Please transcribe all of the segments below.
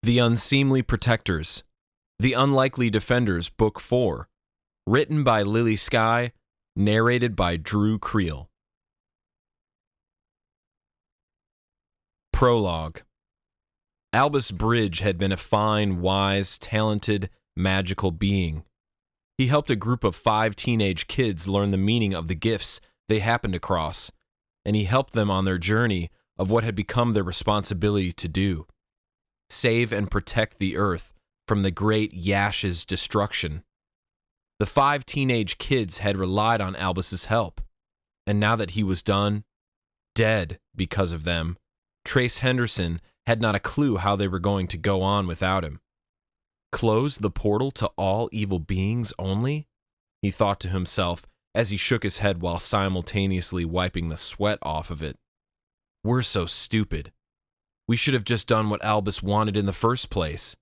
The Unseemly Protectors, The Unlikely Defenders, Book 4, written by Lily Skyy, narrated by Drew Creal. Prologue. Albus Bridge had been a fine, wise, talented, magical being. He helped a group of 5 teenage kids learn the meaning of the gifts they happened across, and he helped them on their journey of what had become their responsibility to do: save and protect the Earth from the great Yash's destruction. The 5 teenage kids had relied on Albus's help, and now that he was done, dead because of them, Trace Henderson had not a clue how they were going to go on without him. Close the portal to all evil beings only? He thought to himself as he shook his head while simultaneously wiping the sweat off of it. We're so stupid. We should have just done what Albus wanted in the first place.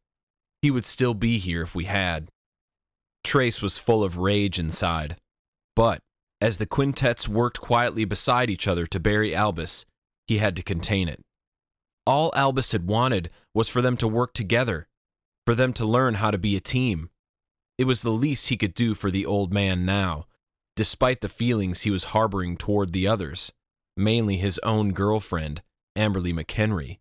He would still be here if we had. Trace was full of rage inside, but as the quintets worked quietly beside each other to bury Albus, he had to contain it. All Albus had wanted was for them to work together, for them to learn how to be a team. It was the least he could do for the old man now, despite the feelings he was harboring toward the others, mainly his own girlfriend, Amberley McHenry.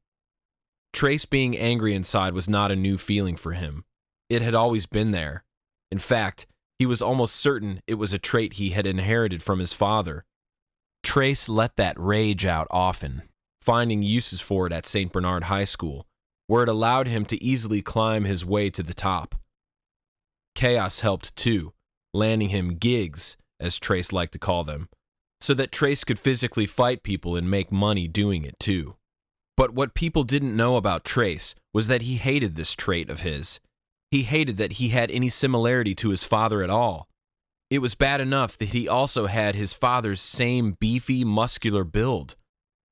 Trace being angry inside was not a new feeling for him. It had always been there. In fact, he was almost certain it was a trait he had inherited from his father. Trace let that rage out often, finding uses for it at St. Bernard High School, where it allowed him to easily climb his way to the top. Kaos helped too, landing him gigs, as Trace liked to call them, so that Trace could physically fight people and make money doing it too. But what people didn't know about Trace was that he hated this trait of his. He hated that he had any similarity to his father at all. It was bad enough that he also had his father's same beefy, muscular build,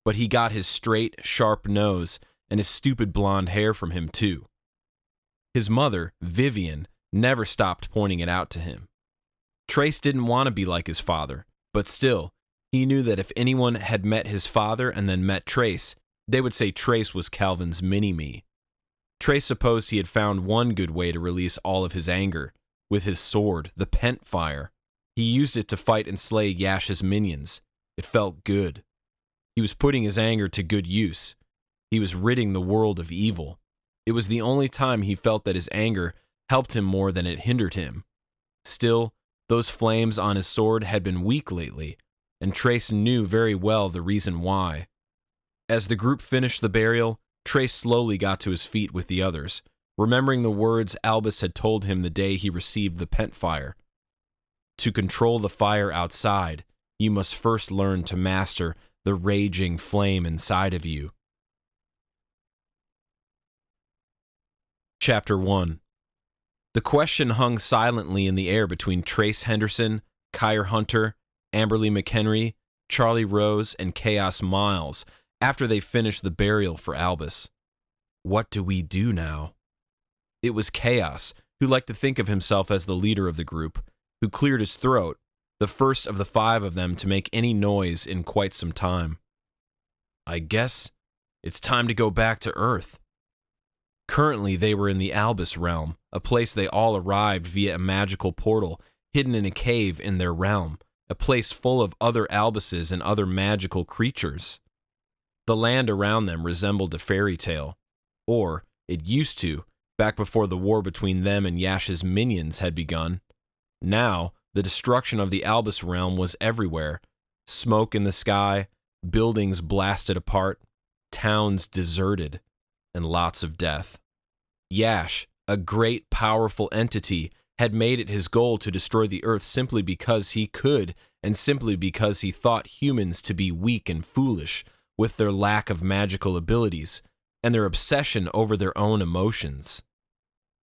but he got his straight, sharp nose and his stupid blonde hair from him too. His mother, Vivian, never stopped pointing it out to him. Trace didn't want to be like his father, but still, he knew that if anyone had met his father and then met Trace, they would say Trace was Calvin's mini-me. Trace supposed he had found one good way to release all of his anger, with his sword, the Pent Fire. He used it to fight and slay Yash's minions. It felt good. He was putting his anger to good use. He was ridding the world of evil. It was the only time he felt that his anger helped him more than it hindered him. Still, those flames on his sword had been weak lately, and Trace knew very well the reason why. As the group finished the burial, Trace slowly got to his feet with the others, remembering the words Albus had told him the day he received the Pent Fire. To control the fire outside, you must first learn to master the raging flame inside of you. Chapter 1. The question hung silently in the air between Trace Henderson, Kire Hunter, Amberley McHenry, Charlie Rose, and Kaos Miles after they finished the burial for Albus. What do we do now? It was Kaos, who liked to think of himself as the leader of the group, who cleared his throat, the first of the 5 of them to make any noise in quite some time. I guess it's time to go back to Earth. Currently, they were in the Albus realm, a place they all arrived via a magical portal hidden in a cave in their realm, a place full of other Albuses and other magical creatures. The land around them resembled a fairy tale, or it used to, back before the war between them and Yash's minions had begun. Now, the destruction of the Albus realm was everywhere. Smoke in the sky, buildings blasted apart, towns deserted, and lots of death. Yash, a great, powerful entity, had made it his goal to destroy the Earth simply because he could, and simply because he thought humans to be weak and foolish, with their lack of magical abilities, and their obsession over their own emotions.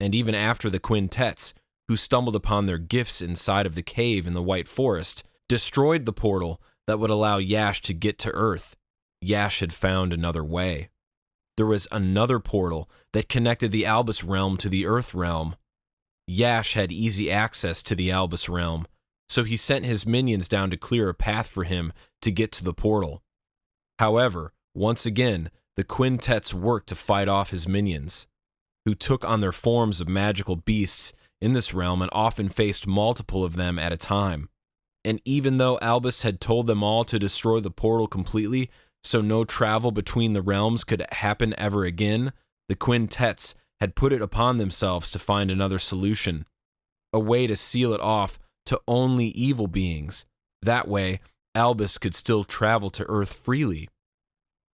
And even after the quintets, who stumbled upon their gifts inside of the cave in the White Forest, destroyed the portal that would allow Yash to get to Earth, Yash had found another way. There was another portal that connected the Albus realm to the Earth realm. Yash had easy access to the Albus realm, so he sent his minions down to clear a path for him to get to the portal. However, once again, the quintets worked to fight off his minions. who took on their forms of magical beasts in this realm and often faced multiple of them at a time. And even though Albus had told them all to destroy the portal completely so no travel between the realms could happen ever again, the quintets had put it upon themselves to find another solution, a way to seal it off to only evil beings. That way, Albus could still travel to Earth freely.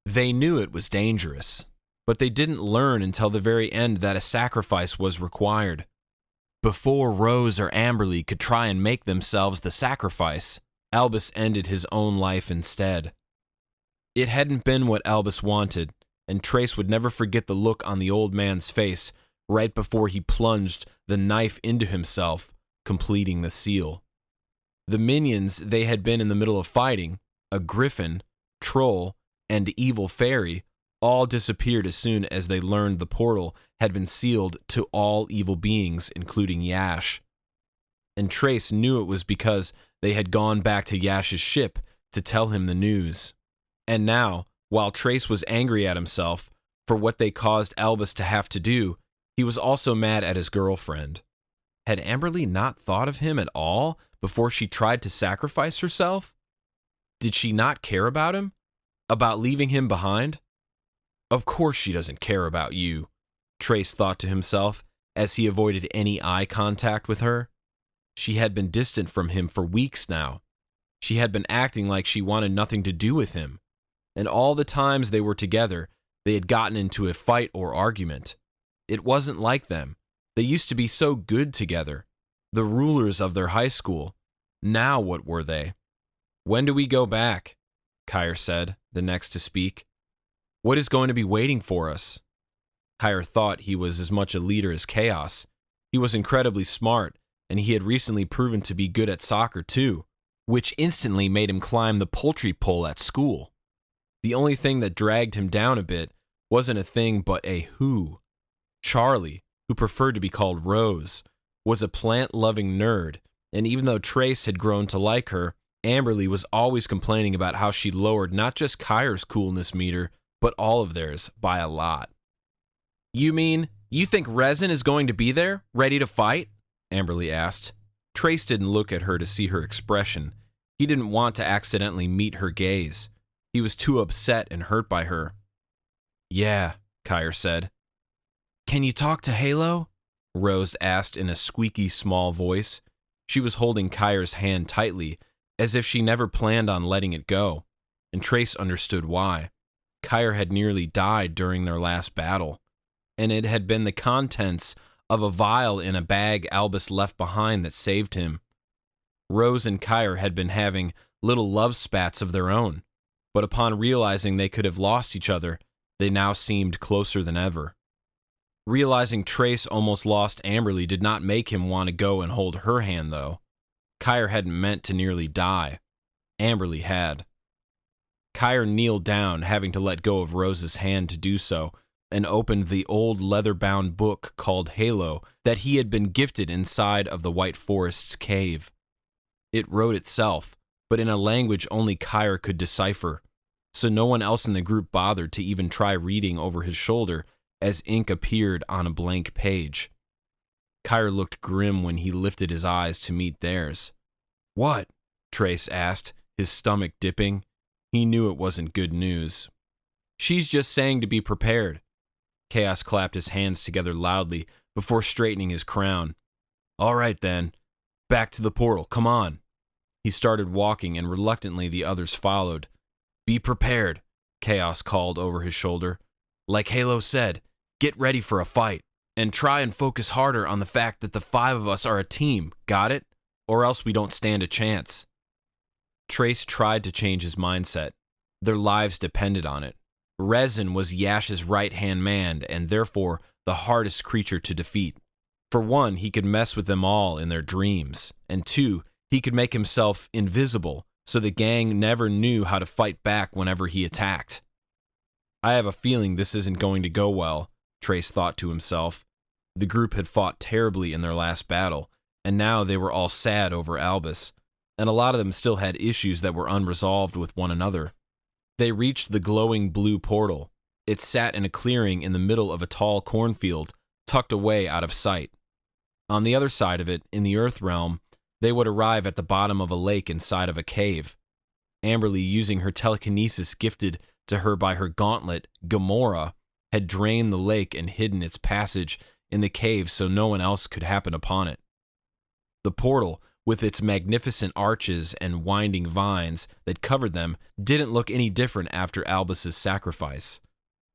They knew it was dangerous, but they didn't learn until the very end that a sacrifice was required. Before Rose or Amberley could try and make themselves the sacrifice, Albus ended his own life instead. It hadn't been what Albus wanted, and Trace would never forget the look on the old man's face right before he plunged the knife into himself, completing the seal. The minions they had been in the middle of fighting, a griffin, troll, and evil fairy, all disappeared as soon as they learned the portal had been sealed to all evil beings, including Yash. And Trace knew it was because they had gone back to Yash's ship to tell him the news. And now, while Trace was angry at himself for what they caused Albus to have to do, he was also mad at his girlfriend. Had Amberley not thought of him at all before she tried to sacrifice herself? Did she not care about him? About leaving him behind? Of course she doesn't care about you, Trace thought to himself as he avoided any eye contact with her. She had been distant from him for weeks now. She had been acting like she wanted nothing to do with him. And all the times they were together, they had gotten into a fight or argument. It wasn't like them. They used to be so good together. The rulers of their high school. Now what were they? When do we go back? Kire said, the next to speak. What is going to be waiting for us? Kire thought he was as much a leader as Kaos. He was incredibly smart, and he had recently proven to be good at soccer too, which instantly made him climb the poultry pole at school. The only thing that dragged him down a bit wasn't a thing but a who. Charlie, who preferred to be called Rose, was a plant-loving nerd, and even though Trace had grown to like her, Amberley was always complaining about how she lowered not just Kire's coolness meter, but all of theirs by a lot. You mean, you think Resin is going to be there, ready to fight? Amberley asked. Trace didn't look at her to see her expression. He didn't want to accidentally meet her gaze. He was too upset and hurt by her. Yeah, Kire said. Can you talk to Halo? Rose asked in a squeaky small voice. She was holding Kire's hand tightly, as if she never planned on letting it go, and Trace understood why. Kire had nearly died during their last battle, and it had been the contents of a vial in a bag Albus left behind that saved him. Rose and Kire had been having little love spats of their own, but upon realizing they could have lost each other, they now seemed closer than ever. Realizing Trace almost lost Amberley did not make him want to go and hold her hand, though. Kire hadn't meant to nearly die. Amberley had. Kire kneeled down, having to let go of Rose's hand to do so, and opened the old leather-bound book called Halo that he had been gifted inside of the White Forest's cave. It wrote itself, but in a language only Kire could decipher, so no one else in the group bothered to even try reading over his shoulder as ink appeared on a blank page. Kire looked grim when he lifted his eyes to meet theirs. What? Trace asked, his stomach dipping. He knew it wasn't good news. She's just saying to be prepared. Kaos clapped his hands together loudly before straightening his crown. All right then. Back to the portal, come on. He started walking and reluctantly the others followed. Be prepared, Kaos called over his shoulder. Like Halo said, get ready for a fight, and try and focus harder on the fact that the 5 of us are a team, got it? Or else we don't stand a chance. Trace tried to change his mindset. Their lives depended on it. Resin was Yash's right-hand man, and therefore the hardest creature to defeat. For one, he could mess with them all in their dreams, and 2, he could make himself invisible, so the gang never knew how to fight back whenever he attacked. I have a feeling this isn't going to go well, Trace thought to himself. The group had fought terribly in their last battle, and now they were all sad over Albus, and a lot of them still had issues that were unresolved with one another. They reached the glowing blue portal. It sat in a clearing in the middle of a tall cornfield, tucked away out of sight. On the other side of it, in the Earth realm, they would arrive at the bottom of a lake inside of a cave. Amberley, using her telekinesis gifted to her by her gauntlet, Gamora, had drained the lake and hidden its passage in the cave so no one else could happen upon it. The portal, with its magnificent arches and winding vines that covered them, didn't look any different after Albus's sacrifice.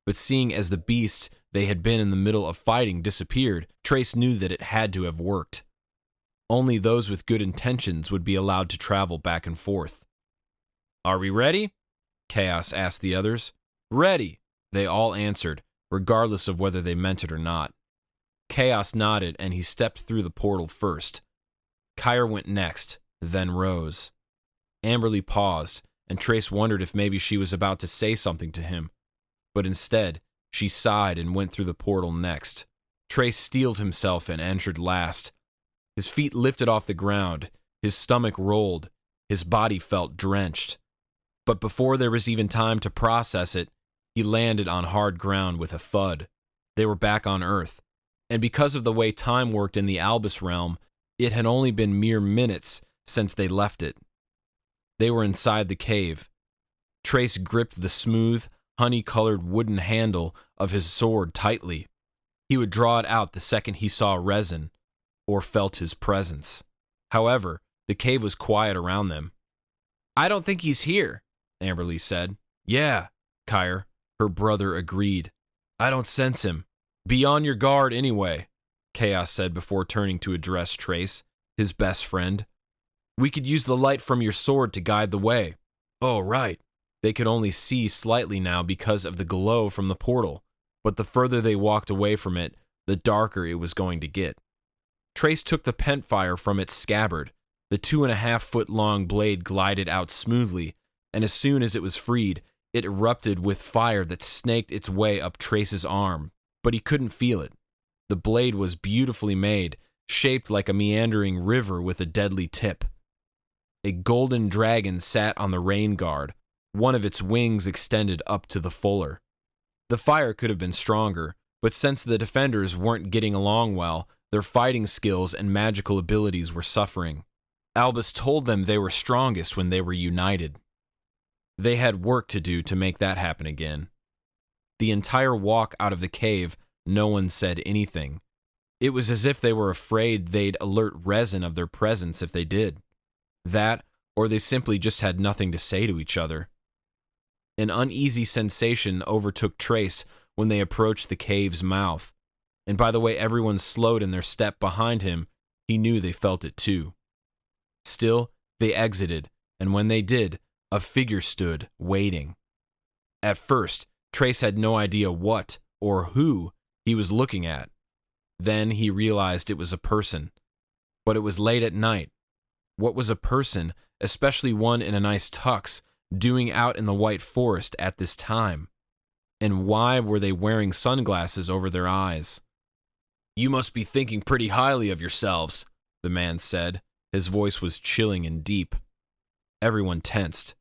But seeing as the beasts they had been in the middle of fighting disappeared, Trace knew that it had to have worked. Only those with good intentions would be allowed to travel back and forth. "Are we ready?" Kaos asked the others. "Ready," they all answered, regardless of whether they meant it or not. Kaos nodded, and he stepped through the portal first. Kire went next, then Rose. Amberley paused, and Trace wondered if maybe she was about to say something to him. But instead, she sighed and went through the portal next. Trace steeled himself and entered last. His feet lifted off the ground, his stomach rolled, his body felt drenched. But before there was even time to process it, he landed on hard ground with a thud. They were back on Earth, and because of the way time worked in the Albus realm, it had only been mere minutes since they left it. They were inside the cave. Trace gripped the smooth, honey-colored wooden handle of his sword tightly. He would draw it out the second he saw Resin, or felt his presence. However, the cave was quiet around them. "I don't think he's here," Amberley said. "Yeah," Kire, her brother, agreed. "I don't sense him. Be on your guard anyway," Kaos said before turning to address Trace, his best friend. "We could use the light from your sword to guide the way." "Oh, right." They could only see slightly now because of the glow from the portal, but the further they walked away from it, the darker it was going to get. Trace took the pentfire from its scabbard. The 2.5-foot-long blade glided out smoothly, and as soon as it was freed, it erupted with fire that snaked its way up Trace's arm, but he couldn't feel it. The blade was beautifully made, shaped like a meandering river with a deadly tip. A golden dragon sat on the rain guard, one of its wings extended up to the fuller. The fire could have been stronger, but since the defenders weren't getting along well, their fighting skills and magical abilities were suffering. Albus told them they were strongest when they were united. They had work to do to make that happen again. The entire walk out of the cave, no one said anything. It was as if they were afraid they'd alert Resin of their presence if they did. That, or they simply just had nothing to say to each other. An uneasy sensation overtook Trace when they approached the cave's mouth, and by the way everyone slowed in their step behind him, he knew they felt it too. Still, they exited, and when they did, a figure stood, waiting. At first, Trace had no idea what, or who, he was looking at. Then he realized it was a person. But it was late at night. What was a person, especially one in a nice tux, doing out in the white forest at this time? And why were they wearing sunglasses over their eyes? "You must be thinking pretty highly of yourselves," the man said. His voice was chilling and deep. Everyone tensed.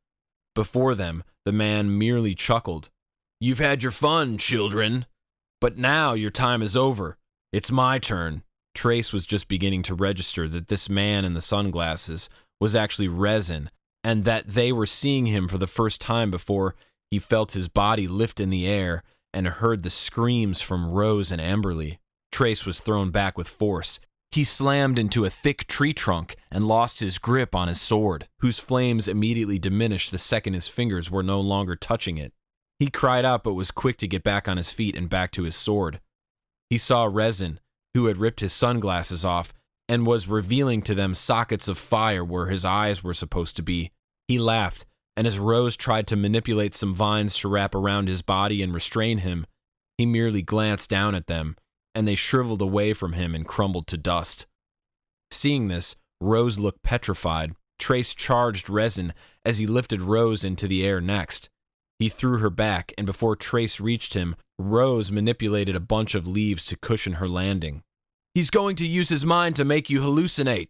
Before them, the man merely chuckled. "You've had your fun, children. But now your time is over. It's my turn." Trace was just beginning to register that this man in the sunglasses was actually Resin, and that they were seeing him for the first time before he felt his body lift in the air and heard the screams from Rose and Amberley. Trace was thrown back with force. He slammed into a thick tree trunk and lost his grip on his sword, whose flames immediately diminished the second his fingers were no longer touching it. He cried out but was quick to get back on his feet and back to his sword. He saw Resin, who had ripped his sunglasses off and was revealing to them sockets of fire where his eyes were supposed to be. He laughed, and as Rose tried to manipulate some vines to wrap around his body and restrain him, he merely glanced down at them, and they shriveled away from him and crumbled to dust. Seeing this, Rose looked petrified. Trace charged Resin as he lifted Rose into the air next. He threw her back, and before Trace reached him, Rose manipulated a bunch of leaves to cushion her landing. "He's going to use his mind to make you hallucinate,"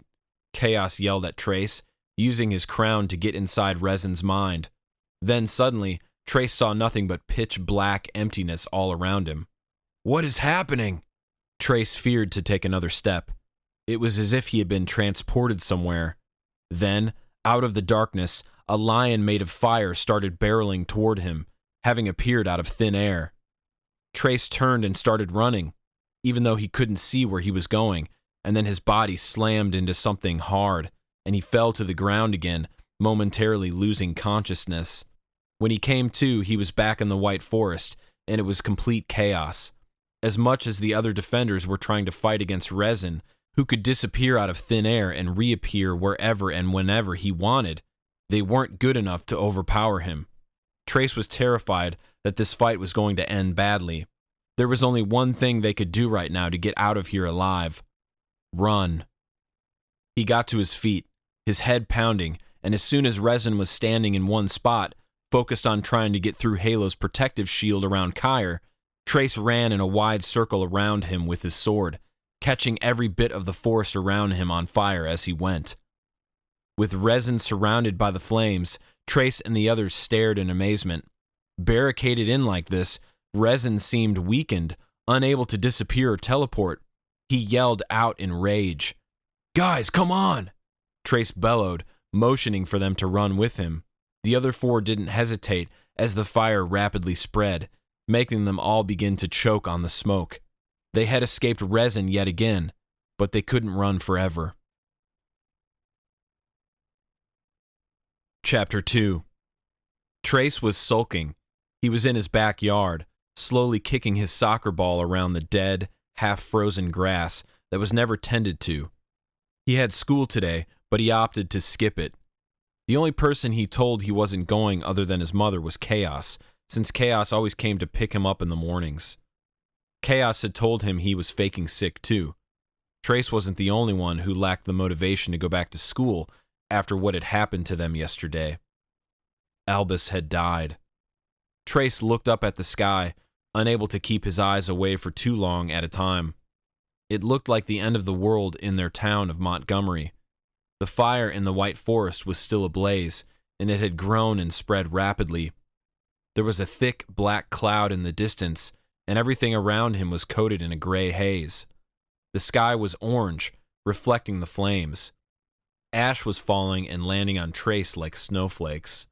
Kaos yelled at Trace, using his crown to get inside Resin's mind. Then suddenly, Trace saw nothing but pitch black emptiness all around him. "What is happening?" Trace feared to take another step. It was as if he had been transported somewhere. Then, out of the darkness, a lion made of fire started barreling toward him, having appeared out of thin air. Trace turned and started running, even though he couldn't see where he was going, and then his body slammed into something hard, and he fell to the ground again, momentarily losing consciousness. When he came to, he was back in the White Forest, and it was complete chaos. As much as the other defenders were trying to fight against Resin, who could disappear out of thin air and reappear wherever and whenever he wanted, they weren't good enough to overpower him. Trace was terrified that this fight was going to end badly. There was only one thing they could do right now to get out of here alive. Run. He got to his feet, his head pounding, and as soon as Resin was standing in one spot, focused on trying to get through Halo's protective shield around Kire, Trace ran in a wide circle around him with his sword, catching every bit of the forest around him on fire as he went. With Resin surrounded by the flames, Trace and the others stared in amazement. Barricaded in like this, Resin seemed weakened, unable to disappear or teleport. He yelled out in rage. "Guys, come on!" Trace bellowed, motioning for them to run with him. The other four didn't hesitate as the fire rapidly spread, making them all begin to choke on the smoke. They had escaped Resin yet again, but they couldn't run forever. Chapter 2. Trace was sulking. He was in his backyard, slowly kicking his soccer ball around the dead, half-frozen grass that was never tended to. He had school today, but he opted to skip it. The only person he told he wasn't going other than his mother was Kaos, since Kaos always came to pick him up in the mornings. Kaos had told him he was faking sick too. Trace wasn't the only one who lacked the motivation to go back to school after what had happened to them yesterday. Albus had died. Trace looked up at the sky, unable to keep his eyes away for too long at a time. It looked like the end of the world in their town of Montgomery. The fire in the White Forest was still ablaze, and it had grown and spread rapidly. There was a thick black cloud in the distance, and everything around him was coated in a gray haze. The sky was orange, reflecting the flames. Ash was falling and landing on Trace like snowflakes.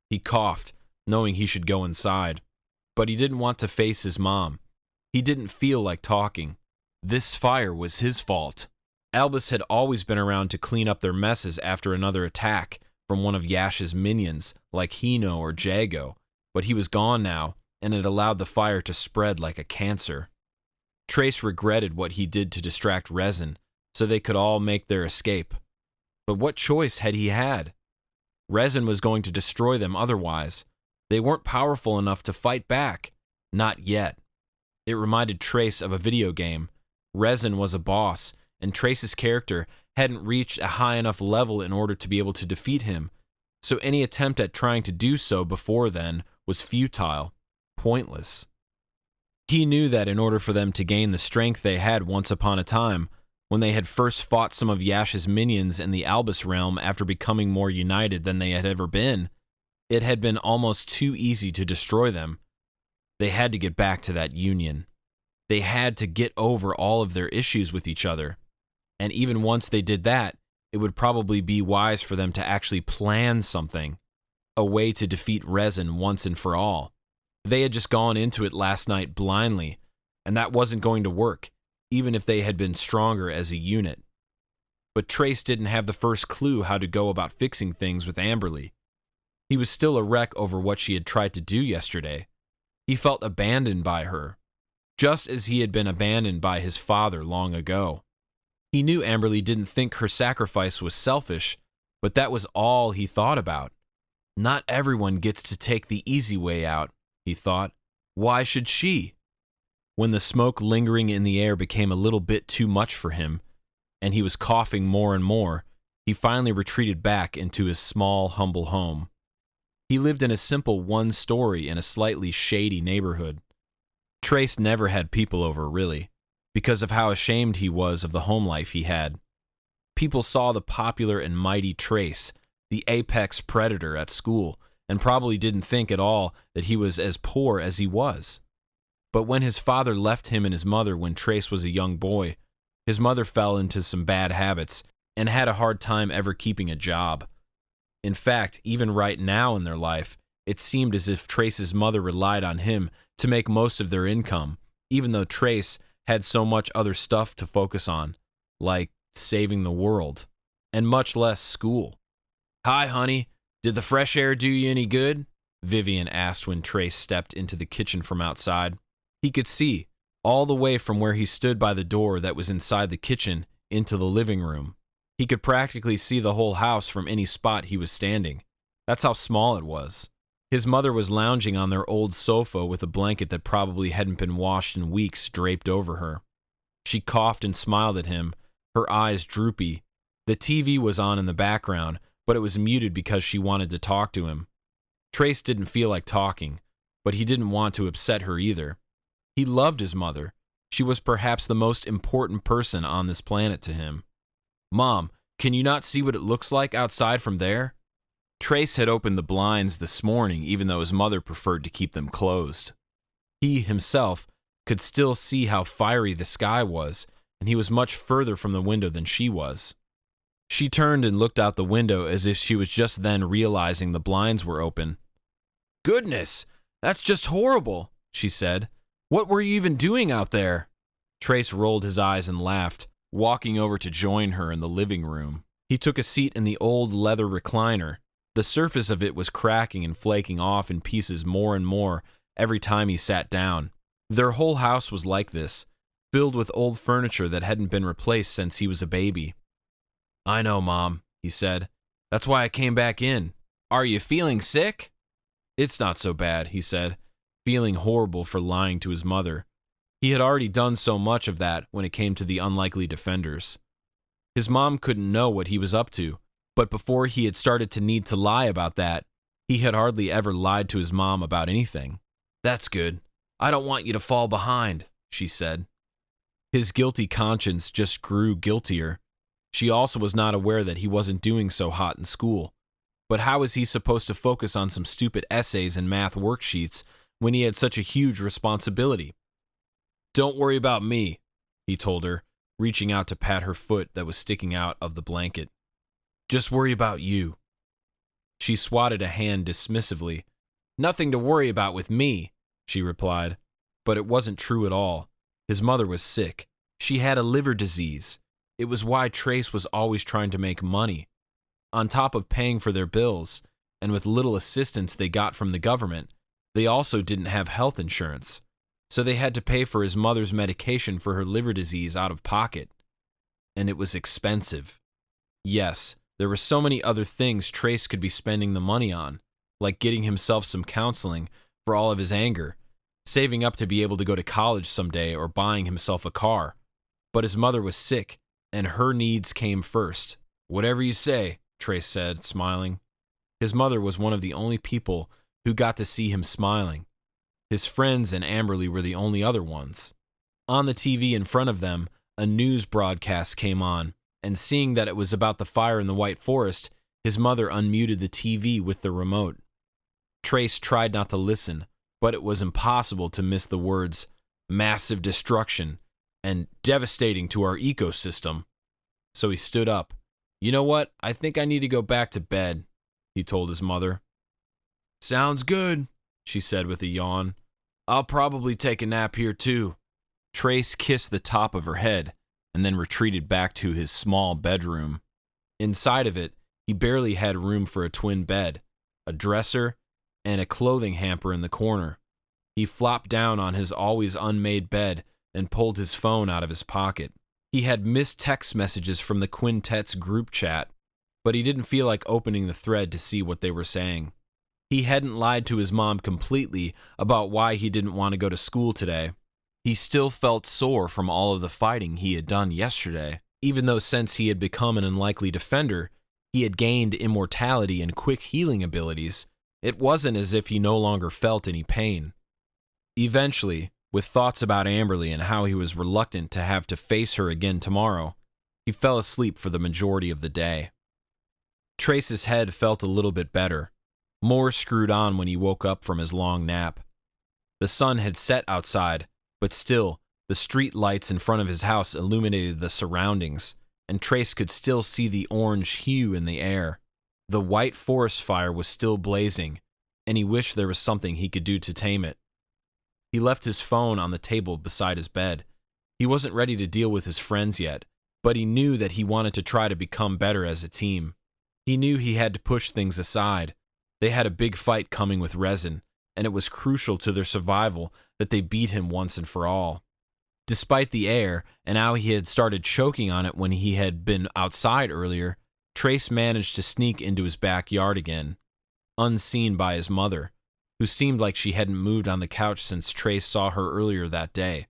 He coughed, knowing he should go inside, but he didn't want to face his mom. He didn't feel like talking. This fire was his fault. Albus had always been around to clean up their messes after another attack from one of Yash's minions, like Hino or Jago, but he was gone now, and it allowed the fire to spread like a cancer. Trace regretted what he did to distract Resin, so they could all make their escape. But what choice had he had? Resin was going to destroy them otherwise. They weren't powerful enough to fight back. Not yet. It reminded Trace of a video game. Resin was a boss, and Trace's character hadn't reached a high enough level in order to be able to defeat him, so any attempt at trying to do so before then was futile, pointless. He knew that in order for them to gain the strength they had once upon a time, when they had first fought some of Yash's minions in the Albus realm after becoming more united than they had ever been, it had been almost too easy to destroy them. They had to get back to that union. They had to get over all of their issues with each other. And even once they did that, it would probably be wise for them to actually plan something, a way to defeat Resin once and for all. They had just gone into it last night blindly, and that wasn't going to work, even if they had been stronger as a unit. But Trace didn't have the first clue how to go about fixing things with Amberley. He was still a wreck over what she had tried to do yesterday. He felt abandoned by her, just as he had been abandoned by his father long ago. He knew Amberley didn't think her sacrifice was selfish, but that was all he thought about. Not everyone gets to take the easy way out, he thought. Why should she? When the smoke lingering in the air became a little bit too much for him, and he was coughing more and more, he finally retreated back into his small, humble home. He lived in a simple one-story in a slightly shady neighborhood. Trace never had people over, really, because of how ashamed he was of the home life he had. People saw the popular and mighty Trace, the apex predator at school, and probably didn't think at all that he was as poor as he was. But when his father left him and his mother when Trace was a young boy, his mother fell into some bad habits and had a hard time ever keeping a job. In fact, even right now in their life, it seemed as if Trace's mother relied on him to make most of their income, even though Trace had so much other stuff to focus on, like saving the world, and much less school. "Hi, honey. Did the fresh air do you any good?" Vivian asked when Trace stepped into the kitchen from outside. He could see, all the way from where he stood by the door that was inside the kitchen into the living room. He could practically see the whole house from any spot he was standing. That's how small it was. His mother was lounging on their old sofa with a blanket that probably hadn't been washed in weeks draped over her. She coughed and smiled at him, her eyes droopy. The TV was on in the background, but it was muted because she wanted to talk to him. Trace didn't feel like talking, but he didn't want to upset her either. He loved his mother. She was perhaps the most important person on this planet to him. "Mom, can you not see what it looks like outside from there?" Trace had opened the blinds this morning, even though his mother preferred to keep them closed. He himself could still see how fiery the sky was, and he was much further from the window than she was. She turned and looked out the window as if she was just then realizing the blinds were open. "Goodness, that's just horrible," she said. "What were you even doing out there?" Trace rolled his eyes and laughed, walking over to join her in the living room. He took a seat in the old leather recliner. The surface of it was cracking and flaking off in pieces more and more every time he sat down. Their whole house was like this, filled with old furniture that hadn't been replaced since he was a baby. "I know, Mom," he said. "That's why I came back in. Are you feeling sick?" "It's not so bad," he said, feeling horrible for lying to his mother. He had already done so much of that when it came to the unlikely defenders. His mom couldn't know what he was up to, but before he had started to need to lie about that, he had hardly ever lied to his mom about anything. "That's good. I don't want you to fall behind," she said. His guilty conscience just grew guiltier. She also was not aware that he wasn't doing so hot in school. But how was he supposed to focus on some stupid essays and math worksheets when he had such a huge responsibility? "Don't worry about me," he told her, reaching out to pat her foot that was sticking out of the blanket. "Just worry about you." She swatted a hand dismissively. "Nothing to worry about with me," she replied. But it wasn't true at all. His mother was sick. She had a liver disease. It was why Trace was always trying to make money. On top of paying for their bills, and with little assistance they got from the government, they also didn't have health insurance. So they had to pay for his mother's medication for her liver disease out of pocket. And it was expensive. Yes, there were so many other things Trace could be spending the money on, like getting himself some counseling for all of his anger, saving up to be able to go to college someday, or buying himself a car. But his mother was sick, and her needs came first. "Whatever you say," Trace said, smiling. His mother was one of the only people who got to see him smiling. His friends and Amberley were the only other ones. On the TV in front of them, a news broadcast came on, and seeing that it was about the fire in the White Forest, his mother unmuted the TV with the remote. Trace tried not to listen, but it was impossible to miss the words, "massive destruction," and "devastating to our ecosystem." So he stood up. "You know what? I think I need to go back to bed," he told his mother. "Sounds good," she said with a yawn. "I'll probably take a nap here too." Trace kissed the top of her head and then retreated back to his small bedroom. Inside of it, he barely had room for a twin bed, a dresser, and a clothing hamper in the corner. He flopped down on his always unmade bed and pulled his phone out of his pocket. He had missed text messages from the quintet's group chat, but he didn't feel like opening the thread to see what they were saying. He hadn't lied to his mom completely about why he didn't want to go to school today. He still felt sore from all of the fighting he had done yesterday, even though since he had become an unlikely defender, he had gained immortality and quick healing abilities. It wasn't as if he no longer felt any pain. Eventually, with thoughts about Amberley and how he was reluctant to have to face her again tomorrow, he fell asleep for the majority of the day. Trace's head felt a little bit better, more screwed on when he woke up from his long nap. The sun had set outside, but still, the street lights in front of his house illuminated the surroundings, and Trace could still see the orange hue in the air. The white forest fire was still blazing, and he wished there was something he could do to tame it. He left his phone on the table beside his bed. He wasn't ready to deal with his friends yet, but he knew that he wanted to try to become better as a team. He knew he had to push things aside. They had a big fight coming with Resin, and it was crucial to their survival that they beat him once and for all. Despite the air and how he had started choking on it when he had been outside earlier, Trace managed to sneak into his backyard again, unseen by his mother, who seemed like she hadn't moved on the couch since Trace saw her earlier that day.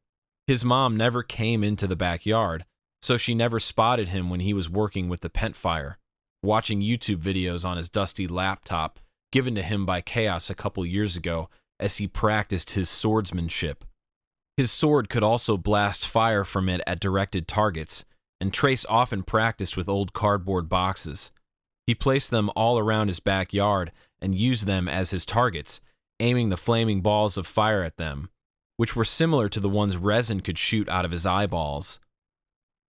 His mom never came into the backyard, so she never spotted him when he was working with the pent fire, watching YouTube videos on his dusty laptop given to him by Kaos a couple years ago as he practiced his swordsmanship. His sword could also blast fire from it at directed targets, and Trace often practiced with old cardboard boxes. He placed them all around his backyard and used them as his targets, aiming the flaming balls of fire at them, which were similar to the ones Resin could shoot out of his eyeballs.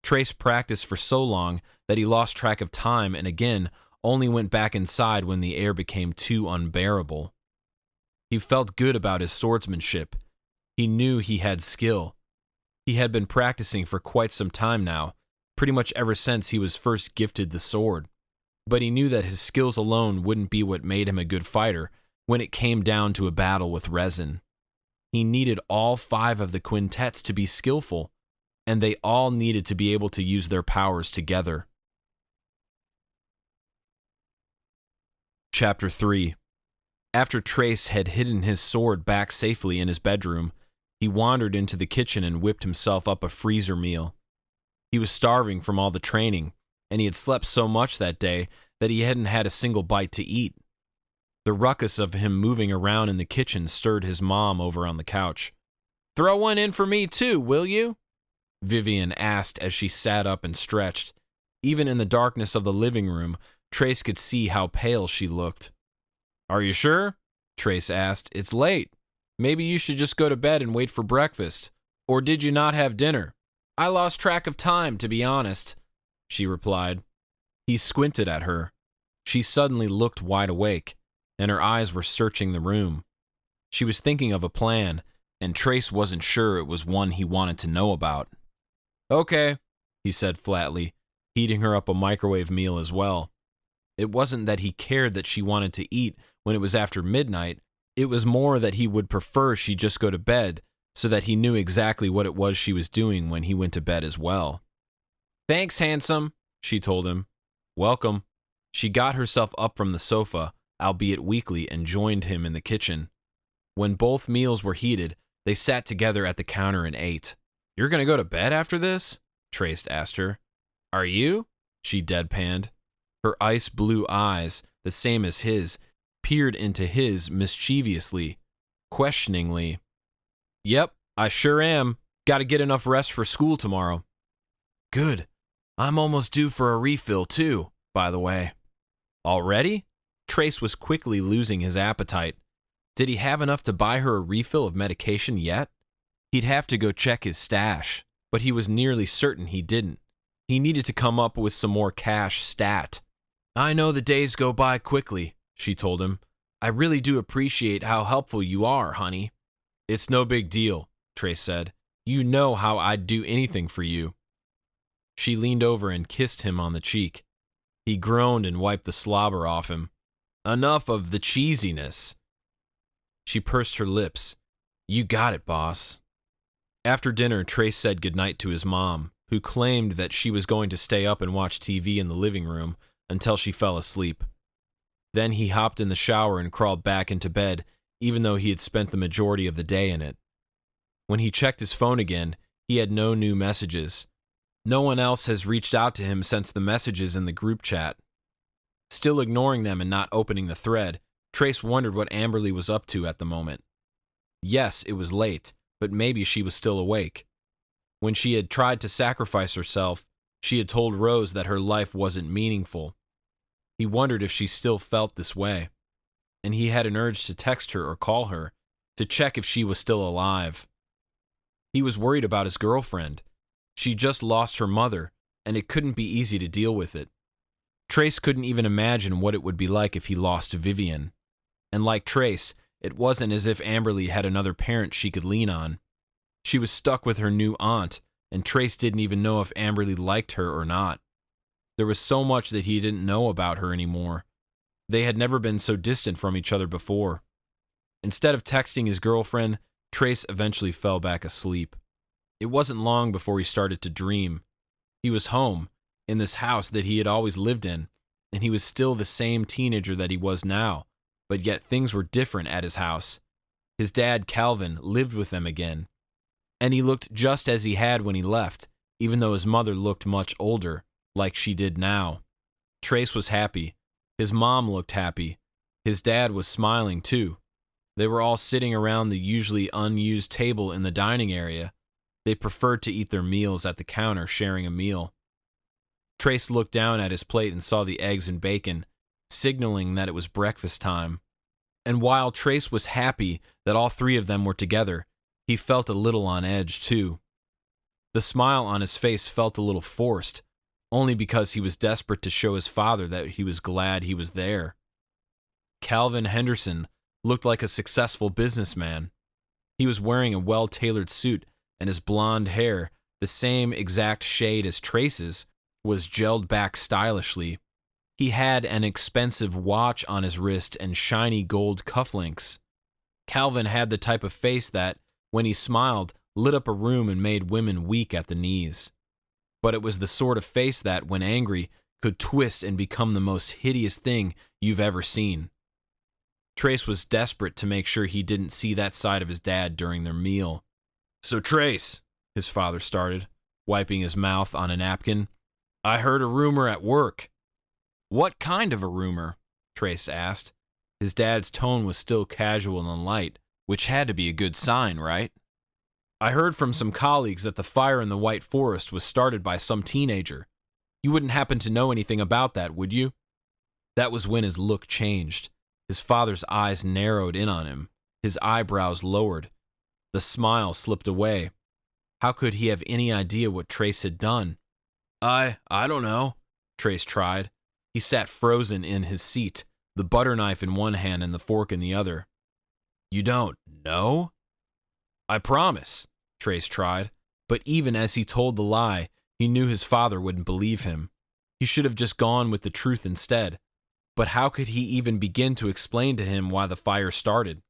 Trace practiced for so long that he lost track of time and again only went back inside when the air became too unbearable. He felt good about his swordsmanship. He knew he had skill. He had been practicing for quite some time now, pretty much ever since he was first gifted the sword. But he knew that his skills alone wouldn't be what made him a good fighter when it came down to a battle with Resin. He needed all 5 of the quintets to be skillful, and they all needed to be able to use their powers together. Chapter 3. After Trace had hidden his sword back safely in his bedroom, he wandered into the kitchen and whipped himself up a freezer meal. He was starving from all the training, and he had slept so much that day that he hadn't had a single bite to eat. The ruckus of him moving around in the kitchen stirred his mom over on the couch. "Throw one in for me too, will you?" Vivian asked as she sat up and stretched. Even in the darkness of the living room, Trace could see how pale she looked. "Are you sure?" Trace asked. "It's late. Maybe you should just go to bed and wait for breakfast. Or did you not have dinner?" "I lost track of time, to be honest," she replied. He squinted at her. She suddenly looked wide awake, and her eyes were searching the room. She was thinking of a plan, and Trace wasn't sure it was one he wanted to know about. "Okay," he said flatly, heating her up a microwave meal as well. It wasn't that he cared that she wanted to eat when it was after midnight. It was more that he would prefer she just go to bed so that he knew exactly what it was she was doing when he went to bed as well. "Thanks, handsome," she told him. "Welcome." She got herself up from the sofa, albeit weakly, and joined him in the kitchen. When both meals were heated, they sat together at the counter and ate. "You're going to go to bed after this?" Trace asked her. "Are you?" she deadpanned. Her ice blue eyes, the same as his, peered into his mischievously, questioningly. "Yep, I sure am. Got to get enough rest for school tomorrow." "Good. I'm almost due for a refill, too, by the way." "Already?" Trace was quickly losing his appetite. Did he have enough to buy her a refill of medication yet? He'd have to go check his stash, but he was nearly certain he didn't. He needed to come up with some more cash stat. "I know the days go by quickly," she told him. "I really do appreciate how helpful you are, honey." "It's no big deal," Trace said. "You know how I'd do anything for you." She leaned over and kissed him on the cheek. He groaned and wiped the slobber off him. "Enough of the cheesiness." She pursed her lips. "You got it, boss." After dinner, Trace said goodnight to his mom, who claimed that she was going to stay up and watch TV in the living room until she fell asleep. Then he hopped in the shower and crawled back into bed, even though he had spent the majority of the day in it. When he checked his phone again, he had no new messages. No one else has reached out to him since the messages in the group chat. Still ignoring them and not opening the thread, Trace wondered what Amberley was up to at the moment. Yes, it was late, but maybe she was still awake. When she had tried to sacrifice herself, she had told Rose that her life wasn't meaningful. He wondered if she still felt this way, and he had an urge to text her or call her, to check if she was still alive. He was worried about his girlfriend. She just lost her mother, and it couldn't be easy to deal with it. Trace couldn't even imagine what it would be like if he lost Vivian. And like Trace, it wasn't as if Amberley had another parent she could lean on. She was stuck with her new aunt, and Trace didn't even know if Amberley liked her or not. There was so much that he didn't know about her anymore. They had never been so distant from each other before. Instead of texting his girlfriend, Trace eventually fell back asleep. It wasn't long before he started to dream. He was home, in this house that he had always lived in, and he was still the same teenager that he was now, but yet things were different at his house. His dad, Calvin, lived with them again, and he looked just as he had when he left, even though his mother looked much older, like she did now. Trace was happy. His mom looked happy. His dad was smiling too. They were all sitting around the usually unused table in the dining area. They preferred to eat their meals at the counter, sharing a meal. Trace looked down at his plate and saw the eggs and bacon, signaling that it was breakfast time. And while Trace was happy that all three of them were together, he felt a little on edge too. The smile on his face felt a little forced, only because he was desperate to show his father that he was glad he was there. Calvin Henderson looked like a successful businessman. He was wearing a well-tailored suit, and his blonde hair, the same exact shade as Trace's, was gelled back stylishly. He had an expensive watch on his wrist and shiny gold cufflinks. Calvin had the type of face that, when he smiled, lit up a room and made women weak at the knees. But it was the sort of face that, when angry, could twist and become the most hideous thing you've ever seen. Trace was desperate to make sure he didn't see that side of his dad during their meal. "So Trace," his father started, wiping his mouth on a napkin, "I heard a rumor at work." "What kind of a rumor?" Trace asked. His dad's tone was still casual and light, which had to be a good sign, right? "I heard from some colleagues that the fire in the White Forest was started by some teenager. You wouldn't happen to know anything about that, would you?" That was when his look changed. His father's eyes narrowed in on him. His eyebrows lowered. The smile slipped away. How could he have any idea what Trace had done? I don't know," Trace tried. He sat frozen in his seat, the butter knife in one hand and the fork in the other. "You don't know?" "I promise," Trace tried. But even as he told the lie, he knew his father wouldn't believe him. He should have just gone with the truth instead. But how could he even begin to explain to him why the fire started?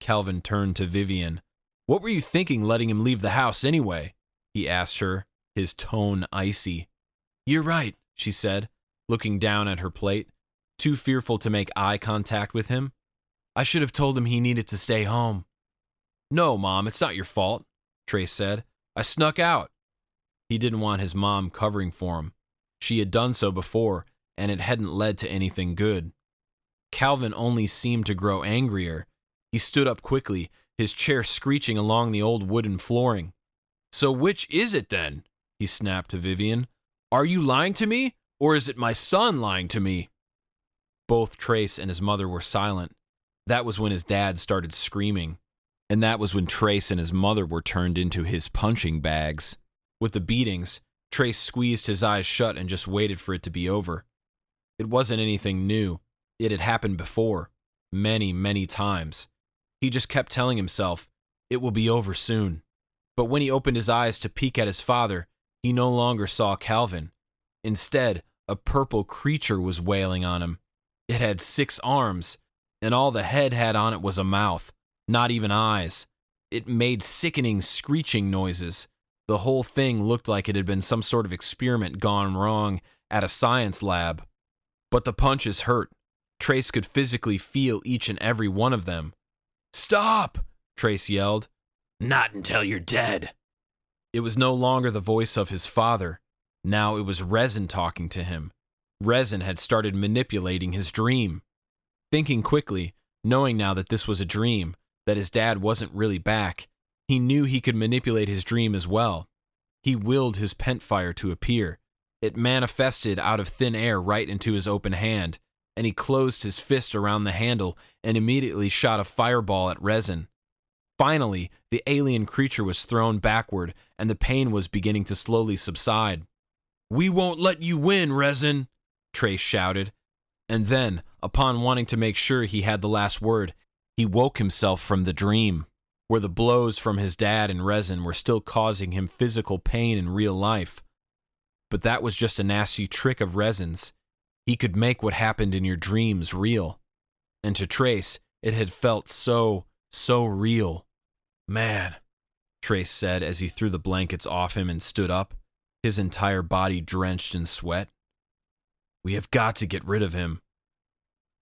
Calvin turned to Vivian. "What were you thinking letting him leave the house anyway?" he asked her, his tone icy. "You're right," she said, looking down at her plate, too fearful to make eye contact with him. "I should have told him he needed to stay home." "No, Mom, it's not your fault," Trace said. "I snuck out." He didn't want his mom covering for him. She had done so before, and it hadn't led to anything good. Calvin only seemed to grow angrier. He stood up quickly, his chair screeching along the old wooden flooring. "So which is it then?" he snapped to Vivian. "Are you lying to me, or is it my son lying to me?" Both Trace and his mother were silent. That was when his dad started screaming. And that was when Trace and his mother were turned into his punching bags. With the beatings, Trace squeezed his eyes shut and just waited for it to be over. It wasn't anything new. It had happened before. Many, many times. He just kept telling himself, it will be over soon. But when he opened his eyes to peek at his father, he no longer saw Calvin. Instead, a purple creature was wailing on him. It had 6 arms, and all the head had on it was a mouth, not even eyes. It made sickening screeching noises. The whole thing looked like it had been some sort of experiment gone wrong at a science lab. But the punches hurt. Trace could physically feel each and every one of them. "Stop!" Trace yelled. "Not until you're dead." It was no longer the voice of his father. Now it was Resin talking to him. Resin had started manipulating his dream. Thinking quickly, knowing now that this was a dream, that his dad wasn't really back, he knew he could manipulate his dream as well. He willed his pent fire to appear. It manifested out of thin air right into his open hand. and he closed his fist around the handle and immediately shot a fireball at Resin. Finally, the alien creature was thrown backward, and the pain was beginning to slowly subside. "We won't let you win, Resin," Trace shouted. And then, upon wanting to make sure he had the last word, he woke himself from the dream, where the blows from his dad and Resin were still causing him physical pain in real life. But that was just a nasty trick of Resin's. He could make what happened in your dreams real. And to Trace, it had felt so real. "Man," Trace said as he threw the blankets off him and stood up, his entire body drenched in sweat. "We have got to get rid of him."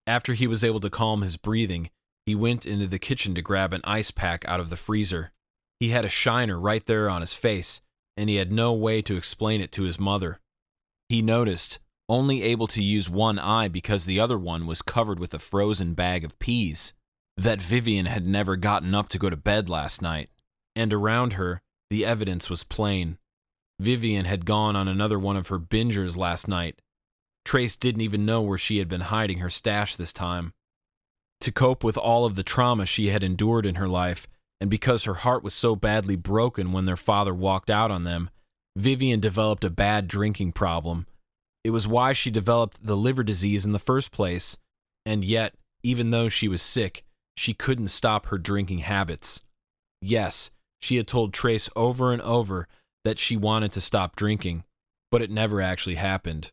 After he was able to calm his breathing, he went into the kitchen to grab an ice pack out of the freezer. He had a shiner right there on his face, and he had no way to explain it to his mother. He noticed, only able to use one eye because the other one was covered with a frozen bag of peas, that Vivian had never gotten up to go to bed last night. And around her, the evidence was plain. Vivian had gone on another one of her bingers last night. Trace didn't even know where she had been hiding her stash this time. To cope with all of the trauma she had endured in her life, and because her heart was so badly broken when their father walked out on them, Vivian developed a bad drinking problem. It was why she developed the liver disease in the first place, and yet, even though she was sick, she couldn't stop her drinking habits. Yes, she had told Trace over and over that she wanted to stop drinking, but it never actually happened.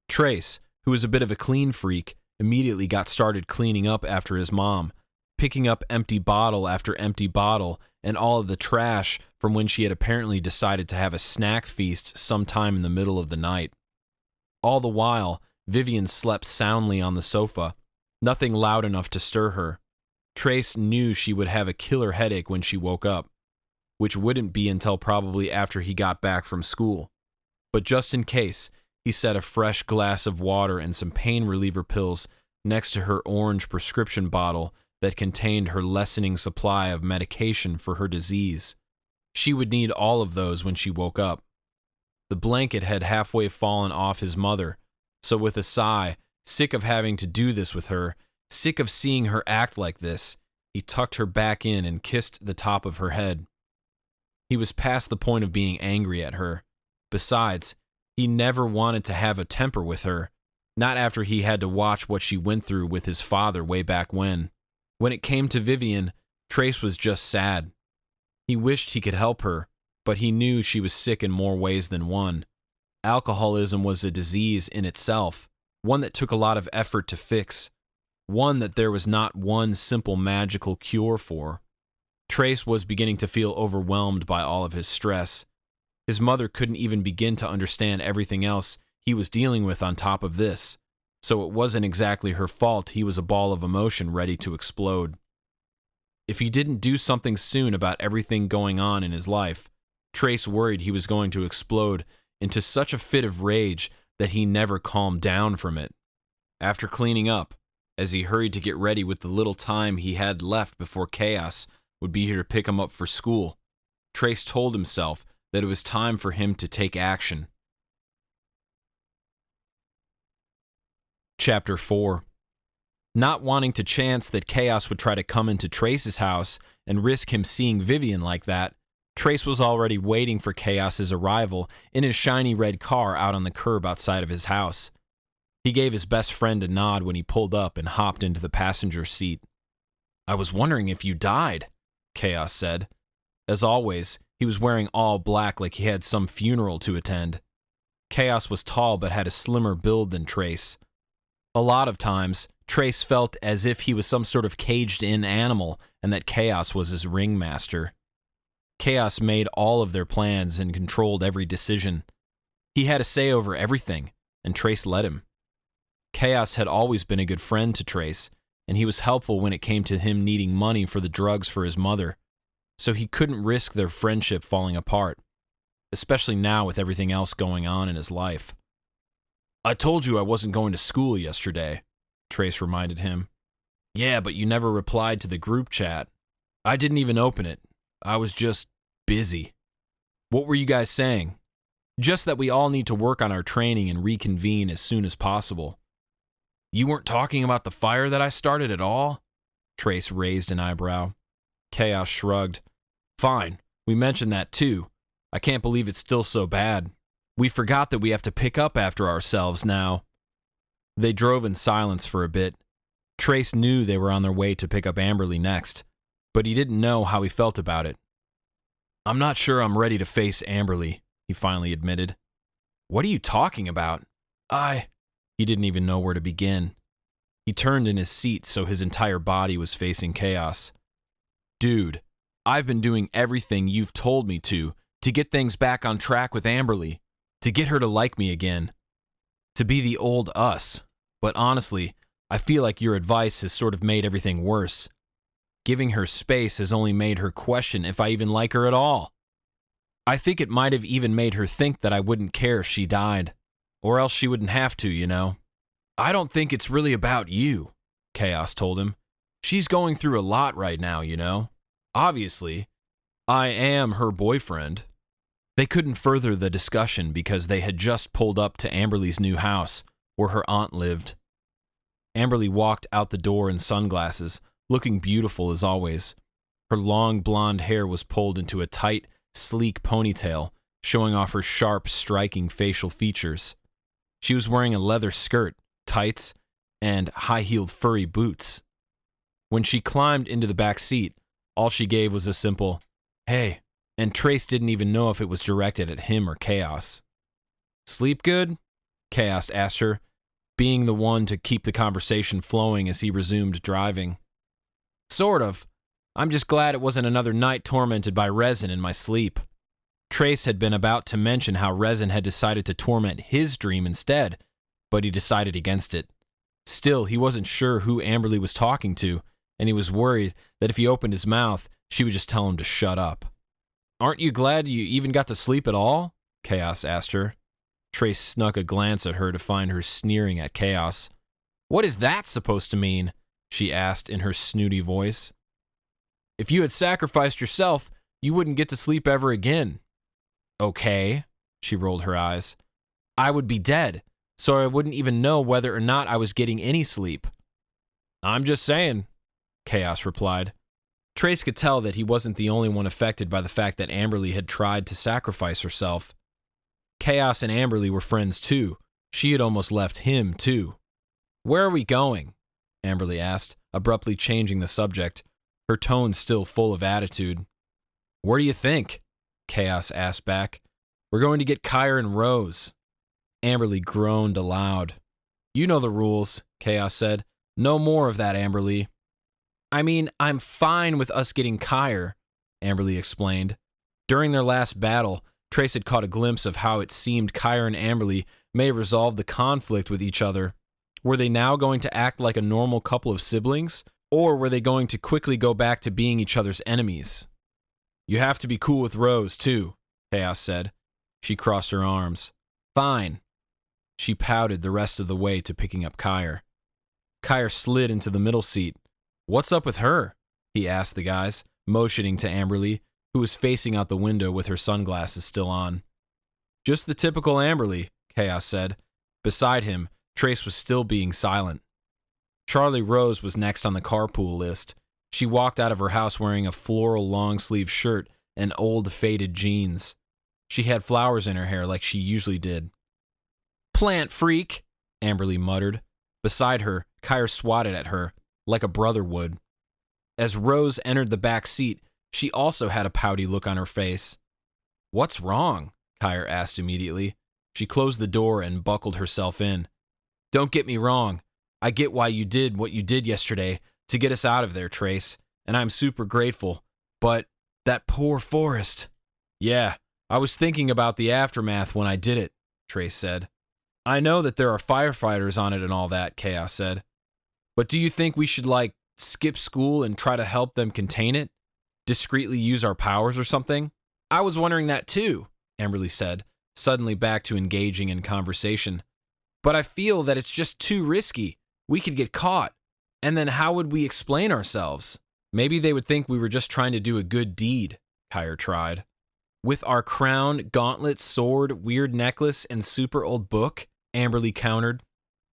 Trace, who was a bit of a clean freak, immediately got started cleaning up after his mom, picking up empty bottle after empty bottle and all of the trash from when she had apparently decided to have a snack feast sometime in the middle of the night. All the while, Vivian slept soundly on the sofa, nothing loud enough to stir her. Trace knew she would have a killer headache when she woke up, which wouldn't be until probably after he got back from school. But just in case, he set a fresh glass of water and some pain reliever pills next to her orange prescription bottle that contained her lessening supply of medication for her disease. She would need all of those when she woke up. The blanket had halfway fallen off his mother, so with a sigh, sick of having to do this with her, sick of seeing her act like this, he tucked her back in and kissed the top of her head. He was past the point of being angry at her. Besides, he never wanted to have a temper with her, not after he had to watch what she went through with his father way back when. When it came to Vivian, Trace was just sad. He wished he could help her, but he knew she was sick in more ways than one. Alcoholism was a disease in itself, one that took a lot of effort to fix, one that there was not one simple magical cure for. Trace was beginning to feel overwhelmed by all of his stress. His mother couldn't even begin to understand everything else he was dealing with on top of this, so it wasn't exactly her fault he was a ball of emotion ready to explode. If he didn't do something soon about everything going on in his life, Trace worried he was going to explode into such a fit of rage that he never calmed down from it. After cleaning up, as he hurried to get ready with the little time he had left before Kaos would be here to pick him up for school, Trace told himself that it was time for him to take action. Chapter 4. Not wanting to chance that Kaos would try to come into Trace's house and risk him seeing Vivian like that, Trace was already waiting for Kaos's arrival in his shiny red car out on the curb outside of his house. He gave his best friend a nod when he pulled up and hopped into the passenger seat. "I was wondering if you died," Kaos said. As always, he was wearing all black like he had some funeral to attend. Kaos was tall but had a slimmer build than Trace. A lot of times, Trace felt as if he was some sort of caged-in animal and that Kaos was his ringmaster. Kaos made all of their plans and controlled every decision. He had a say over everything, and Trace let him. Kaos had always been a good friend to Trace, and he was helpful when it came to him needing money for the drugs for his mother, so he couldn't risk their friendship falling apart, especially now with everything else going on in his life. "I told you I wasn't going to school yesterday," Trace reminded him. "Yeah, but you never replied to the group chat. I didn't even open it. I was just busy." "What were you guys saying?" "Just that we all need to work on our training and reconvene as soon as possible." You weren't talking about the fire that I started at all? Trace raised an eyebrow. Kaos shrugged. Fine, we mentioned that too. I can't believe it's still so bad. We forgot that we have to pick up after ourselves now. They drove in silence for a bit. Trace knew they were on their way to pick up Amberley next, but he didn't know how he felt about it. I'm not sure I'm ready to face Amberley, he finally admitted. What are you talking about? He didn't even know where to begin. He turned in his seat so his entire body was facing Kaos. Dude, I've been doing everything you've told me to get things back on track with Amberley, to get her to like me again, to be the old us. But honestly, I feel like your advice has sort of made everything worse. Giving her space has only made her question if I even like her at all. I think it might have even made her think that I wouldn't care if she died. Or else she wouldn't have to, you know. I don't think it's really about you, Kaos told him. She's going through a lot right now, you know. Obviously, I am her boyfriend. They couldn't further the discussion because they had just pulled up to Amberley's new house, where her aunt lived. Amberley walked out the door in sunglasses, looking beautiful as always. Her long blonde hair was pulled into a tight, sleek ponytail, showing off her sharp, striking facial features. She was wearing a leather skirt, tights, and high-heeled furry boots. When she climbed into the back seat, all she gave was a simple, "Hey," and Trace didn't even know if it was directed at him or Kaos. Sleep good? Kaos asked her, being the one to keep the conversation flowing as he resumed driving. Sort of. I'm just glad it wasn't another night tormented by resin in my sleep. Trace had been about to mention how resin had decided to torment his dream instead, but he decided against it. Still, he wasn't sure who Amberley was talking to, and he was worried that if he opened his mouth, she would just tell him to shut up. Aren't you glad you even got to sleep at all? Kaos asked her. Trace snuck a glance at her to find her sneering at Kaos. What is that supposed to mean? She asked in her snooty voice. If you had sacrificed yourself, you wouldn't get to sleep ever again. Okay, she rolled her eyes. I would be dead, so I wouldn't even know whether or not I was getting any sleep. I'm just saying, Kaos replied. Trace could tell that he wasn't the only one affected by the fact that Amberley had tried to sacrifice herself. Kaos and Amberley were friends too. She had almost left him too. Where are we going? Amberley asked, abruptly changing the subject, her tone still full of attitude. Where do you think? Kaos asked back. We're going to get Kire and Rose. Amberley groaned aloud. You know the rules, Kaos said. No more of that, Amberley. I mean, I'm fine with us getting Kire, Amberley explained. During their last battle, Trace had caught a glimpse of how it seemed Kire and Amberley may have resolved the conflict with each other. Were they now going to act like a normal couple of siblings, or were they going to quickly go back to being each other's enemies? You have to be cool with Rose, too, Kaos said. She crossed her arms. Fine. She pouted the rest of the way to picking up Kire. Kire slid into the middle seat. What's up with her? He asked the guys, motioning to Amberley, who was facing out the window with her sunglasses still on. Just the typical Amberley, Kaos said. Beside him, Trace was still being silent. Charlie Rose was next on the carpool list. She walked out of her house wearing a floral long-sleeve shirt and old faded jeans. She had flowers in her hair like she usually did. Plant freak, Amberley muttered. Beside her, Kire swatted at her, like a brother would. As Rose entered the back seat, she also had a pouty look on her face. What's wrong? Kire asked immediately. She closed the door and buckled herself in. Don't get me wrong. I get why you did what you did yesterday to get us out of there, Trace, and I'm super grateful. But that poor forest. Yeah, I was thinking about the aftermath when I did it, Trace said. I know that there are firefighters on it and all that, Kaos said. But do you think we should, skip school and try to help them contain it? Discreetly use our powers or something? I was wondering that too, Amberley said, suddenly back to engaging in conversation. But I feel that it's just too risky. We could get caught. And then how would we explain ourselves? Maybe they would think we were just trying to do a good deed, Kire tried. With our crown, gauntlet, sword, weird necklace, and super old book, Amberley countered.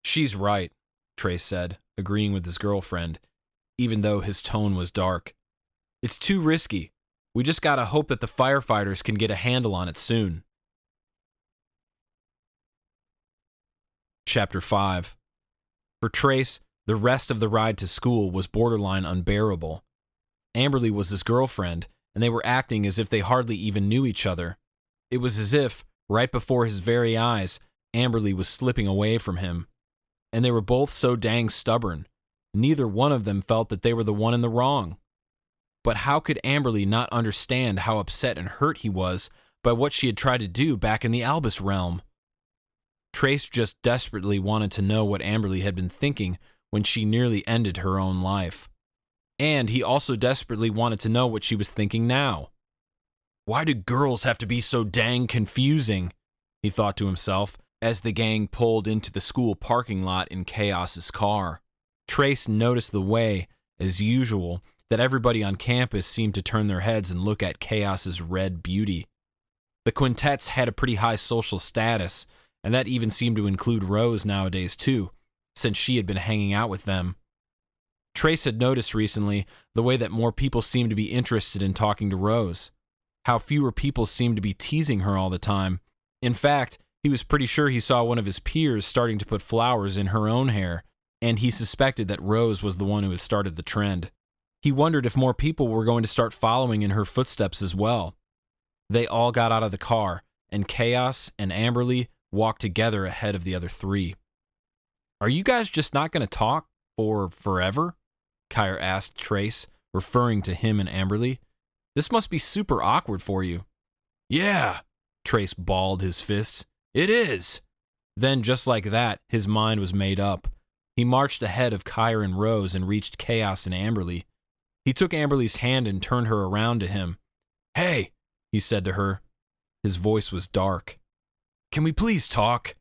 She's right. Trace said, agreeing with his girlfriend, even though his tone was dark. It's too risky. We just gotta hope that the firefighters can get a handle on it soon. Chapter 5. For Trace, the rest of the ride to school was borderline unbearable. Amberley was his girlfriend, and they were acting as if they hardly even knew each other. It was as if, right before his very eyes, Amberley was slipping away from him. And they were both so dang stubborn. Neither one of them felt that they were the one in the wrong. But how could Amberley not understand how upset and hurt he was by what she had tried to do back in the Albus realm? Trace just desperately wanted to know what Amberley had been thinking when she nearly ended her own life. And he also desperately wanted to know what she was thinking now. Why do girls have to be so dang confusing? He thought to himself as the gang pulled into the school parking lot in Kaos's car. Trace noticed the way, as usual, that everybody on campus seemed to turn their heads and look at Kaos's red beauty. The quintets had a pretty high social status, and that even seemed to include Rose nowadays too, since she had been hanging out with them. Trace had noticed recently the way that more people seemed to be interested in talking to Rose, how fewer people seemed to be teasing her all the time. In fact, he was pretty sure he saw one of his peers starting to put flowers in her own hair, and he suspected that Rose was the one who had started the trend. He wondered if more people were going to start following in her footsteps as well. They all got out of the car, and Kaos and Amberley walked together ahead of the other three. Are you guys just not going to talk for forever? Kire asked Trace, referring to him and Amberley. This must be super awkward for you. Yeah, Trace balled his fists. It is. Then, just like that, his mind was made up. He marched ahead of Kire and Rose and reached Kaos and Amberley. He took Amberley's hand and turned her around to him. Hey, he said to her. His voice was dark. Can we please talk?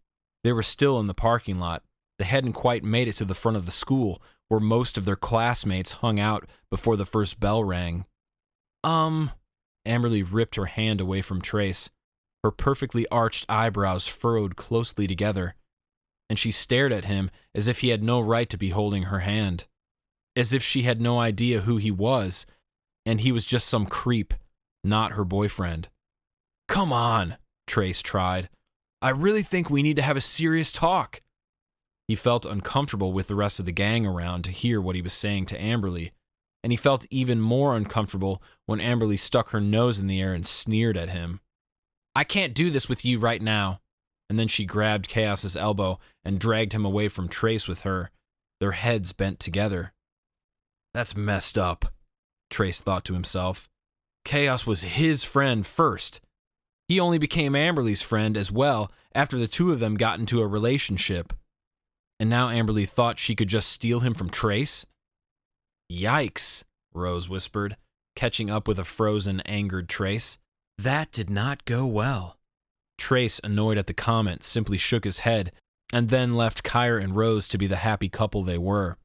They were still in the parking lot. They hadn't quite made it to the front of the school, where most of their classmates hung out before the first bell rang. Amberley ripped her hand away from Trace. Her perfectly arched eyebrows furrowed closely together, and she stared at him as if he had no right to be holding her hand, as if she had no idea who he was, and he was just some creep, not her boyfriend. Come on, Trace tried. I really think we need to have a serious talk. He felt uncomfortable with the rest of the gang around to hear what he was saying to Amberley, and he felt even more uncomfortable when Amberley stuck her nose in the air and sneered at him. I can't do this with you right now. And then she grabbed Kaos's elbow and dragged him away from Trace with her, their heads bent together. That's messed up, Trace thought to himself. Kaos was his friend first. He only became Amberley's friend as well after the two of them got into a relationship. And now Amberley thought she could just steal him from Trace? Yikes, Rose whispered, catching up with a frozen, angered Trace. That did not go well. Trace, annoyed at the comment, simply shook his head and then left Kire and Rose to be the happy couple they were.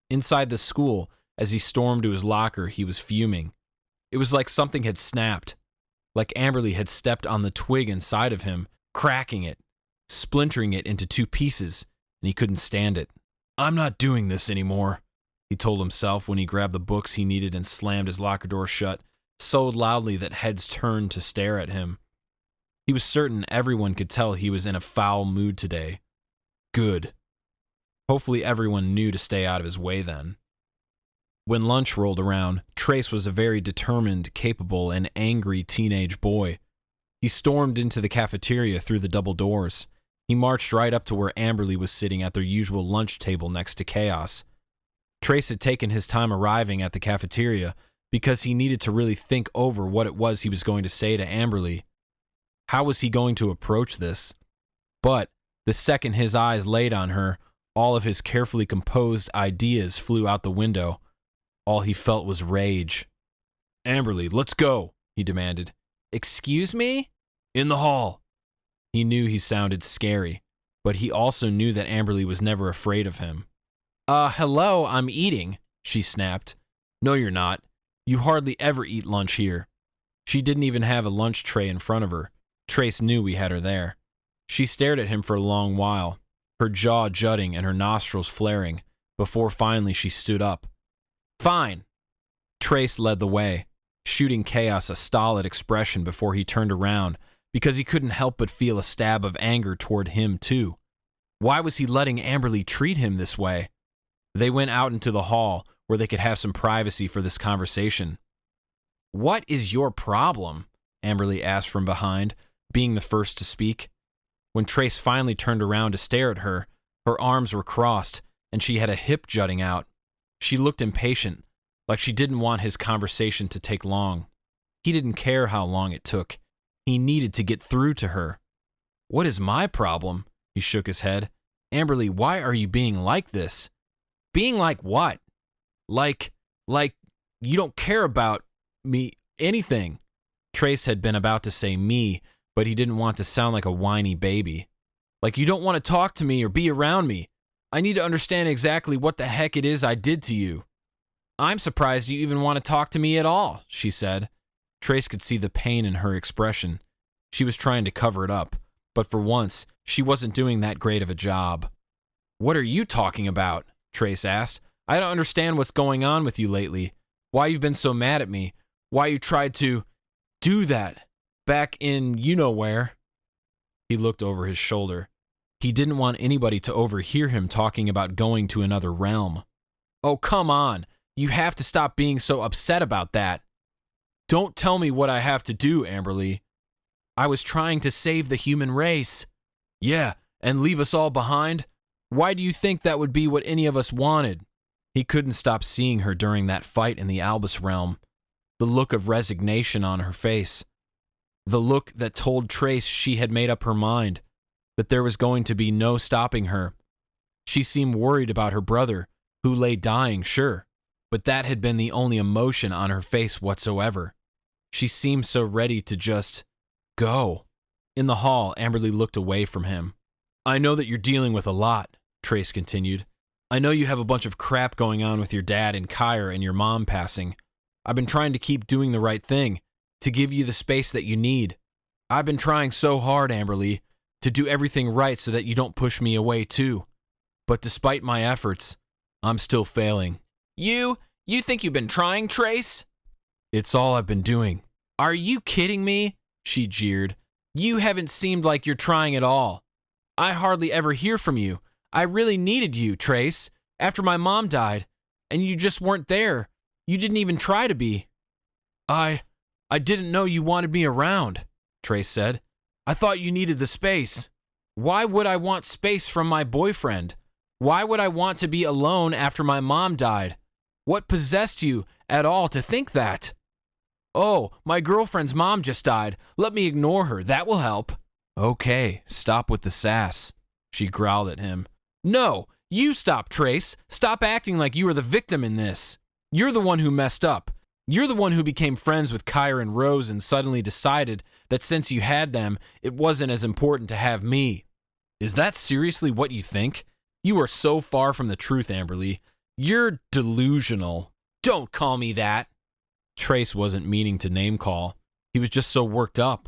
Inside the school, as he stormed to his locker, he was fuming. It was like something had snapped, like Amberley had stepped on the twig inside of him, cracking it, splintering it into two pieces, and he couldn't stand it. I'm not doing this anymore, he told himself when he grabbed the books he needed and slammed his locker door shut so loudly that heads turned to stare at him. He was certain everyone could tell he was in a foul mood today. Good. Hopefully everyone knew to stay out of his way then. When lunch rolled around, Trace was a very determined, capable, and angry teenage boy. He stormed into the cafeteria through the double doors. He marched right up to where Amberley was sitting at their usual lunch table next to Kaos. Trace had taken his time arriving at the cafeteria because he needed to really think over what it was he was going to say to Amberley. How was he going to approach this? But the second his eyes laid on her, all of his carefully composed ideas flew out the window. All he felt was rage. Amberley, let's go, he demanded. Excuse me? In the hall. He knew he sounded scary, but he also knew that Amberley was never afraid of him. Hello, I'm eating, she snapped. No, you're not. You hardly ever eat lunch here. She didn't even have a lunch tray in front of her. Trace knew we had her there. She stared at him for a long while. her jaw jutting and her nostrils flaring, before finally she stood up. Fine. Trace led the way, shooting Kaos a stolid expression before he turned around, because he couldn't help but feel a stab of anger toward him, too. Why was he letting Amberley treat him this way? They went out into the hall, where they could have some privacy for this conversation. What is your problem? Amberley asked from behind, being the first to speak. When Trace finally turned around to stare at her, her arms were crossed, and she had a hip jutting out. She looked impatient, like she didn't want his conversation to take long. He didn't care how long it took. He needed to get through to her. What is my problem? He shook his head. Amberley, why are you being like this? Being like what? Like you don't care about me, anything. Trace had been about to say me, but he didn't want to sound like a whiny baby. Like you don't want to talk to me or be around me. I need to understand exactly what the heck it is I did to you. I'm surprised you even want to talk to me at all, she said. Trace could see the pain in her expression. She was trying to cover it up, but for once, she wasn't doing that great of a job. What are you talking about? Trace asked. I don't understand what's going on with you lately. Why you've been so mad at me. Why you tried to do that back in you-know-where. He looked over his shoulder. He didn't want anybody to overhear him talking about going to another realm. Oh, come on. You have to stop being so upset about that. Don't tell me what I have to do, Amberley. I was trying to save the human race. Yeah, and leave us all behind? Why do you think that would be what any of us wanted? He couldn't stop seeing her during that fight in the Albus realm. The look of resignation on her face. The look that told Trace she had made up her mind, that there was going to be no stopping her. She seemed worried about her brother, who lay dying, sure, but that had been the only emotion on her face whatsoever. She seemed so ready to just go. In the hall, Amberley looked away from him. I know that you're dealing with a lot, Trace continued. I know you have a bunch of crap going on with your dad and Kire and your mom passing. I've been trying to keep doing the right thing, to give you the space that you need. I've been trying so hard, Amberley, to do everything right so that you don't push me away too. But despite my efforts, I'm still failing. You think you've been trying, Trace? It's all I've been doing. Are you kidding me? She jeered. You haven't seemed like you're trying at all. I hardly ever hear from you. I really needed you, Trace, after my mom died, and you just weren't there. You didn't even try to be. I didn't know you wanted me around, Trace said. I thought you needed the space. Why would I want space from my boyfriend? Why would I want to be alone after my mom died? What possessed you at all to think that? Oh, my girlfriend's mom just died. Let me ignore her. That will help. Okay, stop with the sass, she growled at him. No, you stop, Trace. Stop acting like you were the victim in this. You're the one who messed up. You're the one who became friends with Kire and Rose and suddenly decided that since you had them, it wasn't as important to have me. Is that seriously what you think? You are so far from the truth, Amberley. You're delusional. Don't call me that. Trace wasn't meaning to name call. He was just so worked up.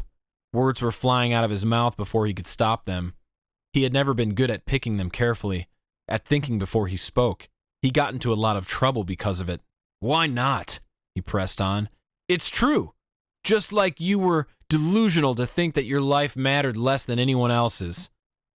Words were flying out of his mouth before he could stop them. He had never been good at picking them carefully, at thinking before he spoke. He got into a lot of trouble because of it. Why not? He pressed on. It's true. Just like you were delusional to think that your life mattered less than anyone else's,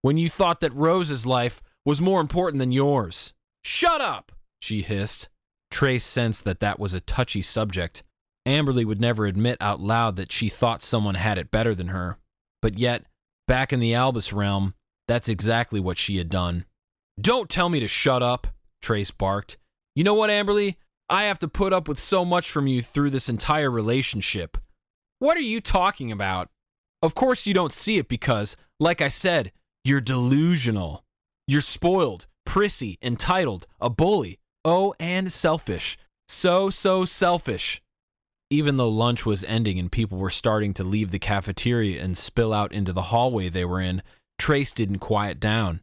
when you thought that Rose's life was more important than yours. Shut up, she hissed. Trace sensed that that was a touchy subject. Amberley would never admit out loud that she thought someone had it better than her. But yet, back in the Albus realm, that's exactly what she had done. Don't tell me to shut up, Trace barked. You know what, Amberley? I have to put up with so much from you through this entire relationship. What are you talking about? Of course you don't see it because, like I said, you're delusional. You're spoiled, prissy, entitled, a bully. Oh, and selfish. So selfish. Even though lunch was ending and people were starting to leave the cafeteria and spill out into the hallway they were in, Trace didn't quiet down.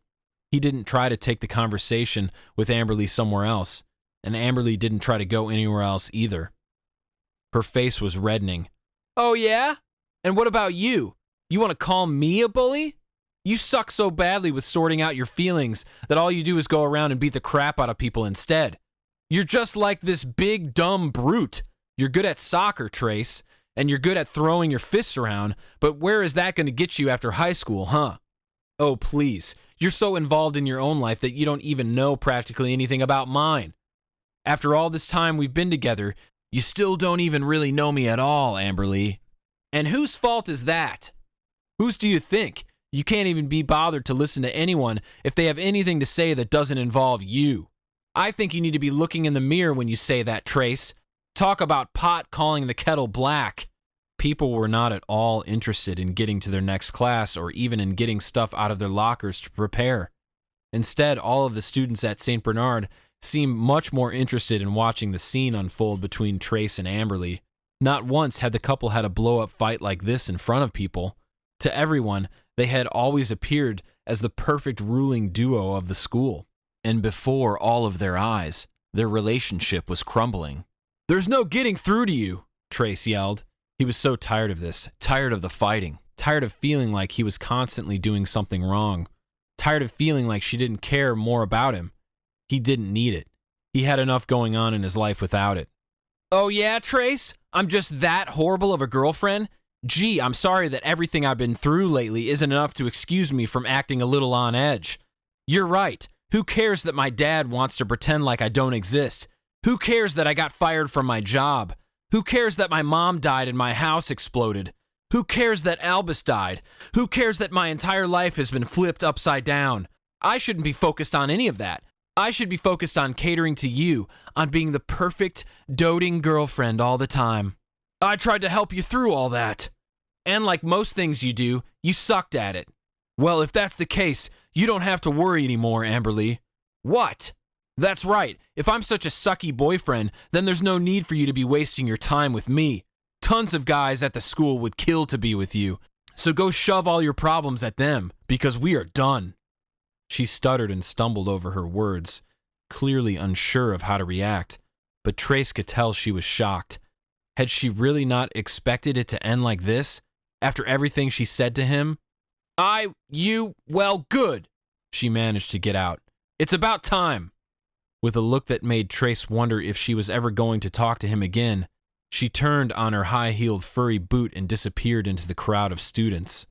He didn't try to take the conversation with Amberley somewhere else, and Amberley didn't try to go anywhere else either. Her face was reddening. Oh yeah? And what about you? You want to call me a bully? You suck so badly with sorting out your feelings that all you do is go around and beat the crap out of people instead. You're just like this big, dumb brute. You're good at soccer, Trace, and you're good at throwing your fists around, but where is that going to get you after high school, huh? Oh, please. You're so involved in your own life that you don't even know practically anything about mine. After all this time we've been together, you still don't even really know me at all, Amberley. And whose fault is that? Whose do you think? You can't even be bothered to listen to anyone if they have anything to say that doesn't involve you. I think you need to be looking in the mirror when you say that, Trace. Talk about pot calling the kettle black. People were not at all interested in getting to their next class or even in getting stuff out of their lockers to prepare. Instead, all of the students at St. Bernard seemed much more interested in watching the scene unfold between Trace and Amberley. Not once had the couple had a blow-up fight like this in front of people. To everyone, they had always appeared as the perfect ruling duo of the school. And before all of their eyes, their relationship was crumbling. "There's no getting through to you," Trace yelled. He was so tired of this, tired of the fighting, tired of feeling like he was constantly doing something wrong, tired of feeling like she didn't care more about him. He didn't need it. He had enough going on in his life without it. "Oh yeah, Trace? I'm just that horrible of a girlfriend? Gee, I'm sorry that everything I've been through lately isn't enough to excuse me from acting a little on edge. You're right. Who cares that my dad wants to pretend like I don't exist? Who cares that I got fired from my job? Who cares that my mom died and my house exploded? Who cares that Albus died? Who cares that my entire life has been flipped upside down? I shouldn't be focused on any of that. I should be focused on catering to you, on being the perfect, doting girlfriend all the time. I tried to help you through all that. And like most things you do, you sucked at it. Well, if that's the case, you don't have to worry anymore, Amberley." "What?" "That's right. If I'm such a sucky boyfriend, then there's no need for you to be wasting your time with me. Tons of guys at the school would kill to be with you. So go shove all your problems at them, because we are done." She stuttered and stumbled over her words, clearly unsure of how to react, but Trace could tell she was shocked. Had she really not expected it to end like this, after everything she said to him? Well, good," she managed to get out. "It's about time." With a look that made Trace wonder if she was ever going to talk to him again, she turned on her high-heeled furry boot and disappeared into the crowd of students.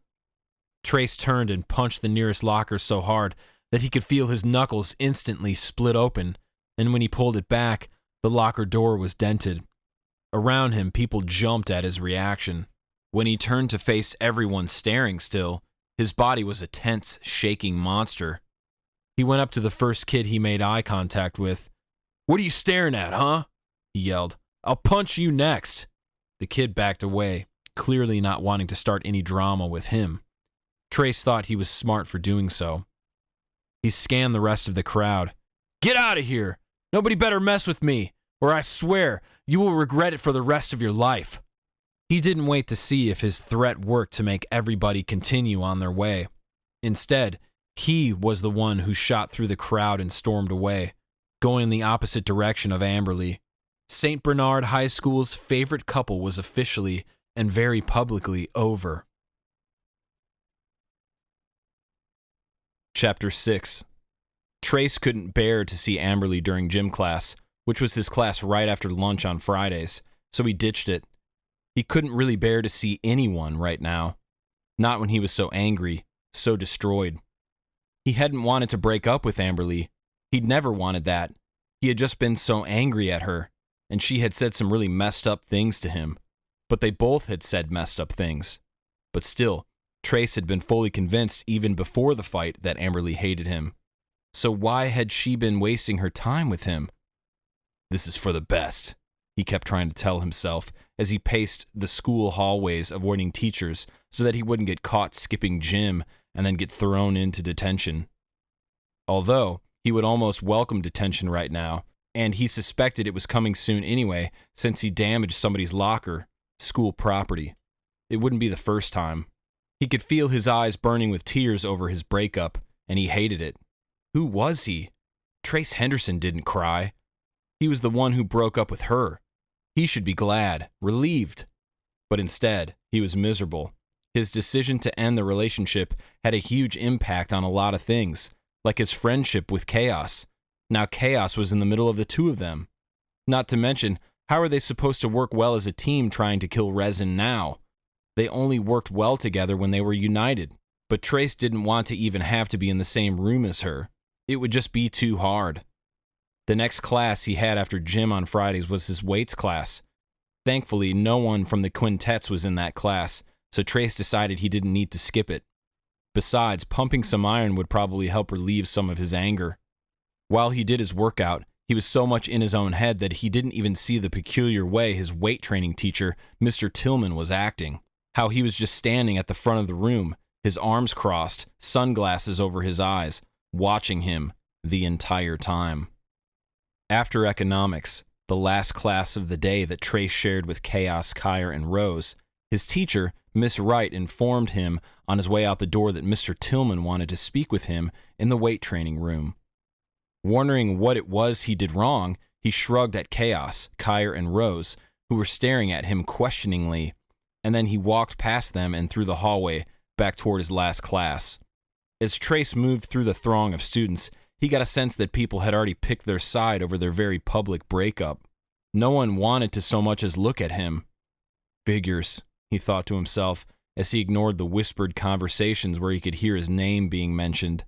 Trace turned and punched the nearest locker so hard that he could feel his knuckles instantly split open, and when he pulled it back, the locker door was dented. Around him, people jumped at his reaction. When he turned to face everyone staring still, his body was a tense, shaking monster. He went up to the first kid he made eye contact with. "What are you staring at, huh?" he yelled. "I'll punch you next." The kid backed away, clearly not wanting to start any drama with him. Trace thought he was smart for doing so. He scanned the rest of the crowd. "Get out of here! Nobody better mess with me, or I swear you will regret it for the rest of your life." He didn't wait to see if his threat worked to make everybody continue on their way. Instead, he was the one who shot through the crowd and stormed away, going in the opposite direction of Amberley. St. Bernard High School's favorite couple was officially and very publicly over. Chapter 6. Trace couldn't bear to see Amberley during gym class, which was his class right after lunch on Fridays, so he ditched it. He couldn't really bear to see anyone right now. Not when he was so angry, so destroyed. He hadn't wanted to break up with Amberley. He'd never wanted that. He had just been so angry at her, and she had said some really messed up things to him. But they both had said messed up things. But still, Trace had been fully convinced even before the fight that Amberley hated him. So why had she been wasting her time with him? This is for the best, he kept trying to tell himself as he paced the school hallways avoiding teachers so that he wouldn't get caught skipping gym and then get thrown into detention. Although, he would almost welcome detention right now, and he suspected it was coming soon anyway since he damaged somebody's locker, school property. It wouldn't be the first time. He could feel his eyes burning with tears over his breakup, and he hated it. Who was he? Trace Henderson didn't cry. He was the one who broke up with her. He should be glad, relieved. But instead, he was miserable. His decision to end the relationship had a huge impact on a lot of things, like his friendship with Kaos. Now Kaos was in the middle of the two of them. Not to mention, how are they supposed to work well as a team trying to kill Resin now? They only worked well together when they were united. But Trace didn't want to even have to be in the same room as her. It would just be too hard. The next class he had after gym on Fridays was his weights class. Thankfully, no one from the quintets was in that class, so Trace decided he didn't need to skip it. Besides, pumping some iron would probably help relieve some of his anger. While he did his workout, he was so much in his own head that he didn't even see the peculiar way his weight training teacher, Mr. Tillman, was acting. How he was just standing at the front of the room, his arms crossed, sunglasses over his eyes, watching him the entire time. After economics, the last class of the day that Trace shared with Kaos, Kire, and Rose, his teacher, Miss Wright, informed him on his way out the door that Mr. Tillman wanted to speak with him in the weight training room. Wondering what it was he did wrong, he shrugged at Kaos, Kire, and Rose, who were staring at him questioningly, and then he walked past them and through the hallway back toward his last class. As Trace moved through the throng of students, he got a sense that people had already picked their side over their very public breakup. No one wanted to so much as look at him. Figures, he thought to himself, as he ignored the whispered conversations where he could hear his name being mentioned.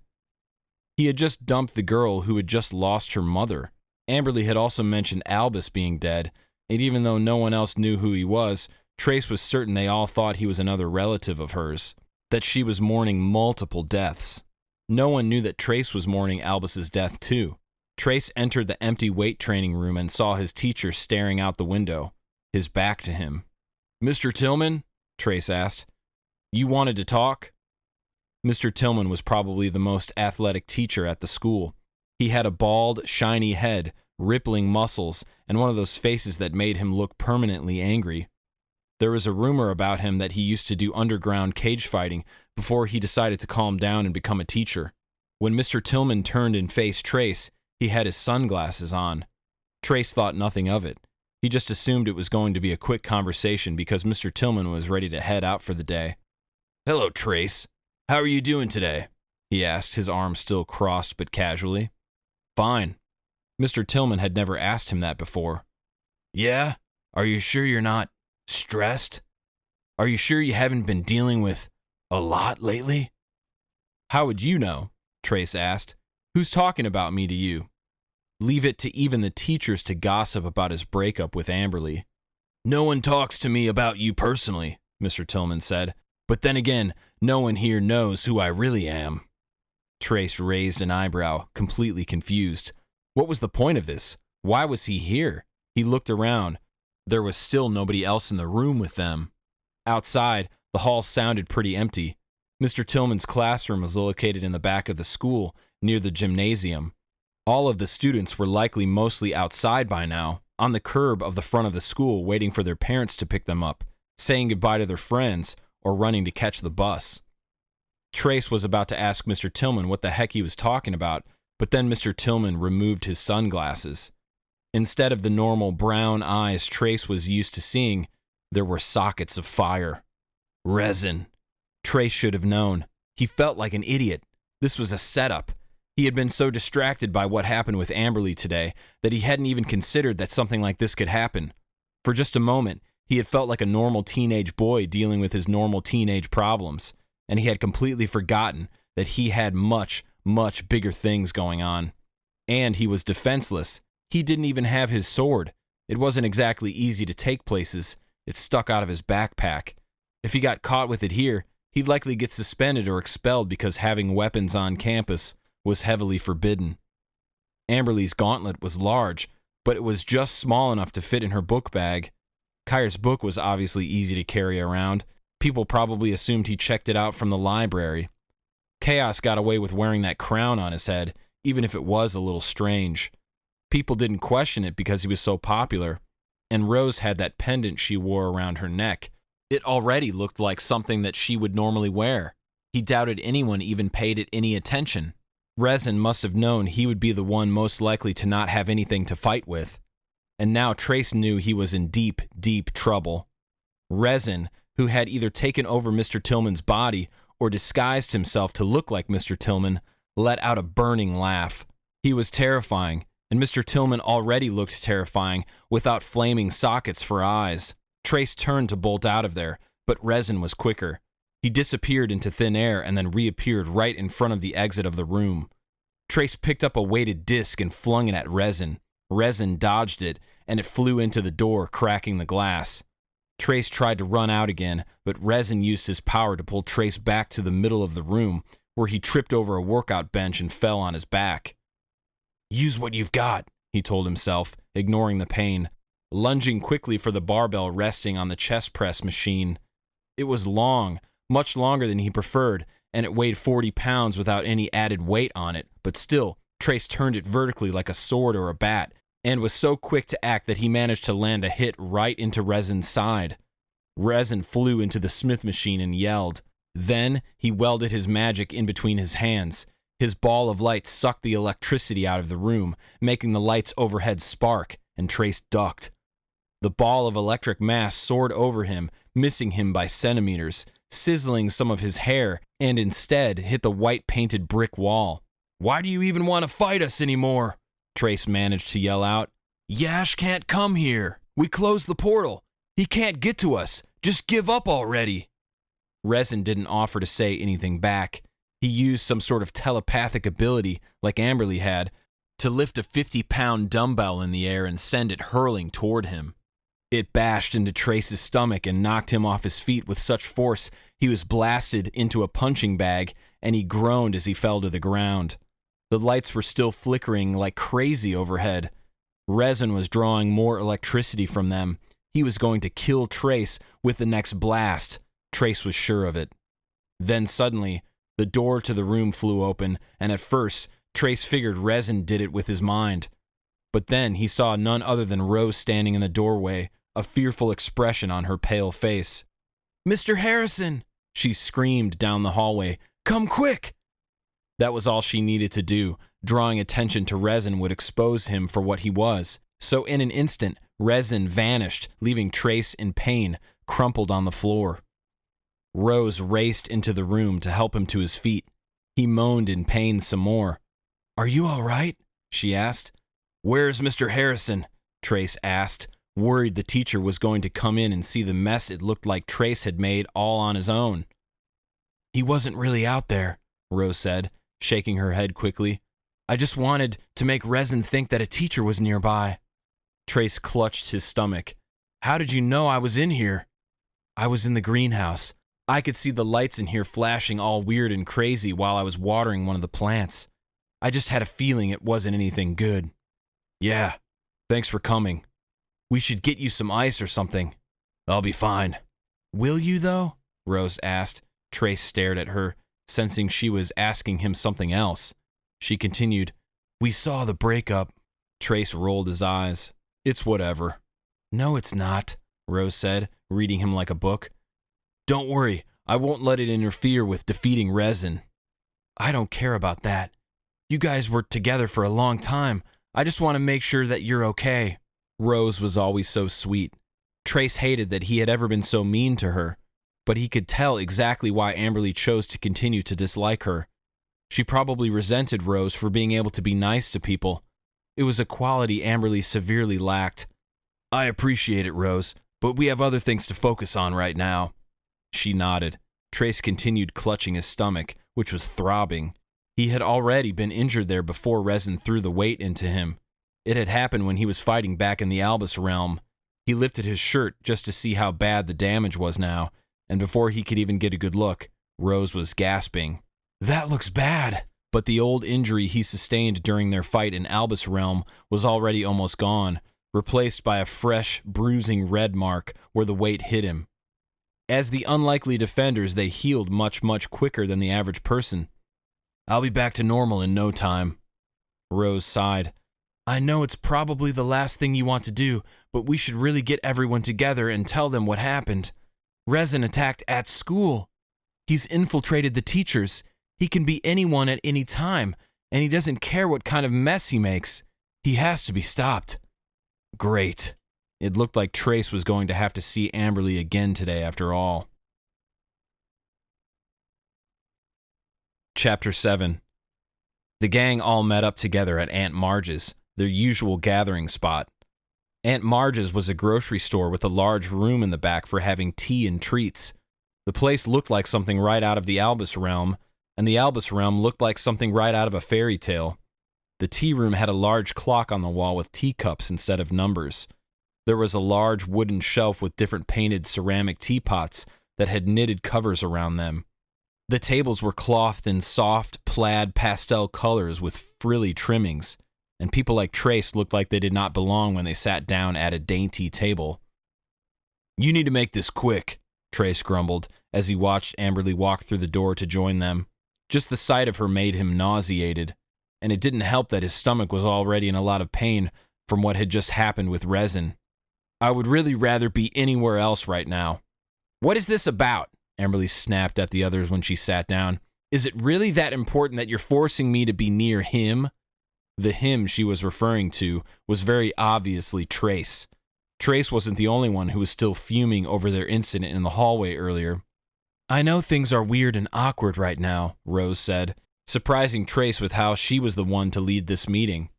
He had just dumped the girl who had just lost her mother. Amberley had also mentioned Albus being dead, and even though no one else knew who he was, Trace was certain they all thought he was another relative of hers, that she was mourning multiple deaths. No one knew that Trace was mourning Albus's death too. Trace entered the empty weight training room and saw his teacher staring out the window, his back to him. "Mr. Tillman?" Trace asked. "You wanted to talk?" Mr. Tillman was probably the most athletic teacher at the school. He had a bald, shiny head, rippling muscles, and one of those faces that made him look permanently angry. There was a rumor about him that he used to do underground cage fighting before he decided to calm down and become a teacher. When Mr. Tillman turned and faced Trace, he had his sunglasses on. Trace thought nothing of it. He just assumed it was going to be a quick conversation because Mr. Tillman was ready to head out for the day. "Hello, Trace. How are you doing today?" he asked, his arms still crossed but casually. "Fine." Mr. Tillman had never asked him that before. "Yeah? Are you sure you're not stressed? Are you sure you haven't been dealing with a lot lately?" "How would you know?" Trace asked. "Who's talking about me to you?" Leave it to even the teachers to gossip about his breakup with Amberley. "No one talks to me about you personally," Mr. Tillman said. "But then again, no one here knows who I really am." Trace raised an eyebrow, completely confused. What was the point of this? Why was he here? He looked around. There was still nobody else in the room with them. Outside, the hall sounded pretty empty. Mr. Tillman's classroom was located in the back of the school, near the gymnasium. All of the students were likely mostly outside by now, on the curb of the front of the school waiting for their parents to pick them up, saying goodbye to their friends, or running to catch the bus. Trace was about to ask Mr. Tillman what the heck he was talking about, but then Mr. Tillman removed his sunglasses. Instead of the normal brown eyes Trace was used to seeing, there were sockets of fire. Resin. Trace should have known. He felt like an idiot. This was a setup. He had been so distracted by what happened with Amberley today that he hadn't even considered that something like this could happen. For just a moment, he had felt like a normal teenage boy dealing with his normal teenage problems, and he had completely forgotten that he had much, much bigger things going on. And he was defenseless. He didn't even have his sword. It wasn't exactly easy to take places. It stuck out of his backpack. If he got caught with it here, he'd likely get suspended or expelled because having weapons on campus was heavily forbidden. Amberley's gauntlet was large, but it was just small enough to fit in her book bag. Kire's book was obviously easy to carry around. People probably assumed he checked it out from the library. Kaos got away with wearing that crown on his head, even if it was a little strange. People didn't question it because he was so popular, and Rose had that pendant she wore around her neck. It already looked like something that she would normally wear. He doubted anyone even paid it any attention. Resin must have known he would be the one most likely to not have anything to fight with. And now Trace knew he was in deep, deep trouble. Resin, who had either taken over Mr. Tillman's body or disguised himself to look like Mr. Tillman, let out a burning laugh. He was terrifying, and Mr. Tillman already looked terrifying without flaming sockets for eyes. Trace turned to bolt out of there, but Resin was quicker. He disappeared into thin air and then reappeared right in front of the exit of the room. Trace picked up a weighted disc and flung it at Resin. Resin dodged it, and it flew into the door, cracking the glass. Trace tried to run out again, but Resin used his power to pull Trace back to the middle of the room, where he tripped over a workout bench and fell on his back. "Use what you've got," he told himself, ignoring the pain, lunging quickly for the barbell resting on the chest press machine. It was long, much longer than he preferred, and it weighed 40 pounds without any added weight on it, but still, Trace turned it vertically like a sword or a bat, and was so quick to act that he managed to land a hit right into Resin's side. Resin flew into the smith machine and yelled. Then he welded his magic in between his hands. His ball of light sucked the electricity out of the room, making the lights overhead spark, and Trace ducked. The ball of electric mass soared over him, missing him by centimeters, sizzling some of his hair, and instead hit the white-painted brick wall. "Why do you even want to fight us anymore?" Trace managed to yell out. "Yash can't come here. We closed the portal. He can't get to us. Just give up already." Resin didn't offer to say anything back. He used some sort of telepathic ability, like Amberley had, to lift a 50-pound dumbbell in the air and send it hurling toward him. It bashed into Trace's stomach and knocked him off his feet with such force he was blasted into a punching bag, and he groaned as he fell to the ground. The lights were still flickering like crazy overhead. Resin was drawing more electricity from them. He was going to kill Trace with the next blast. Trace was sure of it. Then suddenly, the door to the room flew open, and at first, Trace figured Resin did it with his mind. But then he saw none other than Rose standing in the doorway, a fearful expression on her pale face. "Mr. Harrison!" she screamed down the hallway. "Come quick!" That was all she needed to do. Drawing attention to Resin would expose him for what he was. So in an instant, Resin vanished, leaving Trace in pain, crumpled on the floor. Rose raced into the room to help him to his feet. He moaned in pain some more. "Are you all right?" she asked. "Where's Mr. Harrison?" Trace asked, worried the teacher was going to come in and see the mess it looked like Trace had made all on his own. "He wasn't really out there," Rose said, shaking her head quickly. "I just wanted to make Resin think that a teacher was nearby." Trace clutched his stomach. "How did you know I was in here?" "I was in the greenhouse. I could see the lights in here flashing all weird and crazy while I was watering one of the plants. I just had a feeling it wasn't anything good." "Yeah, thanks for coming. We should get you some ice or something." "I'll be fine." "Will you, though?" Rose asked. Trace stared at her, sensing she was asking him something else. She continued, "We saw the breakup." Trace rolled his eyes. "It's whatever." "No, it's not," Rose said, reading him like a book. "Don't worry, I won't let it interfere with defeating Resin." "I don't care about that. You guys were together for a long time. I just want to make sure that you're okay." Rose was always so sweet. Trace hated that he had ever been so mean to her, but he could tell exactly why Amberley chose to continue to dislike her. She probably resented Rose for being able to be nice to people. It was a quality Amberley severely lacked. "I appreciate it, Rose, but we have other things to focus on right now." She nodded. Trace continued clutching his stomach, which was throbbing. He had already been injured there before Resin threw the weight into him. It had happened when he was fighting back in the Albus realm. He lifted his shirt just to see how bad the damage was now, and before he could even get a good look, Rose was gasping. "That looks bad." But the old injury he sustained during their fight in Albus realm was already almost gone, replaced by a fresh, bruising red mark where the weight hit him. As the unlikely defenders, they healed much, much quicker than the average person. "I'll be back to normal in no time." Rose sighed. "I know it's probably the last thing you want to do, but we should really get everyone together and tell them what happened. Resin attacked at school. He's infiltrated the teachers. He can be anyone at any time, and he doesn't care what kind of mess he makes. He has to be stopped." Great. It looked like Trace was going to have to see Amberley again today after all. Chapter 7. The gang all met up together at Aunt Marge's, their usual gathering spot. Aunt Marge's was a grocery store with a large room in the back for having tea and treats. The place looked like something right out of the Albus realm, and the Albus realm looked like something right out of a fairy tale. The tea room had a large clock on the wall with teacups instead of numbers. There was a large wooden shelf with different painted ceramic teapots that had knitted covers around them. The tables were clothed in soft, plaid pastel colors with frilly trimmings, and people like Trace looked like they did not belong when they sat down at a dainty table. "You need to make this quick," Trace grumbled as he watched Amberley walk through the door to join them. Just the sight of her made him nauseated, and it didn't help that his stomach was already in a lot of pain from what had just happened with Resin. "I would really rather be anywhere else right now." "What is this about?" Amberley snapped at the others when she sat down. "Is it really that important that you're forcing me to be near him?" The him she was referring to was very obviously Trace. Trace wasn't the only one who was still fuming over their incident in the hallway earlier. "I know things are weird and awkward right now," Rose said, surprising Trace with how she was the one to lead this meeting.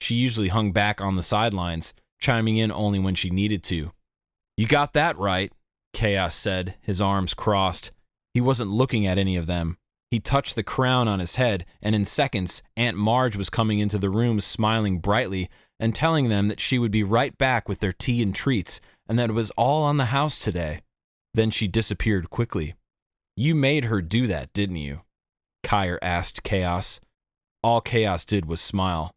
She usually hung back on the sidelines, chiming in only when she needed to. "You got that right," Kaos said, his arms crossed. He wasn't looking at any of them. He touched the crown on his head, and in seconds, Aunt Marge was coming into the room smiling brightly and telling them that she would be right back with their tea and treats, and that it was all on the house today. Then she disappeared quickly. "You made her do that, didn't you?" Kire asked Kaos. All Kaos did was smile.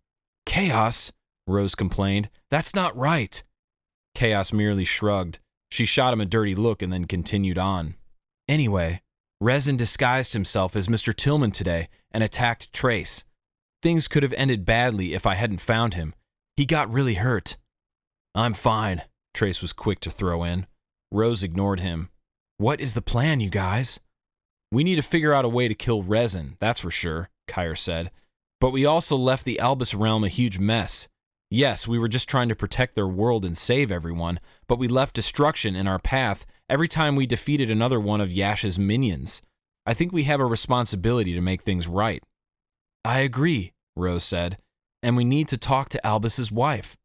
"Kaos," Rose complained, "that's not right." Kaos merely shrugged. She shot him a dirty look and then continued on. "Anyway, Resin disguised himself as Mr. Tillman today and attacked Trace. Things could have ended badly if I hadn't found him. He got really hurt." "I'm fine," Trace was quick to throw in. Rose ignored him. "What is the plan, you guys?" "We need to figure out a way to kill Resin, that's for sure," Kire said. "But we also left the Albus realm a huge mess. Yes, we were just trying to protect their world and save everyone, but we left destruction in our path every time we defeated another one of Yash's minions. I think we have a responsibility to make things right." "I agree," Rose said, "and we need to talk to Albus's wife."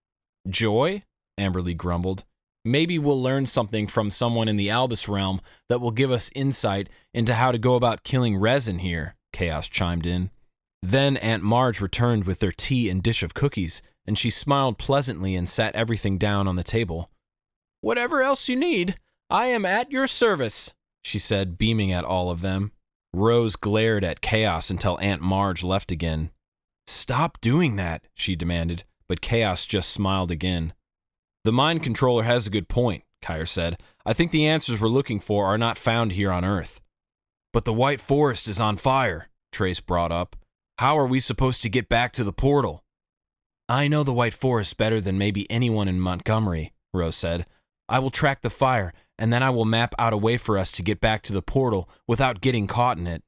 "Joy?" Amberley grumbled. "Maybe we'll learn something from someone in the Albus realm that will give us insight into how to go about killing Resin here," Kaos chimed in. Then Aunt Marge returned with their tea and dish of cookies, and she smiled pleasantly and sat everything down on the table. "Whatever else you need, I am at your service," she said, beaming at all of them. Rose glared at Kaos until Aunt Marge left again. "Stop doing that," she demanded, but Kaos just smiled again. "The mind controller has a good point," Kire said. "I think the answers we're looking for are not found here on Earth." "But the White Forest is on fire," Trace brought up. "How are we supposed to get back to the portal?" "I know the White Forest better than maybe anyone in Montgomery," Rose said. "I will track the fire, and then I will map out a way for us to get back to the portal without getting caught in it.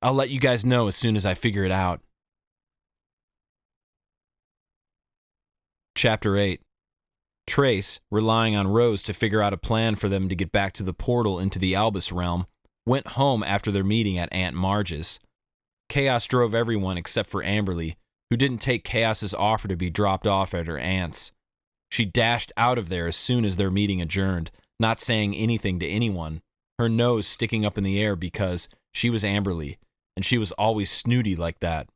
I'll let you guys know as soon as I figure it out." Chapter 8. Trace, relying on Rose to figure out a plan for them to get back to the portal into the Albus realm, went home after their meeting at Aunt Marge's. Kaos drove everyone except for Amberley, who didn't take Kaos's offer to be dropped off at her aunt's. She dashed out of there as soon as their meeting adjourned, not saying anything to anyone, her nose sticking up in the air because she was Amberley, and she was always snooty like that.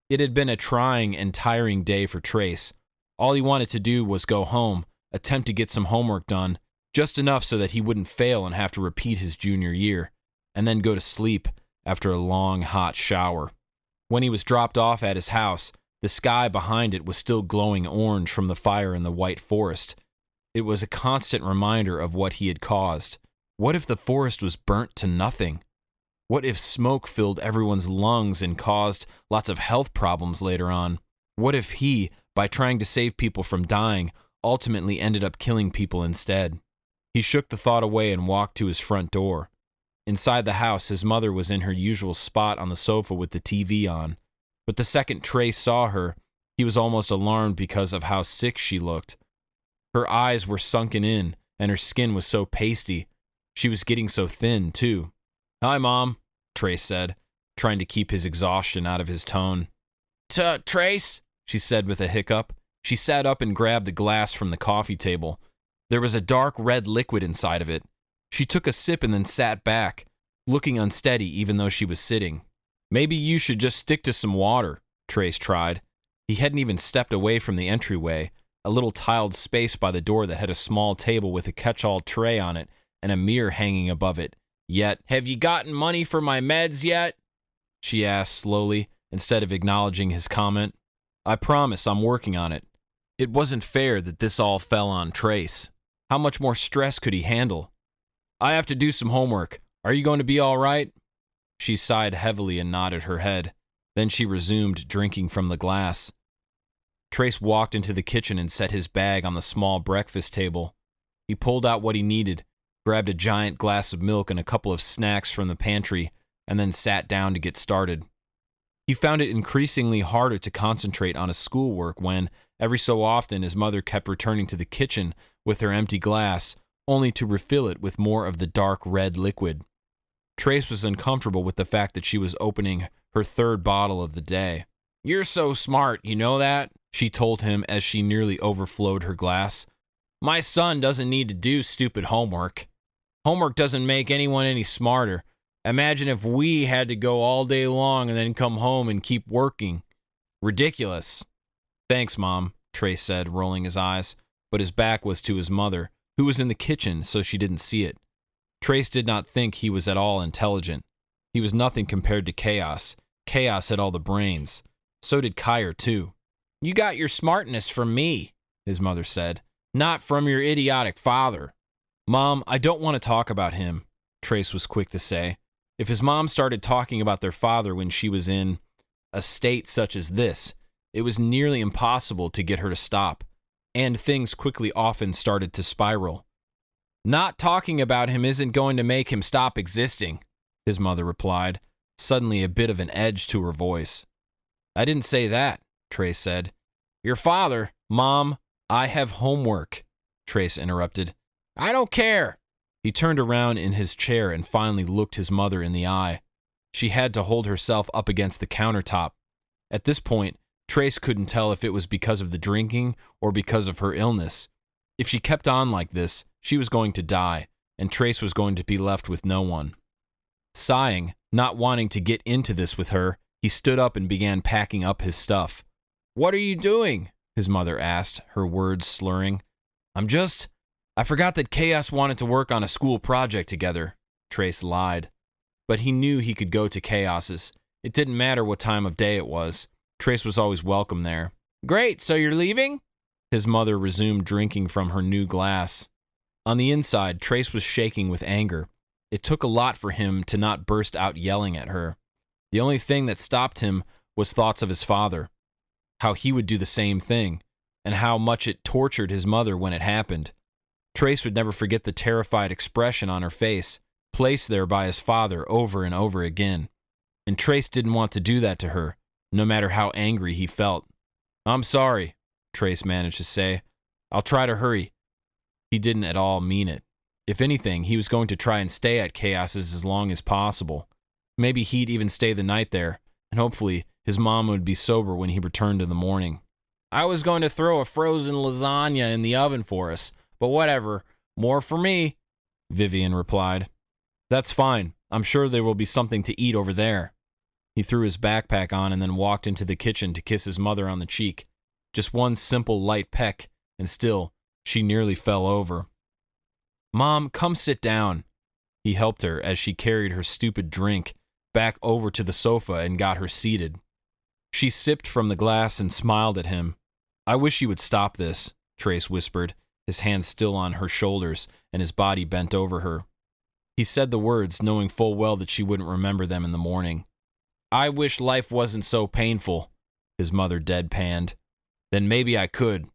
It had been a trying and tiring day for Trace. All he wanted to do was go home, attempt to get some homework done, just enough so that he wouldn't fail and have to repeat his junior year, and then go to sleep after a long, hot shower. When he was dropped off at his house, the sky behind it was still glowing orange from the fire in the White Forest. It was a constant reminder of what he had caused. What if the forest was burnt to nothing? What if smoke filled everyone's lungs and caused lots of health problems later on? What if he, by trying to save people from dying, ultimately ended up killing people instead? He shook the thought away and walked to his front door. Inside the house, his mother was in her usual spot on the sofa with the TV on. But the second Trace saw her, he was almost alarmed because of how sick she looked. Her eyes were sunken in, and her skin was so pasty. She was getting so thin, too. "Hi, Mom," Trace said. trying to keep his exhaustion out of his tone. Trace, she said with a hiccup. She sat up and grabbed the glass from the coffee table. There was a dark red liquid inside of it. She took a sip and then sat back, looking unsteady even though she was sitting. Maybe you should just stick to some water, Trace tried. He hadn't even stepped away from the entryway, a little tiled space by the door that had a small table with a catch-all tray on it and a mirror hanging above it. Yet, have you gotten money for my meds yet? She asked slowly, instead of acknowledging his comment. I promise I'm working on it. It wasn't fair that this all fell on Trace. How much more stress could he handle? I have to do some homework. Are you going to be all right? She sighed heavily and nodded her head. Then she resumed drinking from the glass. Trace walked into the kitchen and set his bag on the small breakfast table. He pulled out what he needed, grabbed a giant glass of milk and a couple of snacks from the pantry, and then sat down to get started. He found it increasingly harder to concentrate on his schoolwork when, every so often, his mother kept returning to the kitchen with her empty glass, only to refill it with more of the dark red liquid. Trace was uncomfortable with the fact that she was opening her third bottle of the day. You're so smart, you know that? She told him as she nearly overflowed her glass. My son doesn't need to do stupid homework. Homework doesn't make anyone any smarter. Imagine if we had to go all day long and then come home and keep working. Ridiculous. Thanks, Mom, Trace said, rolling his eyes, but his back was to his mother, who was in the kitchen, so she didn't see it. Trace did not think he was at all intelligent. He was nothing compared to Kaos. Kaos had all the brains. So did Kire, too. You got your smartness from me, his mother said, not from your idiotic father. Mom, I don't want to talk about him, Trace was quick to say. If his mom started talking about their father when she was in a state such as this, it was nearly impossible to get her to stop, and things quickly often started to spiral. Not talking about him isn't going to make him stop existing, his mother replied, suddenly a bit of an edge to her voice. I didn't say that, Trace said. Your father, Mom, I have homework, Trace interrupted. I don't care. He turned around in his chair and finally looked his mother in the eye. She had to hold herself up against the countertop. At this point, Trace couldn't tell if it was because of the drinking or because of her illness. If she kept on like this, she was going to die, and Trace was going to be left with no one. Sighing, not wanting to get into this with her, he stood up and began packing up his stuff. What are you doing? His mother asked, her words slurring. I forgot that Kaos wanted to work on a school project together, Trace lied. But he knew he could go to Kaos's. It didn't matter what time of day it was. Trace was always welcome there. Great, so you're leaving? His mother resumed drinking from her new glass. On the inside, Trace was shaking with anger. It took a lot for him to not burst out yelling at her. The only thing that stopped him was thoughts of his father, how he would do the same thing, and how much it tortured his mother when it happened. Trace would never forget the terrified expression on her face, placed there by his father over and over again. And Trace didn't want to do that to her, no matter how angry he felt. I'm sorry, Trace managed to say. I'll try to hurry. He didn't at all mean it. If anything, he was going to try and stay at Kaos's as long as possible. Maybe he'd even stay the night there, and hopefully his mom would be sober when he returned in the morning. I was going to throw a frozen lasagna in the oven for us, but whatever, more for me, Vivian replied. That's fine. I'm sure there will be something to eat over there. He threw his backpack on and then walked into the kitchen to kiss his mother on the cheek. Just one simple light peck, and still, she nearly fell over. Mom, come sit down. He helped her as she carried her stupid drink back over to the sofa and got her seated. She sipped from the glass and smiled at him. I wish you would stop this, Trace whispered, his hands still on her shoulders and his body bent over her. He said the words, knowing full well that she wouldn't remember them in the morning. I wish life wasn't so painful, his mother deadpanned. Then maybe I could.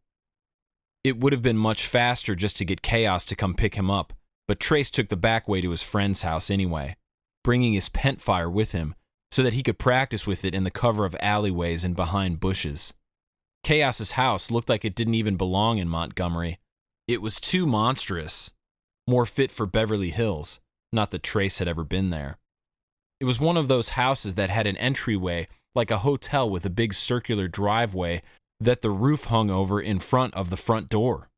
It would have been much faster just to get Kaos to come pick him up, but Trace took the back way to his friend's house anyway, bringing his pentfire with him so that he could practice with it in the cover of alleyways and behind bushes. Kaos's house looked like it didn't even belong in Montgomery. It was too monstrous, more fit for Beverly Hills, not that Trace had ever been there. It was one of those houses that had an entryway, like a hotel with a big circular driveway that the roof hung over in front of the front door.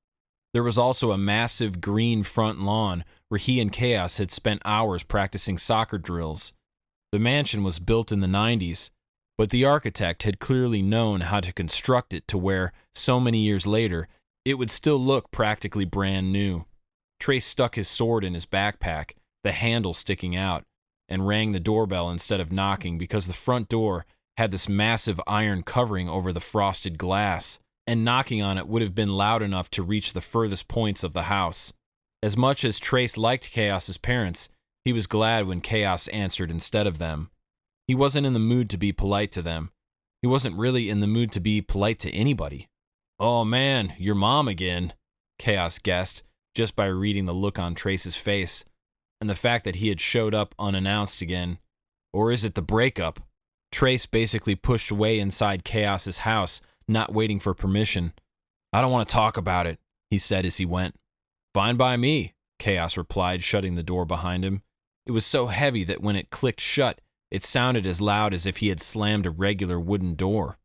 There was also a massive green front lawn where he and Kaos had spent hours practicing soccer drills. The mansion was built in the 90s, but the architect had clearly known how to construct it to where, so many years later, it would still look practically brand new. Trace stuck his sword in his backpack, the handle sticking out, and rang the doorbell instead of knocking because the front door had this massive iron covering over the frosted glass, and knocking on it would have been loud enough to reach the furthest points of the house. As much as Trace liked Kaos's parents, he was glad when Kaos answered instead of them. He wasn't in the mood to be polite to them. He wasn't really in the mood to be polite to anybody. "Oh man, your mom again," Kaos guessed, just by reading the look on Trace's face, and the fact that he had showed up unannounced again. Or is it the breakup? Trace basically pushed way inside Kaos's house, not waiting for permission. "I don't want to talk about it," he said as he went. "Fine by me," Kaos replied, shutting the door behind him. It was so heavy that when it clicked shut, it sounded as loud as if he had slammed a regular wooden door.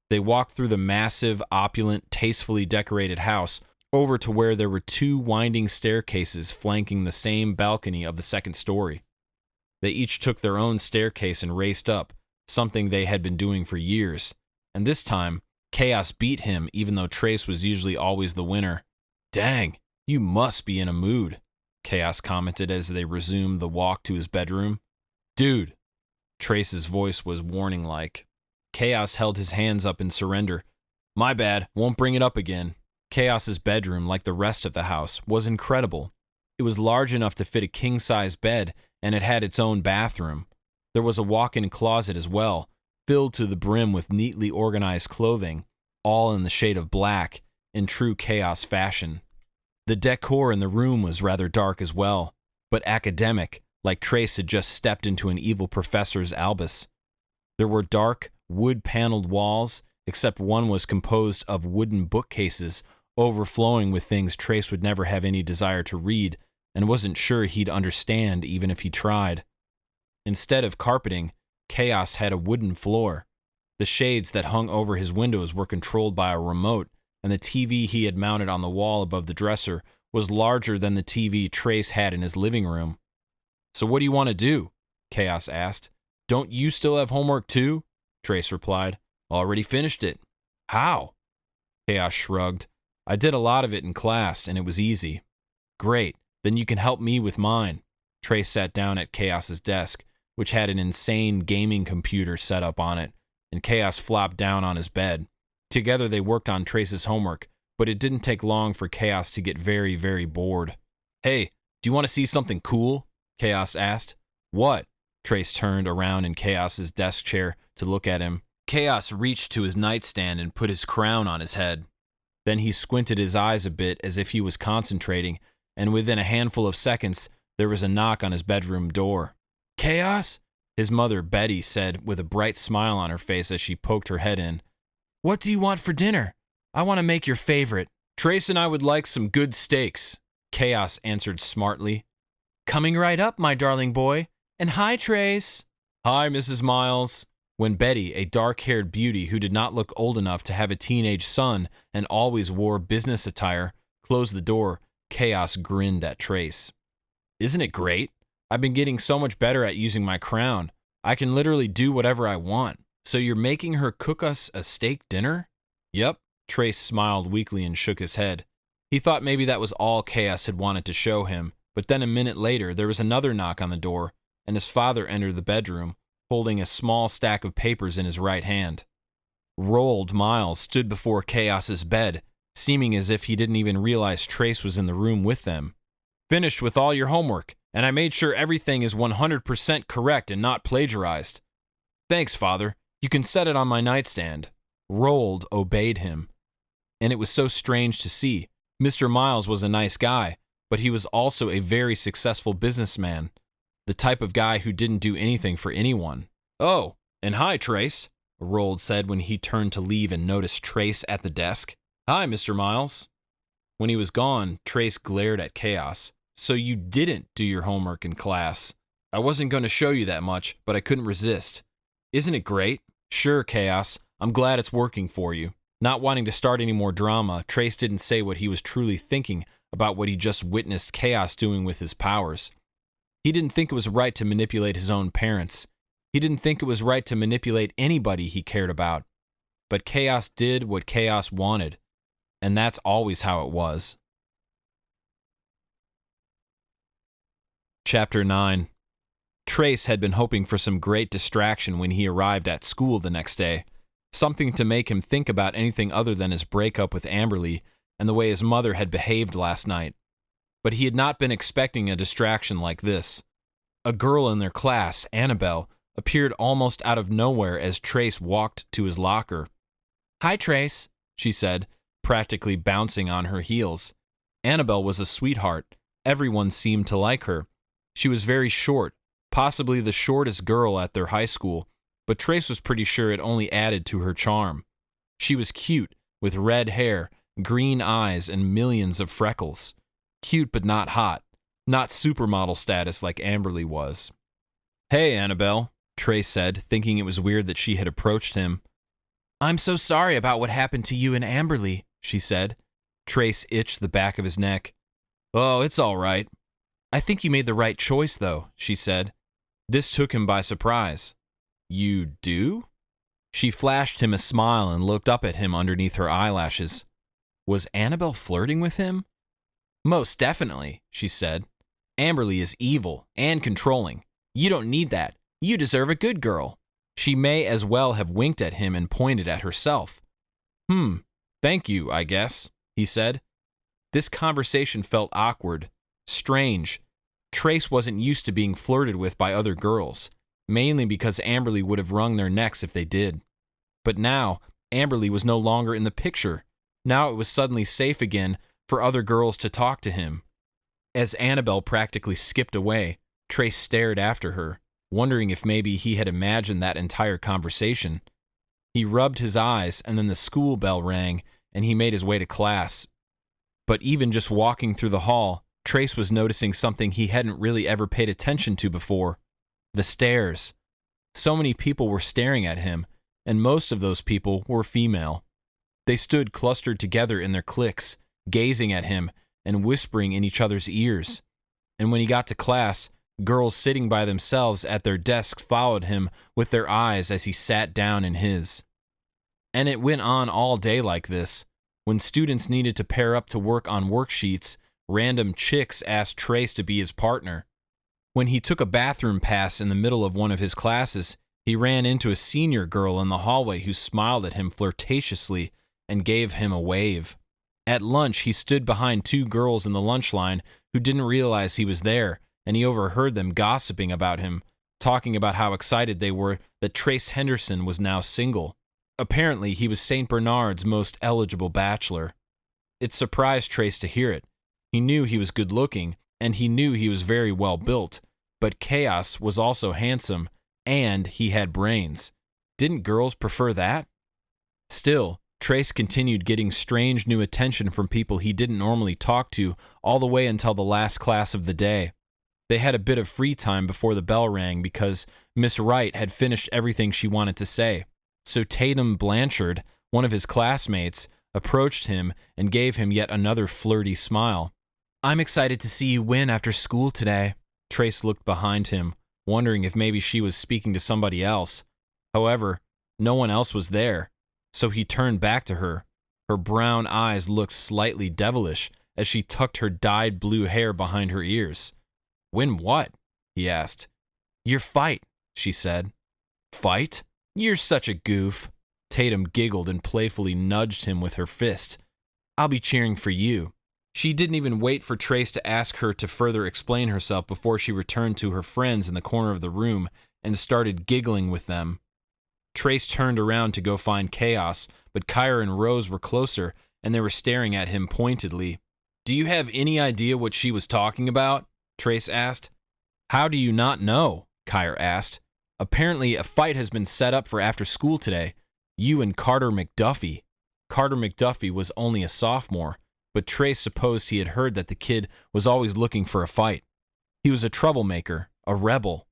They walked through the massive, opulent, tastefully decorated house over to where there were two winding staircases flanking the same balcony of the second story. They each took their own staircase and raced up, something they had been doing for years. And this time, Kaos beat him even though Trace was usually always the winner. "Dang, you must be in a mood," Kaos commented as they resumed the walk to his bedroom. "Dude," Trace's voice was warning-like. Kaos held his hands up in surrender. "My bad, won't bring it up again." Kaos's bedroom, like the rest of the house, was incredible. It was large enough to fit a king-size bed, and it had its own bathroom. There was a walk-in closet as well, filled to the brim with neatly organized clothing, all in the shade of black, in true Kaos fashion. The decor in the room was rather dark as well, but academic, like Trace had just stepped into an evil professor's albus. There were dark, wood-paneled walls, except one was composed of wooden bookcases overflowing with things Trace would never have any desire to read, and wasn't sure he'd understand even if he tried. Instead of carpeting, Kaos had a wooden floor. The shades that hung over his windows were controlled by a remote, and the TV he had mounted on the wall above the dresser was larger than the TV Trace had in his living room. "So what do you want to do?" Kaos asked. "Don't you still have homework too?" Trace replied. "Already finished it." "How?" Kaos shrugged. "I did a lot of it in class, and it was easy." "Great, then you can help me with mine." Trace sat down at Kaos's desk, which had an insane gaming computer set up on it, and Kaos flopped down on his bed. Together they worked on Trace's homework, but it didn't take long for Kaos to get very, very bored. "Hey, do you want to see something cool?" Kaos asked. "What?" Trace turned around in Kaos's desk chair to look at him. Kaos reached to his nightstand and put his crown on his head. Then he squinted his eyes a bit as if he was concentrating, and within a handful of seconds, there was a knock on his bedroom door. "Kaos?" his mother, Betty, said with a bright smile on her face as she poked her head in. "What do you want for dinner? I want to make your favorite." "Trace and I would like some good steaks," Kaos answered smartly. "Coming right up, my darling boy. And hi, Trace." "Hi, Mrs. Miles." When Betty, a dark-haired beauty who did not look old enough to have a teenage son and always wore business attire, closed the door, Kaos grinned at Trace. "Isn't it great? I've been getting so much better at using my crown. I can literally do whatever I want. So you're making her cook us a steak dinner?" "Yep." Trace smiled weakly and shook his head. He thought maybe that was all Kaos had wanted to show him, but then a minute later there was another knock on the door, and his father entered the bedroom, holding a small stack of papers in his right hand. Rolled Miles stood before Kaos's bed, seeming as if he didn't even realize Trace was in the room with them. "Finished with all your homework, and I made sure everything is 100% correct and not plagiarized." "Thanks, Father. You can set it on my nightstand." Rolled obeyed him. And it was so strange to see. Mr. Miles was a nice guy, but he was also a very successful businessman. The type of guy who didn't do anything for anyone. "Oh, and hi, Trace," Rolled said when he turned to leave and noticed Trace at the desk. "Hi, Mr. Miles." When he was gone, Trace glared at Kaos. "So you didn't do your homework in class?" I wasn't going to show you that much, but I couldn't resist. Isn't it great? Sure, Kaos. I'm glad it's working for you. Not wanting to start any more drama, Trace didn't say what he was truly thinking about what he just witnessed Kaos doing with his powers. He didn't think it was right to manipulate his own parents. He didn't think it was right to manipulate anybody he cared about. But Kaos did what Kaos wanted, and that's always how it was. Chapter 9. Trace had been hoping for some great distraction when he arrived at school the next day. Something to make him think about anything other than his breakup with Amberley and the way his mother had behaved last night. But he had not been expecting a distraction like this. A girl in their class, Annabelle, appeared almost out of nowhere as Trace walked to his locker. "Hi, Trace," she said, practically bouncing on her heels. Annabelle was a sweetheart. Everyone seemed to like her. She was very short, possibly the shortest girl at their high school, but Trace was pretty sure it only added to her charm. She was cute, with red hair, green eyes, and millions of freckles. Cute but not hot, not supermodel status like Amberley was. "Hey, Annabelle," Trace said, thinking it was weird that she had approached him. "I'm so sorry about what happened to you and Amberley," she said. Trace itched the back of his neck. "Oh, it's all right." "I think you made the right choice, though," she said. This took him by surprise. "You do?" She flashed him a smile and looked up at him underneath her eyelashes. Was Annabelle flirting with him? "Most definitely," she said. "Amberley is evil and controlling. You don't need that. You deserve a good girl." She may as well have winked at him and pointed at herself. Thank you, I guess," he said. This conversation felt awkward, strange. Trace wasn't used to being flirted with by other girls, mainly because Amberley would have wrung their necks if they did. But now, Amberley was no longer in the picture. Now it was suddenly safe again for other girls to talk to him. As Annabelle practically skipped away, Trace stared after her, wondering if maybe he had imagined that entire conversation. He rubbed his eyes, and then the school bell rang, and he made his way to class. But even just walking through the hall, Trace was noticing something he hadn't really ever paid attention to before. The stares. So many people were staring at him, and most of those people were female. They stood clustered together in their cliques, gazing at him and whispering in each other's ears. And when he got to class, girls sitting by themselves at their desks followed him with their eyes as he sat down in his. And it went on all day like this. When students needed to pair up to work on worksheets, random chicks asked Trace to be his partner. When he took a bathroom pass in the middle of one of his classes, he ran into a senior girl in the hallway who smiled at him flirtatiously and gave him a wave. At lunch, he stood behind two girls in the lunch line who didn't realize he was there, and he overheard them gossiping about him, talking about how excited they were that Trace Henderson was now single. Apparently, he was St. Bernard's most eligible bachelor. It surprised Trace to hear it. He knew he was good-looking, and he knew he was very well-built, but Kaos was also handsome, and he had brains. Didn't girls prefer that? Still, Trace continued getting strange new attention from people he didn't normally talk to all the way until the last class of the day. They had a bit of free time before the bell rang because Miss Wright had finished everything she wanted to say. So Tatum Blanchard, one of his classmates, approached him and gave him yet another flirty smile. "I'm excited to see you win after school today." Trace looked behind him, wondering if maybe she was speaking to somebody else. However, no one else was there, so he turned back to her. Her brown eyes looked slightly devilish as she tucked her dyed blue hair behind her ears. "Win what?" he asked. "Your fight," she said. "Fight? You're such a goof." Tatum giggled and playfully nudged him with her fist. "I'll be cheering for you." She didn't even wait for Trace to ask her to further explain herself before she returned to her friends in the corner of the room and started giggling with them. Trace turned around to go find Kaos, but Kire and Rose were closer, and they were staring at him pointedly. "Do you have any idea what she was talking about?" Trace asked. "How do you not know?" Kire asked. "Apparently a fight has been set up for after school today. You and Carter McDuffie." Carter McDuffie was only a sophomore, but Trace supposed he had heard that the kid was always looking for a fight. He was a troublemaker, a rebel.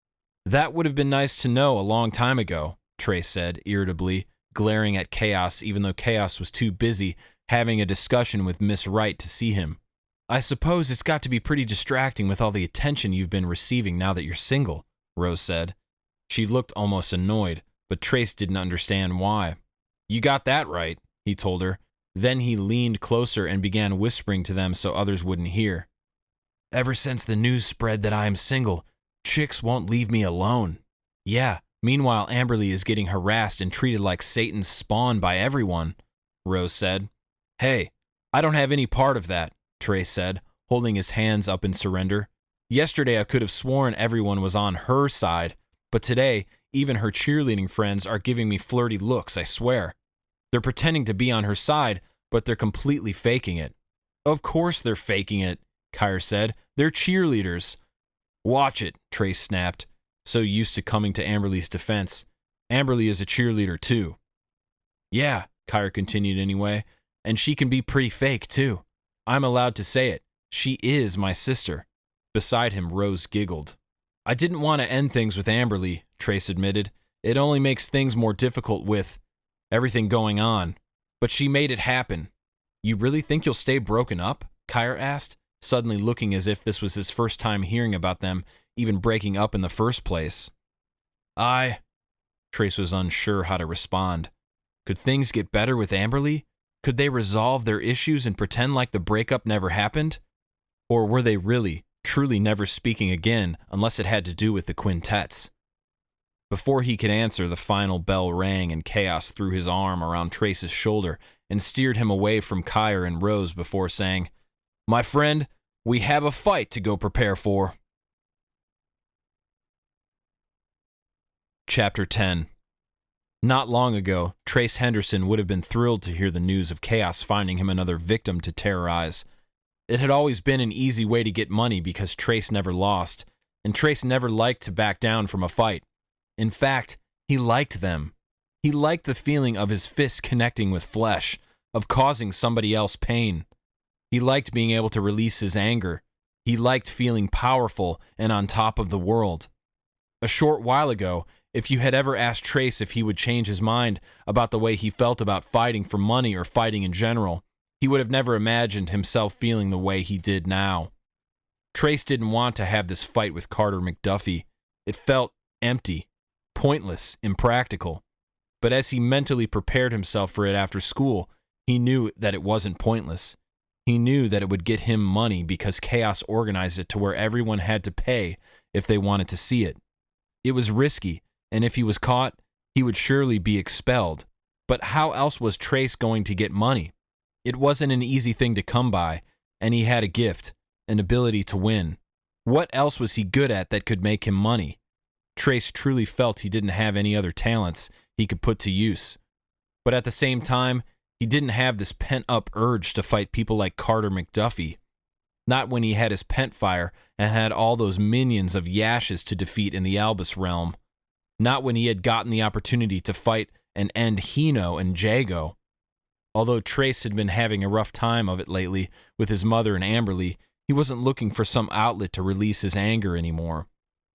That would have been nice to know a long time ago, Trace said, irritably, glaring at Kaos even though Kaos was too busy having a discussion with Miss Wright to see him. I suppose it's got to be pretty distracting with all the attention you've been receiving now that you're single, Rose said. She looked almost annoyed, but Trace didn't understand why. You got that right, he told her. Then he leaned closer and began whispering to them so others wouldn't hear. Ever since the news spread that I am single, chicks won't leave me alone. Yeah, meanwhile Amberley is getting harassed and treated like Satan's spawn by everyone, Rose said. Hey, I don't have any part of that, Trace said, holding his hands up in surrender. Yesterday I could have sworn everyone was on her side, but today even her cheerleading friends are giving me flirty looks, I swear. They're pretending to be on her side, but they're completely faking it. Of course they're faking it, Kire said. They're cheerleaders. Watch it, Trace snapped, so used to coming to Amberley's defense. Amberley is a cheerleader too. Yeah, Kire continued anyway, and she can be pretty fake too. I'm allowed to say it. She is my sister. Beside him, Rose giggled. I didn't want to end things with Amberley, Trace admitted. It only makes things more difficult with everything going on. But she made it happen. You really think you'll stay broken up? Kire asked, suddenly looking as if this was his first time hearing about them even breaking up in the first place. Trace was unsure how to respond. Could things get better with Amberley? Could they resolve their issues and pretend like the breakup never happened? Or were they really, truly never speaking again unless it had to do with the quintets? Before he could answer, the final bell rang and Kaos threw his arm around Trace's shoulder and steered him away from Kire and Rose before saying, My friend, we have a fight to go prepare for. Chapter 10. Not long ago, Trace Henderson would have been thrilled to hear the news of Kaos finding him another victim to terrorize. It had always been an easy way to get money because Trace never lost, and Trace never liked to back down from a fight. In fact, he liked them. He liked the feeling of his fists connecting with flesh, of causing somebody else pain. He liked being able to release his anger. He liked feeling powerful and on top of the world. A short while ago, if you had ever asked Trace if he would change his mind about the way he felt about fighting for money or fighting in general, he would have never imagined himself feeling the way he did now. Trace didn't want to have this fight with Carter McDuffie. It felt empty, pointless, impractical. But as he mentally prepared himself for it after school, he knew that it wasn't pointless. He knew that it would get him money because Kaos organized it to where everyone had to pay if they wanted to see it. It was risky, and if he was caught, he would surely be expelled. But how else was Trace going to get money? It wasn't an easy thing to come by, and he had a gift, an ability to win. What else was he good at that could make him money? Trace truly felt he didn't have any other talents he could put to use. But at the same time, he didn't have this pent-up urge to fight people like Carter McDuffie. Not when he had his Pentfire and had all those minions of Yashes to defeat in the Albus realm. Not when he had gotten the opportunity to fight and end Hino and Jago. Although Trace had been having a rough time of it lately with his mother and Amberley, he wasn't looking for some outlet to release his anger anymore.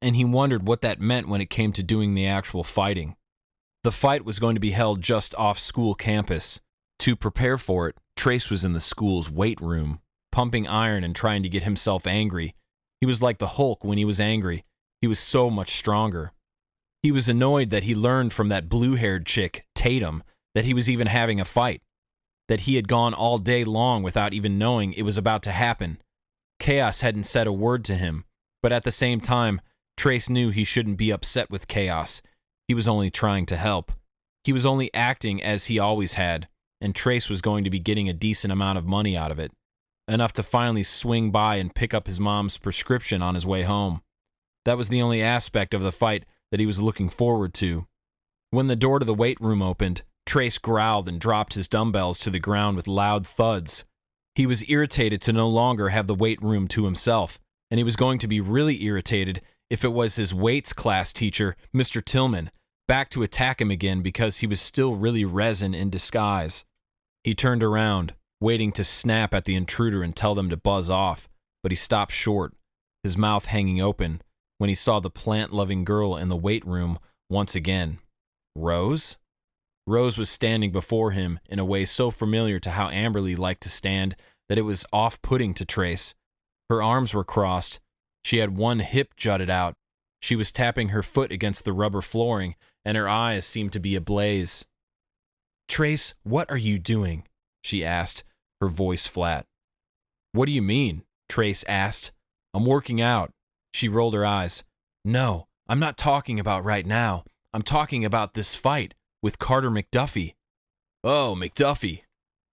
And he wondered what that meant when it came to doing the actual fighting. The fight was going to be held just off school campus. To prepare for it, Trace was in the school's weight room, pumping iron and trying to get himself angry. He was like the Hulk when he was angry. He was so much stronger. He was annoyed that he learned from that blue-haired chick, Tatum, that he was even having a fight. That he had gone all day long without even knowing it was about to happen. Kaos hadn't said a word to him, but at the same time, Trace knew he shouldn't be upset with Kaos. He was only trying to help. He was only acting as he always had, and Trace was going to be getting a decent amount of money out of it. Enough to finally swing by and pick up his mom's prescription on his way home. That was the only aspect of the fight that he was looking forward to. When the door to the weight room opened, Trace growled and dropped his dumbbells to the ground with loud thuds. He was irritated to no longer have the weight room to himself, and he was going to be really irritated if it was his weights class teacher, Mr. Tillman, back to attack him again because he was still really resin in disguise. He turned around, waiting to snap at the intruder and tell them to buzz off, but he stopped short, his mouth hanging open, when he saw the plant-loving girl in the weight room once again. Rose? Rose was standing before him in a way so familiar to how Amberley liked to stand that it was off-putting to trace. Her arms were crossed. She had one hip jutted out. She was tapping her foot against the rubber flooring, and her eyes seemed to be ablaze. "Trace, what are you doing?" she asked, her voice flat. "What do you mean?" Trace asked. "I'm working out." She rolled her eyes. "No, I'm not talking about right now. I'm talking about this fight with Carter McDuffie." "Oh, McDuffie."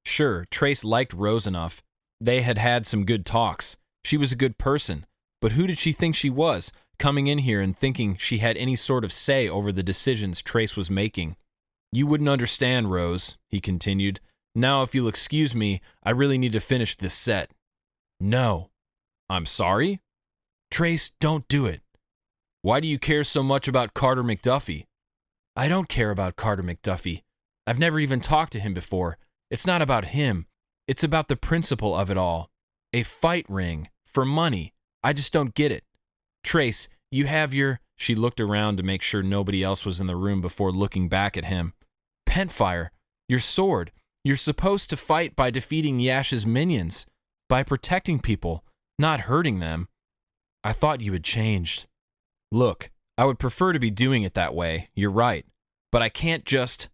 Sure, Trace liked Rose enough. They had had some good talks. She was a good person. But who did she think she was, coming in here and thinking she had any sort of say over the decisions Trace was making? "You wouldn't understand, Rose," he continued. "Now, if you'll excuse me, I really need to finish this set." "No." "I'm sorry?" "Trace, don't do it." "Why do you care so much about Carter McDuffie?" "I don't care about Carter McDuffie. I've never even talked to him before. It's not about him. It's about the principle of it all. A fight ring. For money. I just don't get it. Trace, you have your..." She looked around to make sure nobody else was in the room before looking back at him. "Pentfire. Your sword. You're supposed to fight by defeating Yash's minions. By protecting people. Not hurting them. I thought you had changed." "Look, I would prefer to be doing it that way. You're right. But I can't just..."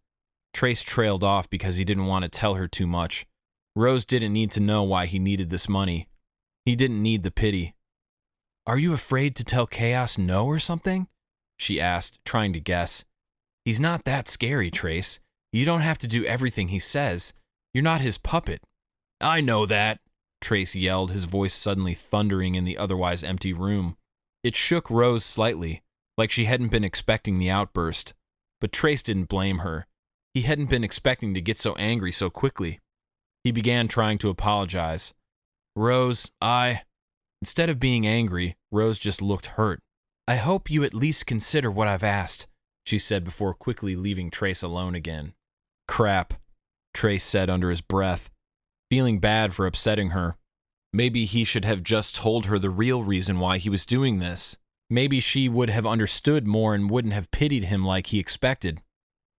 Trace trailed off because he didn't want to tell her too much. Rose didn't need to know why he needed this money. He didn't need the pity. "Are you afraid to tell Kaos no or something?" she asked, trying to guess. "He's not that scary, Trace. You don't have to do everything he says. You're not his puppet." "I know that," Trace yelled, his voice suddenly thundering in the otherwise empty room. It shook Rose slightly, like she hadn't been expecting the outburst. But Trace didn't blame her. He hadn't been expecting to get so angry so quickly. He began trying to apologize. "Rose, Instead of being angry, Rose just looked hurt. "I hope you at least consider what I've asked," she said before quickly leaving Trace alone again. "Crap," Trace said under his breath, feeling bad for upsetting her. Maybe he should have just told her the real reason why he was doing this. Maybe she would have understood more and wouldn't have pitied him like he expected.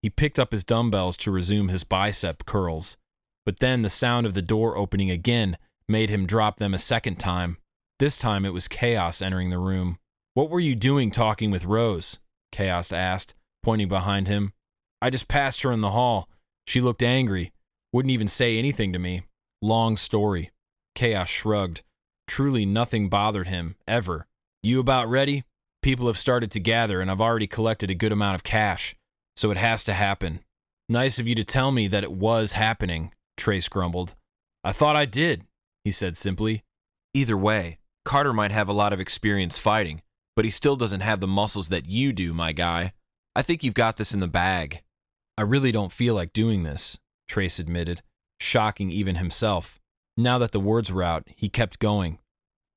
He picked up his dumbbells to resume his bicep curls, but then the sound of the door opening again made him drop them a second time. This time it was Kaos entering the room. "What were you doing talking with Rose?" Kaos asked, pointing behind him. "I just passed her in the hall. She looked angry. Wouldn't even say anything to me. Long story." Kaos shrugged. Truly nothing bothered him, ever. "You about ready? People have started to gather, and I've already collected a good amount of cash, so it has to happen." "Nice of you to tell me that it was happening," Trace grumbled. "I thought I did," he said simply. "Either way, Carter might have a lot of experience fighting, but he still doesn't have the muscles that you do, my guy. I think you've got this in the bag." "I really don't feel like doing this," Trace admitted, shocking even himself. Now that the words were out, he kept going.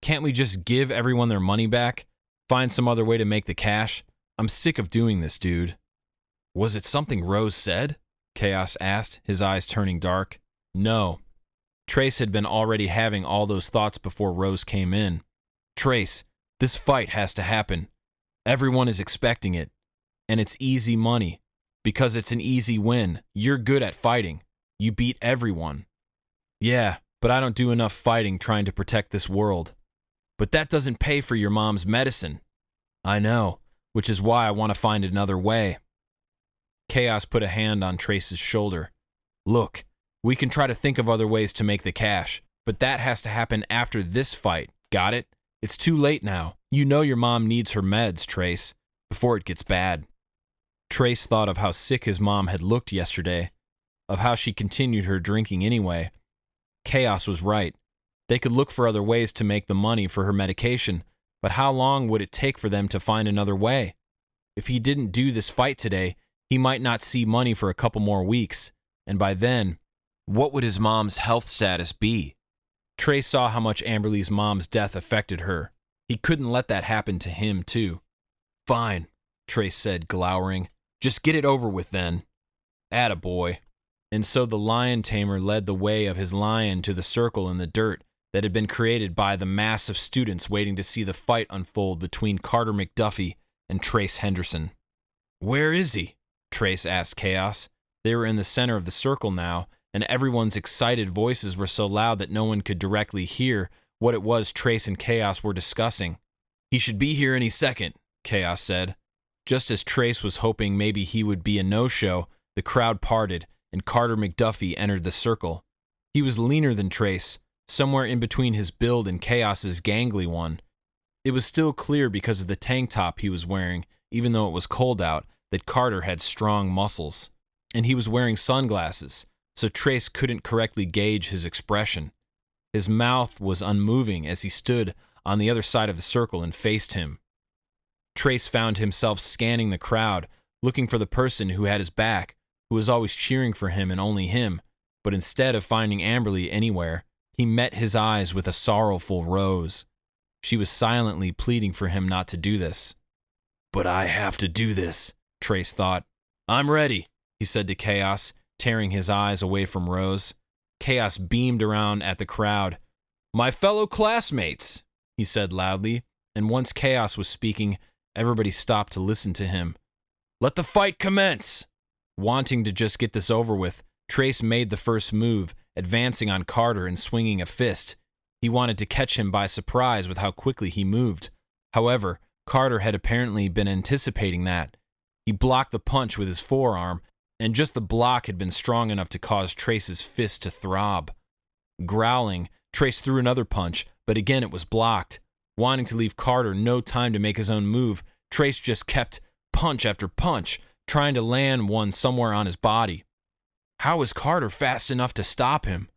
"Can't we just give everyone their money back? Find some other way to make the cash? I'm sick of doing this, dude." "Was it something Rose said?" Kaos asked, his eyes turning dark. "No." Trace had been already having all those thoughts before Rose came in. "Trace, this fight has to happen. Everyone is expecting it. And it's easy money. Because it's an easy win. You're good at fighting. You beat everyone." "Yeah, but I don't do enough fighting trying to protect this world." "But that doesn't pay for your mom's medicine." "I know, which is why I want to find another way." Kaos put a hand on Trace's shoulder. "Look, we can try to think of other ways to make the cash, but that has to happen after this fight, got it? It's too late now. You know your mom needs her meds, Trace, before it gets bad." Trace thought of how sick his mom had looked yesterday, of how she continued her drinking anyway. Kaos was right. They could look for other ways to make the money for her medication, but how long would it take for them to find another way? If he didn't do this fight today, he might not see money for a couple more weeks, and by then, what would his mom's health status be? Trace saw how much Amberley's mom's death affected her. He couldn't let that happen to him, too. "Fine," Trace said, glowering. "Just get it over with, then." "Attaboy." And so the lion tamer led the way of his lion to the circle in the dirt that had been created by the mass of students waiting to see the fight unfold between Carter McDuffie and Trace Henderson. "Where is he?" Trace asked Kaos. They were in the center of the circle now, and everyone's excited voices were so loud that no one could directly hear what it was Trace and Kaos were discussing. "He should be here any second," Kaos said. Just as Trace was hoping maybe he would be a no-show, the crowd parted, and Carter McDuffie entered the circle. He was leaner than Trace, somewhere in between his build and Kaos's gangly one. It was still clear because of the tank top he was wearing, even though it was cold out, that Carter had strong muscles. And he was wearing sunglasses, so Trace couldn't correctly gauge his expression. His mouth was unmoving as he stood on the other side of the circle and faced him. Trace found himself scanning the crowd, looking for the person who had his back, who was always cheering for him and only him, but instead of finding Amberley anywhere, he met his eyes with a sorrowful Rose. She was silently pleading for him not to do this. "But I have to do this," Trace thought. "I'm ready," he said to Kaos, tearing his eyes away from Rose. Kaos beamed around at the crowd. "My fellow classmates," he said loudly, and once Kaos was speaking, everybody stopped to listen to him. "Let the fight commence!" Wanting to just get this over with, Trace made the first move, advancing on Carter and swinging a fist. He wanted to catch him by surprise with how quickly he moved. However, Carter had apparently been anticipating that. He blocked the punch with his forearm, and just the block had been strong enough to cause Trace's fist to throb. Growling, Trace threw another punch, but again it was blocked. Wanting to leave Carter no time to make his own move, Trace just kept punch after punch, trying to land one somewhere on his body. How was Carter fast enough to stop him?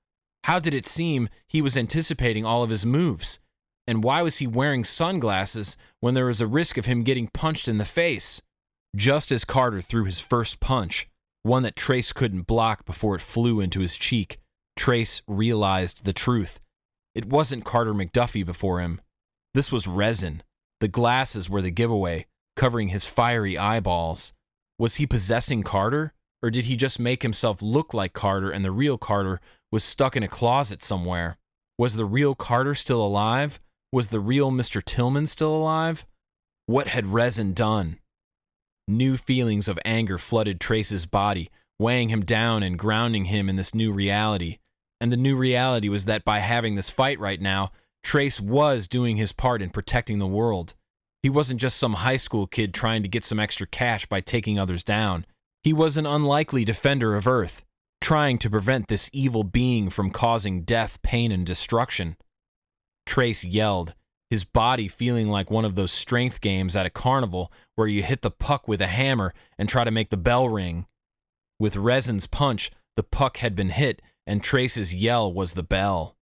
How did it seem he was anticipating all of his moves? And why was he wearing sunglasses when there was a risk of him getting punched in the face? Just as Carter threw his first punch, one that Trace couldn't block before it flew into his cheek, Trace realized the truth. It wasn't Carter McDuffie before him. This was Resin. The glasses were the giveaway, covering his fiery eyeballs. Was he possessing Carter? Or did he just make himself look like Carter and the real Carter was stuck in a closet somewhere? Was the real Carter still alive? Was the real Mr. Tillman still alive? What had Resin done? New feelings of anger flooded Trace's body, weighing him down and grounding him in this new reality. And the new reality was that by having this fight right now, Trace was doing his part in protecting the world. He wasn't just some high school kid trying to get some extra cash by taking others down. He was an unlikely defender of Earth, trying to prevent this evil being from causing death, pain, and destruction. Trace yelled, his body feeling like one of those strength games at a carnival where you hit the puck with a hammer and try to make the bell ring. With Resin's punch, the puck had been hit, and Trace's yell was the bell.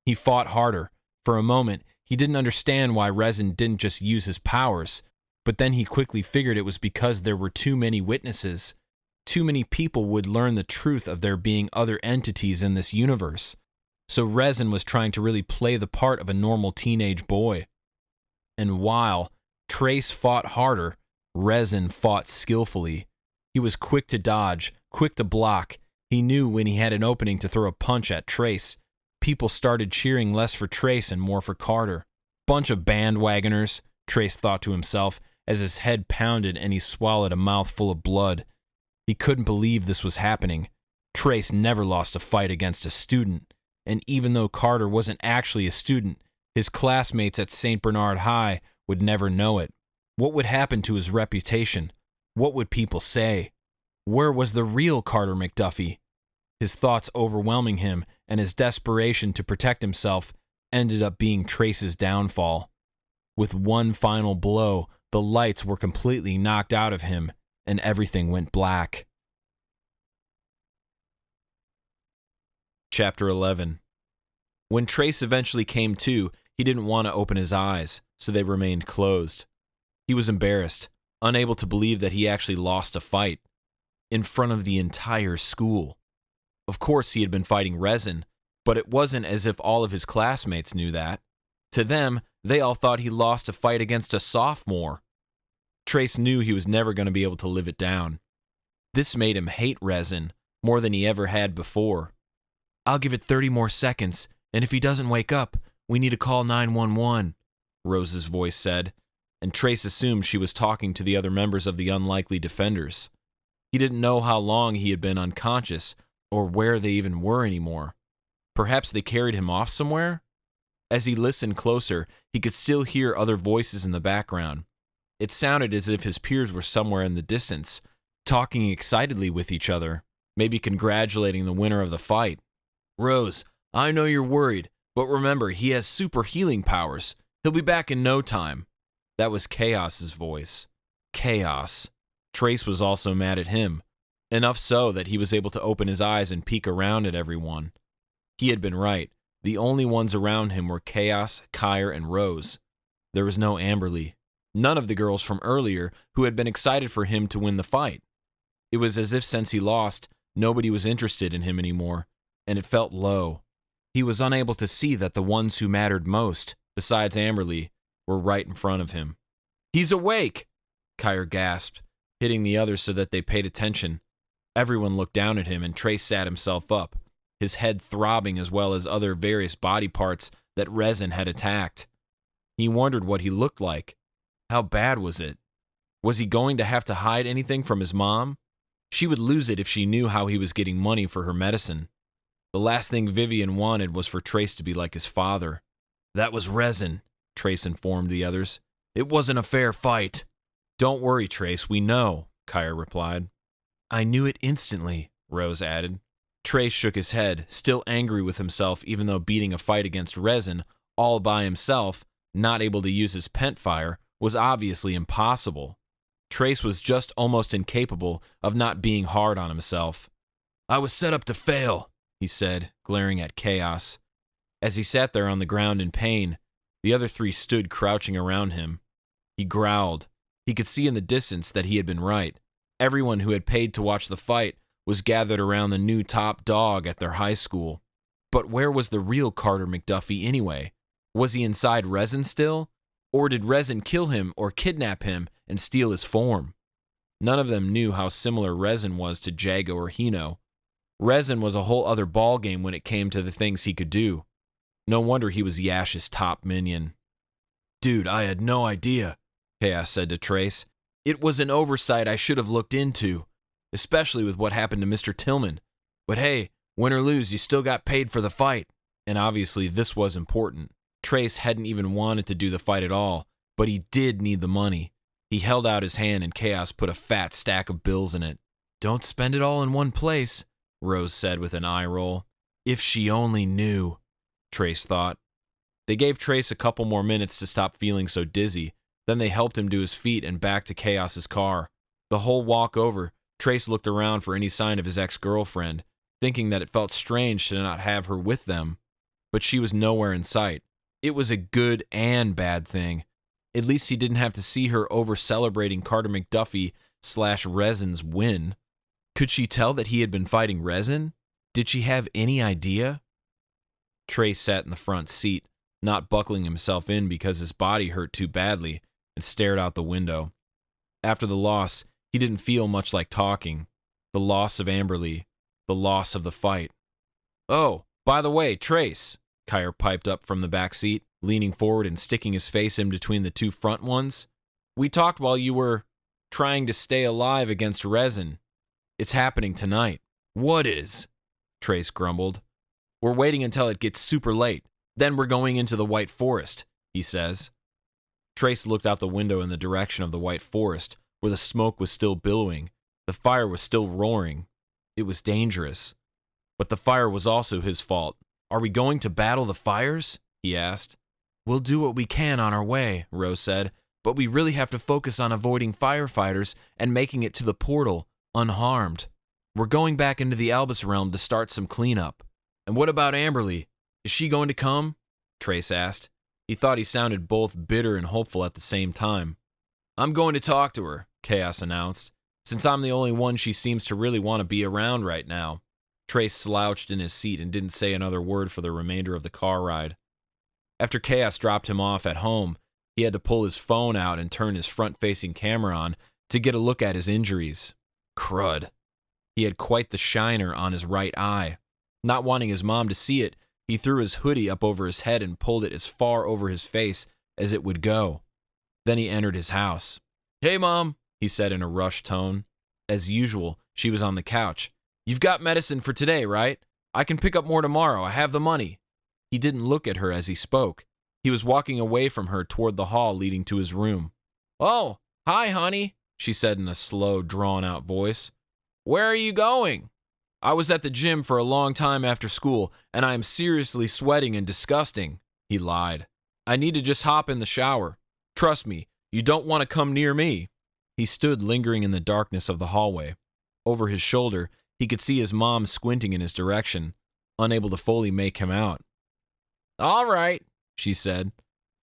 He fought harder. For a moment, he didn't understand why Resin didn't just use his powers, but then he quickly figured it was because there were too many witnesses. Too many people would learn the truth of there being other entities in this universe. So Resin was trying to really play the part of a normal teenage boy. And while Trace fought harder, Resin fought skillfully. He was quick to dodge, quick to block. He knew when he had an opening to throw a punch at Trace. People started cheering less for Trace and more for Carter. Bunch of bandwagoners, Trace thought to himself, as his head pounded and he swallowed a mouthful of blood. He couldn't believe this was happening. Trace never lost a fight against a student, and even though Carter wasn't actually a student, his classmates at St. Bernard High would never know it. What would happen to his reputation? What would people say? Where was the real Carter McDuffie? His thoughts overwhelming him, and his desperation to protect himself ended up being Trace's downfall. With one final blow, the lights were completely knocked out of him, and everything went black. Chapter 11. When Trace eventually came to, he didn't want to open his eyes, so they remained closed. He was embarrassed, unable to believe that he actually lost a fight, in front of the entire school. Of course he had been fighting Resin, but it wasn't as if all of his classmates knew that. To them, they all thought he lost a fight against a sophomore. Trace knew he was never going to be able to live it down. This made him hate Resin more than he ever had before. "I'll give it 30 more seconds, And if he doesn't wake up, we need to call 911, Rose's voice said, and Trace assumed she was talking to the other members of the Unlikely Defenders. He didn't know how long he had been unconscious, or where they even were anymore. Perhaps they carried him off somewhere? As he listened closer, he could still hear other voices in the background. It sounded as if his peers were somewhere in the distance, talking excitedly with each other, maybe congratulating the winner of the fight. Rose, I know you're worried, but remember, he has super healing powers. He'll be back in no time. That was Kaos's voice. Kaos. Trace was also mad at him, enough so that he was able to open his eyes and peek around at everyone. He had been right. The only ones around him were Kaos, Kire, and Rose. There was no Amberley. None of the girls from earlier who had been excited for him to win the fight. It was as if since he lost, nobody was interested in him anymore, and it felt low. He was unable to see that the ones who mattered most, besides Amberley, were right in front of him. He's awake! Kire gasped, hitting the others so that they paid attention. Everyone looked down at him, and Trace sat himself up, his head throbbing as well as other various body parts that resin had attacked. He wondered what he looked like. How bad was it? Was he going to have to hide anything from his mom? She would lose it if she knew how he was getting money for her medicine. The last thing Vivian wanted was for Trace to be like his father. That was resin, Trace informed the others. It wasn't a fair fight. Don't worry, Trace, we know, Kire replied. I knew it instantly, Rose added. Trace shook his head, still angry with himself even though beating a fight against resin, all by himself, not able to use his pent fire, was obviously impossible. Trace was just almost incapable of not being hard on himself. I was set up to fail, he said, glaring at Kaos. As he sat there on the ground in pain, the other three stood crouching around him. He growled. He could see in the distance that he had been right. Everyone who had paid to watch the fight was gathered around the new top dog at their high school. But where was the real Carter McDuffie anyway? Was he inside resin still? Or did resin kill him or kidnap him and steal his form? None of them knew how similar resin was to Jago or Hino. Resin was a whole other ballgame when it came to the things he could do. No wonder he was Yash's top minion. Dude, I had no idea, Kaos said to Trace. It was an oversight I should have looked into, especially with what happened to Mr. Tillman. But hey, win or lose, you still got paid for the fight. And obviously this was important. Trace hadn't even wanted to do the fight at all, but he did need the money. He held out his hand and Kaos put a fat stack of bills in it. Don't spend it all in one place, Rose said with an eye roll. If she only knew, Trace thought. They gave Trace a couple more minutes to stop feeling so dizzy. Then they helped him to his feet and back to Kaos's car. The whole walk over, Trace looked around for any sign of his ex-girlfriend, thinking that it felt strange to not have her with them. But she was nowhere in sight. It was a good and bad thing. At least he didn't have to see her over-celebrating Carter McDuffie/Resin's win. Could she tell that he had been fighting Resin? Did she have any idea? Trace sat in the front seat, not buckling himself in because his body hurt too badly, and stared out the window. After the loss, he didn't feel much like talking. The loss of Amberley, the loss of the fight. Oh, by the way, Trace, Kire piped up from the back seat, leaning forward and sticking his face in between the two front ones. We talked while you were trying to stay alive against Resin. It's happening tonight. What is? Trace grumbled. We're waiting until it gets super late. Then we're going into the White Forest, he says. Trace looked out the window in the direction of the White Forest, where the smoke was still billowing. The fire was still roaring. It was dangerous. But the fire was also his fault. Are we going to battle the fires? He asked. We'll do what we can on our way, Rose said, but we really have to focus on avoiding firefighters and making it to the portal unharmed. We're going back into the Albus realm to start some cleanup. And what about Amberley? Is she going to come? Trace asked. He thought he sounded both bitter and hopeful at the same time. I'm going to talk to her, Kaos announced, since I'm the only one she seems to really want to be around right now. Trace slouched in his seat and didn't say another word for the remainder of the car ride. After Kaos dropped him off at home, he had to pull his phone out and turn his front-facing camera on to get a look at his injuries. Crud. He had quite the shiner on his right eye. Not wanting his mom to see it, He threw his hoodie up over his head and pulled it as far over his face as it would go. Then he entered his house. "Hey, Mom," he said in a rushed tone. As usual, she was on the couch. "You've got medicine for today, right? I can pick up more tomorrow. I have the money." He didn't look at her as he spoke. He was walking away from her toward the hall leading to his room. "Oh, hi, honey," she said in a slow, drawn-out voice. "Where are you going?" "I was at the gym for a long time after school, and I am seriously sweating and disgusting," he lied. "I need to just hop in the shower. Trust me, you don't want to come near me." He stood lingering in the darkness of the hallway. Over his shoulder, he could see his mom squinting in his direction, unable to fully make him out. "All right," she said.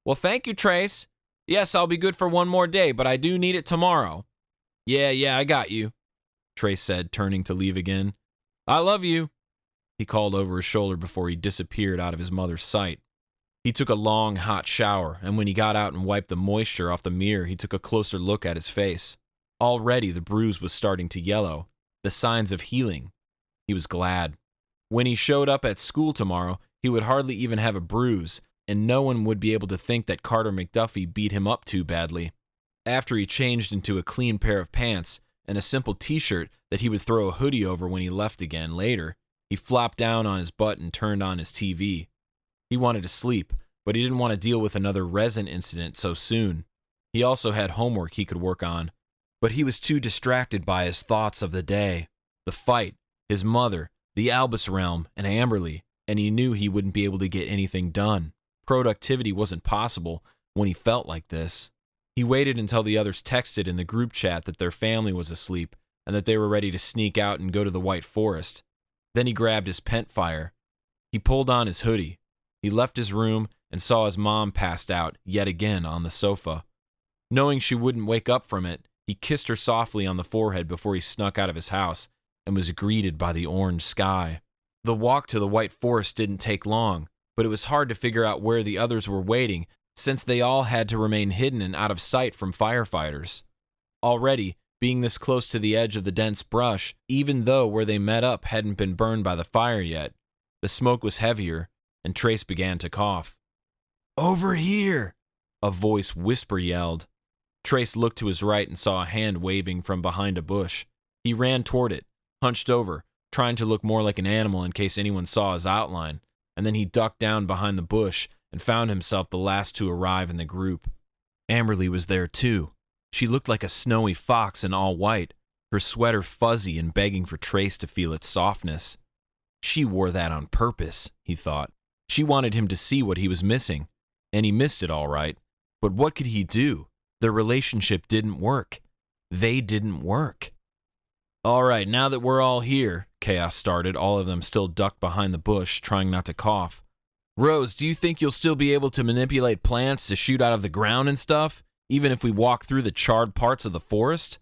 "Well, thank you, Trace. Yes, I'll be good for one more day, but I do need it tomorrow." Yeah, I got you," Trace said, turning to leave again. "I love you," he called over his shoulder before he disappeared out of his mother's sight. He took a long, hot shower, and when he got out and wiped the moisture off the mirror, he took a closer look at his face. Already the bruise was starting to yellow, the signs of healing. He was glad. When he showed up at school tomorrow, he would hardly even have a bruise, and no one would be able to think that Carter McDuffie beat him up too badly. After he changed into a clean pair of pants and a simple t-shirt that he would throw a hoodie over when he left again later, he flopped down on his butt and turned on his TV. He wanted to sleep, but he didn't want to deal with another resin incident so soon. He also had homework he could work on, but he was too distracted by his thoughts of the day, the fight, his mother, the Albus realm, and Amberley, and he knew he wouldn't be able to get anything done. Productivity wasn't possible when he felt like this. He waited until the others texted in the group chat that their family was asleep and that they were ready to sneak out and go to the White Forest. Then he grabbed his pent fire. He pulled on his hoodie. He left his room and saw his mom passed out yet again on the sofa. Knowing she wouldn't wake up from it, he kissed her softly on the forehead before he snuck out of his house and was greeted by the orange sky. The walk to the White Forest didn't take long, but it was hard to figure out where the others were waiting since they all had to remain hidden and out of sight from firefighters. Already, being this close to the edge of the dense brush, even though where they met up hadn't been burned by the fire yet, the smoke was heavier, and Trace began to cough. "Over here!" a voice whisper yelled. Trace looked to his right and saw a hand waving from behind a bush. He ran toward it, hunched over, trying to look more like an animal in case anyone saw his outline, and then he ducked down behind the bush and found himself the last to arrive in the group. Amberley was there too. She looked like a snowy fox in all white, her sweater fuzzy and begging for Trace to feel its softness. She wore that on purpose, he thought. She wanted him to see what he was missing, and he missed it all right. But what could he do? Their relationship didn't work. They didn't work. "All right, now that we're all here," Kaos started, all of them still ducked behind the bush, trying not to cough. "Rose, do you think you'll still be able to manipulate plants to shoot out of the ground and stuff, even if we walk through the charred parts of the forest?"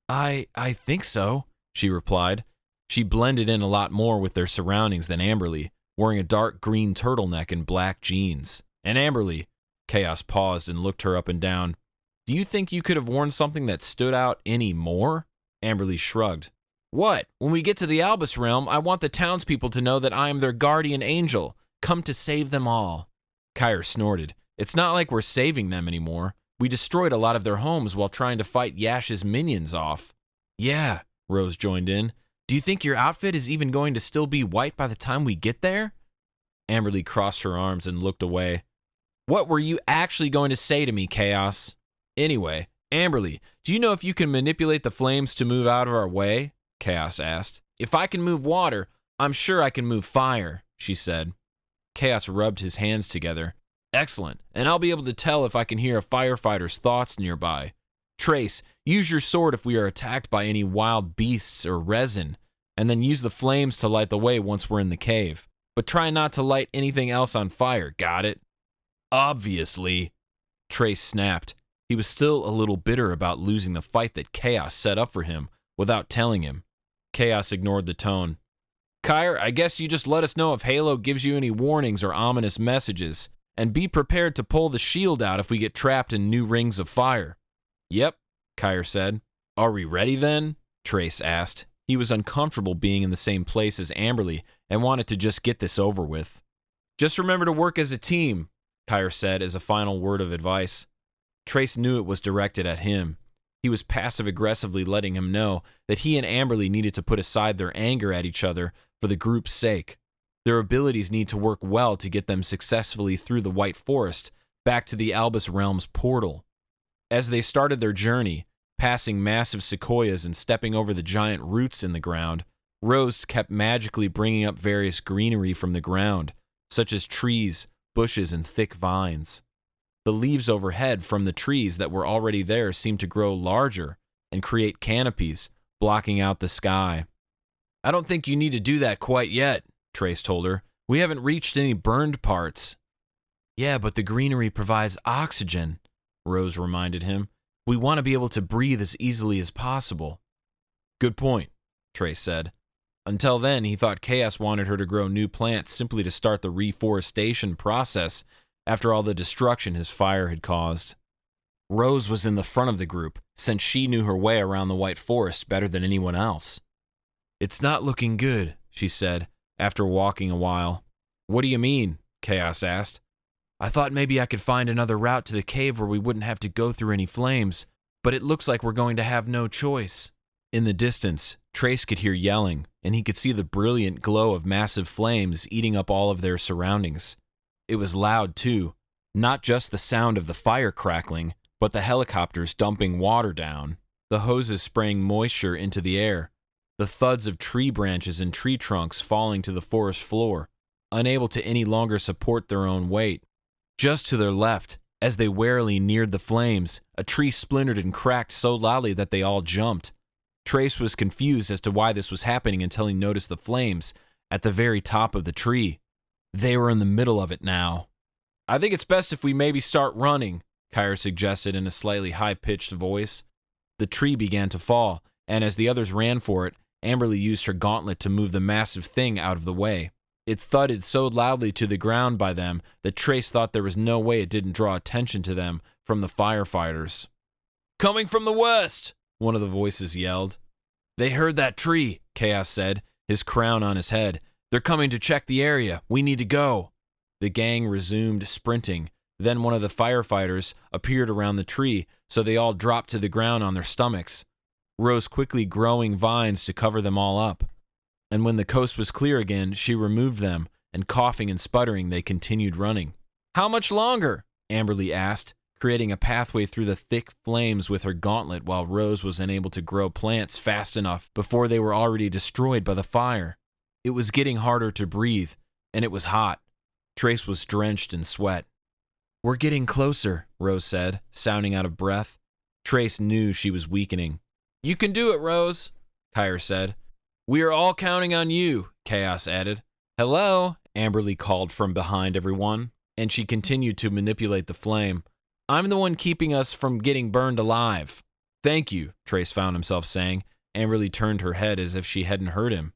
I think so," she replied. She blended in a lot more with their surroundings than Amberley, wearing a dark green turtleneck and black jeans. And Amberley, Kaos paused and looked her up and down. "Do you think you could have worn something that stood out any more?" Amberley shrugged. "What? When we get to the Albus realm, I want the townspeople to know that I am their guardian angel, come to save them all." Kire snorted. "It's not like we're saving them anymore. We destroyed a lot of their homes while trying to fight Yash's minions off." "Yeah," Rose joined in. "Do you think your outfit is even going to still be white by the time we get there?" Amberley crossed her arms and looked away. "What were you actually going to say to me, Kaos? Anyway, Amberley, do you know if you can manipulate the flames to move out of our way?" Kaos asked. "If I can move water, I'm sure I can move fire," she said. Kaos rubbed his hands together. "Excellent, and I'll be able to tell if I can hear a firefighter's thoughts nearby. Trace, use your sword if we are attacked by any wild beasts or resin, and then use the flames to light the way once we're in the cave. But try not to light anything else on fire, got it?" "Obviously," Trace snapped. He was still a little bitter about losing the fight that Kaos set up for him without telling him. Kaos ignored the tone. "Kire, I guess you just let us know if Halo gives you any warnings or ominous messages, and be prepared to pull the shield out if we get trapped in new rings of fire." "Yep," Kire said. "Are we ready then?" Trace asked. He was uncomfortable being in the same place as Amberley and wanted to just get this over with. Just remember to work as a team, Kire said as a final word of advice. Trace knew it was directed at him. He was passive-aggressively letting him know that he and Amberley needed to put aside their anger at each other for the group's sake. Their abilities need to work well to get them successfully through the White Forest, back to the Albus Realm's portal. As they started their journey, passing massive sequoias and stepping over the giant roots in the ground, Rose kept magically bringing up various greenery from the ground, such as trees, bushes, and thick vines. The leaves overhead from the trees that were already there seemed to grow larger and create canopies, blocking out the sky. I don't think you need to do that quite yet, Trace told her. We haven't reached any burned parts. Yeah, but the greenery provides oxygen, Rose reminded him. We want to be able to breathe as easily as possible. Good point, Trace said. Until then, he thought Kaos wanted her to grow new plants simply to start the reforestation process after all the destruction his fire had caused. Rose was in the front of the group, since she knew her way around the White Forest better than anyone else. It's not looking good, she said, after walking a while. What do you mean? Kaos asked. I thought maybe I could find another route to the cave where we wouldn't have to go through any flames, but it looks like we're going to have no choice. In the distance, Trace could hear yelling, and he could see the brilliant glow of massive flames eating up all of their surroundings. It was loud, too, not just the sound of the fire crackling, but the helicopters dumping water down, the hoses spraying moisture into the air, the thuds of tree branches and tree trunks falling to the forest floor, unable to any longer support their own weight. Just to their left, as they warily neared the flames, a tree splintered and cracked so loudly that they all jumped. Trace was confused as to why this was happening until he noticed the flames at the very top of the tree. They were in the middle of it now. I think it's best if we maybe start running, Kire suggested in a slightly high-pitched voice. The tree began to fall, and as the others ran for it, Amberley used her gauntlet to move the massive thing out of the way. It thudded so loudly to the ground by them that Trace thought there was no way it didn't draw attention to them from the firefighters. Coming from the west, one of the voices yelled. They heard that tree, Kaos said, his crown on his head. They're coming to check the area. We need to go. The gang resumed sprinting. Then one of the firefighters appeared around the tree, so they all dropped to the ground on their stomachs. Rose quickly growing vines to cover them all up. And when the coast was clear again, she removed them, and coughing and sputtering, they continued running. How much longer? Amberley asked, creating a pathway through the thick flames with her gauntlet while Rose was unable to grow plants fast enough before they were already destroyed by the fire. It was getting harder to breathe, and it was hot. Trace was drenched in sweat. We're getting closer, Rose said, sounding out of breath. Trace knew she was weakening. You can do it, Rose, Kire said. We are all counting on you, Kaos added. Hello, Amberley called from behind everyone, and she continued to manipulate the flame. I'm the one keeping us from getting burned alive. Thank you, Trace found himself saying. Amberley turned her head as if she hadn't heard him.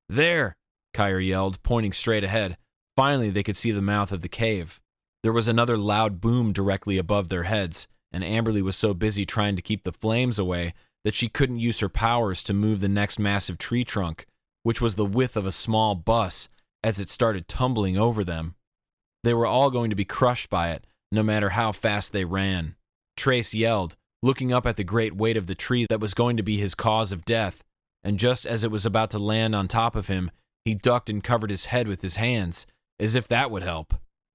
There, Kire yelled, pointing straight ahead. Finally, they could see the mouth of the cave. There was another loud boom directly above their heads, and Amberley was so busy trying to keep the flames away that she couldn't use her powers to move the next massive tree trunk, which was the width of a small bus, as it started tumbling over them. They were all going to be crushed by it, no matter how fast they ran. Trace yelled, looking up at the great weight of the tree that was going to be his cause of death, and just as it was about to land on top of him, he ducked and covered his head with his hands, as if that would help.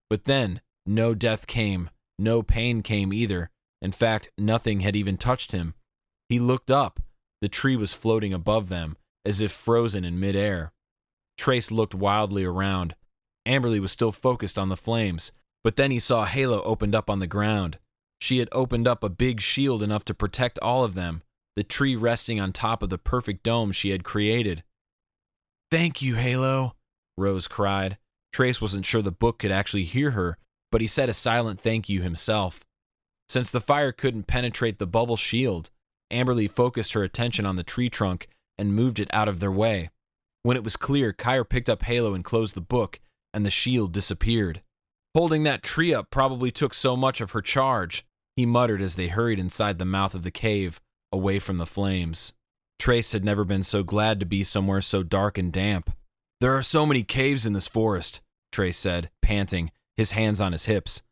But then, no death came, no pain came either. In fact, nothing had even touched him. He looked up. The tree was floating above them, as if frozen in midair. Trace looked wildly around. Amberley was still focused on the flames, but then he saw a halo opened up on the ground. She had opened up a big shield enough to protect all of them, the tree resting on top of the perfect dome she had created. Thank you, Halo, Rose cried. Trace wasn't sure the book could actually hear her, but he said a silent thank you himself. Since the fire couldn't penetrate the bubble shield, Amberley focused her attention on the tree trunk and moved it out of their way. When it was clear, Kire picked up Halo and closed the book, and the shield disappeared. Holding that tree up probably took so much of her charge, he muttered as they hurried inside the mouth of the cave, away from the flames. Trace had never been so glad to be somewhere so dark and damp. There are so many caves in this forest. Trace said, panting, his hands on his hips.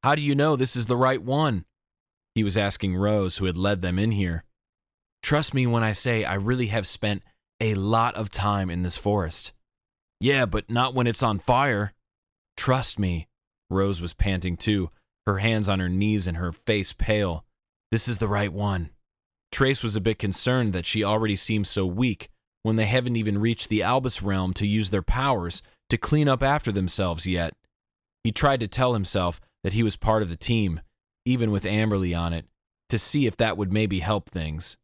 How do you know this is the right one? He was asking Rose, who had led them in here. Trust me when I say I really have spent a lot of time in this forest. Yeah, but not when it's on fire. Trust me. Rose was panting too, her hands on her knees and her face pale. This is the right one. Trace was a bit concerned that she already seemed so weak when they haven't even reached the Albus realm to use their powers to clean up after themselves yet. He tried to tell himself that he was part of the team, even with Amberley on it, to see if that would maybe help things.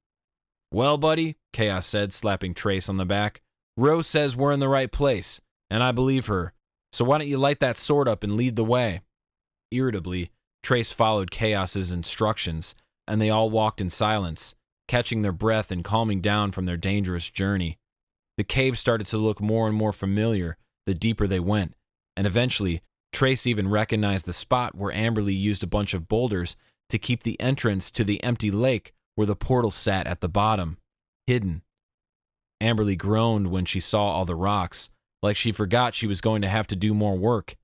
Well, buddy, Kaos said, slapping Trace on the back, Rose says we're in the right place, and I believe her, so why don't you light that sword up and lead the way? Irritably, Trace followed Kaos's instructions, and they all walked in silence, catching their breath and calming down from their dangerous journey. The cave started to look more and more familiar the deeper they went, and eventually, Trace even recognized the spot where Amberley used a bunch of boulders to keep the entrance to the empty lake where the portal sat at the bottom, hidden. Amberley groaned when she saw all the rocks, like she forgot she was going to have to do more work,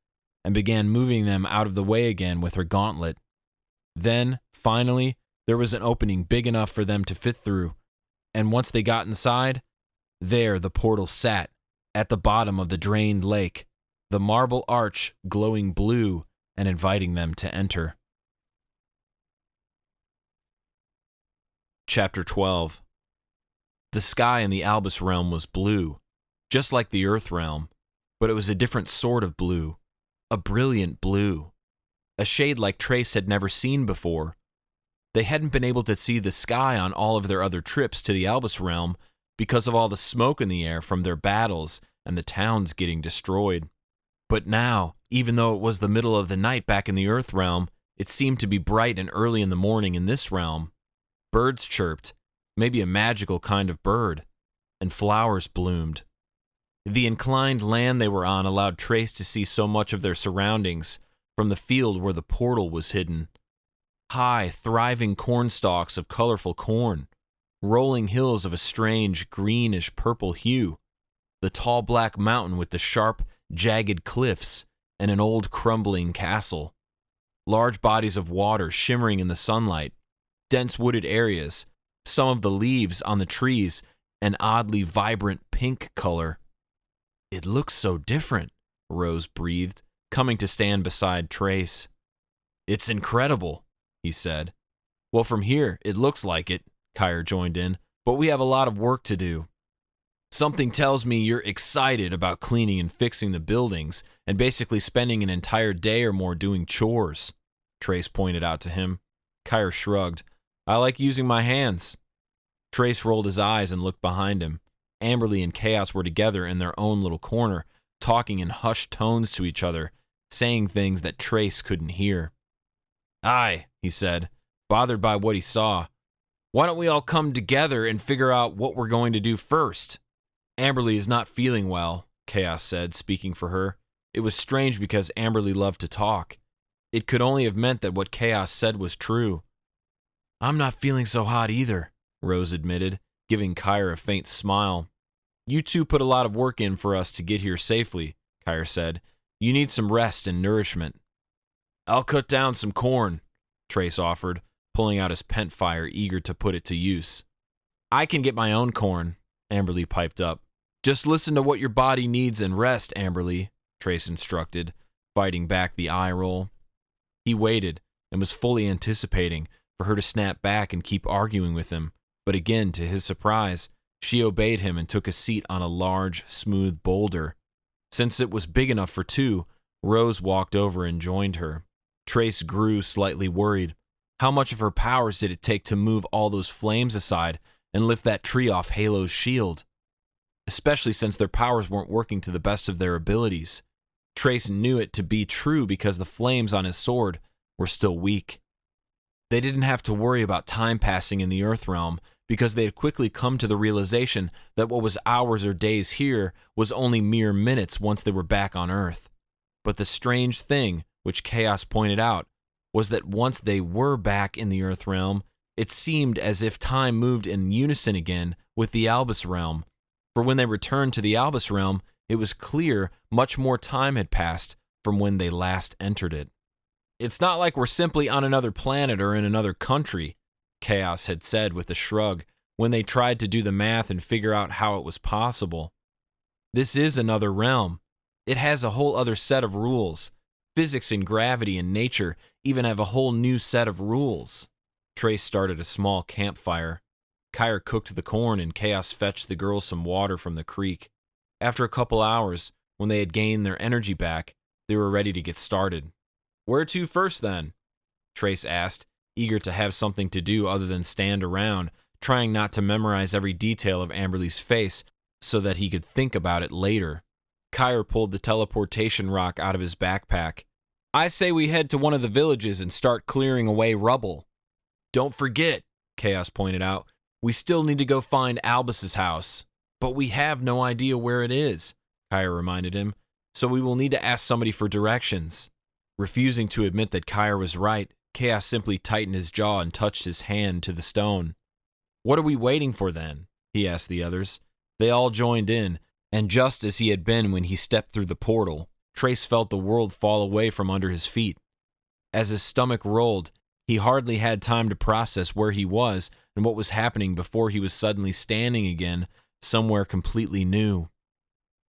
and began moving them out of the way again with her gauntlet. Then, finally, there was an opening big enough for them to fit through, and once they got inside, there the portal sat, at the bottom of the drained lake, the marble arch glowing blue and inviting them to enter. Chapter 12. The sky in the Albus realm was blue, just like the Earth realm, but it was a different sort of blue, a brilliant blue, a shade like Trace had never seen before. They hadn't been able to see the sky on all of their other trips to the Albus realm because of all the smoke in the air from their battles and the towns getting destroyed. But now, even though it was the middle of the night back in the Earth realm, it seemed to be bright and early in the morning in this realm. Birds chirped, maybe a magical kind of bird, and flowers bloomed. The inclined land they were on allowed Trace to see so much of their surroundings from the field where the portal was hidden. High, thriving cornstalks of colorful corn, rolling hills of a strange greenish-purple hue, the tall black mountain with the sharp, jagged cliffs, and an old crumbling castle. Large bodies of water shimmering in the sunlight, dense wooded areas, some of the leaves on the trees an oddly vibrant pink color. It looks so different, Rose breathed, coming to stand beside Trace. It's incredible, he said. Well, from here, it looks like it, Kire joined in, but we have a lot of work to do. Something tells me you're excited about cleaning and fixing the buildings and basically spending an entire day or more doing chores, Trace pointed out to him. Kire shrugged. I like using my hands. Trace rolled his eyes and looked behind him. Amberley and Kaos were together in their own little corner, talking in hushed tones to each other, saying things that Trace couldn't hear. Aye, he said, bothered by what he saw. Why don't we all come together and figure out what we're going to do first? Amberley is not feeling well, Kaos said, speaking for her. It was strange because Amberley loved to talk. It could only have meant that what Kaos said was true. I'm not feeling so hot either, Rose admitted, giving Kire a faint smile. You two put a lot of work in for us to get here safely, Kire said. You need some rest and nourishment. I'll cut down some corn, Trace offered, pulling out his pent fire, eager to put it to use. I can get my own corn, Amberley piped up. Just listen to what your body needs and rest, Amberley, Trace instructed, fighting back the eye roll. He waited and was fully anticipating for her to snap back and keep arguing with him, but again, to his surprise, she obeyed him and took a seat on a large, smooth boulder. Since it was big enough for two, Rose walked over and joined her. Trace grew slightly worried. How much of her powers did it take to move all those flames aside and lift that tree off Halo's shield? Especially since their powers weren't working to the best of their abilities. Trace knew it to be true because the flames on his sword were still weak. They didn't have to worry about time passing in the Earth realm because they had quickly come to the realization that what was hours or days here was only mere minutes once they were back on Earth. But the strange thing, which Kaos pointed out, was that once they were back in the Earth realm, it seemed as if time moved in unison again with the Albus realm. For when they returned to the Albus realm, It was clear much more time had passed from when they last entered it. "It's not like we're simply on another planet or in another country," Kaos had said with a shrug when they tried to do the math and figure out how it was possible. "This is another realm. It has a whole other set of rules. Physics and gravity and nature even have a whole new set of rules." Trace started a small campfire. Kire cooked the corn and Kaos fetched the girls some water from the creek. After a couple hours, when they had gained their energy back, they were ready to get started. "Where to first, then?" Trace asked, eager to have something to do other than stand around, trying not to memorize every detail of Amberley's face so that he could think about it later. Kire pulled the teleportation rock out of his backpack. "I say we head to one of the villages and start clearing away rubble." "Don't forget," Kaos pointed out, "we still need to go find Albus's house." "But we have no idea where it is," Kire reminded him, "so we will need to ask somebody for directions." Refusing to admit that Kire was right, Kaos simply tightened his jaw and touched his hand to the stone. "What are we waiting for then?" he asked the others. They all joined in, and just as he had been when he stepped through the portal, Trace felt the world fall away from under his feet. As his stomach rolled, he hardly had time to process where he was and what was happening before he was suddenly standing again somewhere completely new.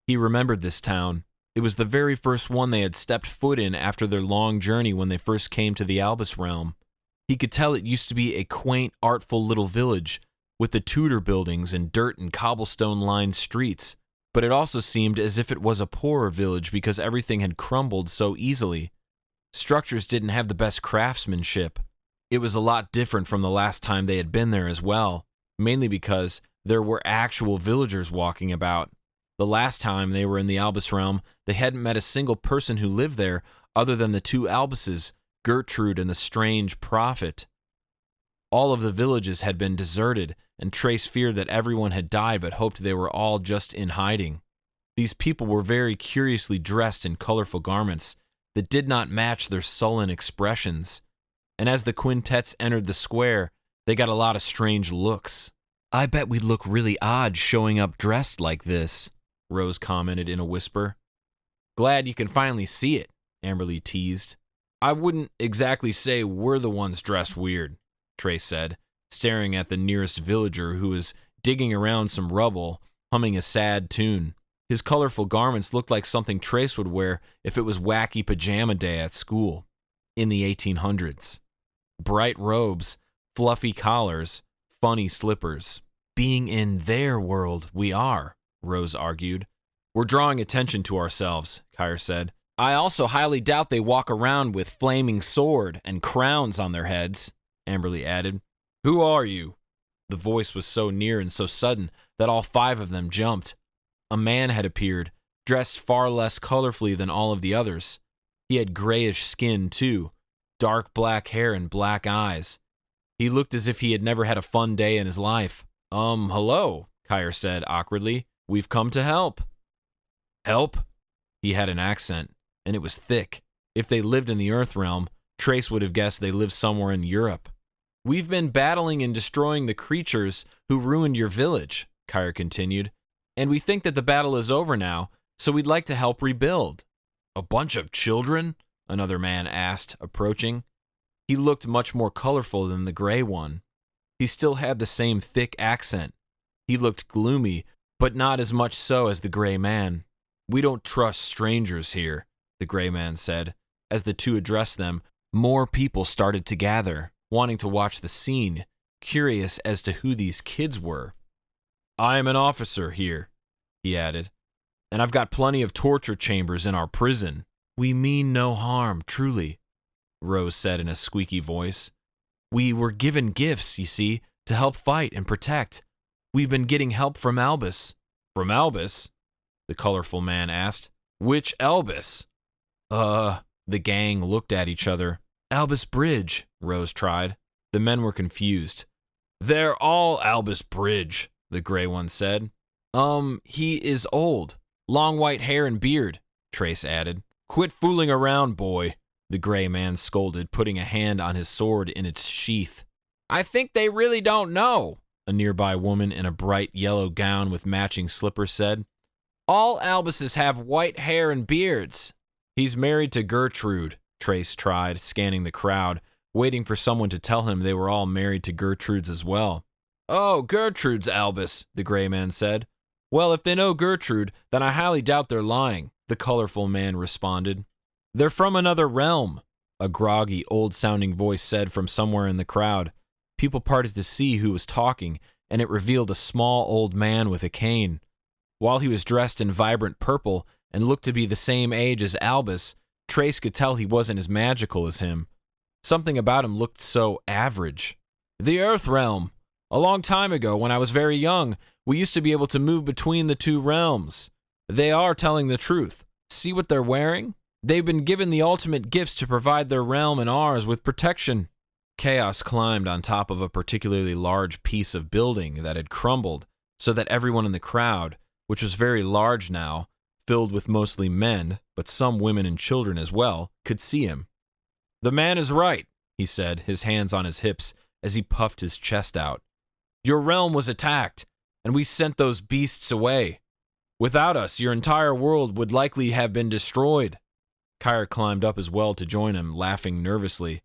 He remembered this town. It was the very first one they had stepped foot in after their long journey when they first came to the Albus realm. He could tell it used to be a quaint, artful little village with the Tudor buildings and dirt and cobblestone-lined streets, but it also seemed as if it was a poorer village because everything had crumbled so easily. Structures didn't have the best craftsmanship. It was a lot different from the last time they had been there as well, mainly because there were actual villagers walking about. The last time they were in the Albus realm, they hadn't met a single person who lived there other than the two Albuses, Gertrude and the strange prophet. All of the villages had been deserted, and Trace feared that everyone had died but hoped they were all just in hiding. These people were very curiously dressed in colorful garments that did not match their sullen expressions, and as the quintets entered the square, they got a lot of strange looks. "I bet we'd look really odd showing up dressed like this," Rose commented in a whisper. "Glad you can finally see it," Amberley teased. "I wouldn't exactly say we're the ones dressed weird," Trace said, staring at the nearest villager who was digging around some rubble, humming a sad tune. His colorful garments looked like something Trace would wear if it was wacky pajama day at school in the 1800s. Bright robes, fluffy collars, funny slippers. "Being in their world, we are," Rose argued. "We're drawing attention to ourselves," Kire said. "I also highly doubt they walk around with flaming sword and crowns on their heads," Amberley added. "Who are you?" The voice was so near and so sudden that all five of them jumped. A man had appeared, dressed far less colorfully than all of the others. He had grayish skin, too, dark black hair and black eyes. He looked as if he had never had a fun day in his life. Hello," Kire said awkwardly. "We've come to help." "Help?" He had an accent, and it was thick. If they lived in the Earth realm, Trace would have guessed they lived somewhere in Europe. "We've been battling and destroying the creatures who ruined your village," Kire continued, "and we think that the battle is over now, so we'd like to help rebuild." "A bunch of children?" another man asked, approaching. He looked much more colorful than the gray one. He still had the same thick accent. He looked gloomy, but not as much so as the gray man. "We don't trust strangers here," the gray man said. As the two addressed them, more people started to gather, wanting to watch the scene, curious as to who these kids were. "I am an officer here," he added, "and I've got plenty of torture chambers in our prison." "We mean no harm, truly," Rose said in a squeaky voice. "We were given gifts, you see, to help fight and protect. We've been getting help from Albus." "From Albus?" the colorful man asked. "Which Albus?" The gang looked at each other. "Albus Bridge," Rose tried. The men were confused. "They're all Albus Bridge," the gray one said. He is old. Long white hair and beard," Trace added. "Quit fooling around, boy," the gray man scolded, putting a hand on his sword in its sheath. "I think they really don't know," a nearby woman in a bright yellow gown with matching slippers said. All Albuses have white hair and beards. He's married to Gertrude, Trace tried, scanning the crowd, waiting for someone to tell him they were all married to Gertrudes as well. Oh, Gertrude's Albus, the gray man said. Well, if they know Gertrude, then I highly doubt they're lying, the colorful man responded. They're from another realm, a groggy, old-sounding voice said from somewhere in the crowd. People parted to see who was talking, and it revealed a small old man with a cane. While he was dressed in vibrant purple and looked to be the same age as Albus, Trace could tell he wasn't as magical as him. Something about him looked so average. The Earth Realm. A long time ago, when I was very young, we used to be able to move between the two realms. They are telling the truth. See what they're wearing? They've been given the ultimate gifts to provide their realm and ours with protection. Kaos climbed on top of a particularly large piece of building that had crumbled so that everyone in the crowd, which was very large now, filled with mostly men, but some women and children as well, could see him. The man is right, he said, his hands on his hips as he puffed his chest out. Your realm was attacked, and we sent those beasts away. Without us, your entire world would likely have been destroyed. Kire climbed up as well to join him, laughing nervously.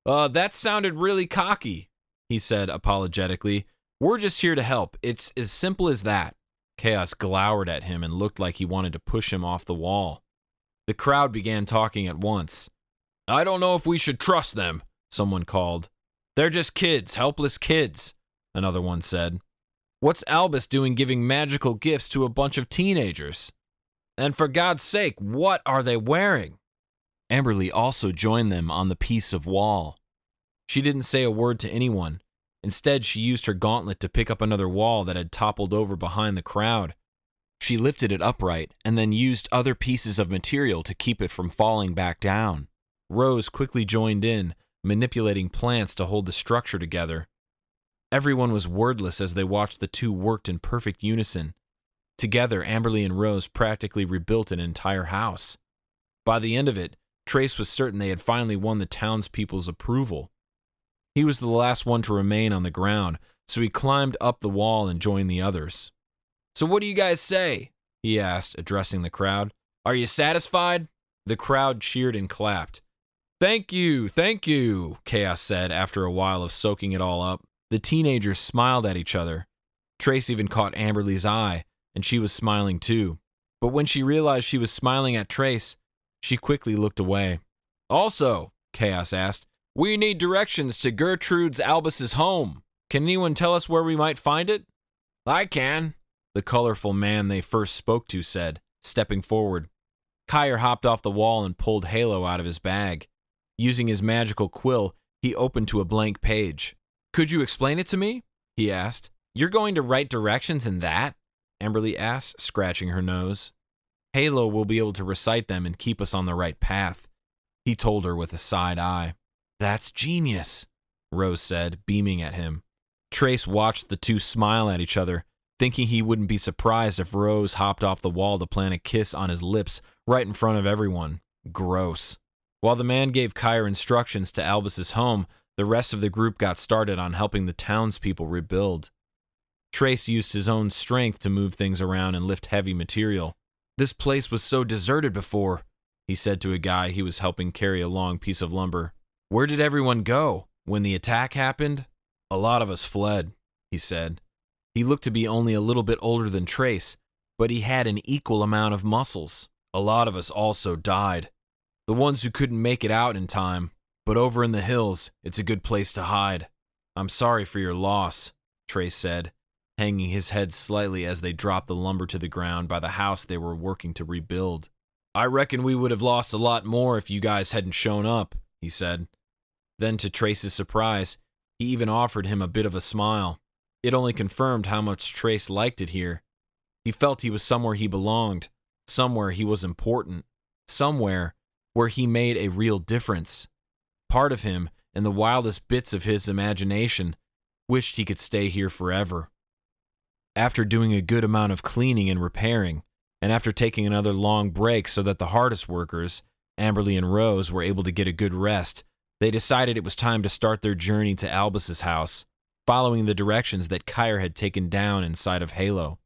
That sounded really cocky, he said apologetically. We're just here to help. It's as simple as that. Kaos glowered at him and looked like he wanted to push him off the wall. The crowd began talking at once. I don't know if we should trust them, someone called. They're just kids, helpless kids, another one said. What's Albus doing giving magical gifts to a bunch of teenagers? And for God's sake, what are they wearing? Amberley also joined them on the piece of wall. She didn't say a word to anyone. Instead, she used her gauntlet to pick up another wall that had toppled over behind the crowd. She lifted it upright and then used other pieces of material to keep it from falling back down. Rose quickly joined in, manipulating plants to hold the structure together. Everyone was wordless as they watched the two worked in perfect unison. Together, Amberley and Rose practically rebuilt an entire house. By the end of it, Trace was certain they had finally won the townspeople's approval. He was the last one to remain on the ground, so he climbed up the wall and joined the others. So what do you guys say? He asked, addressing the crowd. Are you satisfied? The crowd cheered and clapped. Thank you, Kaos said after a while of soaking it all up. The teenagers smiled at each other. Trace even caught Amberley's eye, and she was smiling too. But when she realized she was smiling at Trace, she quickly looked away. Also, Kaos asked, we need directions to Gertrude's Albus's home. Can anyone tell us where we might find it? I can, the colorful man they first spoke to said, stepping forward. Kire hopped off the wall and pulled Halo out of his bag. Using his magical quill, he opened to a blank page. Could you explain it to me? He asked. You're going to write directions in that? Amberley asked, scratching her nose. Halo will be able to recite them and keep us on the right path, he told her with a side eye. That's genius, Rose said, beaming at him. Trace watched the two smile at each other, thinking he wouldn't be surprised if Rose hopped off the wall to plant a kiss on his lips right in front of everyone. Gross. While the man gave Kire instructions to Albus's home, the rest of the group got started on helping the townspeople rebuild. Trace used his own strength to move things around and lift heavy material. This place was so deserted before, he said to a guy he was helping carry a long piece of lumber. Where did everyone go? When the attack happened? A lot of us fled, he said. He looked to be only a little bit older than Trace, but he had an equal amount of muscles. A lot of us also died. The ones who couldn't make it out in time. But over in the hills, it's a good place to hide. I'm sorry for your loss, Trace said, hanging his head slightly as they dropped the lumber to the ground by the house they were working to rebuild. I reckon we would have lost a lot more if you guys hadn't shown up, he said. Then, to Trace's surprise, he even offered him a bit of a smile. It only confirmed how much Trace liked it here. He felt he was somewhere he belonged, somewhere he was important, somewhere where he made a real difference. Part of him, in the wildest bits of his imagination, wished he could stay here forever. After doing a good amount of cleaning and repairing, and after taking another long break so that the hardest workers, Amberley and Rose, were able to get a good rest, they decided it was time to start their journey to Albus's house, following the directions that Kire had taken down inside of Halo.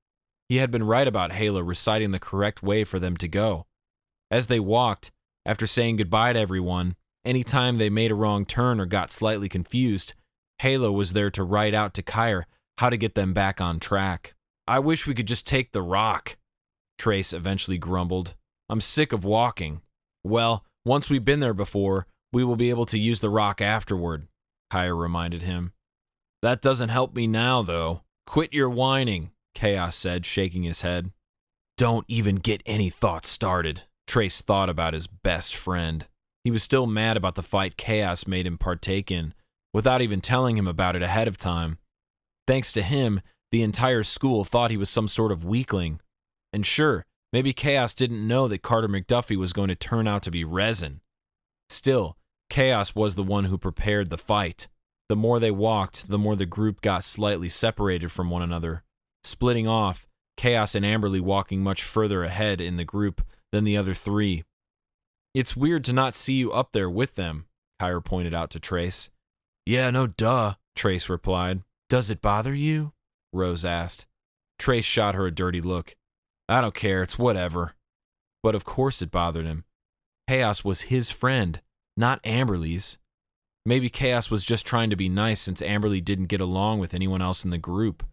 He had been right about Halo reciting the correct way for them to go. As they walked, after saying goodbye to everyone, anytime they made a wrong turn or got slightly confused, Halo was there to write out to Kire how to get them back on track. "I wish we could just take the rock," Trace eventually grumbled. "I'm sick of walking." "Well, once we've been there before, we will be able to use the rock afterward," Kire reminded him. "That doesn't help me now, though." "Quit your whining," Kaos said, shaking his head. "Don't even get any thoughts started." Trace thought about his best friend. He was still mad about the fight Kaos made him partake in, without even telling him about it ahead of time. Thanks to him, the entire school thought he was some sort of weakling. And sure, maybe Kaos didn't know that Carter McDuffie was going to turn out to be resin. Still, Kaos was the one who prepared the fight. The more they walked, the more the group got slightly separated from one another, splitting off, Kaos and Amberley walking much further ahead in the group than the other three. "It's weird to not see you up there with them," Kire pointed out to Trace. "Yeah, no duh," Trace replied. "Does it bother you?" Rose asked. Trace shot her a dirty look. "I don't care, it's whatever." But of course it bothered him. Kaos was his friend, not Amberley's. Maybe Kaos was just trying to be nice since Amberley didn't get along with anyone else in the group.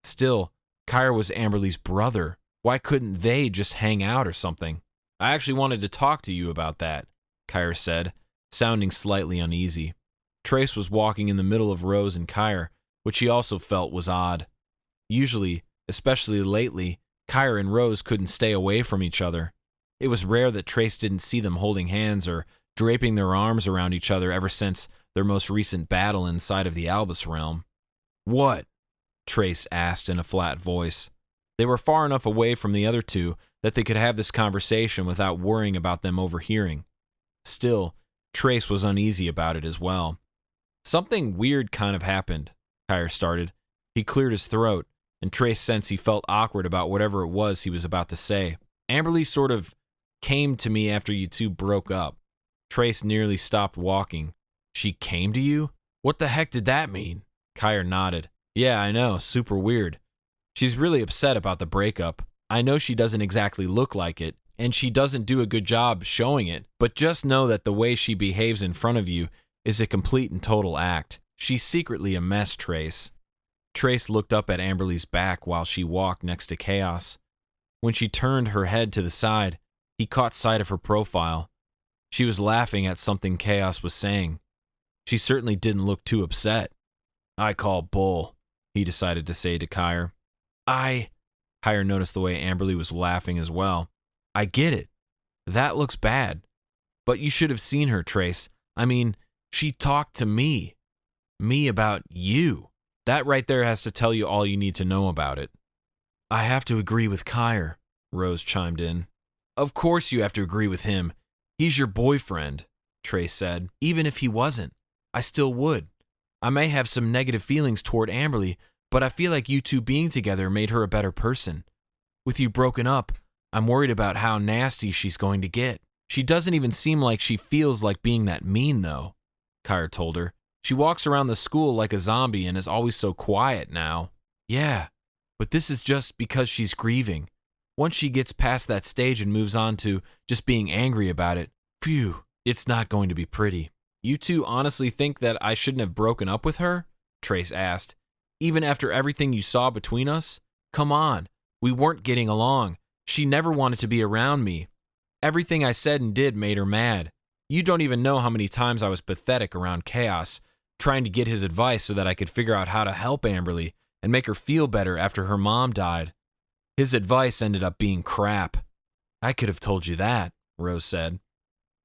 Still, Kire was Amberley's brother. Why couldn't they just hang out or something? "I actually wanted to talk to you about that," Kire said, sounding slightly uneasy. Trace was walking in the middle of Rose and Kire, which he also felt was odd. Usually, especially lately, Kire and Rose couldn't stay away from each other. It was rare that Trace didn't see them holding hands or draping their arms around each other ever since their most recent battle inside of the Albus realm. "What?" Trace asked in a flat voice. They were far enough away from the other two that they could have this conversation without worrying about them overhearing. Still, Trace was uneasy about it as well. "Something weird kind of happened," Kire started. He cleared his throat, and Trace sensed he felt awkward about whatever it was he was about to say. "Amberley sort of came to me after you two broke up." Trace nearly stopped walking. "She came to you? What the heck did that mean?" Kire nodded. "Yeah, I know, super weird. She's really upset about the breakup. I know she doesn't exactly look like it, and she doesn't do a good job showing it, but just know that the way she behaves in front of you is a complete and total act. She's secretly a mess, Trace." Trace looked up at Amberley's back while she walked next to Kaos. When she turned her head to the side, he caught sight of her profile. She was laughing at something Kaos was saying. She certainly didn't look too upset. "I call bull," he decided to say to Kire. Kire noticed the way Amberley was laughing as well. "I get it. That looks bad. But you should have seen her, Trace. I mean, she talked to me. Me about you. That right there has to tell you all you need to know about it." "I have to agree with Kire," Rose chimed in. "Of course you have to agree with him. He's your boyfriend," Trace said. "Even if he wasn't, I still would. I may have some negative feelings toward Amberley, but I feel like you two being together made her a better person. With you broken up, I'm worried about how nasty she's going to get." "She doesn't even seem like she feels like being that mean, though," Kire told her. "She walks around the school like a zombie and is always so quiet now." "Yeah, but this is just because she's grieving. Once she gets past that stage and moves on to just being angry about it, phew, it's not going to be pretty." "You two honestly think that I shouldn't have broken up with her?" Trace asked. "Even after everything you saw between us? Come on, we weren't getting along. She never wanted to be around me. Everything I said and did made her mad. You don't even know how many times I was pathetic around Kaos, trying to get his advice so that I could figure out how to help Amberley and make her feel better after her mom died. His advice ended up being crap." "I could have told you that," Rose said.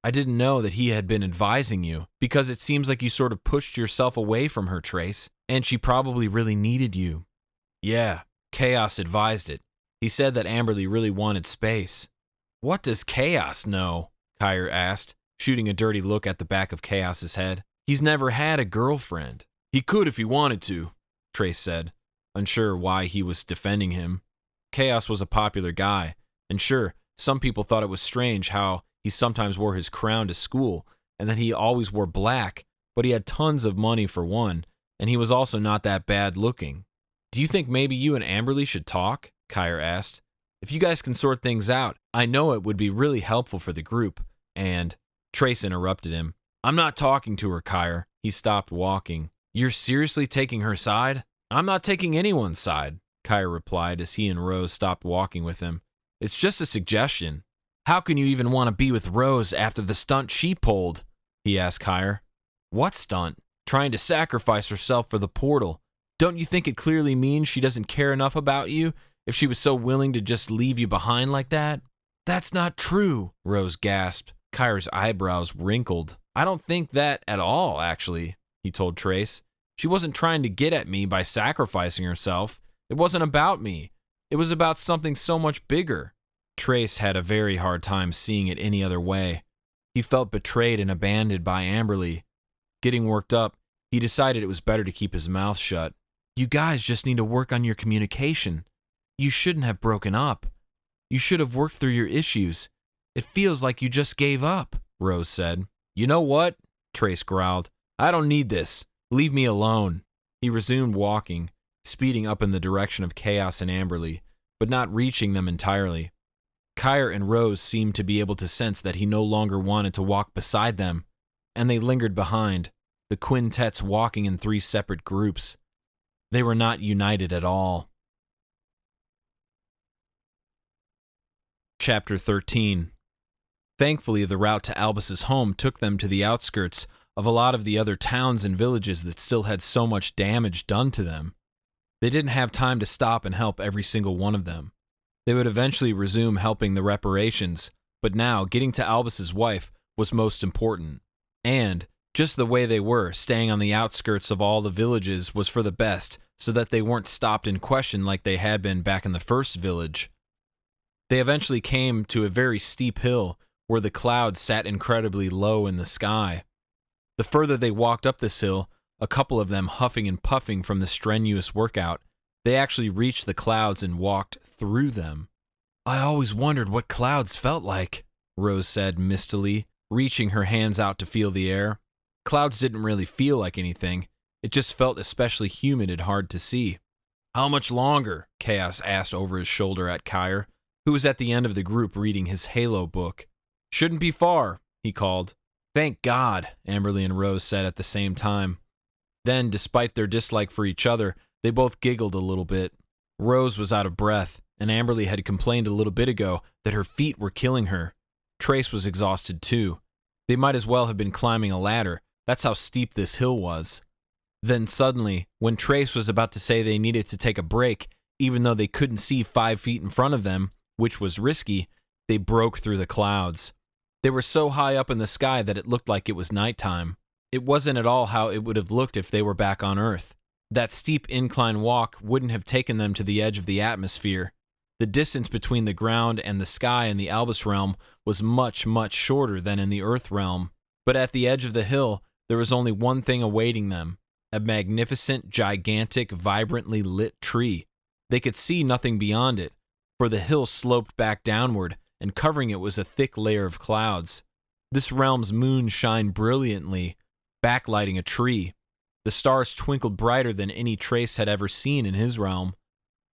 "I didn't know that he had been advising you, because it seems like you sort of pushed yourself away from her, Trace, and she probably really needed you." "Yeah, Kaos advised it. He said that Amberley really wanted space." "What does Kaos know?" Kire asked, shooting a dirty look at the back of Kaos's head. "He's never had a girlfriend." "He could if he wanted to," Trace said, unsure why he was defending him. Kaos was a popular guy, and sure, some people thought it was strange how he sometimes wore his crown to school, and that he always wore black, but he had tons of money for one, and he was also not that bad looking. "Do you think maybe you and Amberley should talk?" Kire asked. "If you guys can sort things out, I know it would be really helpful for the group." And Trace interrupted him. "I'm not talking to her, Kire." He stopped walking. "You're seriously taking her side?" "I'm not taking anyone's side," Kire replied as he and Rose stopped walking with him. "It's just a suggestion." "How can you even want to be with Rose after the stunt she pulled?" he asked Kire. "What stunt?" "Trying to sacrifice herself for the portal. Don't you think it clearly means she doesn't care enough about you if she was so willing to just leave you behind like that?" "That's not true," Rose gasped. Kire's eyebrows wrinkled. "I don't think that at all, actually," he told Trace. "She wasn't trying to get at me by sacrificing herself. It wasn't about me. It was about something so much bigger." Trace had a very hard time seeing it any other way. He felt betrayed and abandoned by Amberley. Getting worked up, he decided it was better to keep his mouth shut. "You guys just need to work on your communication. You shouldn't have broken up. You should have worked through your issues. It feels like you just gave up," Rose said. "You know what?" Trace growled. "I don't need this. Leave me alone." He resumed walking, speeding up in the direction of Kaos and Amberley, but not reaching them entirely. Kire and Rose seemed to be able to sense that he no longer wanted to walk beside them, and they lingered behind, the quintets walking in 3 separate groups. They were not united at all. Chapter 13. Thankfully, the route to Albus's home took them to the outskirts of a lot of the other towns and villages that still had so much damage done to them. They didn't have time to stop and help every single one of them. They would eventually resume helping the reparations, but now getting to Albus's wife was most important. And, just the way they were, staying on the outskirts of all the villages was for the best, so that they weren't stopped and questioned like they had been back in the first village. They eventually came to a very steep hill where the clouds sat incredibly low in the sky. The further they walked up this hill, a couple of them huffing and puffing from the strenuous workout, they actually reached the clouds and walked through them. "I always wondered what clouds felt like," Rose said mistily, reaching her hands out to feel the air. Clouds didn't really feel like anything. It just felt especially humid and hard to see. "How much longer?" Kaos asked over his shoulder at Kire, who was at the end of the group reading his Halo book. "Shouldn't be far," he called. "Thank God," Amberley and Rose said at the same time. Then, despite their dislike for each other, they both giggled a little bit. Rose was out of breath, and Amberley had complained a little bit ago that her feet were killing her. Trace was exhausted too. They might as well have been climbing a ladder. That's how steep this hill was. Then suddenly, when Trace was about to say they needed to take a break, even though they couldn't see 5 feet in front of them, which was risky, they broke through the clouds. They were so high up in the sky that it looked like it was nighttime. It wasn't at all how it would have looked if they were back on Earth. That steep incline walk wouldn't have taken them to the edge of the atmosphere. The distance between the ground and the sky in the Albus realm was much, much shorter than in the Earth realm. But at the edge of the hill, there was only one thing awaiting them: a magnificent, gigantic, vibrantly lit tree. They could see nothing beyond it, for the hill sloped back downward, and covering it was a thick layer of clouds. This realm's moon shined brilliantly, backlighting a tree. The stars twinkled brighter than any Trace had ever seen in his realm,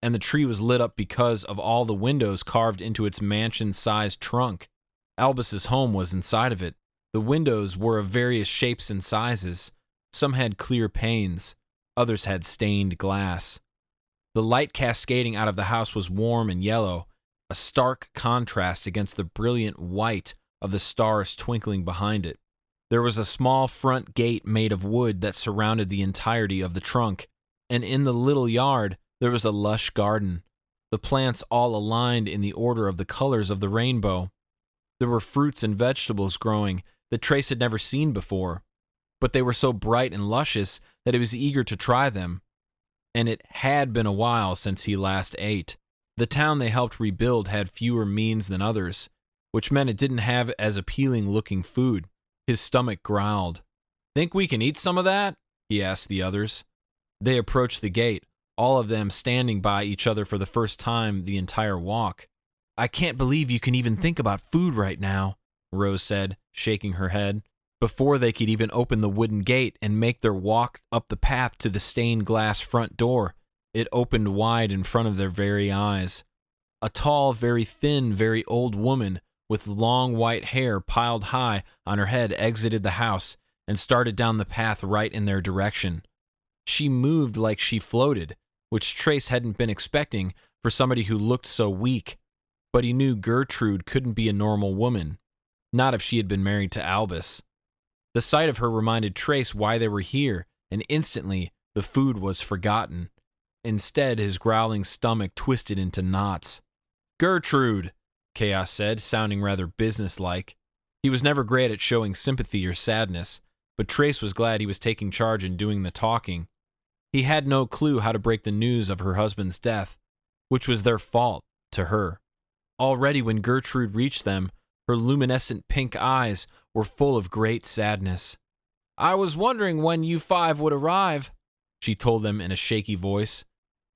and the tree was lit up because of all the windows carved into its mansion-sized trunk. Albus's home was inside of it. The windows were of various shapes and sizes. Some had clear panes, others had stained glass. The light cascading out of the house was warm and yellow, a stark contrast against the brilliant white of the stars twinkling behind it. There was a small front gate made of wood that surrounded the entirety of the trunk, and in the little yard there was a lush garden, the plants all aligned in the order of the colors of the rainbow. There were fruits and vegetables growing that Trace had never seen before, but they were so bright and luscious that he was eager to try them, and it had been a while since he last ate. The town they helped rebuild had fewer means than others, which meant it didn't have as appealing-looking food. His stomach growled. "Think we can eat some of that?" he asked the others. They approached the gate, all of them standing by each other for the first time the entire walk. "I can't believe you can even think about food right now," Rose said, shaking her head. Before they could even open the wooden gate and make their walk up the path to the stained glass front door, It opened wide in front of their very eyes. A tall, very thin, very old woman with long white hair piled high on her head exited the house and started down the path right in their direction. She moved like she floated, which Trace hadn't been expecting for somebody who looked so weak, but he knew Gertrude couldn't be a normal woman, not if she had been married to Albus. The sight of her reminded Trace why they were here, and instantly the food was forgotten. Instead, his growling stomach twisted into knots. "Gertrude," Kaos said, sounding rather businesslike. He was never great at showing sympathy or sadness, but Trace was glad he was taking charge and doing the talking. He had no clue how to break the news of her husband's death, which was their fault to her. Already when Gertrude reached them, her luminescent pink eyes were full of great sadness. "I was wondering when you five would arrive," she told them in a shaky voice.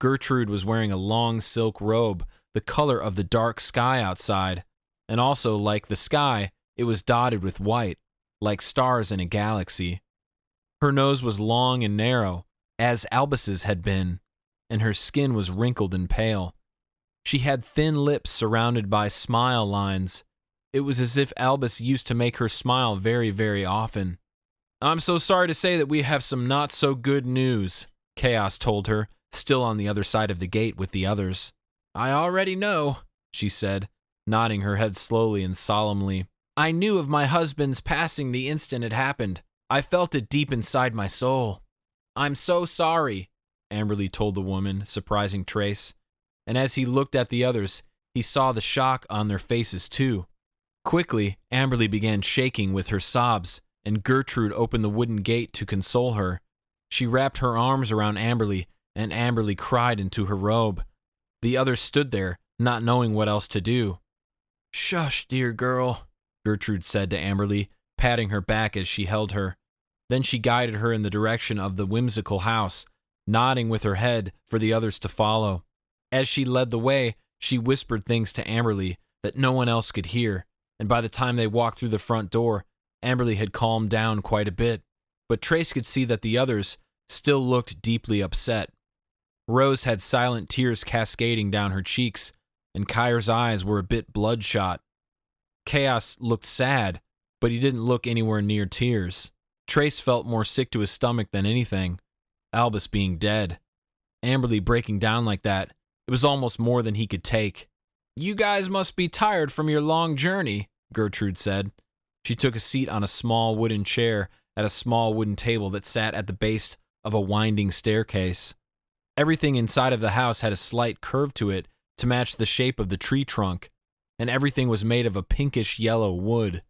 Gertrude was wearing a long silk robe, the color of the dark sky outside, and also, like the sky, it was dotted with white, like stars in a galaxy. Her nose was long and narrow, as Albus's had been, and her skin was wrinkled and pale. She had thin lips surrounded by smile lines. It was as if Albus used to make her smile very, very often. "I'm so sorry to say that we have some not-so-good news," Kaos told her, still on the other side of the gate with the others. "I already know," she said, nodding her head slowly and solemnly. "I knew of my husband's passing the instant it happened. I felt it deep inside my soul." "I'm so sorry," Amberley told the woman, surprising Trace. And as he looked at the others, he saw the shock on their faces too. Quickly, Amberley began shaking with her sobs, and Gertrude opened the wooden gate to console her. She wrapped her arms around Amberley, and Amberley cried into her robe. The others stood there, not knowing what else to do. "Shush, dear girl," Gertrude said to Amberley, patting her back as she held her. Then she guided her in the direction of the whimsical house, nodding with her head for the others to follow. As she led the way, she whispered things to Amberley that no one else could hear, and by the time they walked through the front door, Amberley had calmed down quite a bit, but Trace could see that the others still looked deeply upset. Rose had silent tears cascading down her cheeks, and Kire's eyes were a bit bloodshot. Kaos looked sad, but he didn't look anywhere near tears. Trace felt more sick to his stomach than anything, Albus being dead. Amberley breaking down like that, it was almost more than he could take. "You guys must be tired from your long journey," Gertrude said. She took a seat on a small wooden chair at a small wooden table that sat at the base of a winding staircase. Everything inside of the house had a slight curve to it to match the shape of the tree trunk, and everything was made of a pinkish yellow wood.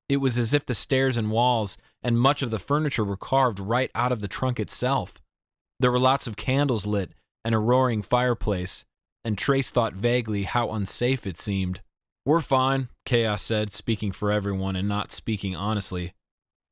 It was as if the stairs and walls and much of the furniture were carved right out of the trunk itself. There were lots of candles lit and a roaring fireplace, and Trace thought vaguely how unsafe it seemed. "We're fine," Kaos said, speaking for everyone and not speaking honestly.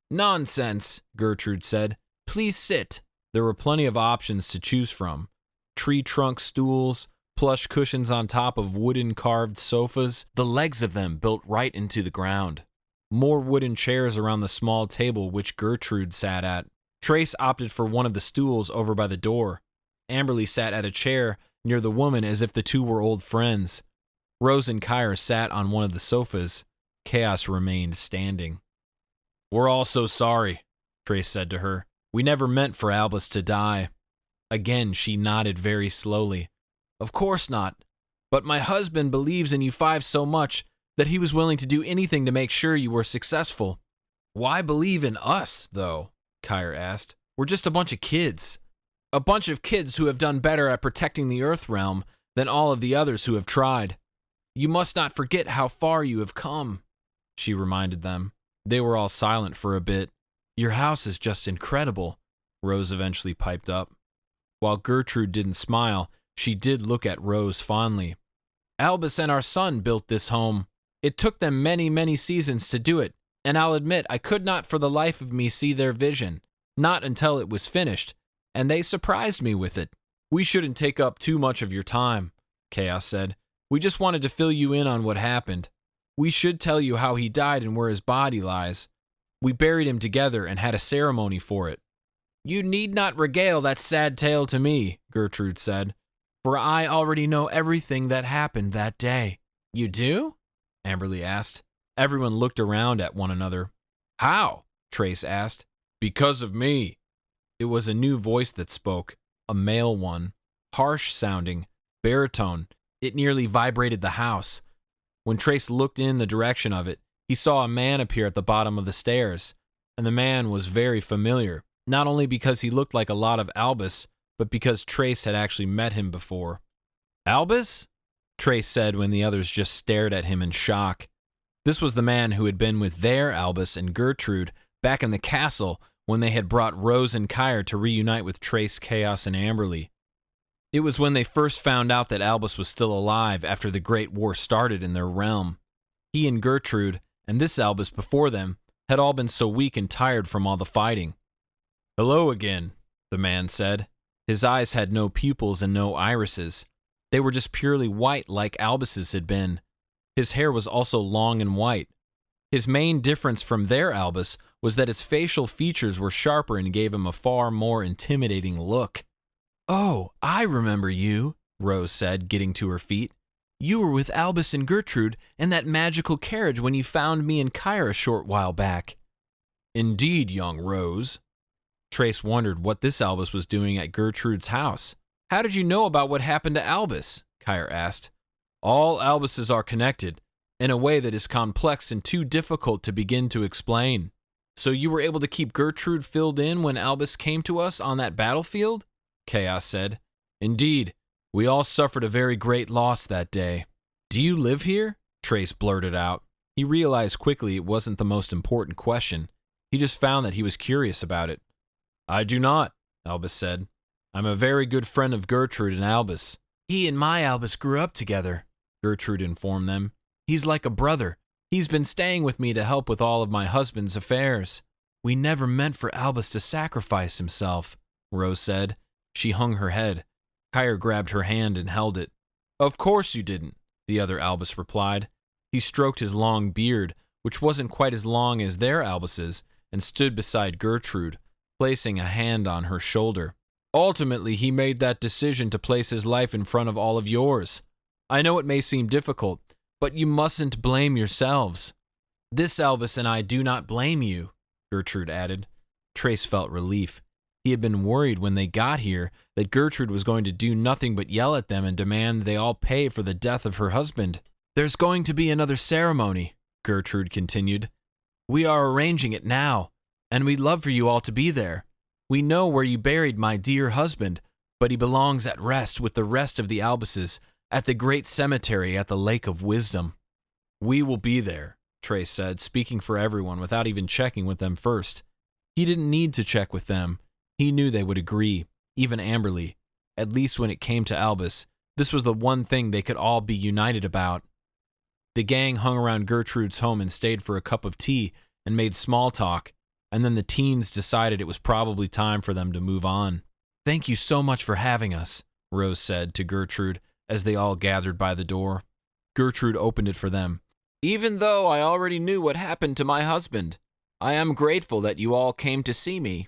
"Nonsense," Gertrude said. "Please sit." There were plenty of options to choose from. Tree trunk stools, plush cushions on top of wooden carved sofas, the legs of them built right into the ground. More wooden chairs around the small table which Gertrude sat at. Trace opted for one of the stools over by the door. Amberley sat at a chair near the woman as if the two were old friends. Rose and Kire sat on one of the sofas. Kaos remained standing. "We're all so sorry," Trace said to her. "We never meant for Albus to die." Again, she nodded very slowly. "Of course not. But my husband believes in you five so much that he was willing to do anything to make sure you were successful." "Why believe in us, though?" Kire asked. "We're just a bunch of kids. A bunch of kids who have done better at protecting the Earth realm than all of the others who have tried. You must not forget how far you have come," she reminded them. They were all silent for a bit. "Your house is just incredible," Rose eventually piped up. While Gertrude didn't smile, she did look at Rose fondly. "Albus and our son built this home. It took them many, many seasons to do it, and I'll admit I could not for the life of me see their vision, not until it was finished, and they surprised me with it." "We shouldn't take up too much of your time," Kaos said. "We just wanted to fill you in on what happened. We should tell you how he died and where his body lies. We buried him together and had a ceremony for it." You need not regale that sad tale to me, Gertrude said, for I already know everything that happened that day. You do? Amberley asked. Everyone looked around at one another. How? Trace asked. Because of me. It was a new voice that spoke, a male one, harsh sounding, baritone. It nearly vibrated the house. When Trace looked in the direction of it, he saw a man appear at the bottom of the stairs, and the man was very familiar, not only because he looked like a lot of Albus, but because Trace had actually met him before. Albus? Trace said when the others just stared at him in shock. This was the man who had been with their Albus and Gertrude back in the castle when they had brought Rose and Kire to reunite with Trace, Kaos, and Amberley. It was when they first found out that Albus was still alive after the Great War started in their realm. He and Gertrude, and this Albus before them, had all been so weak and tired from all the fighting. Hello again, the man said. His eyes had no pupils and no irises. They were just purely white like Albus's had been. His hair was also long and white. His main difference from their Albus was that his facial features were sharper and gave him a far more intimidating look. Oh, I remember you, Rose said, getting to her feet. You were with Albus and Gertrude in that magical carriage when you found me and Kire a short while back. Indeed, young Rose. Trace wondered what this Albus was doing at Gertrude's house. How did you know about what happened to Albus? Kire asked. All Albuses are connected, in a way that is complex and too difficult to begin to explain. So you were able to keep Gertrude filled in when Albus came to us on that battlefield? Kaos said. Indeed, we all suffered a very great loss that day. Do you live here? Trace blurted out. He realized quickly it wasn't the most important question. He just found that he was curious about it. I do not, Albus said. I'm a very good friend of Gertrude and Albus. He and my Albus grew up together, Gertrude informed them. He's like a brother. He's been staying with me to help with all of my husband's affairs. We never meant for Albus to sacrifice himself, Rose said. She hung her head. Kire grabbed her hand and held it. Of course you didn't, the other Albus replied. He stroked his long beard, which wasn't quite as long as their Albus's, and stood beside Gertrude, placing a hand on her shoulder. Ultimately, he made that decision to place his life in front of all of yours. I know it may seem difficult, but you mustn't blame yourselves. This Albus and I do not blame you, Gertrude added. Trace felt relief. He had been worried when they got here that Gertrude was going to do nothing but yell at them and demand they all pay for the death of her husband. There's going to be another ceremony, Gertrude continued. We are arranging it now, and we'd love for you all to be there. We know where you buried my dear husband, but he belongs at rest with the rest of the Albuses at the great cemetery at the Lake of Wisdom. We will be there, Trace said, speaking for everyone without even checking with them first. He didn't need to check with them. He knew they would agree, even Amberley. At least when it came to Albus, this was the one thing they could all be united about. The gang hung around Gertrude's home and stayed for a cup of tea and made small talk, and then the teens decided it was probably time for them to move on. Thank you so much for having us, Rose said to Gertrude as they all gathered by the door. Gertrude opened it for them. Even though I already knew what happened to my husband, I am grateful that you all came to see me.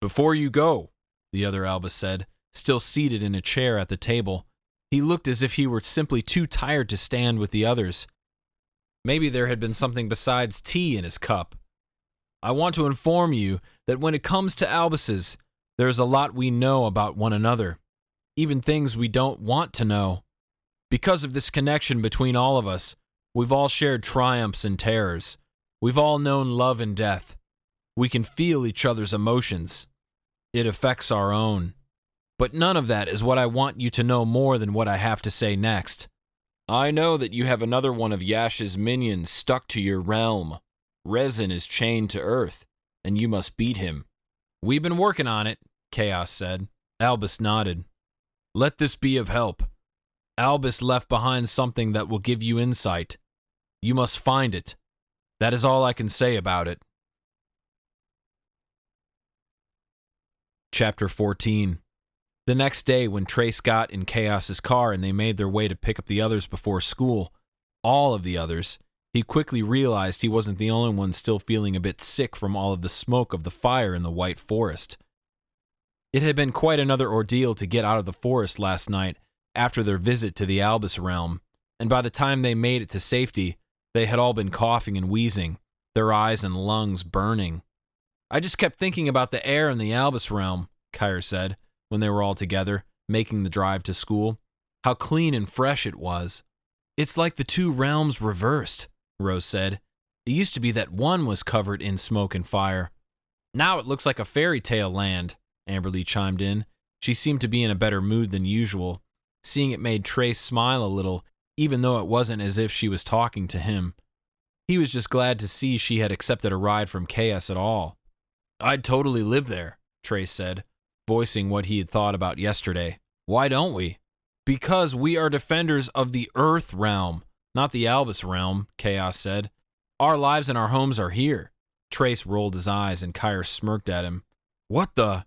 Before you go, the other Albus said, still seated in a chair at the table. He looked as if he were simply too tired to stand with the others. Maybe there had been something besides tea in his cup. I want to inform you that when it comes to Albuses, there is a lot we know about one another, even things we don't want to know. Because of this connection between all of us, we've all shared triumphs and terrors. We've all known love and death. We can feel each other's emotions. It affects our own. But none of that is what I want you to know more than what I have to say next. I know that you have another one of Yash's minions stuck to your realm. Resin is chained to Earth, and you must beat him. We've been working on it, Kaos said. Albus nodded. Let this be of help. Albus left behind something that will give you insight. You must find it. That is all I can say about it. Chapter 14. The next day, when Trace got in Kaos's car and they made their way to pick up the others before school, all of the others, he quickly realized he wasn't the only one still feeling a bit sick from all of the smoke of the fire in the White Forest. It had been quite another ordeal to get out of the forest last night after their visit to the Albus realm, and by the time they made it to safety, they had all been coughing and wheezing, their eyes and lungs burning. I just kept thinking about the air in the Albus realm, Kire said, when they were all together, making the drive to school. How clean and fresh it was. It's like the two realms reversed, Rose said. It used to be that one was covered in smoke and fire. Now it looks like a fairy tale land, Amberley chimed in. She seemed to be in a better mood than usual. Seeing it made Trace smile a little, even though it wasn't as if she was talking to him. He was just glad to see she had accepted a ride from Kaos at all. I'd totally live there, Trace said, voicing what he had thought about yesterday. Why don't we? Because we are defenders of the Earth realm, not the Albus realm, Kaos said. Our lives and our homes are here. Trace rolled his eyes and Kire smirked at him. What the?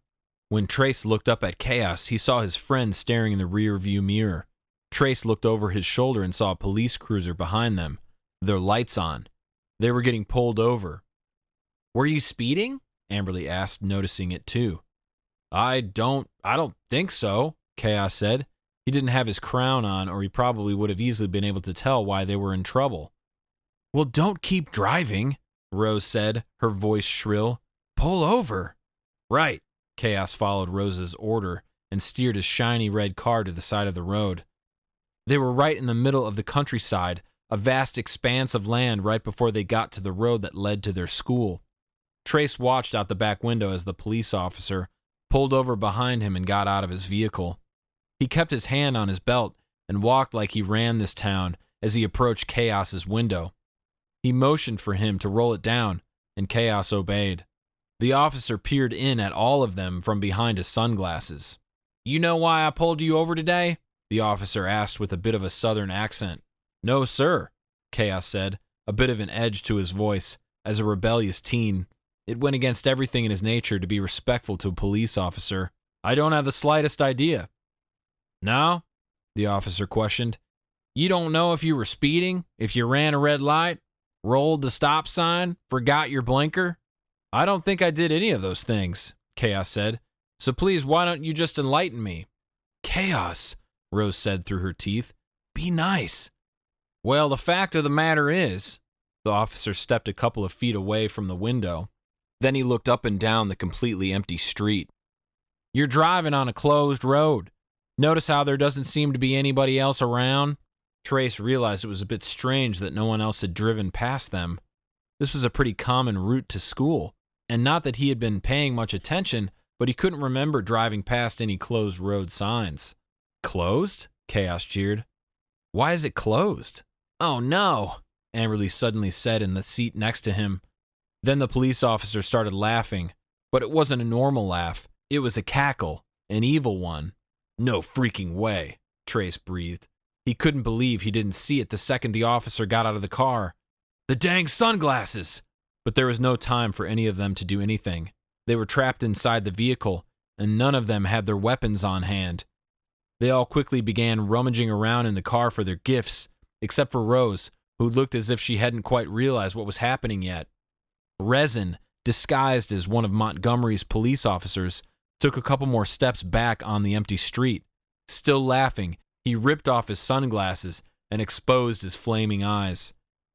When Trace looked up at Kaos, he saw his friend staring in the rear-view mirror. Trace looked over his shoulder and saw a police cruiser behind them, their lights on. They were getting pulled over. Were you speeding? Amberley asked, noticing it too. I don't think so, Kaos said. He didn't have his crown on, or he probably would have easily been able to tell why they were in trouble. Well, don't keep driving, Rose said, her voice shrill. Pull over. Right. Kaos followed Rose's order and steered his shiny red car to the side of the road. They were right in the middle of the countryside, a vast expanse of land right before they got to the road that led to their school. Trace watched out the back window as the police officer pulled over behind him and got out of his vehicle. He kept his hand on his belt and walked like he ran this town as he approached Kaos's window. He motioned for him to roll it down, and Kaos obeyed. The officer peered in at all of them from behind his sunglasses. You know why I pulled you over today? The officer asked with a bit of a southern accent. No, sir, Kaos said, a bit of an edge to his voice. As a rebellious teen, it went against everything in his nature to be respectful to a police officer. I don't have the slightest idea. No? The officer questioned. You don't know if you were speeding, if you ran a red light, rolled the stop sign, forgot your blinker? I don't think I did any of those things, Kaos said. So please, why don't you just enlighten me? Kaos, Rose said through her teeth. Be nice. Well, the fact of the matter is, the officer stepped a couple of feet away from the window. Then he looked up and down the completely empty street. You're driving on a closed road. Notice how there doesn't seem to be anybody else around? Trace realized it was a bit strange that no one else had driven past them. This was a pretty common route to school, and not that he had been paying much attention, but he couldn't remember driving past any closed road signs. Closed? Kaos jeered. Why is it closed? Oh no, Amberley suddenly said in the seat next to him. Then the police officer started laughing, but it wasn't a normal laugh. It was a cackle, an evil one. No freaking way, Trace breathed. He couldn't believe he didn't see it the second the officer got out of the car. The dang sunglasses! But there was no time for any of them to do anything. They were trapped inside the vehicle, and none of them had their weapons on hand. They all quickly began rummaging around in the car for their gifts, except for Rose, who looked as if she hadn't quite realized what was happening yet. Resin, disguised as one of Montgomery's police officers, took a couple more steps back on the empty street. Still laughing, he ripped off his sunglasses and exposed his flaming eyes.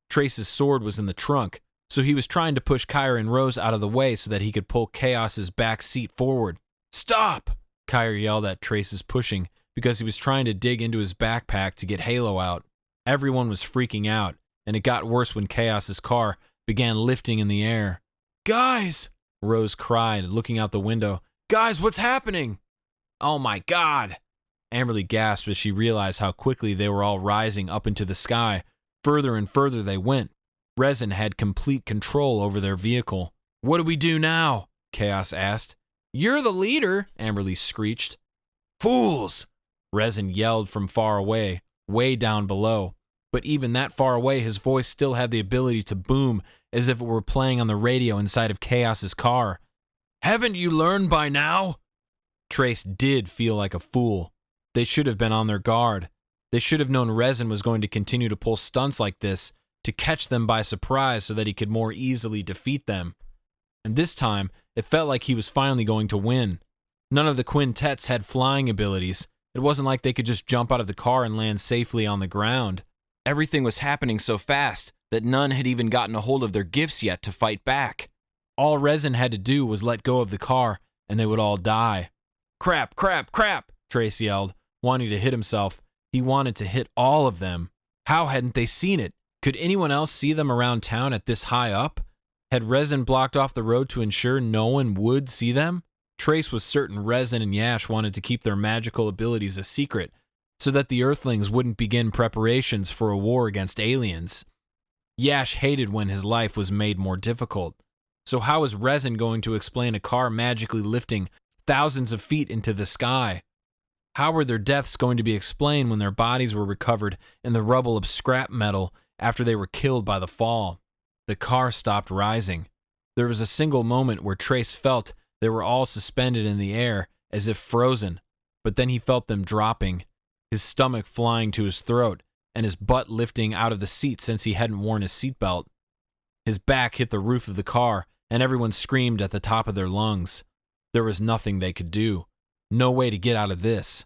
Trace's sword was in the trunk, so he was trying to push Kire and Rose out of the way so that he could pull Kaos's back seat forward. Stop! Kire yelled at Trace's pushing because he was trying to dig into his backpack to get Halo out. Everyone was freaking out, and it got worse when Kaos's car began lifting in the air. Guys! Rose cried, looking out the window. Guys, what's happening? Oh my God! Amberley gasped as she realized how quickly they were all rising up into the sky. Further and further they went. Resin had complete control over their vehicle. What do we do now? Kaos asked. You're the leader, Amberley screeched. Fools! Resin yelled from far away, way down below. But even that far away, his voice still had the ability to boom as if it were playing on the radio inside of Kaos's car. Haven't you learned by now? Trace did feel like a fool. They should have been on their guard. They should have known Resin was going to continue to pull stunts like this to catch them by surprise so that he could more easily defeat them. And this time, it felt like he was finally going to win. None of the quintets had flying abilities. It wasn't like they could just jump out of the car and land safely on the ground. Everything was happening so fast that none had even gotten a hold of their gifts yet to fight back. All Resin had to do was let go of the car, and they would all die. Crap, crap, crap, Trace yelled, wanting to hit himself. He wanted to hit all of them. How hadn't they seen it? Could anyone else see them around town at this high up? Had Resin blocked off the road to ensure no one would see them? Trace was certain Resin and Yash wanted to keep their magical abilities a secret, so that the Earthlings wouldn't begin preparations for a war against aliens. Yash hated when his life was made more difficult. So how was Resin going to explain a car magically lifting thousands of feet into the sky? How were their deaths going to be explained when their bodies were recovered in the rubble of scrap metal after they were killed by the fall? The car stopped rising. There was a single moment where Trace felt they were all suspended in the air as if frozen, but then he felt them dropping, his stomach flying to his throat and his butt lifting out of the seat since he hadn't worn his seatbelt. His back hit the roof of the car, and everyone screamed at the top of their lungs. There was nothing they could do. No way to get out of this.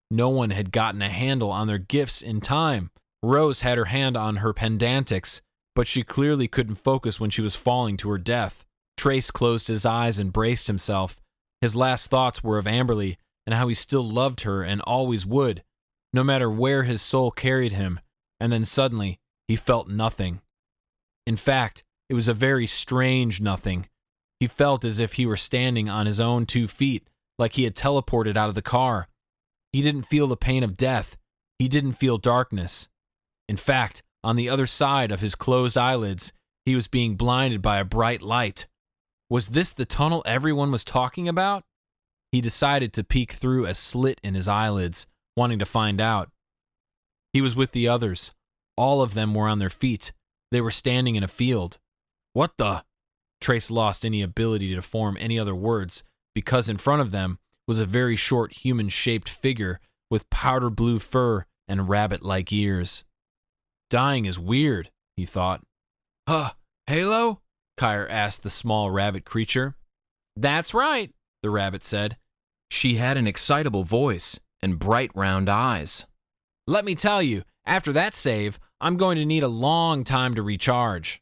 No one had gotten a handle on their gifts in time. Rose had her hand on her pendantics, but she clearly couldn't focus when she was falling to her death. Trace closed his eyes and braced himself. His last thoughts were of Amberley and how he still loved her and always would, no matter where his soul carried him, and then suddenly he felt nothing. In fact, it was a very strange nothing. He felt as if he were standing on his own 2 feet, like he had teleported out of the car. He didn't feel the pain of death. He didn't feel darkness. In fact, on the other side of his closed eyelids, he was being blinded by a bright light. Was this the tunnel everyone was talking about? He decided to peek through a slit in his eyelids, wanting to find out. He was with the others. All of them were on their feet. They were standing in a field. What the? Trace lost any ability to form any other words because in front of them was a very short human-shaped figure with powder blue fur and rabbit-like ears. Dying is weird, he thought. Huh, Halo? Kire asked the small rabbit creature. That's right, the rabbit said. She had an excitable voice and bright round eyes. Let me tell you, after that save, I'm going to need a long time to recharge.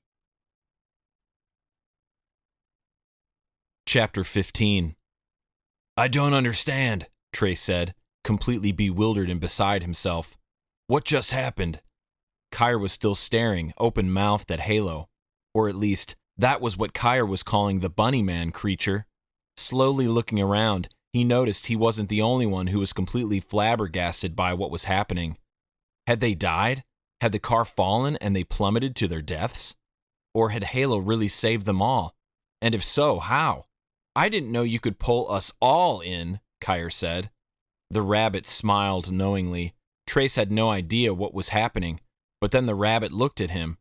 Chapter 15. I don't understand, Trace said, completely bewildered and beside himself. What just happened? Kire was still staring, open-mouthed at Halo. Or at least, that was what Kire was calling the bunny man creature. Slowly looking around, he noticed he wasn't the only one who was completely flabbergasted by what was happening. Had they died? Had the car fallen and they plummeted to their deaths? Or had Halo really saved them all? And if so, how? I didn't know you could pull us all in, Kire said. The rabbit smiled knowingly. Trace had no idea what was happening, but then the rabbit looked at him.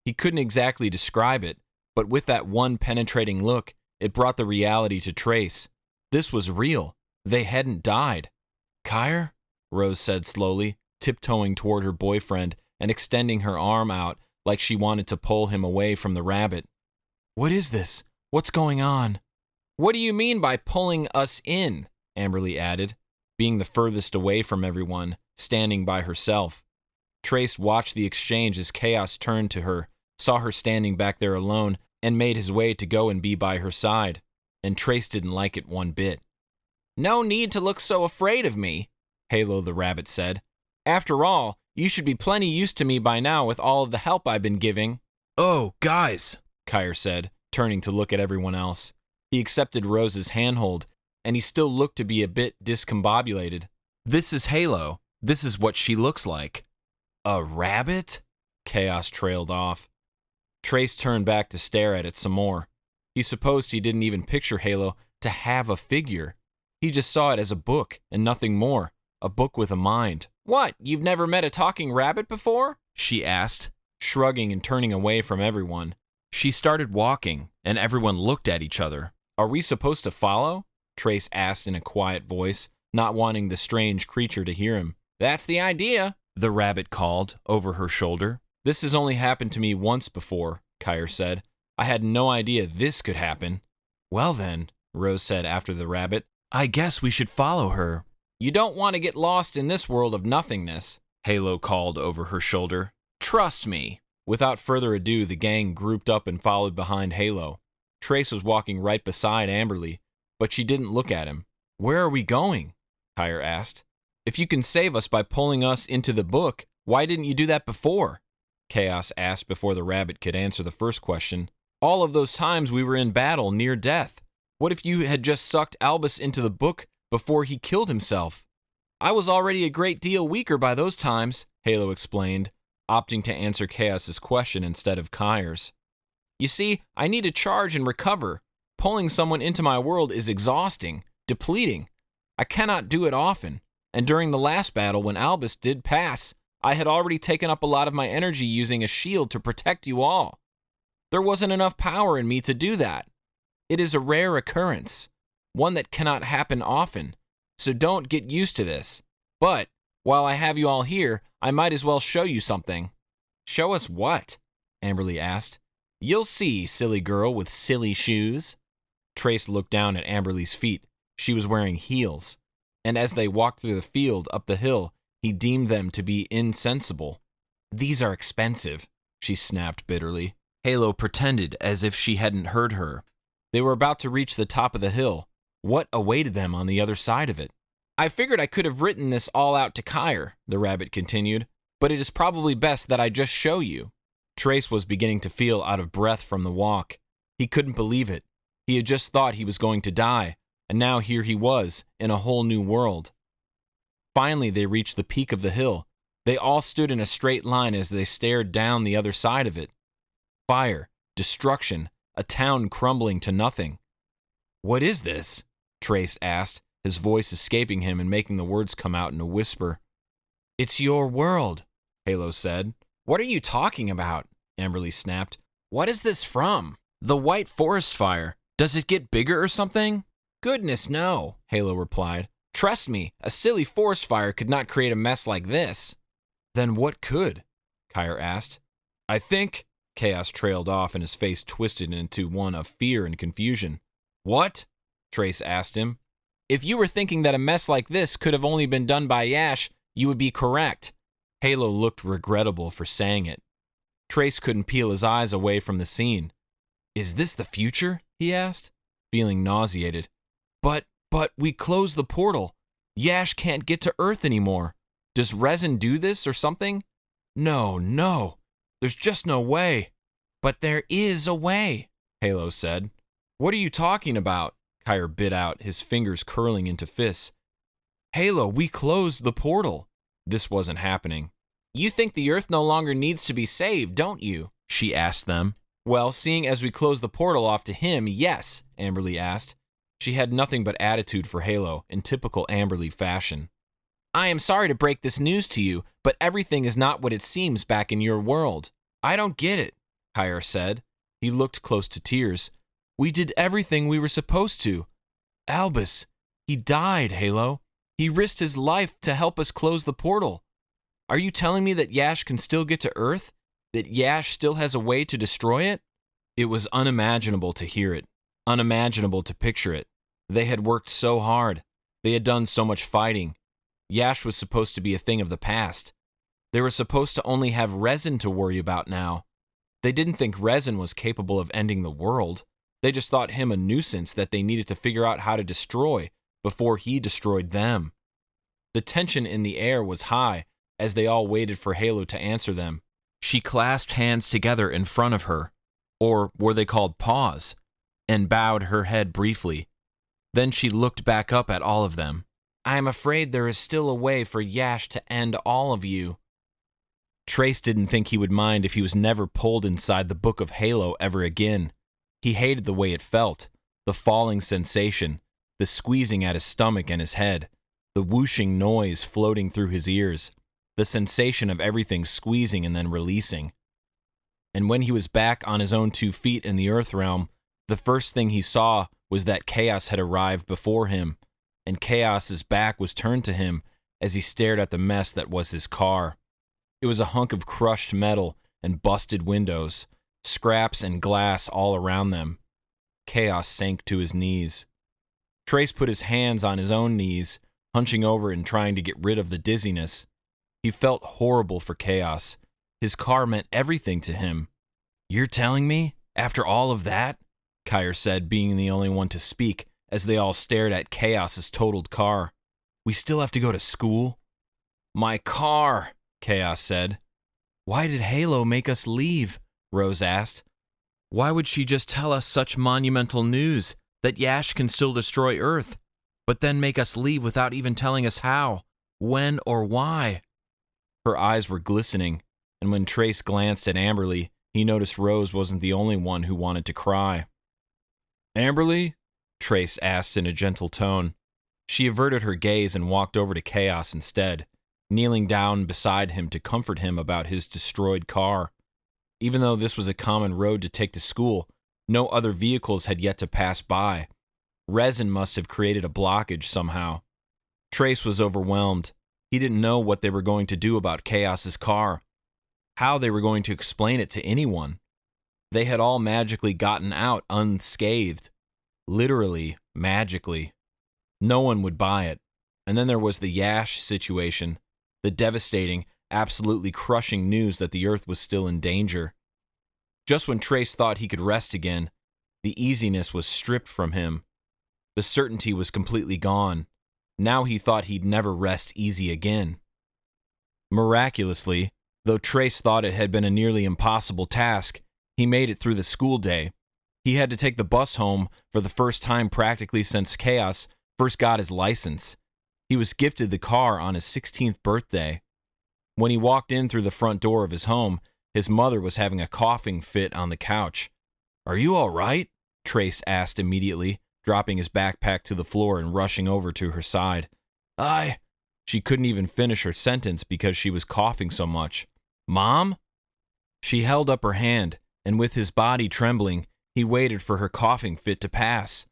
He couldn't exactly describe it, but with that one penetrating look, it brought the reality to Trace. This was real. They hadn't died. Kire? Rose said slowly, tiptoeing toward her boyfriend and extending her arm out like she wanted to pull him away from the rabbit. What is this? What's going on? What do you mean by pulling us in? Amberley added, being the furthest away from everyone, standing by herself. Trace watched the exchange as Kaos turned to her, saw her standing back there alone, and made his way to go and be by her side. And Trace didn't like it one bit. No need to look so afraid of me, Halo the rabbit said. After all, you should be plenty used to me by now with all of the help I've been giving. Oh, guys, Kire said, turning to look at everyone else. He accepted Rose's handhold, and he still looked to be a bit discombobulated. This is Halo. This is what she looks like. A rabbit? Kaos trailed off. Trace turned back to stare at it some more. He supposed he didn't even picture Halo to have a figure. He just saw it as a book and nothing more. A book with a mind. What, you've never met a talking rabbit before? She asked, shrugging and turning away from everyone. She started walking, and everyone looked at each other. Are we supposed to follow? Trace asked in a quiet voice, not wanting the strange creature to hear him. That's the idea, the rabbit called over her shoulder. This has only happened to me once before, Kire said. I had no idea this could happen. Well then, Rose said after the rabbit, I guess we should follow her. You don't want to get lost in this world of nothingness, Halo called over her shoulder. Trust me. Without further ado, the gang grouped up and followed behind Halo. Trace was walking right beside Amberley, but she didn't look at him. Where are we going? Kire asked. If you can save us by pulling us into the book, why didn't you do that before? Kaos asked before the rabbit could answer the first question. All of those times we were in battle near death. What if you had just sucked Albus into the book before he killed himself? I was already a great deal weaker by those times, Halo explained, opting to answer Kaos's question instead of Kire's. You see, I need to charge and recover. Pulling someone into my world is exhausting, depleting. I cannot do it often, and during the last battle when Albus did pass, I had already taken up a lot of my energy using a shield to protect you all. There wasn't enough power in me to do that. It is a rare occurrence, one that cannot happen often, so don't get used to this. But, while I have you all here, I might as well show you something. Show us what? Amberley asked. You'll see, silly girl with silly shoes. Trace looked down at Amberley's feet. She was wearing heels, and as they walked through the field up the hill, he deemed them to be insensible. These are expensive, she snapped bitterly. Halo pretended as if she hadn't heard her. They were about to reach the top of the hill. What awaited them on the other side of it? I figured I could have written this all out to Kire, the rabbit continued, but it is probably best that I just show you. Trace was beginning to feel out of breath from the walk. He couldn't believe it. He had just thought he was going to die, and now here he was, in a whole new world. Finally, they reached the peak of the hill. They all stood in a straight line as they stared down the other side of it. Fire, destruction, a town crumbling to nothing. What is this? Trace asked, his voice escaping him and making the words come out in a whisper. It's your world, Halo said. What are you talking about? Amberley snapped. What is this from? The White Forest Fire. Does it get bigger or something? Goodness, no, Halo replied. Trust me, a silly forest fire could not create a mess like this. Then what could? Kire asked. I think... Kaos trailed off and his face twisted into one of fear and confusion. What? Trace asked him. If you were thinking that a mess like this could have only been done by Yash, you would be correct. Halo looked regrettable for saying it. Trace couldn't peel his eyes away from the scene. Is this the future? He asked, feeling nauseated. But we closed the portal. Yash can't get to Earth anymore. Does Resin do this or something? No. There's just no way. But there is a way, Halo said. What are you talking about? Kire bit out, his fingers curling into fists. Halo, we closed the portal. This wasn't happening. You think the Earth no longer needs to be saved, don't you? She asked them. Well, seeing as we closed the portal off to him, yes, Amberley asked. She had nothing but attitude for Halo, in typical Amberley fashion. I am sorry to break this news to you, but everything is not what it seems back in your world. I don't get it, Kire said. He looked close to tears. We did everything we were supposed to. Albus, he died, Halo. He risked his life to help us close the portal. Are you telling me that Yash can still get to Earth? That Yash still has a way to destroy it? It was unimaginable to hear it, unimaginable to picture it. They had worked so hard. They had done so much fighting. Yash was supposed to be a thing of the past. They were supposed to only have Resin to worry about now. They didn't think Resin was capable of ending the world. They just thought him a nuisance that they needed to figure out how to destroy before he destroyed them. The tension in the air was high as they all waited for Halo to answer them. She clasped hands together in front of her, or were they called paws, and bowed her head briefly. Then she looked back up at all of them. I am afraid there is still a way for Yash to end all of you. Trace didn't think he would mind if he was never pulled inside the book of Halo ever again. He hated the way it felt, the falling sensation, the squeezing at his stomach and his head, the whooshing noise floating through his ears, the sensation of everything squeezing and then releasing. And when he was back on his own 2 feet in the Earth realm, the first thing he saw was that Kaos had arrived before him, and Kaos's back was turned to him as he stared at the mess that was his car. It was a hunk of crushed metal and busted windows, scraps and glass all around them. Kaos sank to his knees. Trace put his hands on his own knees, hunching over and trying to get rid of the dizziness. He felt horrible for Kaos. His car meant everything to him. "You're telling me, after all of that?" Kire said, being the only one to speak, as they all stared at Kaos's totaled car. "We still have to go to school?" "My car," Kaos said. "Why did Halo make us leave?" Rose asked. "Why would she just tell us such monumental news, that Yash can still destroy Earth, but then make us leave without even telling us how, when, or why?" Her eyes were glistening, and when Trace glanced at Amberley, he noticed Rose wasn't the only one who wanted to cry. "Amberley?" Trace asked in a gentle tone. She averted her gaze and walked over to Kaos instead, kneeling down beside him to comfort him about his destroyed car. Even though this was a common road to take to school, no other vehicles had yet to pass by. Resin must have created a blockage somehow. Trace was overwhelmed. He didn't know what they were going to do about Kaos's car, how they were going to explain it to anyone. They had all magically gotten out unscathed. Literally, magically. No one would buy it. And then there was the Yash situation, the devastating, absolutely crushing news that the Earth was still in danger. Just when Trace thought he could rest again, the easiness was stripped from him. The certainty was completely gone. Now he thought he'd never rest easy again. Miraculously, though Trace thought it had been a nearly impossible task, he made it through the school day. He had to take the bus home for the first time practically since Kaos first got his license. He was gifted the car on his 16th birthday. When he walked in through the front door of his home, his mother was having a coughing fit on the couch. "Are you all right?" Trace asked immediately, dropping his backpack to the floor and rushing over to her side. She couldn't even finish her sentence because she was coughing so much. "Mom?" She held up her hand, and with his body trembling, he waited for her coughing fit to pass.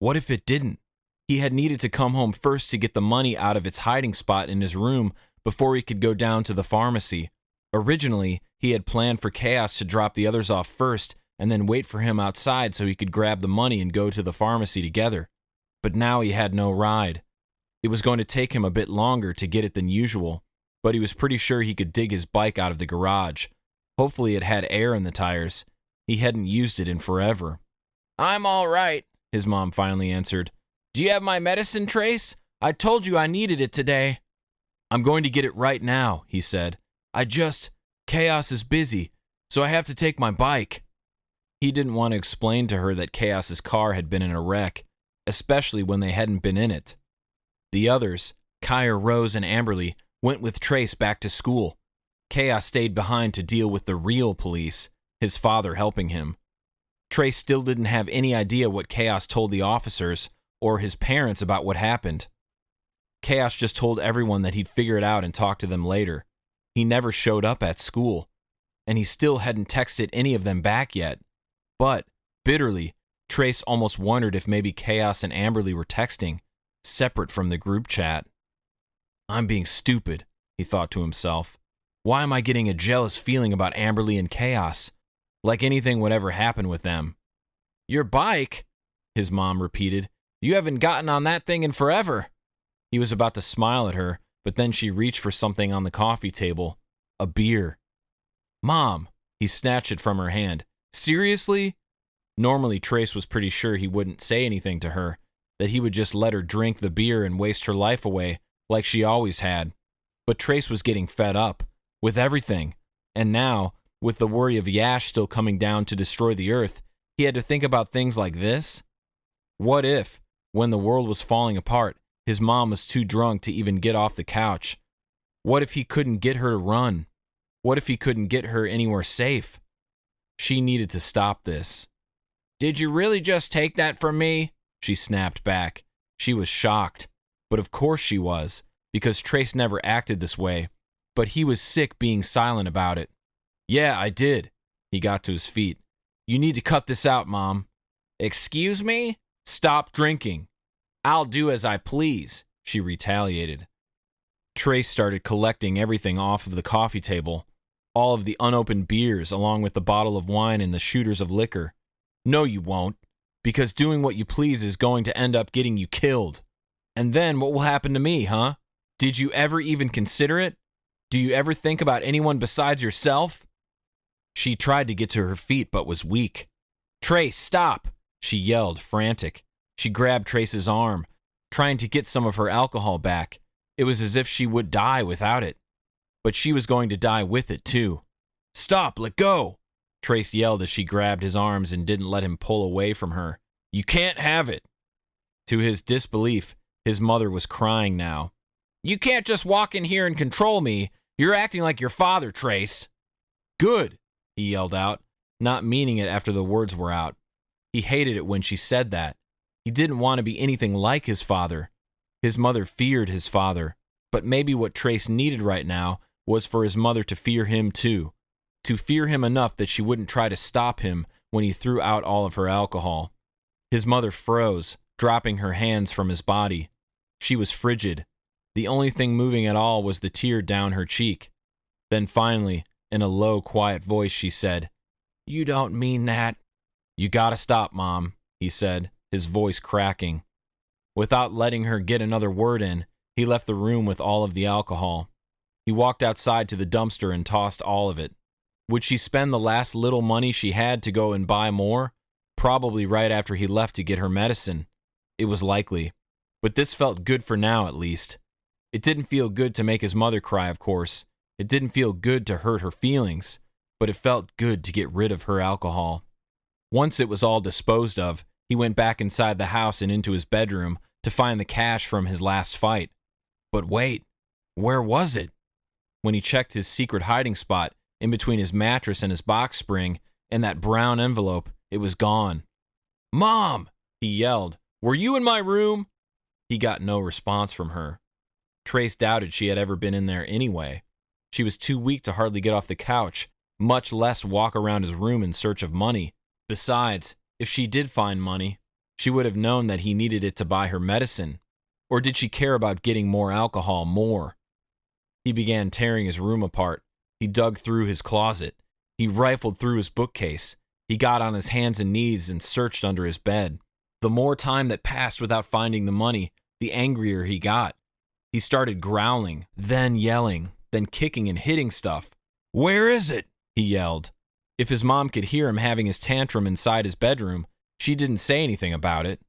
What if it didn't? He had needed to come home first to get the money out of its hiding spot in his room before he could go down to the pharmacy. Originally, he had planned for Kaos to drop the others off first and then wait for him outside so he could grab the money and go to the pharmacy together. But now he had no ride. It was going to take him a bit longer to get it than usual, but he was pretty sure he could dig his bike out of the garage. Hopefully it had air in the tires. He hadn't used it in forever. "I'm all right," his mom finally answered. "Do you have my medicine, Trace? I told you I needed it today." "I'm going to get it right now," he said. Kaos is busy, so I have to take my bike." He didn't want to explain to her that Kaos's car had been in a wreck, especially when they hadn't been in it. The others, Kire, Rose, and Amberley, went with Trace back to school. Kaos stayed behind to deal with the real police, his father helping him. Trace still didn't have any idea what Kaos told the officers or his parents about what happened. Kaos just told everyone that he'd figure it out and talk to them later. He never showed up at school, and he still hadn't texted any of them back yet. But, bitterly, Trace almost wondered if maybe Kaos and Amberley were texting, separate from the group chat. "I'm being stupid," he thought to himself. "Why am I getting a jealous feeling about Amberley and Kaos? Like anything would ever happen with them." "Your bike?" his mom repeated. "You haven't gotten on that thing in forever." He was about to smile at her, but then she reached for something on the coffee table. A beer. "Mom!" He snatched it from her hand. "Seriously?" Normally, Trace was pretty sure he wouldn't say anything to her, that he would just let her drink the beer and waste her life away, like she always had. But Trace was getting fed up, with everything. And now, with the worry of Yash still coming down to destroy the Earth, he had to think about things like this. What if, when the world was falling apart, his mom was too drunk to even get off the couch? What if he couldn't get her to run? What if he couldn't get her anywhere safe? She needed to stop this. "Did you really just take that from me?" she snapped back. She was shocked. But of course she was, because Trace never acted this way. But he was sick being silent about it. "Yeah, I did." He got to his feet. "You need to cut this out, Mom." "Excuse me?" "Stop drinking." "I'll do as I please," she retaliated. Trace started collecting everything off of the coffee table, all of the unopened beers along with the bottle of wine and the shooters of liquor. "No, you won't." Because doing what you please is going to end up getting you killed. And then what will happen to me, huh? Did you ever even consider it? Do you ever think about anyone besides yourself?" She tried to get to her feet but was weak. "Trace, stop!" she yelled, frantic. She grabbed Trace's arm, trying to get some of her alcohol back. It was as if she would die without it. But she was going to die with it, too. "Stop, let go!" Trace yelled as she grabbed his arms and didn't let him pull away from her. "You can't have it!" To his disbelief, his mother was crying now. "You can't just walk in here and control me. You're acting like your father, Trace." "Good," he yelled out, not meaning it after the words were out. He hated it when she said that. He didn't want to be anything like his father. His mother feared his father, but maybe what Trace needed right now was for his mother to fear him too, to fear him enough that she wouldn't try to stop him when he threw out all of her alcohol. His mother froze, dropping her hands from his body. She was frigid. The only thing moving at all was the tear down her cheek. Then finally, in a low, quiet voice, she said, "You don't mean that." "You gotta stop, Mom," he said, his voice cracking. Without letting her get another word in, he left the room with all of the alcohol. He walked outside to the dumpster and tossed all of it. Would she spend the last little money she had to go and buy more? Probably right after he left to get her medicine. It was likely. But this felt good for now, at least. It didn't feel good to make his mother cry, of course. It didn't feel good to hurt her feelings, but it felt good to get rid of her alcohol. Once it was all disposed of, he went back inside the house and into his bedroom to find the cash from his last fight. But wait, where was it? When he checked his secret hiding spot in between his mattress and his box spring and that brown envelope, it was gone. "Mom!" he yelled. "Were you in my room?" He got no response from her. Trace doubted she had ever been in there anyway. She was too weak to hardly get off the couch, much less walk around his room in search of money. Besides, if she did find money, she would have known that he needed it to buy her medicine. Or did she care about getting more alcohol more? He began tearing his room apart. He dug through his closet. He rifled through his bookcase. He got on his hands and knees and searched under his bed. The more time that passed without finding the money, the angrier he got. He started growling, then yelling, then kicking and hitting stuff. "Where is it?" he yelled. If his mom could hear him having his tantrum inside his bedroom, she didn't say anything about it.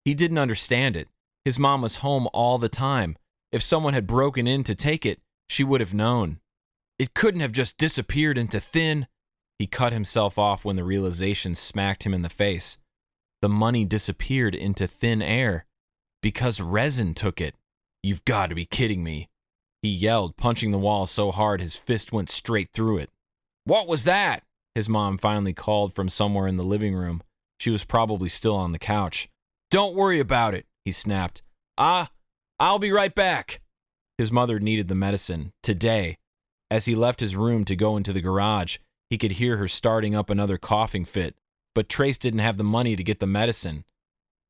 He didn't understand it. His mom was home all the time. If someone had broken in to take it, she would have known. It couldn't have just disappeared into thin. He cut himself off when the realization smacked him in the face. The money disappeared into thin air because resin took it. "You've got to be kidding me," he yelled, punching the wall so hard his fist went straight through it. "What was that?" his mom finally called from somewhere in the living room. She was probably still on the couch. "Don't worry about it," he snapped. I'll be right back." His mother needed the medicine, today. As he left his room to go into the garage, he could hear her starting up another coughing fit, but Trace didn't have the money to get the medicine.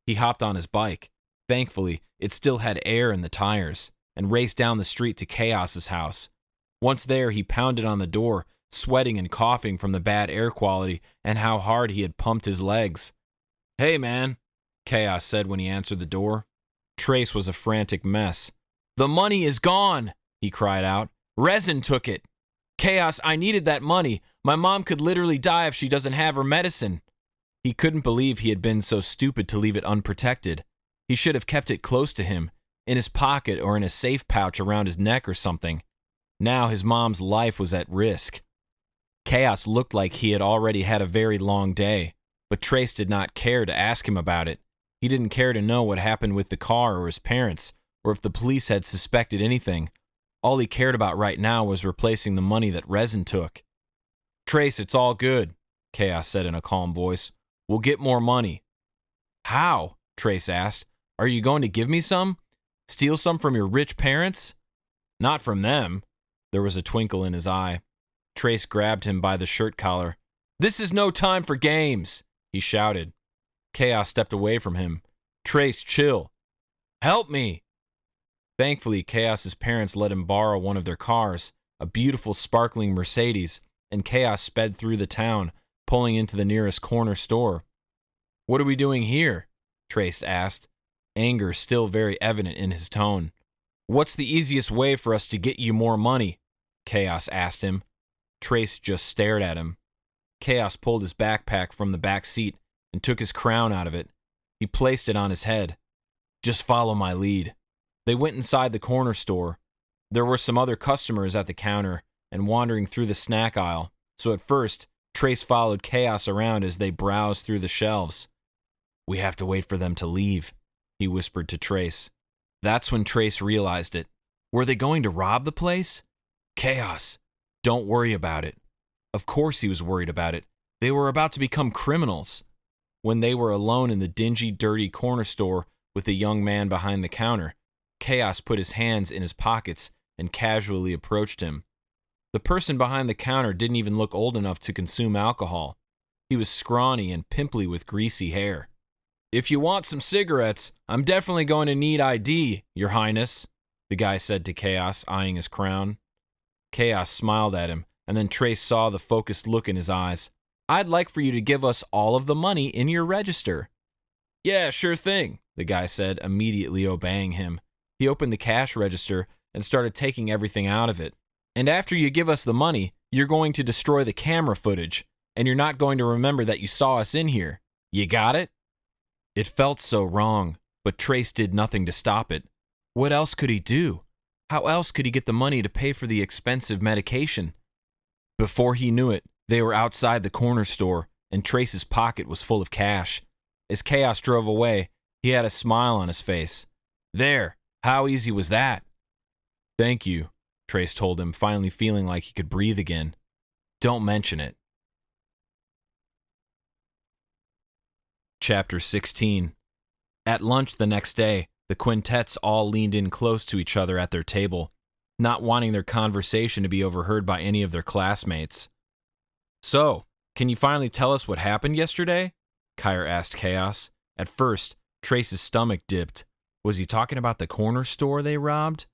He hopped on his bike. Thankfully, it still had air in the tires, and raced down the street to Kaos's house. Once there, he pounded on the door, sweating and coughing from the bad air quality and how hard he had pumped his legs. "Hey, man," Kaos said when he answered the door. Trace was a frantic mess. "The money is gone," he cried out. "Resin took it. Kaos, I needed that money. My mom could literally die if she doesn't have her medicine." He couldn't believe he had been so stupid to leave it unprotected. He should have kept it close to him, in his pocket or in a safe pouch around his neck or something. Now his mom's life was at risk. Kaos looked like he had already had a very long day, but Trace did not care to ask him about it. He didn't care to know what happened with the car or his parents, or if the police had suspected anything. All he cared about right now was replacing the money that resin took. "Trace, it's all good," Kaos said in a calm voice. "We'll get more money." "How?" Trace asked. "Are you going to give me some? Steal some from your rich parents?" "Not from them." There was a twinkle in his eye. Trace grabbed him by the shirt collar. "This is no time for games," he shouted. Kaos stepped away from him. "Trace, chill." "Help me." Thankfully, Kaos's parents let him borrow one of their cars, a beautiful sparkling Mercedes, and Kaos sped through the town, pulling into the nearest corner store. What are we doing here? Trace asked, anger still very evident in his tone. What's the easiest way for us to get you more money? Kaos asked him. Trace just stared at him. Kaos pulled his backpack from the back seat and took his crown out of it. He placed it on his head. Just follow my lead. They went inside the corner store. There were some other customers at the counter and wandering through the snack aisle, so at first, Trace followed Kaos around as they browsed through the shelves. We have to wait for them to leave, he whispered to Trace. That's when Trace realized it. Were they going to rob the place? Kaos, don't worry about it. Of course he was worried about it. They were about to become criminals. When they were alone in the dingy, dirty corner store with the young man behind the counter, Kaos put his hands in his pockets and casually approached him. The person behind the counter didn't even look old enough to consume alcohol. He was scrawny and pimply with greasy hair. If you want some cigarettes, I'm definitely going to need ID, Your Highness, the guy said to Kaos, eyeing his crown. Kaos smiled at him, and then Trace saw the focused look in his eyes. I'd like for you to give us all of the money in your register. Yeah, sure thing, the guy said, immediately obeying him. He opened the cash register and started taking everything out of it. And after you give us the money, you're going to destroy the camera footage, and you're not going to remember that you saw us in here. You got it? It felt so wrong, but Trace did nothing to stop it. What else could he do? How else could he get the money to pay for the expensive medication? Before he knew it, they were outside the corner store, and Trace's pocket was full of cash. As Kaos drove away, he had a smile on his face. There, how easy was that? Thank you, Trace told him, finally feeling like he could breathe again. Don't mention it. Chapter 16. At lunch the next day, the quintets all leaned in close to each other at their table, not wanting their conversation to be overheard by any of their classmates. So, can you finally tell us what happened yesterday? Kire asked Kaos. At first, Trace's stomach dipped. Was he talking about the corner store they robbed?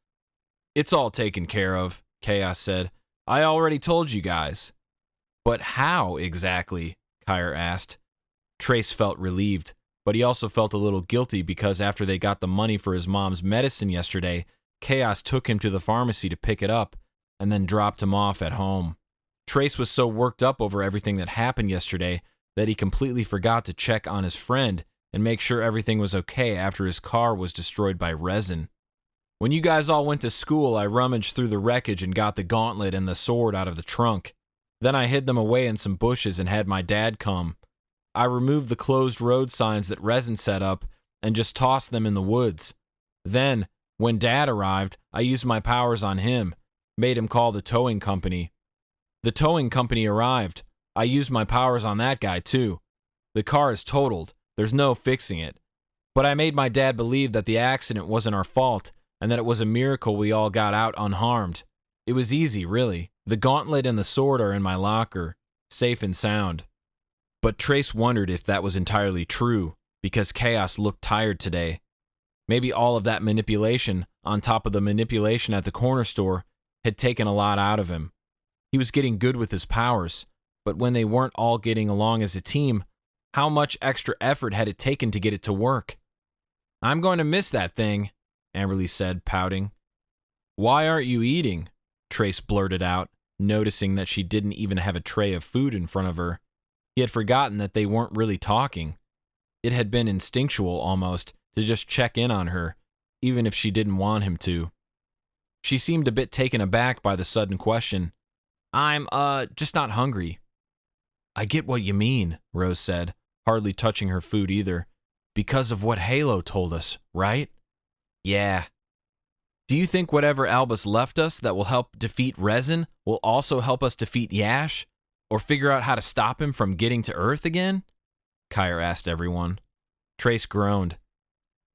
It's all taken care of, Kaos said. I already told you guys. But how exactly? Kire asked. Trace felt relieved, but he also felt a little guilty because after they got the money for his mom's medicine yesterday, Kaos took him to the pharmacy to pick it up and then dropped him off at home. Trace was so worked up over everything that happened yesterday that he completely forgot to check on his friend and make sure everything was okay after his car was destroyed by resin. When you guys all went to school, I rummaged through the wreckage and got the gauntlet and the sword out of the trunk. Then I hid them away in some bushes and had my dad come. I removed the closed road signs that resin set up and just tossed them in the woods. Then, when Dad arrived, I used my powers on him, made him call the towing company. The towing company arrived. I used my powers on that guy too. The car is totaled. There's no fixing it. But I made my dad believe that the accident wasn't our fault and that it was a miracle we all got out unharmed. It was easy, really. The gauntlet and the sword are in my locker, safe and sound. But Trace wondered if that was entirely true, because Kaos looked tired today. Maybe all of that manipulation, on top of the manipulation at the corner store, had taken a lot out of him. He was getting good with his powers, but when they weren't all getting along as a team, how much extra effort had it taken to get it to work? I'm going to miss that thing, Amberley said, pouting. Why aren't you eating? Trace blurted out, noticing that she didn't even have a tray of food in front of her. He had forgotten that they weren't really talking. It had been instinctual, almost, to just check in on her, even if she didn't want him to. She seemed a bit taken aback by the sudden question. I'm, just not hungry. I get what you mean, Rose said, hardly touching her food either. Because of what Halo told us, right? Yeah. Do you think whatever Albus left us that will help defeat Resin will also help us defeat Yash? Or figure out how to stop him from getting to Earth again? Kire asked everyone. Trace groaned.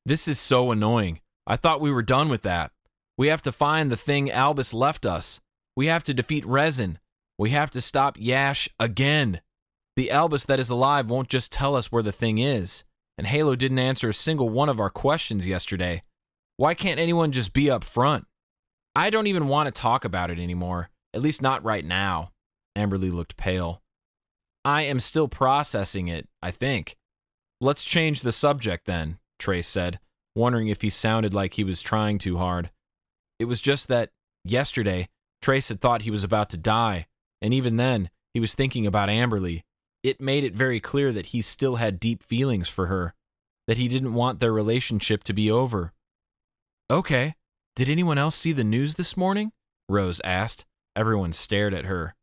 This is so annoying. I thought we were done with that. We have to find the thing Albus left us. We have to defeat Resin. We have to stop Yash again. The Albus that is alive won't just tell us where the thing is. And Halo didn't answer a single one of our questions yesterday. Why can't anyone just be up front? I don't even want to talk about it anymore. At least not right now. Amberley looked pale. I am still processing it, I think. Let's change the subject then, Trace said, wondering if he sounded like he was trying too hard. It was just that, yesterday, Trace had thought he was about to die, and even then, he was thinking about Amberley. It made it very clear that he still had deep feelings for her, that he didn't want their relationship to be over. Okay, did anyone else see the news this morning? Rose asked. Everyone stared at her.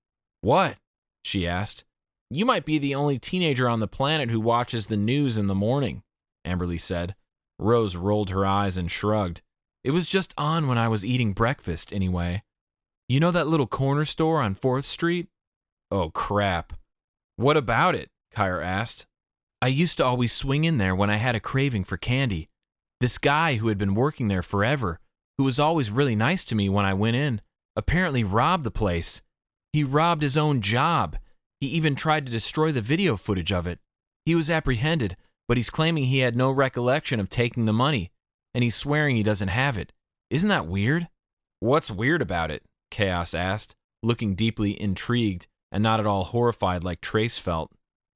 What? She asked. You might be the only teenager on the planet who watches the news in the morning, Amberley said. Rose rolled her eyes and shrugged. It was just on when I was eating breakfast, anyway. You know that little corner store on 4th Street? Oh, crap. What about it? Kire asked. I used to always swing in there when I had a craving for candy. This guy who had been working there forever, who was always really nice to me when I went in, apparently robbed the place. He robbed his own job. He even tried to destroy the video footage of it. He was apprehended, but he's claiming he had no recollection of taking the money, and he's swearing he doesn't have it. Isn't that weird? What's weird about it? Kaos asked, looking deeply intrigued and not at all horrified like Trace felt.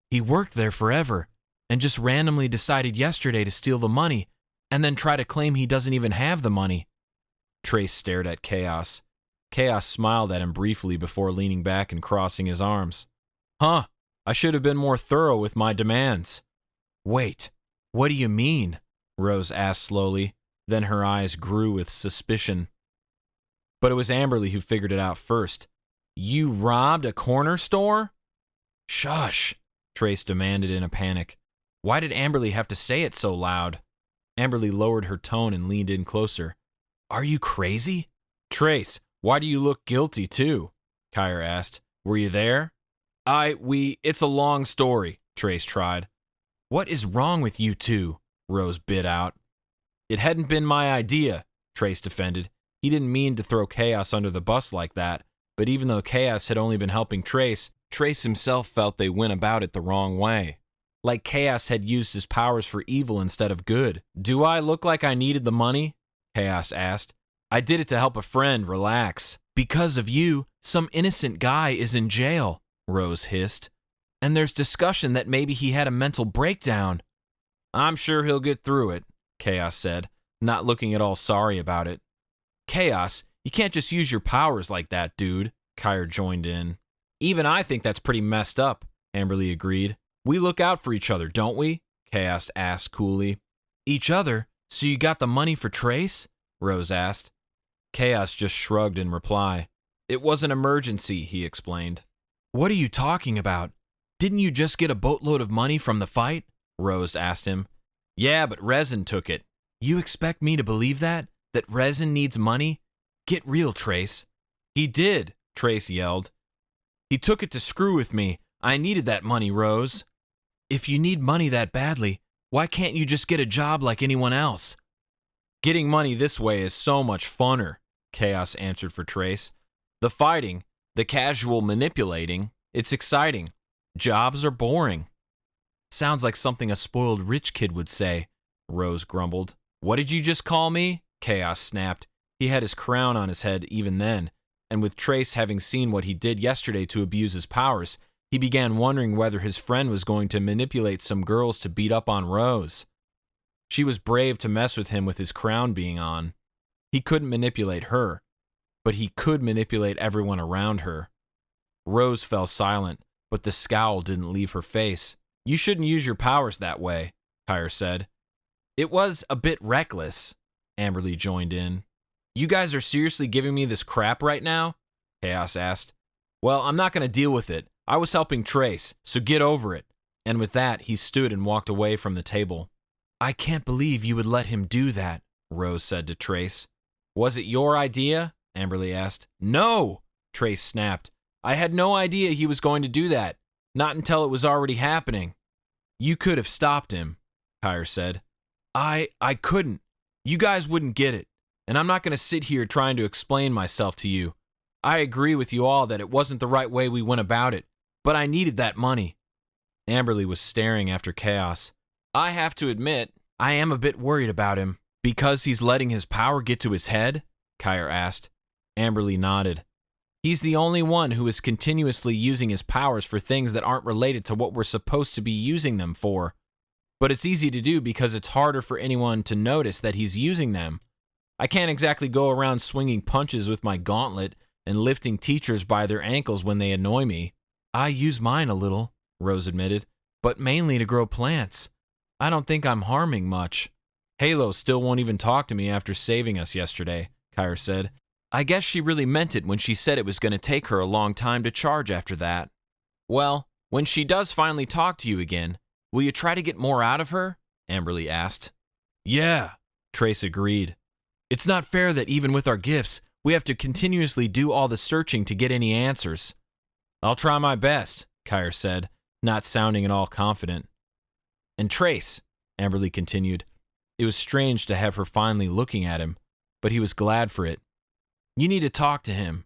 He worked there forever, and just randomly decided yesterday to steal the money, and then try to claim he doesn't even have the money. Trace stared at Kaos. Kaos smiled at him briefly before leaning back and crossing his arms. Huh, I should have been more thorough with my demands. Wait, what do you mean? Rose asked slowly, then her eyes grew with suspicion. But it was Amberley who figured it out first. You robbed a corner store? Shush, Trace demanded in a panic. Why did Amberley have to say it so loud? Amberley lowered her tone and leaned in closer. Are you crazy? Trace, why do you look guilty too? Kire asked. Were you there? It's a long story, Trace tried. What is wrong with you two? Rose bit out. It hadn't been my idea, Trace defended. He didn't mean to throw Kaos under the bus like that, but even though Kaos had only been helping Trace himself felt they went about it the wrong way. Like Kaos had used his powers for evil instead of good. Do I look like I needed the money? Kaos asked. I did it to help a friend relax. Because of you, some innocent guy is in jail, Rose hissed. And there's discussion that maybe he had a mental breakdown. I'm sure he'll get through it, Kaos said, not looking at all sorry about it. Kaos, you can't just use your powers like that, dude, Kire joined in. Even I think that's pretty messed up, Amberley agreed. We look out for each other, don't we? Kaos asked coolly. Each other? So you got the money for Trace? Rose asked. Kaos just shrugged in reply. It was an emergency, he explained. What are you talking about? Didn't you just get a boatload of money from the fight? Rose asked him. Yeah, but Resin took it. You expect me to believe that? That Resin needs money? Get real, Trace. He did, Trace yelled. He took it to screw with me. I needed that money, Rose. If you need money that badly, why can't you just get a job like anyone else? Getting money this way is so much funner, Kaos answered for Trace. The fighting, the casual manipulating, it's exciting. Jobs are boring. Sounds like something a spoiled rich kid would say, Rose grumbled. What did you just call me? Kaos snapped. He had his crown on his head even then, and with Trace having seen what he did yesterday to abuse his powers, he began wondering whether his friend was going to manipulate some girls to beat up on Rose. She was brave to mess with him with his crown being on. He couldn't manipulate her, but he could manipulate everyone around her. Rose fell silent, but the scowl didn't leave her face. You shouldn't use your powers that way, Kire said. It was a bit reckless, Amberley joined in. You guys are seriously giving me this crap right now? Kaos asked. Well, I'm not going to deal with it. I was helping Trace, so get over it. And with that, he stood and walked away from the table. I can't believe you would let him do that, Rose said to Trace. Was it your idea? Amberley asked. No, Trace snapped. I had no idea he was going to do that. Not until it was already happening. You could have stopped him, Kire said. I couldn't. You guys wouldn't get it. And I'm not going to sit here trying to explain myself to you. I agree with you all that it wasn't the right way we went about it, but I needed that money. Amberley was staring after Kaos. I have to admit, I am a bit worried about him. Because he's letting his power get to his head? Kire asked. Amberley nodded. He's the only one who is continuously using his powers for things that aren't related to what we're supposed to be using them for. but it's easy to do because it's harder for anyone to notice that he's using them. I can't exactly go around swinging punches with my gauntlet and lifting teachers by their ankles when they annoy me. I use mine a little, Rose admitted, but mainly to grow plants. I don't think I'm harming much. Halo still won't even talk to me after saving us yesterday, Kire said. I guess she really meant it when she said it was going to take her a long time to charge after that. Well, when she does finally talk to you again, will you try to get more out of her? Amberley asked. Yeah, Trace agreed. It's not fair that even with our gifts, we have to continuously do all the searching to get any answers. I'll try my best, Kire said, not sounding at all confident. And Trace, Amberley continued. It was strange to have her finally looking at him, but he was glad for it. You need to talk to him.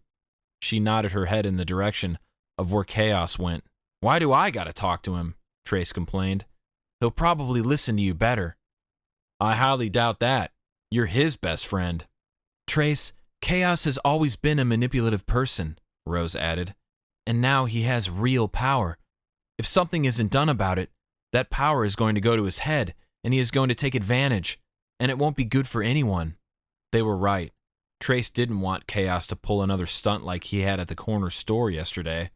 She nodded her head in the direction of where Kaos went. Why do I gotta talk to him? Trace complained. He'll probably listen to you better. I highly doubt that. You're his best friend. Trace, Kaos has always been a manipulative person, Rose added, and now he has real power. If something isn't done about it, that power is going to go to his head, and he is going to take advantage, and it won't be good for anyone. They were right. Trace didn't want Kaos to pull another stunt like he had at the corner store yesterday.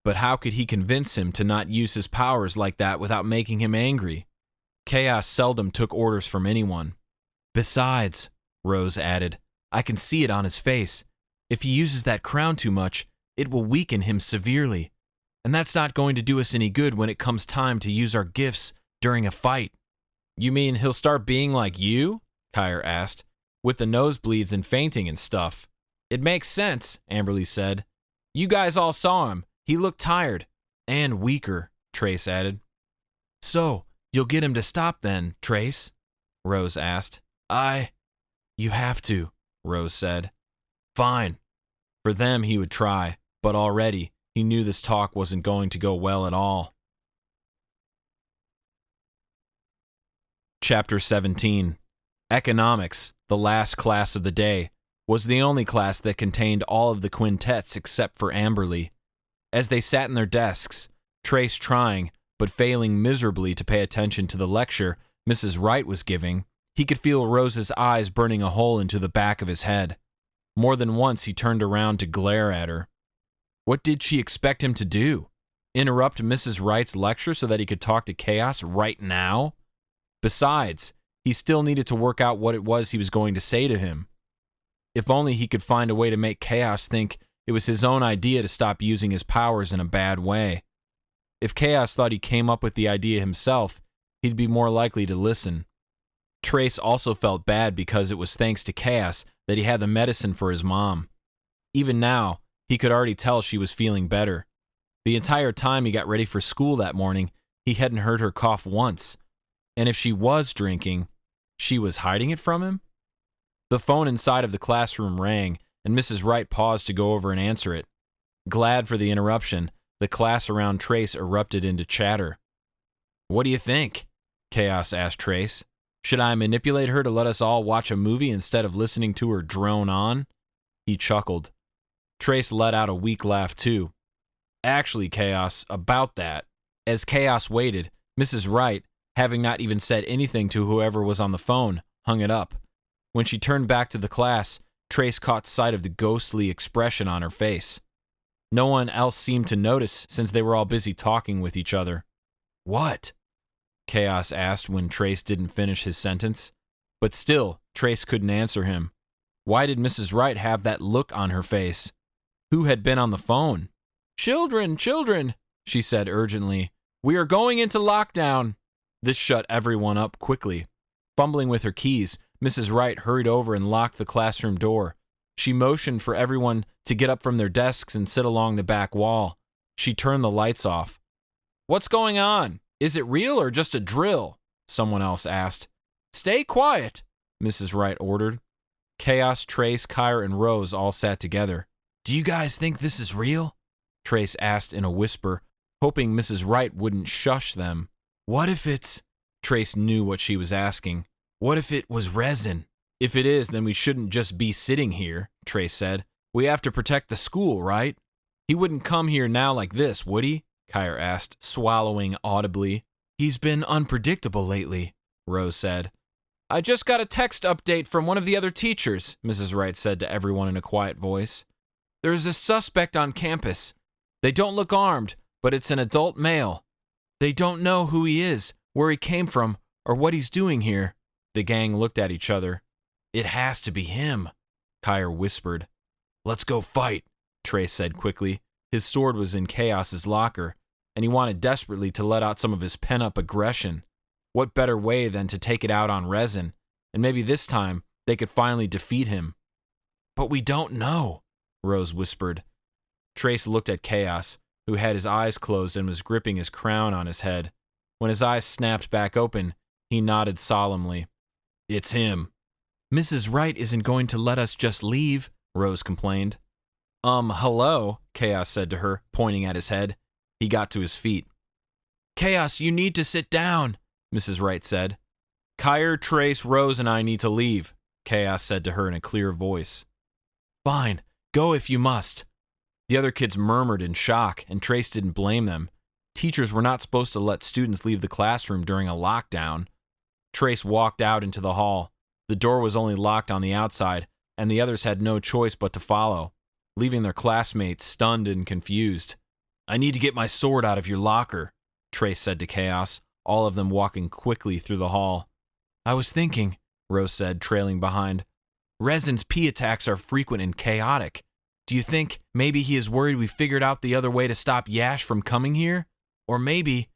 But how could he convince him to not use his powers like that without making him angry? Kaos seldom took orders from anyone. Besides, Rose added, I can see it on his face. If he uses that crown too much, it will weaken him severely. And that's not going to do us any good when it comes time to use our gifts during a fight. You mean he'll start being like you? Kire asked, with the nosebleeds and fainting and stuff. It makes sense, Amberley said. You guys all saw him. He looked tired. And weaker, Trace added. So, you'll get him to stop then, Trace? Rose asked. You have to, Rose said. Fine. For them, he would try, but already he knew this talk wasn't going to go well at all. Chapter 17. Economics, the last class of the day, was the only class that contained all of the quintets except for Amberley. As they sat in their desks, Trace trying, but failing miserably to pay attention to the lecture Mrs. Wright was giving, he could feel Rose's eyes burning a hole into the back of his head. More than once he turned around to glare at her. What did she expect him to do? Interrupt Mrs. Wright's lecture so that he could talk to Kaos right now? Besides, he still needed to work out what it was he was going to say to him. If only he could find a way to make Kaos think it was his own idea to stop using his powers in a bad way. If Kaos thought he came up with the idea himself, he'd be more likely to listen. Trace also felt bad because it was thanks to Kaos that he had the medicine for his mom. Even now, he could already tell she was feeling better. The entire time he got ready for school that morning, he hadn't heard her cough once. And if she was drinking, she was hiding it from him? The phone inside of the classroom rang, and Mrs. Wright paused to go over and answer it. Glad for the interruption, the class around Trace erupted into chatter. What do you think? Kaos asked Trace. Should I manipulate her to let us all watch a movie instead of listening to her drone on? He chuckled. Trace let out a weak laugh too. Actually, Kaos, about that. As Kaos waited, Mrs. Wright, having not even said anything to whoever was on the phone, hung it up. When she turned back to the class, Trace caught sight of the ghostly expression on her face. No one else seemed to notice since they were all busy talking with each other. What? Kaos asked when Trace didn't finish his sentence. But still, Trace couldn't answer him. Why did Mrs. Wright have that look on her face? Who had been on the phone? Children, children, she said urgently. We are going into lockdown. This shut everyone up quickly. Fumbling with her keys, Mrs. Wright hurried over and locked the classroom door. She motioned for everyone to get up from their desks and sit along the back wall. She turned the lights off. What's going on? Is it real or just a drill? Someone else asked. Stay quiet, Mrs. Wright ordered. Kaos, Trace, Kire, and Rose all sat together. Do you guys think this is real? Trace asked in a whisper, hoping Mrs. Wright wouldn't shush them. What if it's... Trace knew what she was asking. What if it was resin? If it is, then we shouldn't just be sitting here, Trace said. We have to protect the school, right? He wouldn't come here now like this, would he? Kire asked, swallowing audibly. He's been unpredictable lately, Rose said. I just got a text update from one of the other teachers, Mrs. Wright said to everyone in a quiet voice. There's a suspect on campus. They don't look armed, but it's an adult male. They don't know who he is, where he came from, or what he's doing here. The gang looked at each other. It has to be him, Kire whispered. Let's go fight, Trace said quickly. His sword was in Kaos's locker, and he wanted desperately to let out some of his pent-up aggression. What better way than to take it out on Resin, and maybe this time they could finally defeat him. But we don't know, Rose whispered. Trace looked at Kaos, who had his eyes closed and was gripping his crown on his head. When his eyes snapped back open, he nodded solemnly. It's him. Mrs. Wright isn't going to let us just leave, Rose complained. Hello, Kaos said to her, pointing at his head. He got to his feet. Kaos, you need to sit down, Mrs. Wright said. Kire, Trace, Rose, and I need to leave, Kaos said to her in a clear voice. Fine, go if you must. The other kids murmured in shock, and Trace didn't blame them. Teachers were not supposed to let students leave the classroom during a lockdown. Trace walked out into the hall. The door was only locked on the outside, and the others had no choice but to follow, leaving their classmates stunned and confused. I need to get my sword out of your locker, Trace said to Kaos, all of them walking quickly through the hall. I was thinking, Rose said, trailing behind. Resin's P attacks are frequent and chaotic. Do you think maybe he is worried we figured out the other way to stop Yash from coming here? Or maybe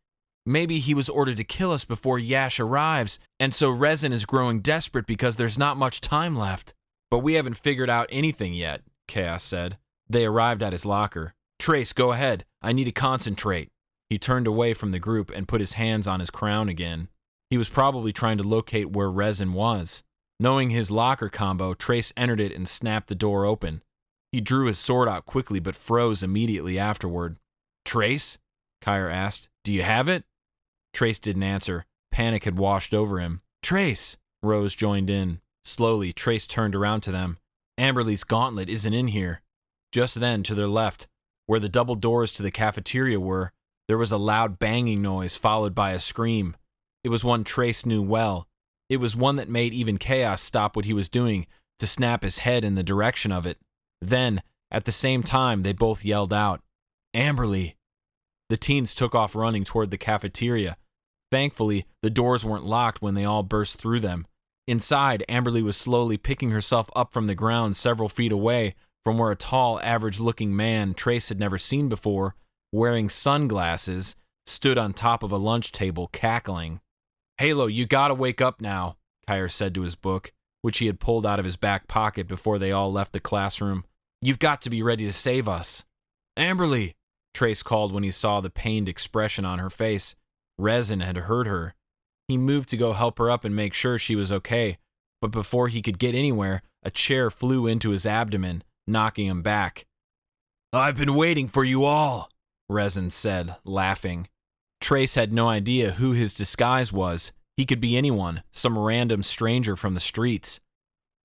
he was ordered to kill us before Yash arrives, and so Resin is growing desperate because there's not much time left. But we haven't figured out anything yet, Kaos said. They arrived at his locker. Trace, go ahead. I need to concentrate. He turned away from the group and put his hands on his crown again. He was probably trying to locate where Resin was. Knowing his locker combo, Trace entered it and snapped the door open. He drew his sword out quickly but froze immediately afterward. Trace? Kire asked. Do you have it? Trace didn't answer. Panic had washed over him. Trace! Rose joined in. Slowly, Trace turned around to them. Amberley's gauntlet isn't in here. Just then, to their left, where the double doors to the cafeteria were, there was a loud banging noise followed by a scream. It was one Trace knew well. It was one that made even Kaos stop what he was doing to snap his head in the direction of it. Then, at the same time, they both yelled out, Amberley! The teens took off running toward the cafeteria. Thankfully, the doors weren't locked when they all burst through them. Inside, Amberley was slowly picking herself up from the ground several feet away from where a tall, average-looking man Trace had never seen before, wearing sunglasses, stood on top of a lunch table cackling. Halo, you gotta wake up now, Kire said to his book, which he had pulled out of his back pocket before they all left the classroom. You've got to be ready to save us. Amberley, Trace called when he saw the pained expression on her face. Resin had heard her. He moved to go help her up and make sure she was okay, but before he could get anywhere, a chair flew into his abdomen, knocking him back. I've been waiting for you all, Resin said, laughing. Trace had no idea who his disguise was. He could be anyone, some random stranger from the streets.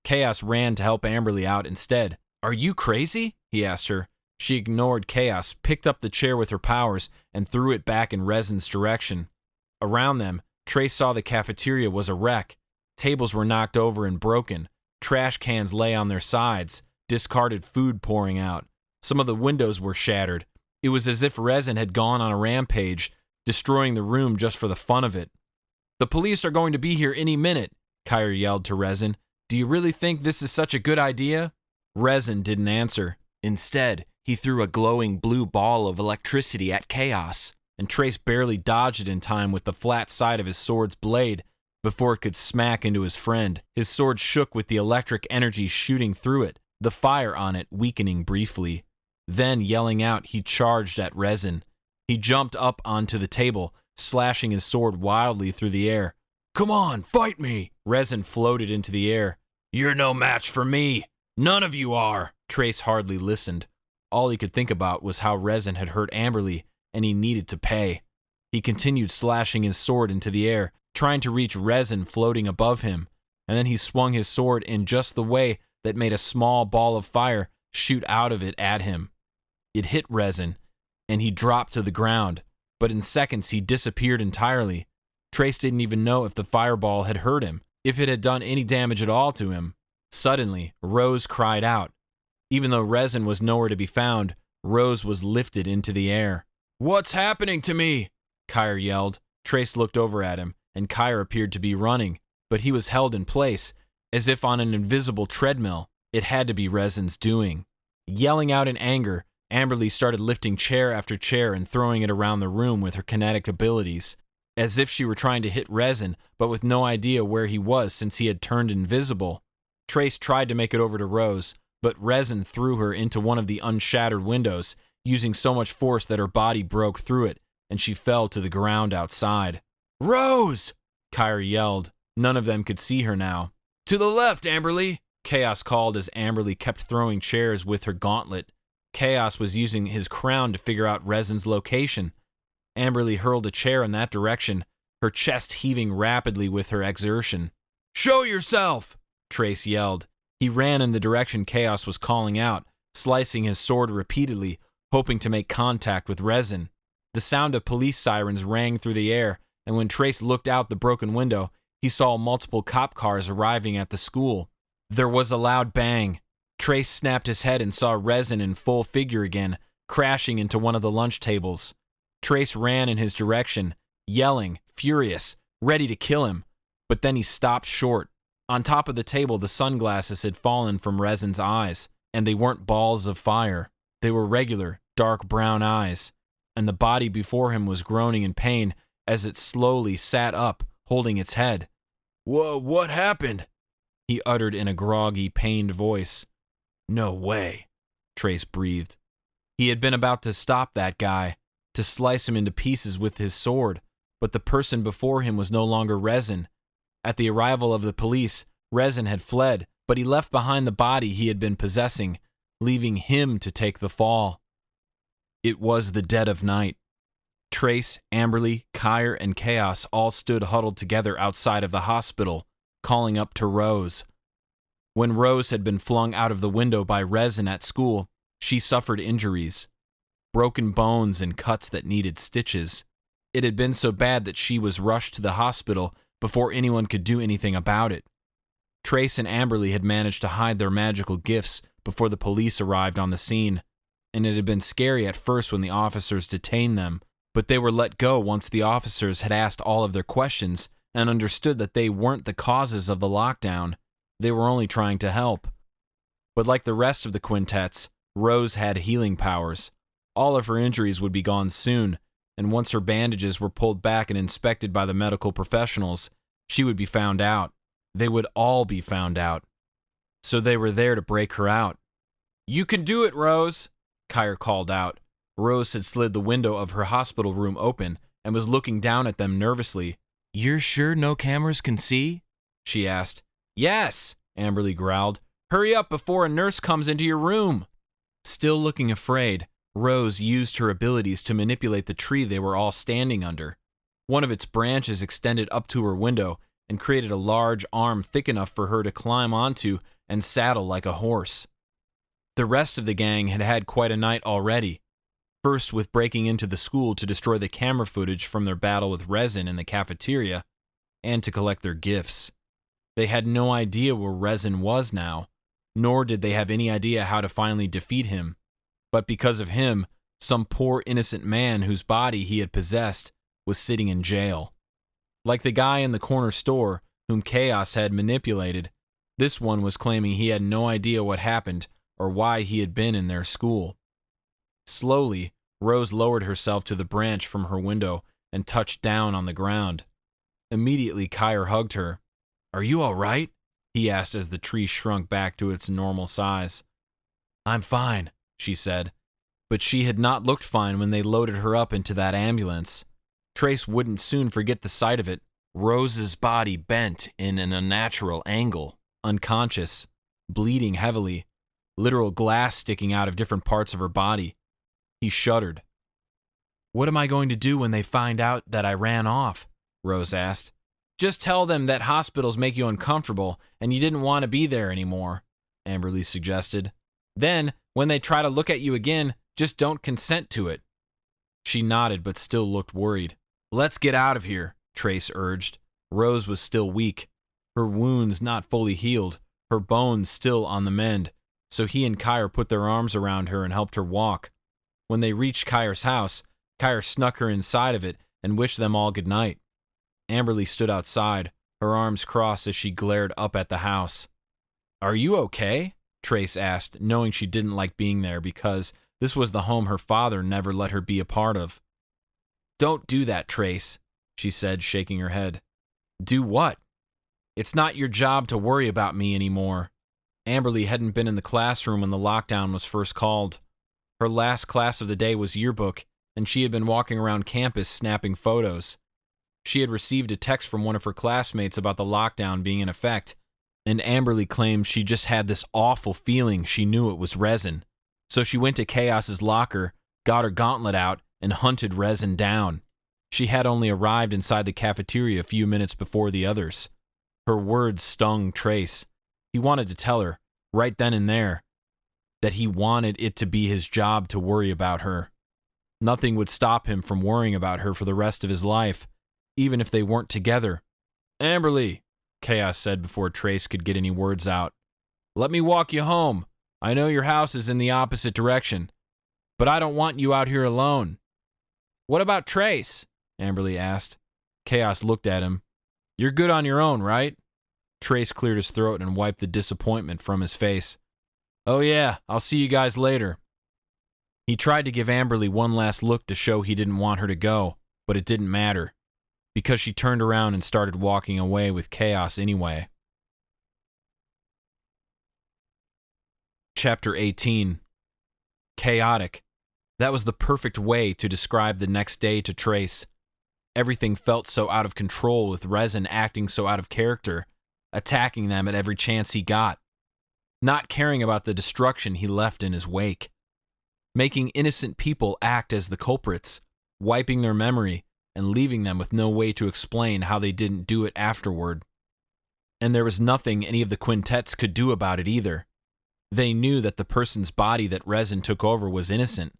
Kaos ran to help Amberley out instead. Are you crazy? He asked her. She ignored Kaos, picked up the chair with her powers, and threw it back in Resin's direction. Around them, Trace saw the cafeteria was a wreck. Tables were knocked over and broken. Trash cans lay on their sides, discarded food pouring out. Some of the windows were shattered. It was as if Resin had gone on a rampage, destroying the room just for the fun of it. The police are going to be here any minute, Kire yelled to Resin. Do you really think this is such a good idea? Resin didn't answer. Instead, he threw a glowing blue ball of electricity at Kaos, and Trace barely dodged it in time with the flat side of his sword's blade before it could smack into his friend. His sword shook with the electric energy shooting through it, the fire on it weakening briefly. Then, yelling out, he charged at Resin. He jumped up onto the table, slashing his sword wildly through the air. Come on, fight me! Resin floated into the air. You're no match for me! None of you are! Trace hardly listened. All he could think about was how Resin had hurt Amberley, and he needed to pay. He continued slashing his sword into the air, trying to reach Resin floating above him, and then he swung his sword in just the way that made a small ball of fire shoot out of it at him. It hit Resin, and he dropped to the ground, but in seconds he disappeared entirely. Trace didn't even know if the fireball had hurt him, if it had done any damage at all to him. Suddenly, Rose cried out. Even though Resin was nowhere to be found, Rose was lifted into the air. "What's happening to me?" Kire yelled. Trace looked over at him, and Kire appeared to be running, but he was held in place, as if on an invisible treadmill. It had to be Resin's doing. Yelling out in anger, Amberley started lifting chair after chair and throwing it around the room with her kinetic abilities, as if she were trying to hit Resin, but with no idea where he was since he had turned invisible. Trace tried to make it over to Rose, but Resin threw her into one of the unshattered windows, using so much force that her body broke through it, and she fell to the ground outside. "Rose!" Kire yelled. None of them could see her now. "To the left, Amberley!" Kaos called as Amberley kept throwing chairs with her gauntlet. Kaos was using his crown to figure out Resin's location. Amberley hurled a chair in that direction, her chest heaving rapidly with her exertion. "Show yourself!" Trace yelled. He ran in the direction Kaos was calling out, slicing his sword repeatedly, hoping to make contact with Resin. The sound of police sirens rang through the air, and when Trace looked out the broken window, he saw multiple cop cars arriving at the school. There was a loud bang. Trace snapped his head and saw Resin in full figure again, crashing into one of the lunch tables. Trace ran in his direction, yelling, furious, ready to kill him, but then he stopped short. On top of the table, the sunglasses had fallen from Resin's eyes, and they weren't balls of fire. They were regular, dark brown eyes, and the body before him was groaning in pain as it slowly sat up, holding its head. What happened?" he uttered in a groggy, pained voice. "No way," Trace breathed. He had been about to stop that guy, to slice him into pieces with his sword, but the person before him was no longer Resin. At the arrival of the police, Resin had fled, but he left behind the body he had been possessing, leaving him to take the fall. It was the dead of night. Trace, Amberley, Kire, and Kaos all stood huddled together outside of the hospital, calling up to Rose. When Rose had been flung out of the window by Resin at school, she suffered injuries. Broken bones and cuts that needed stitches. It had been so bad that she was rushed to the hospital before anyone could do anything about it. Trace and Amberley had managed to hide their magical gifts before the police arrived on the scene, and it had been scary at first when the officers detained them, but they were let go once the officers had asked all of their questions and understood that they weren't the causes of the lockdown. They were only trying to help. But like the rest of the quintets, Rose had healing powers. All of her injuries would be gone soon, and once her bandages were pulled back and inspected by the medical professionals, she would be found out. They would all be found out. So they were there to break her out. "You can do it, Rose," Kire called out. Rose had slid the window of her hospital room open and was looking down at them nervously. "You're sure no cameras can see?" she asked. "Yes," Amberley growled. "Hurry up before a nurse comes into your room." Still looking afraid, Rose used her abilities to manipulate the tree they were all standing under. One of its branches extended up to her window and created a large arm thick enough for her to climb onto and saddle like a horse. The rest of the gang had had quite a night already. First with breaking into the school to destroy the camera footage from their battle with Resin in the cafeteria, and to collect their gifts. They had no idea where Resin was now, nor did they have any idea how to finally defeat him. But because of him, some poor innocent man whose body he had possessed was sitting in jail. Like the guy in the corner store whom Kaos had manipulated, this one was claiming he had no idea what happened or why he had been in their school. Slowly, Rose lowered herself to the branch from her window and touched down on the ground. Immediately, Kire hugged her. "Are you all right?" he asked as the tree shrunk back to its normal size. "I'm fine," she said. But she had not looked fine when they loaded her up into that ambulance. Trace wouldn't soon forget the sight of it. Rose's body bent in an unnatural angle, unconscious, bleeding heavily, literal glass sticking out of different parts of her body. He shuddered. "What am I going to do when they find out that I ran off?" Rose asked. "Just tell them that hospitals make you uncomfortable and you didn't want to be there anymore," Amberley suggested. "Then, when they try to look at you again, just don't consent to it." She nodded but still looked worried. "Let's get out of here," Trace urged. Rose was still weak, her wounds not fully healed, her bones still on the mend, so he and Kire put their arms around her and helped her walk. When they reached Kire's house, Kire snuck her inside of it and wished them all good night. Amberley stood outside, her arms crossed as she glared up at the house. "Are you okay?" Trace asked, knowing she didn't like being there because this was the home her father never let her be a part of. "Don't do that, Trace," she said, shaking her head. "Do what?" "It's not your job to worry about me anymore." Amberley hadn't been in the classroom when the lockdown was first called. Her last class of the day was yearbook, and she had been walking around campus snapping photos. She had received a text from one of her classmates about the lockdown being in effect, and Amberley claimed she just had this awful feeling she knew it was Resin. So she went to Kaos's locker, got her gauntlet out, and hunted Resin down. She had only arrived inside the cafeteria a few minutes before the others. Her words stung Trace. He wanted to tell her, right then and there, that he wanted it to be his job to worry about her. Nothing would stop him from worrying about her for the rest of his life, even if they weren't together. "Amberley," Kaos said before Trace could get any words out, "let me walk you home. I know your house is in the opposite direction, but I don't want you out here alone." "What about Trace?" Amberley asked. Kaos looked at him. "You're good on your own, right?" Trace cleared his throat and wiped the disappointment from his face. "Oh yeah, I'll see you guys later." He tried to give Amberley one last look to show he didn't want her to go, but it didn't matter, because she turned around and started walking away with Kaos anyway. Chapter 18. Chaotic. That was the perfect way to describe the next day to Trace. Everything felt so out of control, with Resin acting so out of character, attacking them at every chance he got, not caring about the destruction he left in his wake, making innocent people act as the culprits, wiping their memory, and leaving them with no way to explain how they didn't do it afterward. And there was nothing any of the quintets could do about it either. They knew that the person's body that Resin took over was innocent,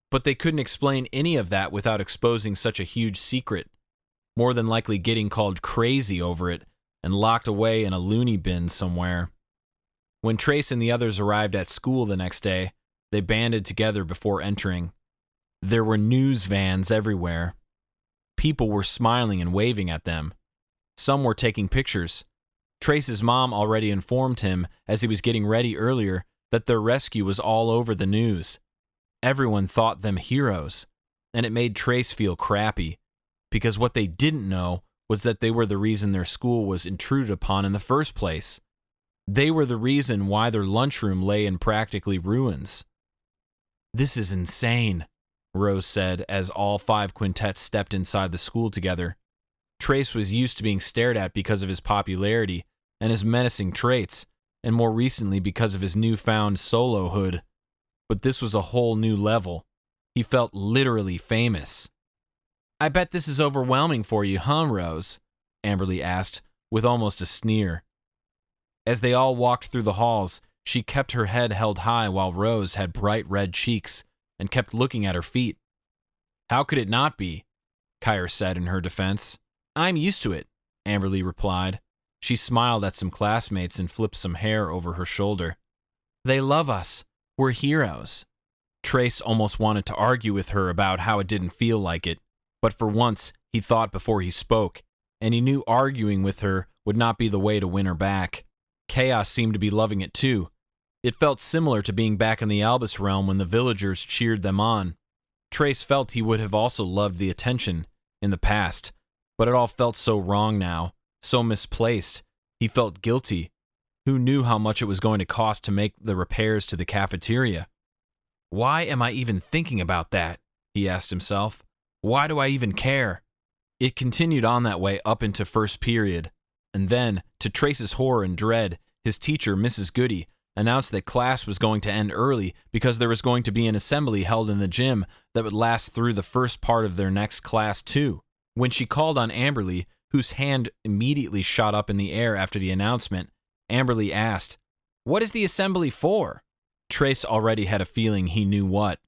but they couldn't explain any of that without exposing such a huge secret, more than likely getting called crazy over it and locked away in a loony bin somewhere. When Trace and the others arrived at school the next day, they banded together before entering. There were news vans everywhere. People were smiling and waving at them. Some were taking pictures. Trace's mom already informed him, as he was getting ready earlier, that their rescue was all over the news. Everyone thought them heroes, and it made Trace feel crappy, because what they didn't know was that they were the reason their school was intruded upon in the first place. They were the reason why their lunchroom lay in practically ruins. "This is insane," Rose said as all 5 quintets stepped inside the school together. Trace was used to being stared at because of his popularity and his menacing traits, and more recently because of his newfound solohood. But this was a whole new level. He felt literally famous. "I bet this is overwhelming for you, huh, Rose?" Amberley asked, with almost a sneer. As they all walked through the halls, she kept her head held high while Rose had bright red cheeks and kept looking at her feet. "How could it not be?" Kire said in her defense. "I'm used to it," Amberley replied. She smiled at some classmates and flipped some hair over her shoulder. "They love us. We're heroes." Trace almost wanted to argue with her about how it didn't feel like it, but for once he thought before he spoke, and he knew arguing with her would not be the way to win her back. Kaos seemed to be loving it too. It felt similar to being back in the Albus realm when the villagers cheered them on. Trace felt he would have also loved the attention in the past, but it all felt so wrong now, so misplaced. He felt guilty. Who knew how much it was going to cost to make the repairs to the cafeteria? "Why am I even thinking about that?" he asked himself. "Why do I even care?" It continued on that way up into first period, and then, to Trace's horror and dread, his teacher, Mrs. Goody, announced that class was going to end early because there was going to be an assembly held in the gym that would last through the first part of their next class too. When she called on Amberley, whose hand immediately shot up in the air after the announcement, Amberley asked, "What is the assembly for?" Trace already had a feeling he knew what.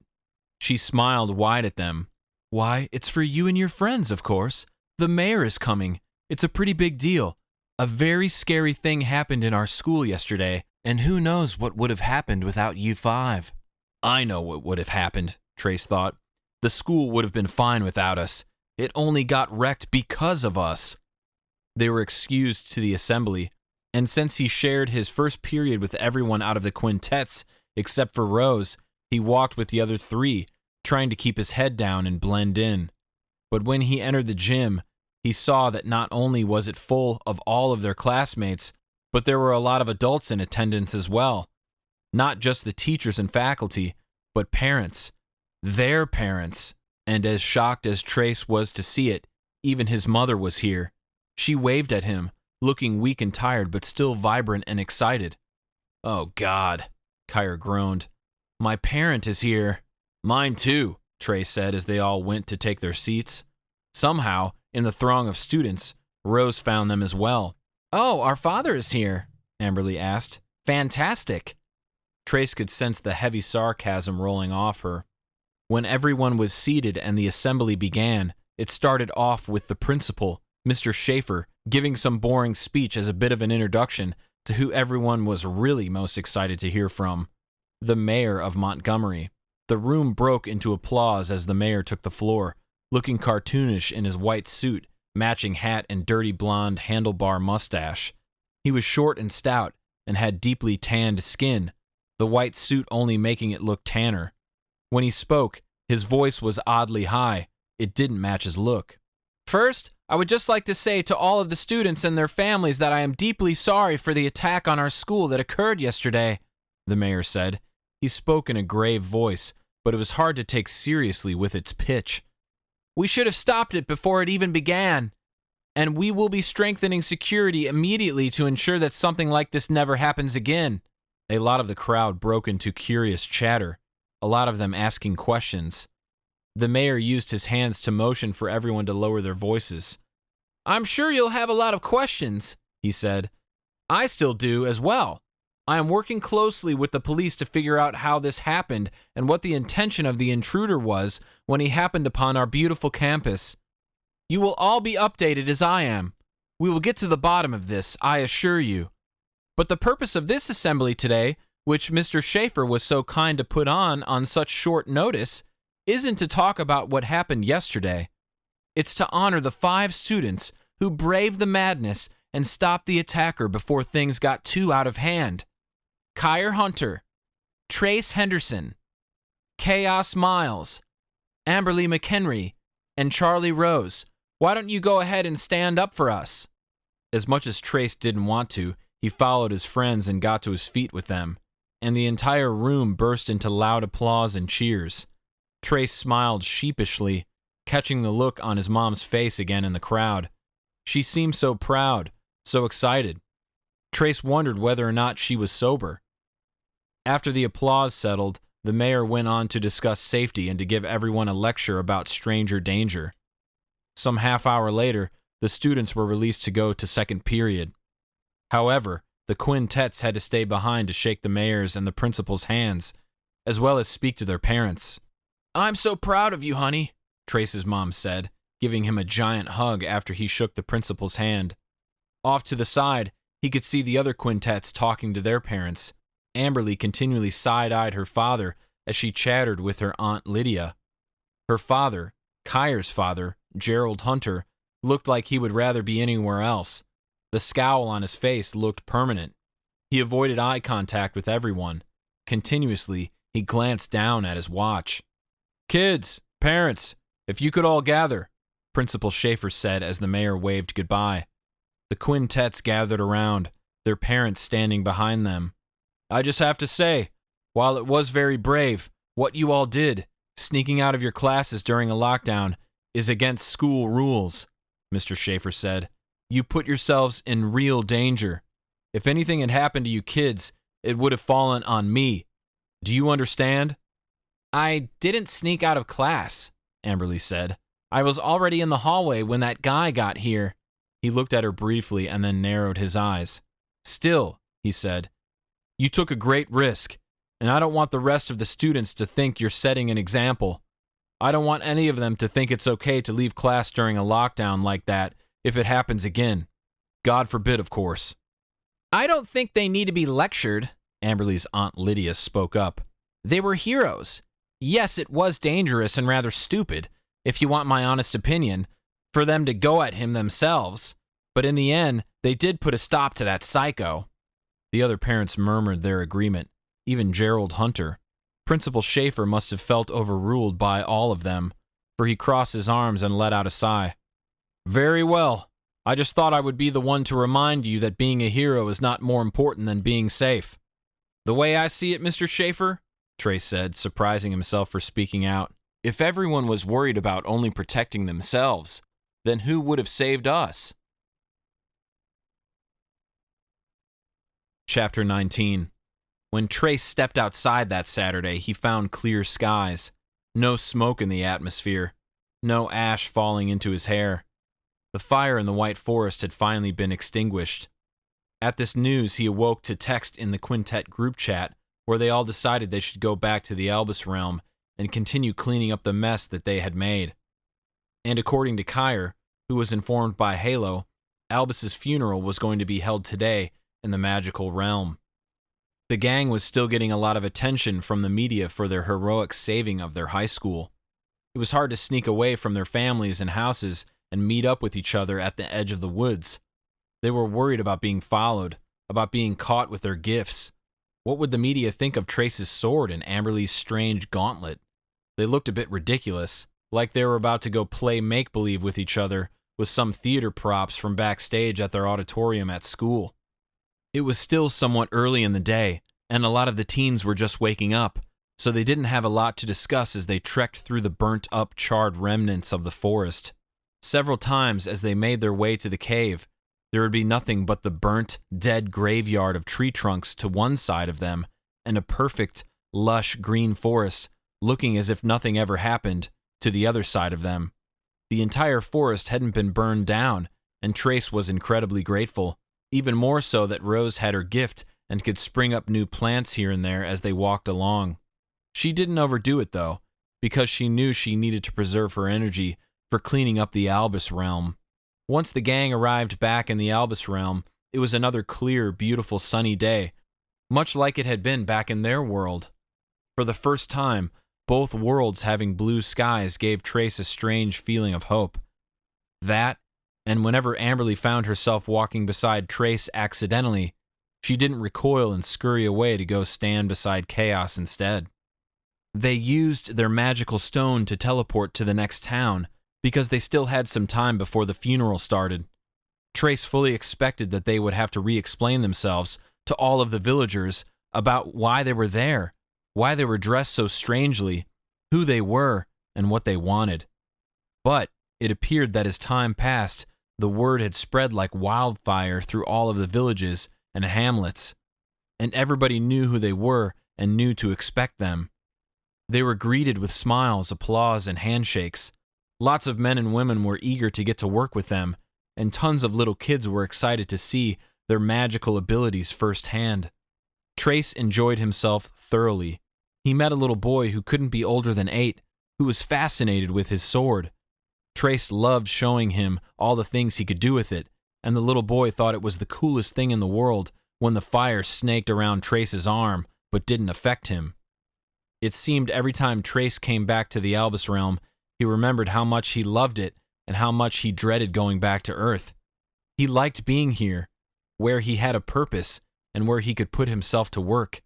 She smiled wide at them. "Why, it's for you and your friends, of course. The mayor is coming. It's a pretty big deal. A very scary thing happened in our school yesterday, and who knows what would have happened without you five." "I know what would have happened," Trace thought. "The school would have been fine without us. It only got wrecked because of us." They were excused to the assembly, and since he shared his first period with everyone out of the quintets, except for Rose, he walked with the other three, trying to keep his head down and blend in. But when he entered the gym, he saw that not only was it full of all of their classmates, but there were a lot of adults in attendance as well. Not just the teachers and faculty, but parents. Their parents. And as shocked as Trace was to see it, even his mother was here. She waved at him, looking weak and tired, but still vibrant and excited. "Oh, God," Kire groaned. "My parent is here." "Mine too," Trace said as they all went to take their seats. Somehow, in the throng of students, Rose found them as well. "Oh, our father is here," Amberley asked. "Fantastic." Trace could sense the heavy sarcasm rolling off her. When everyone was seated and the assembly began, it started off with the principal, Mr. Schaefer, giving some boring speech as a bit of an introduction to who everyone was really most excited to hear from, the mayor of Montgomery. The room broke into applause as the mayor took the floor, looking cartoonish in his white suit, matching hat and dirty blonde handlebar mustache. He was short and stout and had deeply tanned skin, the white suit only making it look tanner. When he spoke, his voice was oddly high. It didn't match his look. "First, I would just like to say to all of the students and their families that I am deeply sorry for the attack on our school that occurred yesterday," the mayor said. He spoke in a grave voice, but it was hard to take seriously with its pitch. "We should have stopped it before it even began, and we will be strengthening security immediately to ensure that something like this never happens again." A lot of the crowd broke into curious chatter, a lot of them asking questions. The mayor used his hands to motion for everyone to lower their voices. "I'm sure you'll have a lot of questions," he said. "I still do as well. I am working closely with the police to figure out how this happened and what the intention of the intruder was when he happened upon our beautiful campus. You will all be updated as I am. We will get to the bottom of this, I assure you. But the purpose of this assembly today, which Mr. Schaefer was so kind to put on such short notice, isn't to talk about what happened yesterday. It's to honor the 5 students who braved the madness and stopped the attacker before things got too out of hand. Kire Hunter, Trace Henderson, Kaos Miles, Amberley McHenry, and Charlie Rose. Why don't you go ahead and stand up for us?" As much as Trace didn't want to, he followed his friends and got to his feet with them, and the entire room burst into loud applause and cheers. Trace smiled sheepishly, catching the look on his mom's face again in the crowd. She seemed so proud, so excited. Trace wondered whether or not she was sober. After the applause settled, the mayor went on to discuss safety and to give everyone a lecture about stranger danger. Some half-hour later, the students were released to go to second period. However, the quintets had to stay behind to shake the mayor's and the principal's hands, as well as speak to their parents. "I'm so proud of you, honey," Trace's mom said, giving him a giant hug after he shook the principal's hand. Off to the side, he could see the other quintets talking to their parents. Amberley continually side-eyed her father as she chattered with her Aunt Lydia. Her father, Kire's father, Gerald Hunter, looked like he would rather be anywhere else. The scowl on his face looked permanent. He avoided eye contact with everyone. Continuously, he glanced down at his watch. "Kids, parents, if you could all gather," Principal Schaefer said as the mayor waved goodbye. The quintets gathered around, their parents standing behind them. "I just have to say, while it was very brave, what you all did, sneaking out of your classes during a lockdown, is against school rules," Mr. Schaefer said. "You put yourselves in real danger. If anything had happened to you kids, it would have fallen on me. Do you understand?" "I didn't sneak out of class," Amberley said. "I was already in the hallway when that guy got here." He looked at her briefly and then narrowed his eyes. "Still," he said, "you took a great risk, and I don't want the rest of the students to think you're setting an example. I don't want any of them to think it's okay to leave class during a lockdown like that if it happens again. God forbid, of course. I don't think they need to be lectured, Amberley's Aunt Lydia spoke up. They were heroes. Yes, it was dangerous and rather stupid, if you want my honest opinion, for them to go at him themselves. But in the end, they did put a stop to that psycho. The other parents murmured their agreement, even Gerald Hunter. Principal Schaefer must have felt overruled by all of them, for he crossed his arms and let out a sigh. Very well. I just thought I would be the one to remind you that being a hero is not more important than being safe. The way I see it, Mr. Schaefer, Trace said, surprising himself for speaking out, if everyone was worried about only protecting themselves, then who would have saved us? Chapter 19. When Trace stepped outside that Saturday, he found clear skies, no smoke in the atmosphere, no ash falling into his hair. The fire in the White Forest had finally been extinguished. At this news, he awoke to text in the Quintet group chat, where they all decided they should go back to the Albus realm and continue cleaning up the mess that they had made. And according to Kire, who was informed by Halo, Albus's funeral was going to be held today in the magical realm. The gang was still getting a lot of attention from the media for their heroic saving of their high school. It was hard to sneak away from their families and houses and meet up with each other at the edge of the woods. They were worried about being followed, about being caught with their gifts. What would the media think of Trace's sword and Amberley's strange gauntlet? They looked a bit ridiculous, like they were about to go play make-believe with each other with some theater props from backstage at their auditorium at school. It was still somewhat early in the day, and a lot of the teens were just waking up, so they didn't have a lot to discuss as they trekked through the burnt-up, charred remnants of the forest. Several times as they made their way to the cave, there would be nothing but the burnt, dead graveyard of tree trunks to one side of them, and a perfect, lush green forest, looking as if nothing ever happened, to the other side of them. The entire forest hadn't been burned down, and Trace was incredibly grateful, even more so that Rose had her gift and could spring up new plants here and there as they walked along. She didn't overdo it, though, because she knew she needed to preserve her energy for cleaning up the Albus realm. Once the gang arrived back in the Albus realm, it was another clear, beautiful sunny day, much like it had been back in their world. For the first time, both worlds having blue skies gave Trace a strange feeling of hope. That, and whenever Amberley found herself walking beside Trace accidentally, she didn't recoil and scurry away to go stand beside Kaos instead. They used their magical stone to teleport to the next town, because they still had some time before the funeral started. Trace fully expected that they would have to re-explain themselves to all of the villagers about why they were there, why they were dressed so strangely, who they were, and what they wanted. But it appeared that as time passed, the word had spread like wildfire through all of the villages and hamlets, and everybody knew who they were and knew to expect them. They were greeted with smiles, applause, and handshakes. Lots of men and women were eager to get to work with them, and tons of little kids were excited to see their magical abilities firsthand. Trace enjoyed himself thoroughly. He met a little boy who couldn't be older than 8, who was fascinated with his sword. Trace loved showing him all the things he could do with it, and the little boy thought it was the coolest thing in the world when the fire snaked around Trace's arm but didn't affect him. It seemed every time Trace came back to the Albus realm, he remembered how much he loved it and how much he dreaded going back to Earth. He liked being here, where he had a purpose and where he could put himself to work.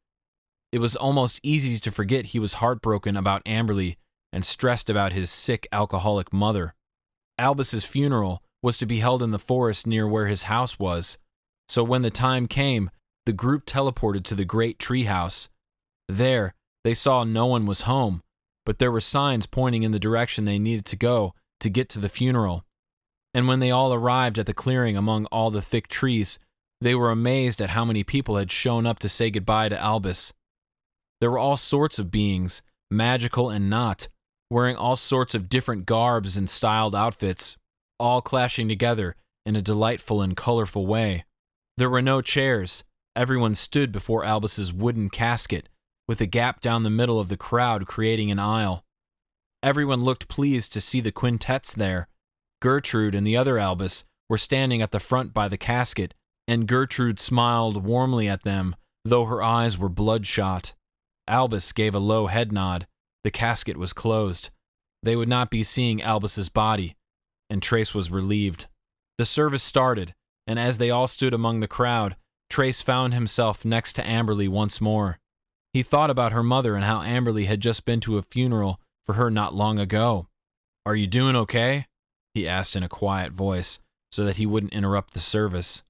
It was almost easy to forget he was heartbroken about Amberley and stressed about his sick alcoholic mother. Albus's funeral was to be held in the forest near where his house was, so when the time came, the group teleported to the great treehouse. There, they saw no one was home, but there were signs pointing in the direction they needed to go to get to the funeral. And when they all arrived at the clearing among all the thick trees, they were amazed at how many people had shown up to say goodbye to Albus. There were all sorts of beings, magical and not, wearing all sorts of different garbs and styled outfits, all clashing together in a delightful and colorful way. There were no chairs. Everyone stood before Albus's wooden casket, with a gap down the middle of the crowd creating an aisle. Everyone looked pleased to see the quintets there. Gertrude and the other Albus were standing at the front by the casket, and Gertrude smiled warmly at them, though her eyes were bloodshot. Albus gave a low head nod. The casket was closed. They would not be seeing Albus's body, and Trace was relieved. The service started, and as they all stood among the crowd, Trace found himself next to Amberley once more. He thought about her mother and how Amberley had just been to a funeral for her not long ago. "Are you doing okay?" he asked in a quiet voice, so that he wouldn't interrupt the service.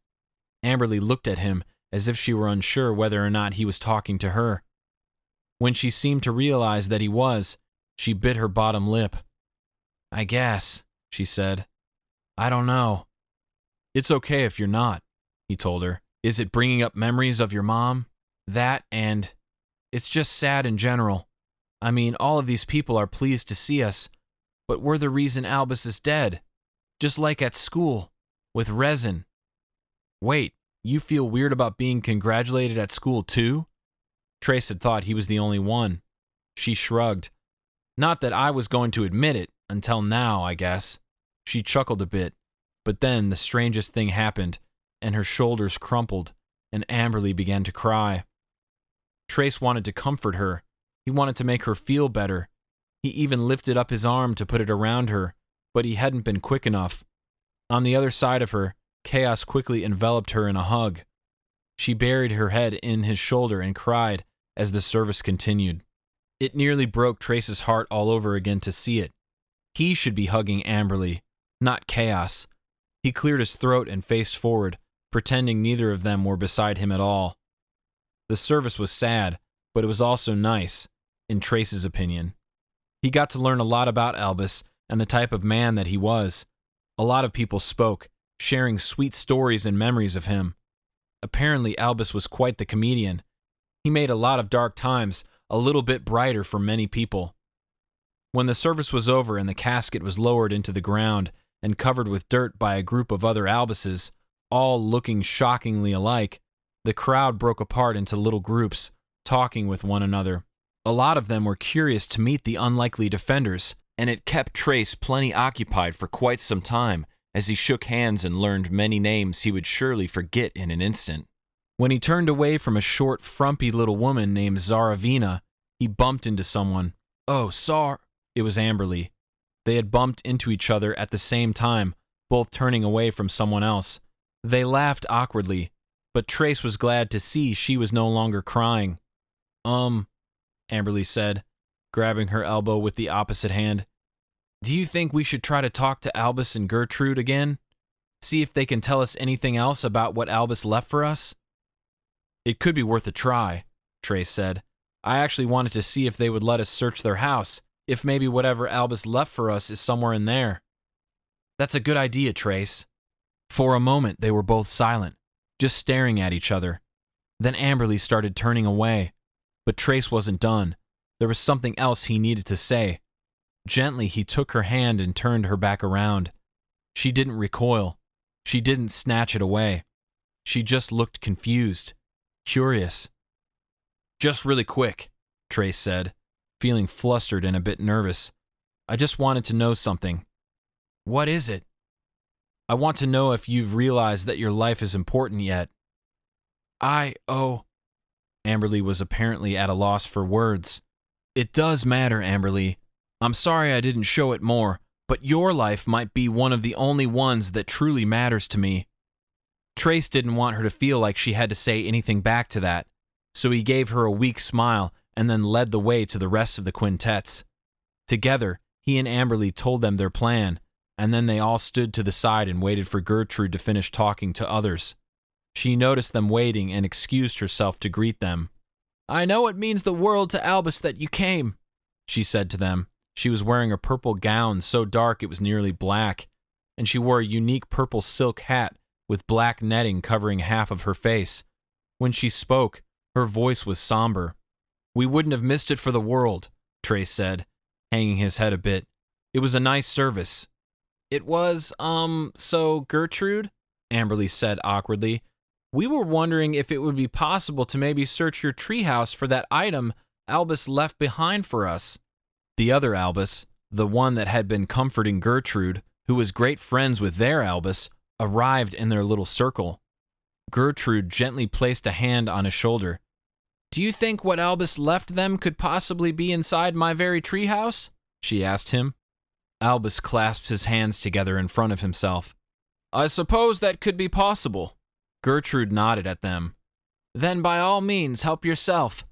Amberley looked at him as if she were unsure whether or not he was talking to her. When she seemed to realize that he was, she bit her bottom lip. "I guess," she said. "I don't know." "It's okay if you're not," he told her. "Is it bringing up memories of your mom?" "That and it's just sad in general. I mean, all of these people are pleased to see us, but we're the reason Albus is dead. Just like at school, with Resin." "Wait, you feel weird about being congratulated at school too?" Trace had thought he was the only one. She shrugged. "Not that I was going to admit it, until now, I guess." She chuckled a bit, but then the strangest thing happened, and her shoulders crumpled, and Amberley began to cry. Trace wanted to comfort her. He wanted to make her feel better. He even lifted up his arm to put it around her, but he hadn't been quick enough. On the other side of her, Kaos quickly enveloped her in a hug. She buried her head in his shoulder and cried as the service continued. It nearly broke Trace's heart all over again to see it. He should be hugging Amberley, not Kaos. He cleared his throat and faced forward, pretending neither of them were beside him at all. The service was sad, but it was also nice, in Trace's opinion. He got to learn a lot about Albus and the type of man that he was. A lot of people spoke, sharing sweet stories and memories of him. Apparently, Albus was quite the comedian. He made a lot of dark times a little bit brighter for many people. When the service was over and the casket was lowered into the ground and covered with dirt by a group of other Albuses, all looking shockingly alike, the crowd broke apart into little groups, talking with one another. A lot of them were curious to meet the unlikely defenders, and it kept Trace plenty occupied for quite some time as he shook hands and learned many names he would surely forget in an instant. When he turned away from a short, frumpy little woman named Zaravina, he bumped into someone. "Oh, It was Amberley. They had bumped into each other at the same time, both turning away from someone else. They laughed awkwardly, but Trace was glad to see she was no longer crying. Amberley said, grabbing her elbow with the opposite hand. "Do you think we should try to talk to Albus and Gertrude again? See if they can tell us anything else about what Albus left for us?" "It could be worth a try," Trace said. "I actually wanted to see if they would let us search their house, if maybe whatever Albus left for us is somewhere in there." "That's a good idea, Trace." For a moment, they were both silent, just staring at each other. Then Amberley started turning away, but Trace wasn't done. There was something else he needed to say. Gently, he took her hand and turned her back around. She didn't recoil. She didn't snatch it away. She just looked confused, curious. "Just really quick," Trace said, feeling flustered and a bit nervous. "I just wanted to know something." "What is it?" "I want to know if you've realized that your life is important yet." Amberley was apparently at a loss for words. "It does matter, Amberley. I'm sorry I didn't show it more, but your life might be one of the only ones that truly matters to me." Trace didn't want her to feel like she had to say anything back to that, so he gave her a weak smile and then led the way to the rest of the quintets. Together, he and Amberley told them their plan, and then they all stood to the side and waited for Gertrude to finish talking to others. She noticed them waiting and excused herself to greet them. "I know it means the world to Albus that you came," she said to them. She was wearing a purple gown so dark it was nearly black, and she wore a unique purple silk hat with black netting covering half of her face. When she spoke, her voice was somber. "We wouldn't have missed it for the world," Trace said, hanging his head a bit. "It was a nice service." "It was, so Gertrude," Amberley said awkwardly, "we were wondering if it would be possible to maybe search your treehouse for that item Albus left behind for us." The other Albus, the one that had been comforting Gertrude, who was great friends with their Albus, arrived in their little circle. Gertrude gently placed a hand on his shoulder. "Do you think what Albus left them could possibly be inside my very treehouse?" she asked him. Albus clasped his hands together in front of himself. "I suppose that could be possible." Gertrude nodded at them. "Then by all means help yourself.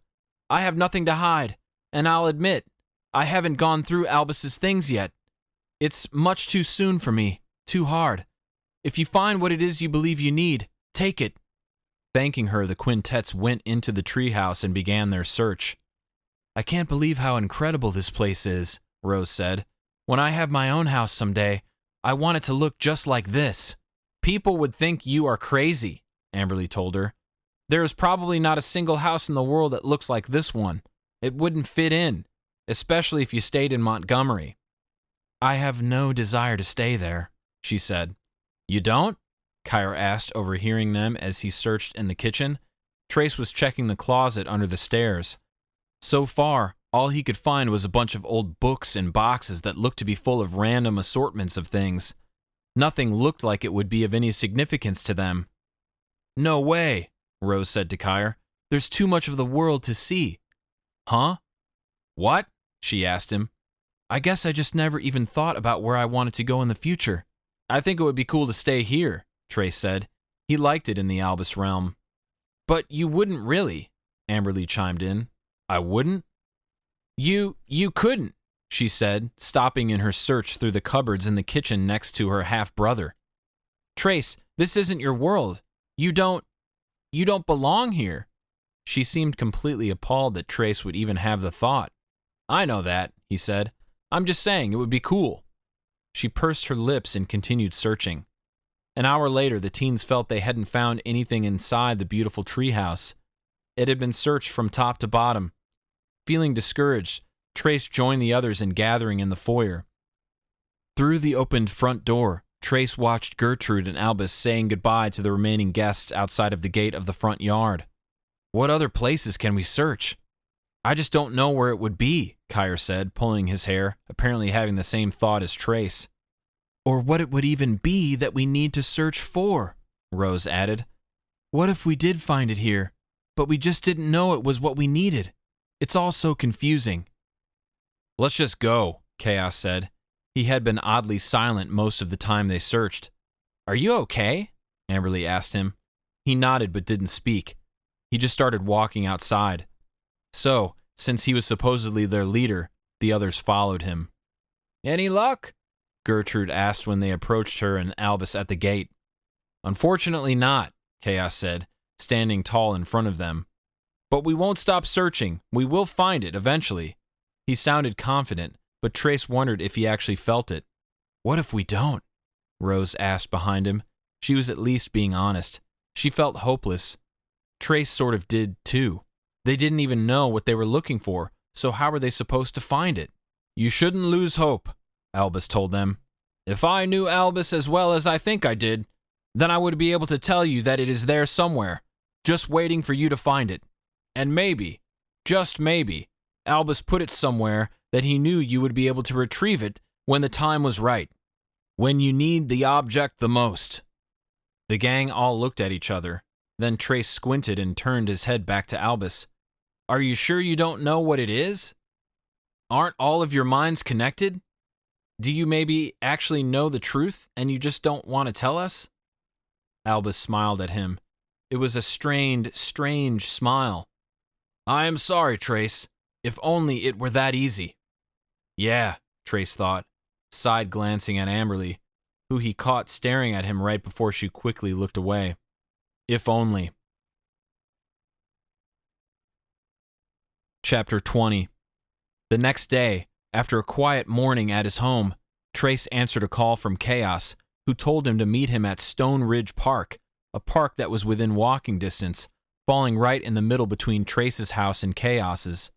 I have nothing to hide, and I'll admit, I haven't gone through Albus's things yet. It's much too soon for me, too hard. If you find what it is you believe you need, take it." Thanking her, the quintets went into the treehouse and began their search. "I can't believe how incredible this place is," Rose said. "When I have my own house someday, I want it to look just like this." "People would think you are crazy," Amberley told her. "There is probably not a single house in the world that looks like this one. It wouldn't fit in, especially if you stayed in Montgomery." "I have no desire to stay there," she said. "You don't?" Kire asked, overhearing them as he searched in the kitchen. Trace was checking the closet under the stairs. So far, all he could find was a bunch of old books and boxes that looked to be full of random assortments of things. Nothing looked like it would be of any significance to them. "No way," Rose said to Kire. "There's too much of the world to see." "Huh? What?" she asked him. "I guess I just never even thought about where I wanted to go in the future. I think it would be cool to stay here," Trace said. He liked it in the Albus realm. "But you wouldn't really," Amberley chimed in. "I wouldn't?" You couldn't," she said, stopping in her search through the cupboards in the kitchen next to her half-brother. "Trace, this isn't your world. You don't belong here." She seemed completely appalled that Trace would even have the thought. "I know that," he said. "I'm just saying it would be cool." She pursed her lips and continued searching. An hour later, the teens felt they hadn't found anything inside the beautiful treehouse. It had been searched from top to bottom. Feeling discouraged, Trace joined the others in gathering in the foyer. Through the opened front door, Trace watched Gertrude and Albus saying goodbye to the remaining guests outside of the gate of the front yard. "What other places can we search?" "I just don't know where it would be," Kire said, pulling his hair, apparently having the same thought as Trace. "Or what it would even be that we need to search for," Rose added. "What if we did find it here, but we just didn't know it was what we needed? It's all so confusing." "Let's just go," Kaos said. He had been oddly silent most of the time they searched. "Are you okay?" Amberley asked him. He nodded but didn't speak. He just started walking outside. So, since he was supposedly their leader, the others followed him. "Any luck?" Gertrude asked when they approached her and Albus at the gate. "Unfortunately not," Kaos said, standing tall in front of them. "But we won't stop searching. We will find it eventually." He sounded confident, but Trace wondered if he actually felt it. "What if we don't?" Rose asked behind him. She was at least being honest. She felt hopeless. Trace sort of did, too. They didn't even know what they were looking for, so how were they supposed to find it? "You shouldn't lose hope," Albus told them. "If I knew Albus as well as I think I did, then I would be able to tell you that it is there somewhere, just waiting for you to find it. And maybe, just maybe, Albus put it somewhere that he knew you would be able to retrieve it when the time was right, when you need the object the most." The gang all looked at each other. Then Trace squinted and turned his head back to Albus. "Are you sure you don't know what it is? Aren't all of your minds connected? Do you maybe actually know the truth and you just don't want to tell us?" Albus smiled at him. It was a strained, strange smile. "I am sorry, Trace. If only it were that easy." "Yeah," Trace thought, side glancing at Amberley, who he caught staring at him right before she quickly looked away. If only. Chapter 20. The next day, after a quiet morning at his home, Trace answered a call from Kaos, who told him to meet him at Stone Ridge Park, a park that was within walking distance, falling right in the middle between Trace's house and Kaos's.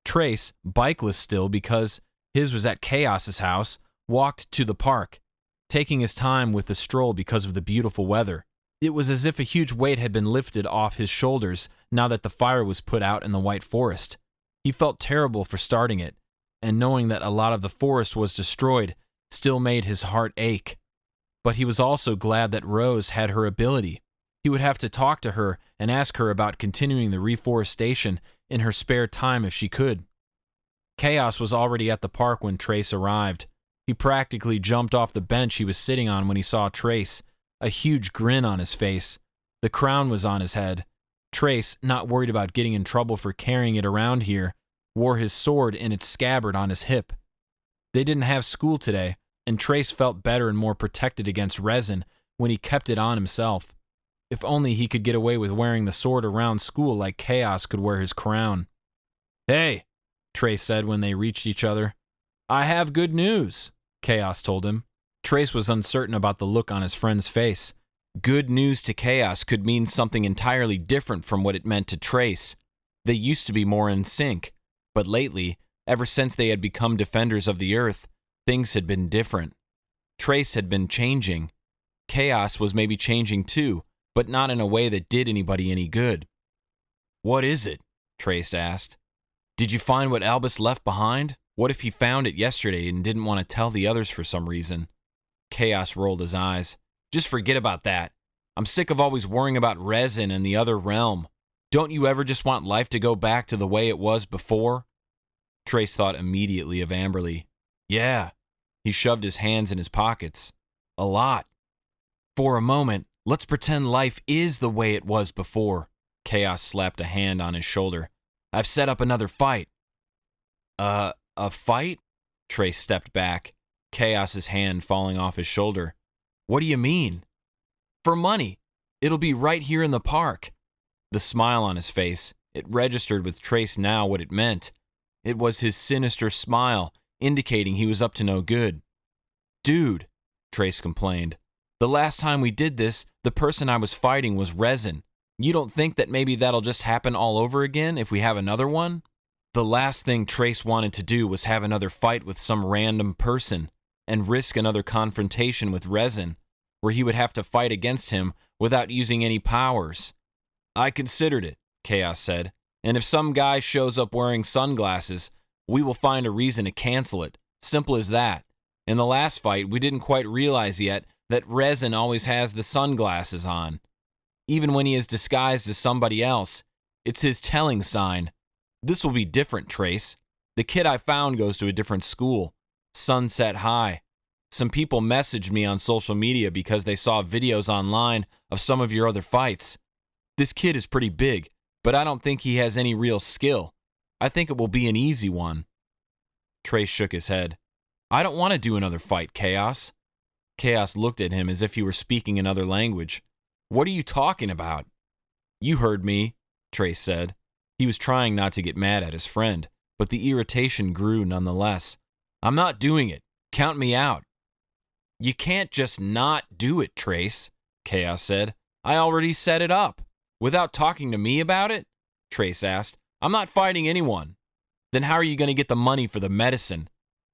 Trace, bikeless still because his was at Kaos's house, walked to the park, taking his time with the stroll because of the beautiful weather. It was as if a huge weight had been lifted off his shoulders now that the fire was put out in the White Forest. He felt terrible for starting it. and knowing that a lot of the forest was destroyed still made his heart ache. But he was also glad that Rose had her ability. He would have to talk to her and ask her about continuing the reforestation in her spare time if she could. Kaos was already at the park when Trace arrived. He practically jumped off the bench he was sitting on when he saw Trace, a huge grin on his face. The crown was on his head. Trace, not worried about getting in trouble for carrying it around here, wore his sword in its scabbard on his hip. They didn't have school today, and Trace felt better and more protected against resin when he kept it on himself. If only he could get away with wearing the sword around school like Kaos could wear his crown. "Hey," Trace said when they reached each other. "I have good news," Kaos told him. Trace was uncertain about the look on his friend's face. Good news to Kaos could mean something entirely different from what it meant to Trace. They used to be more in sync, but lately, ever since they had become defenders of the earth, things had been different. Trace had been changing. Kaos was maybe changing too, but not in a way that did anybody any good. "What is it?" Trace asked. "Did you find what Albus left behind? What if he found it yesterday and didn't want to tell the others for some reason?" Kaos rolled his eyes. "Just forget about that. I'm sick of always worrying about resin and the other realm. Don't you ever just want life to go back to the way it was before?" Trace thought immediately of Amberley. "Yeah." He shoved his hands in his pockets. "A lot." "For a moment, let's pretend life is the way it was before." Kaos slapped a hand on his shoulder. "I've set up another fight." A fight?" Trace stepped back, Kaos's hand falling off his shoulder. "What do you mean?" "For money. It'll be right here in the park." The smile on his face, it registered with Trace now what it meant. It was his sinister smile, indicating he was up to no good. "Dude," Trace complained, "the last time we did this, the person I was fighting was resin. You don't think that maybe that'll just happen all over again if we have another one?" The last thing Trace wanted to do was have another fight with some random person and risk another confrontation with resin, where he would have to fight against him without using any powers. "I considered it," Kaos said, "and if some guy shows up wearing sunglasses, we will find a reason to cancel it. Simple as that. In the last fight, we didn't quite realize yet that resin always has the sunglasses on. Even when he is disguised as somebody else, it's his telling sign. This will be different, Trace. The kid I found goes to a different school, Sunset High. Some people messaged me on social media because they saw videos online of some of your other fights. This kid is pretty big, but I don't think he has any real skill. I think it will be an easy one." Trace shook his head. "I don't want to do another fight, Kaos." Kaos looked at him as if he were speaking another language. "What are you talking about?" "You heard me," Trace said. He was trying not to get mad at his friend, but the irritation grew nonetheless. "I'm not doing it. Count me out." "You can't just not do it, Trace," Kaos said. "I already set it up." "Without talking to me about it?" Trace asked. "I'm not fighting anyone." "Then how are you going to get the money for the medicine?"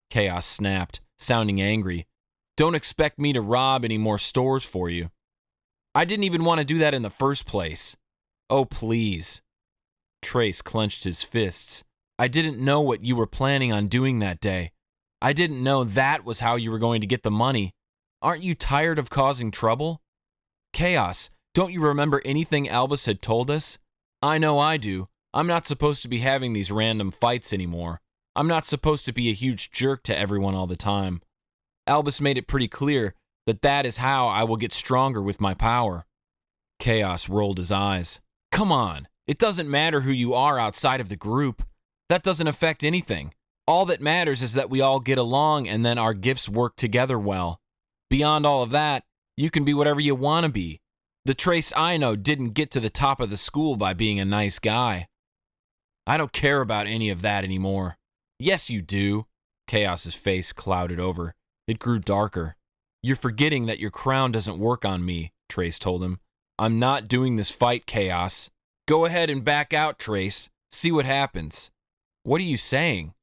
Kaos snapped, sounding angry. "Don't expect me to rob any more stores for you." "I didn't even want to do that in the first place." "Oh, please." Trace clenched his fists. "I didn't know what you were planning on doing that day. I didn't know that was how you were going to get the money. Aren't you tired of causing trouble?" "Kaos, don't you remember anything Albus had told us?" "I know I do. I'm not supposed to be having these random fights anymore. I'm not supposed to be a huge jerk to everyone all the time. Albus made it pretty clear that that is how I will get stronger with my power." Kaos rolled his eyes. "Come on. It doesn't matter who you are outside of the group. That doesn't affect anything. All that matters is that we all get along and then our gifts work together well. Beyond all of that, you can be whatever you want to be. The Trace I know didn't get to the top of the school by being a nice guy." "I don't care about any of that anymore." "Yes, you do." Kaos's face clouded over. It grew darker. "You're forgetting that your crown doesn't work on me," Trace told him. "I'm not doing this fight, Kaos. Go ahead and back out, Trace. See what happens." "What are you saying?"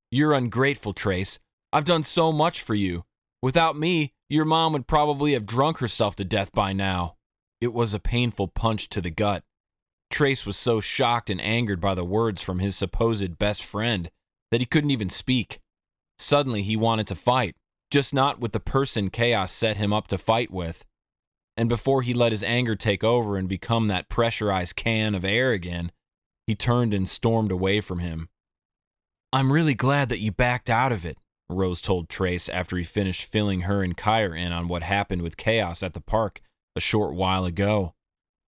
"You're ungrateful, Trace. I've done so much for you. Without me, your mom would probably have drunk herself to death by now." It was a painful punch to the gut. Trace was so shocked and angered by the words from his supposed best friend that he couldn't even speak. Suddenly he wanted to fight, just not with the person Kaos set him up to fight with. And before he let his anger take over and become that pressurized can of air again, he turned and stormed away from him. "I'm really glad that you backed out of it," Rose told Trace after he finished filling her and Kire in on what happened with Kaos at the park a short while ago.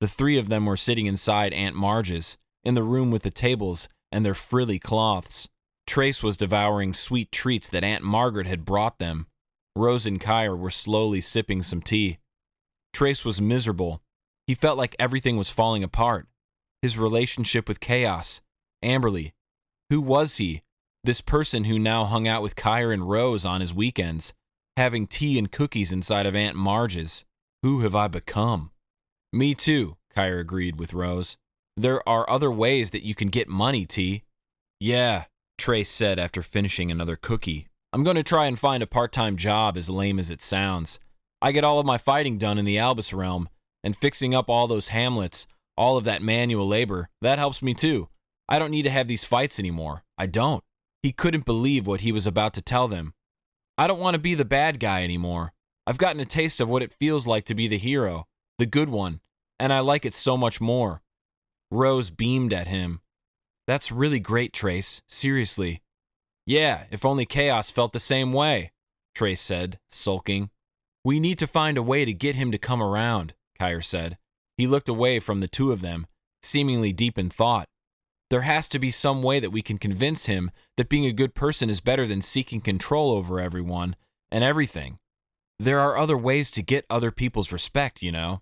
The three of them were sitting inside Aunt Marge's, in the room with the tables and their frilly cloths. Trace was devouring sweet treats that Aunt Margaret had brought them. Rose and Kire were slowly sipping some tea. Trace was miserable. He felt like everything was falling apart. His relationship with Kaos, Amberley. Who was he? This person who now hung out with Kire and Rose on his weekends, having tea and cookies inside of Aunt Marge's. Who have I become? Me too, Kire agreed with Rose. There are other ways that you can get money, T. Yeah, Trace said after finishing another cookie. I'm going to try and find a part-time job, as lame as it sounds. I get all of my fighting done in the Albus realm, and fixing up all those hamlets, all of that manual labor, that helps me too. I don't need to have these fights anymore. I don't. He couldn't believe what he was about to tell them. I don't want to be the bad guy anymore. I've gotten a taste of what it feels like to be the hero, the good one, and I like it so much more. Rose beamed at him. That's really great, Trace. Seriously. Yeah, if only Kaos felt the same way, Trace said, sulking. We need to find a way to get him to come around, Kire said. He looked away from the two of them, seemingly deep in thought. There has to be some way that we can convince him that being a good person is better than seeking control over everyone and everything. There are other ways to get other people's respect, you know.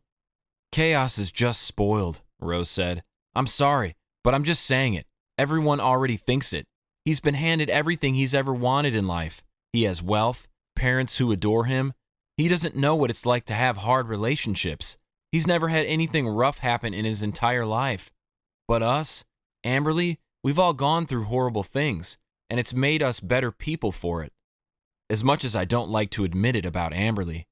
Kaos is just spoiled, Rose said. I'm sorry, but I'm just saying it. Everyone already thinks it. He's been handed everything he's ever wanted in life. He has wealth, parents who adore him. He doesn't know what it's like to have hard relationships. He's never had anything rough happen in his entire life. But us, Amberley, we've all gone through horrible things, and it's made us better people for it. As much as I don't like to admit it about Amberley.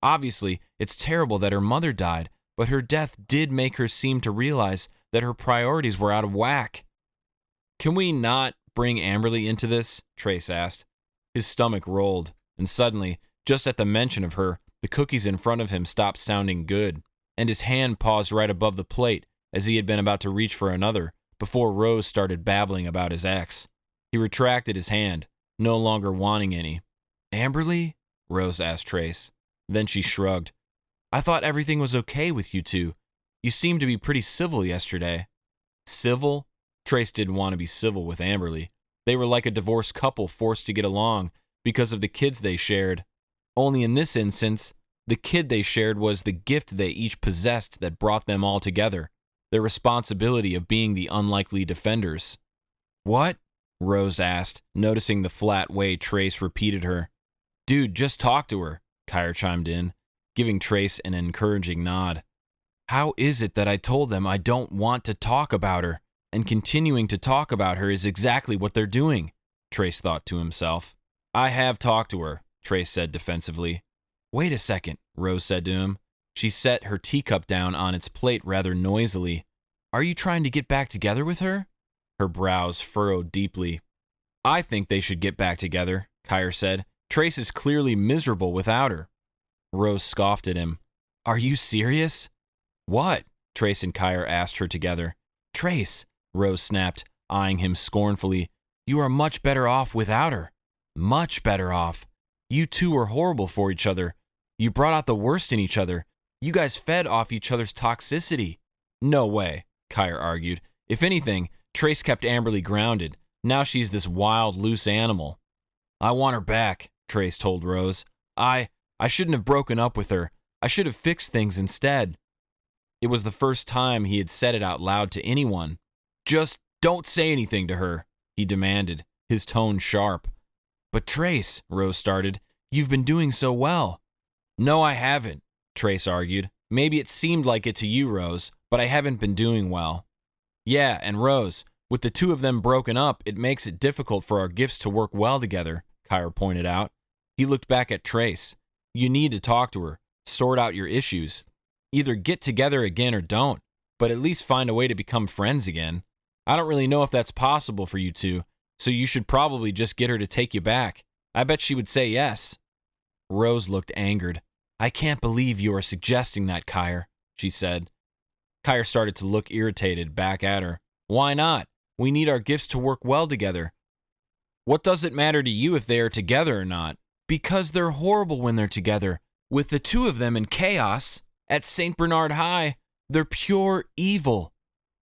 Obviously, it's terrible that her mother died, but her death did make her seem to realize that her priorities were out of whack. Can we not bring Amberley into this? Trace asked. His stomach rolled, and suddenly, just at the mention of her, the cookies in front of him stopped sounding good, and his hand paused right above the plate as he had been about to reach for another, before Rose started babbling about his ex. He retracted his hand, no longer wanting any. Amberley? Rose asked Trace. Then she shrugged. I thought everything was okay with you two. You seemed to be pretty civil yesterday. Civil? Trace didn't want to be civil with Amberley. They were like a divorced couple forced to get along because of the kids they shared. Only in this instance, the kid they shared was the gift they each possessed that brought them all together. Their responsibility of being the unlikely defenders. What? Rose asked, noticing the flat way Trace repeated her. Dude, just talk to her, Kire chimed in, giving Trace an encouraging nod. How is it that I told them I don't want to talk about her, and continuing to talk about her is exactly what they're doing? Trace thought to himself. I have talked to her, Trace said defensively. Wait a second, Rose said to him. She set her teacup down on its plate rather noisily. Are you trying to get back together with her? Her brows furrowed deeply. I think they should get back together, Kire said. Trace is clearly miserable without her. Rose scoffed at him. Are you serious? What? Trace and Kire asked her together. Trace, Rose snapped, eyeing him scornfully. You are much better off without her. Much better off. You two are horrible for each other. You brought out the worst in each other. You guys fed off each other's toxicity. No way, Kire argued. If anything, Trace kept Amberley grounded. Now she's this wild, loose animal. I want her back, Trace told Rose. I shouldn't have broken up with her. I should have fixed things instead. It was the first time he had said it out loud to anyone. Just don't say anything to her, he demanded, his tone sharp. But Trace, Rose started, you've been doing so well. No, I haven't, Trace argued. Maybe it seemed like it to you, Rose, but I haven't been doing well. Yeah, and Rose, with the two of them broken up, it makes it difficult for our gifts to work well together, Kire pointed out. He looked back at Trace. You need to talk to her, sort out your issues. Either get together again or don't, but at least find a way to become friends again. I don't really know if that's possible for you two, so you should probably just get her to take you back. I bet she would say yes." Rose looked angered. "I can't believe you are suggesting that, Kire," she said. Kire started to look irritated back at her. "Why not? We need our gifts to work well together." "What does it matter to you if they are together or not?" "Because they're horrible when they're together. With the two of them in Kaos, at St. Bernard High, they're pure evil."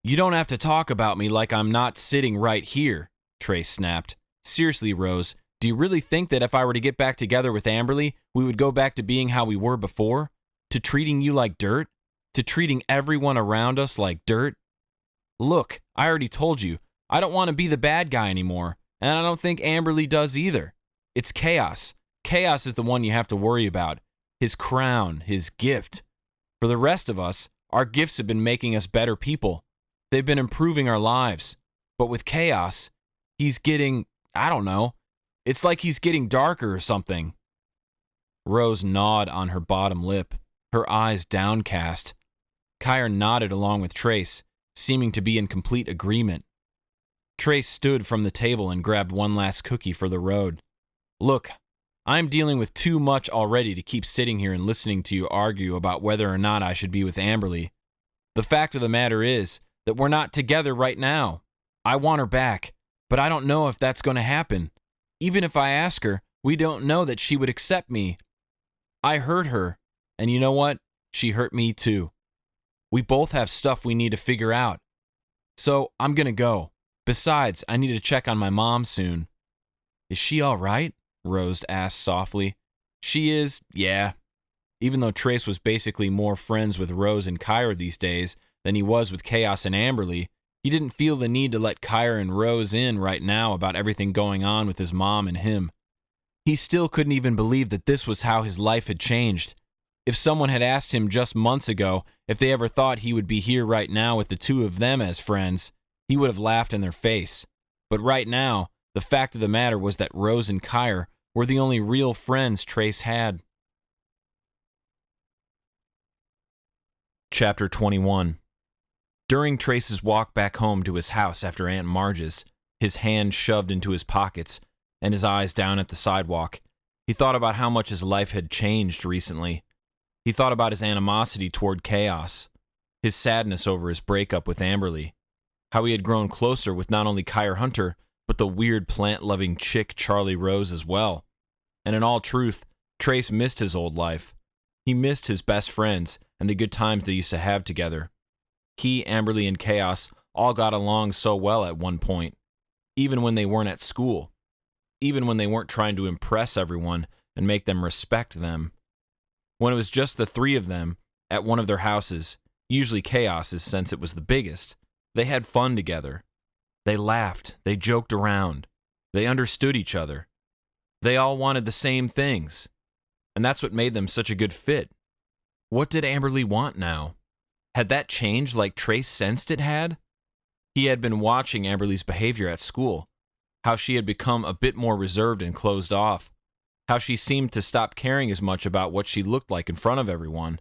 "You don't have to talk about me like I'm not sitting right here," Trace snapped. "Seriously, Rose, do you really think that if I were to get back together with Amberley, we would go back to being how we were before? To treating you like dirt? To treating everyone around us like dirt? Look, I already told you, I don't want to be the bad guy anymore, and I don't think Amberley does either. It's Kaos. Kaos is the one you have to worry about. His crown, his gift. For the rest of us, our gifts have been making us better people. They've been improving our lives. But with Kaos, he's getting, I don't know, it's like he's getting darker or something." Rose gnawed on her bottom lip, her eyes downcast. Kire nodded along with Trace, seeming to be in complete agreement. Trace stood from the table and grabbed one last cookie for the road. "Look, I'm dealing with too much already to keep sitting here and listening to you argue about whether or not I should be with Amberley. The fact of the matter is that we're not together right now. I want her back, but I don't know if that's going to happen. Even if I ask her, we don't know that she would accept me. I hurt her, and you know what? She hurt me too. We both have stuff we need to figure out. So I'm going to go. Besides, I need to check on my mom soon." "Is she all right?" Rose asked softly. "She is, yeah." Even though Trace was basically more friends with Rose and Kire these days than he was with Kaos and Amberley, he didn't feel the need to let Kire and Rose in right now about everything going on with his mom and him. He still couldn't even believe that this was how his life had changed. If someone had asked him just months ago if they ever thought he would be here right now with the two of them as friends, he would have laughed in their face. But right now, the fact of the matter was that Rose and Kire were the only real friends Trace had. Chapter 21. During Trace's walk back home to his house after Aunt Marge's, his hands shoved into his pockets and his eyes down at the sidewalk, he thought about how much his life had changed recently. He thought about his animosity toward Kaos, his sadness over his breakup with Amberley, how he had grown closer with not only Kire Hunter, but the weird plant-loving chick Charlie Rose as well. And in all truth, Trace missed his old life. He missed his best friends and the good times they used to have together. He, Amberley, and Kaos all got along so well at one point, even when they weren't at school, even when they weren't trying to impress everyone and make them respect them. When it was just the three of them at one of their houses, usually Kaos's since it was the biggest, they had fun together. They laughed, they joked around, they understood each other. They all wanted the same things, and that's what made them such a good fit. What did Amberley want now? Had that changed like Trace sensed it had? He had been watching Amberley's behavior at school, how she had become a bit more reserved and closed off, how she seemed to stop caring as much about what she looked like in front of everyone,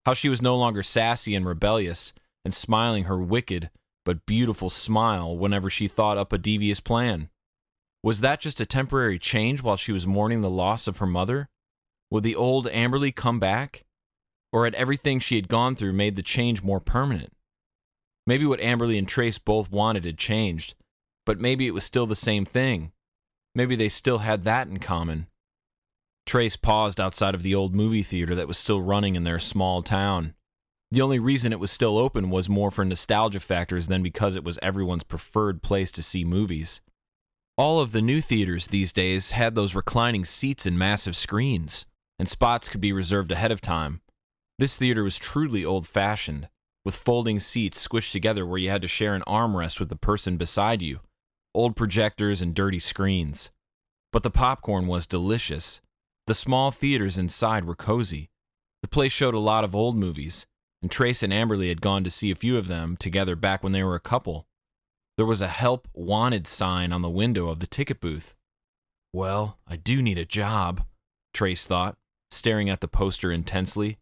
how she was no longer sassy and rebellious and smiling her wicked but beautiful smile whenever she thought up a devious plan. Was that just a temporary change while she was mourning the loss of her mother? Would the old Amberley come back? Or had everything she had gone through made the change more permanent? Maybe what Amberley and Trace both wanted had changed, but maybe it was still the same thing. Maybe they still had that in common. Trace paused outside of the old movie theater that was still running in their small town. The only reason it was still open was more for nostalgia factors than because it was everyone's preferred place to see movies. All of the new theaters these days had those reclining seats and massive screens, and spots could be reserved ahead of time. This theater was truly old-fashioned, with folding seats squished together where you had to share an armrest with the person beside you, old projectors and dirty screens. But the popcorn was delicious. The small theaters inside were cozy. The place showed a lot of old movies, and Trace and Amberley had gone to see a few of them together back when they were a couple. There was a help wanted sign on the window of the ticket booth. Well, I do need a job, Trace thought, staring at the poster intensely.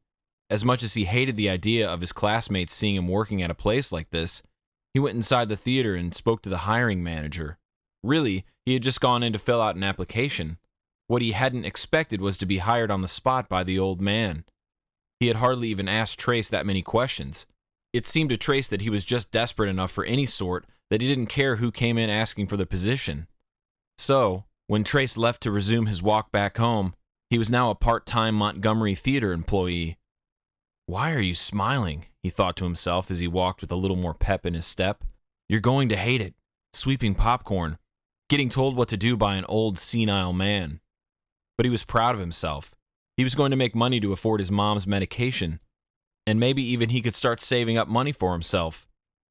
As much as he hated the idea of his classmates seeing him working at a place like this, he went inside the theater and spoke to the hiring manager. Really, he had just gone in to fill out an application. What he hadn't expected was to be hired on the spot by the old man. He had hardly even asked Trace that many questions. It seemed to Trace that he was just desperate enough for any sort that he didn't care who came in asking for the position. So, when Trace left to resume his walk back home, he was now a part-time Montgomery Theater employee. "Why are you smiling?" he thought to himself as he walked with a little more pep in his step. "You're going to hate it. Sweeping popcorn. Getting told what to do by an old senile man." But he was proud of himself. He was going to make money to afford his mom's medication. And maybe even he could start saving up money for himself.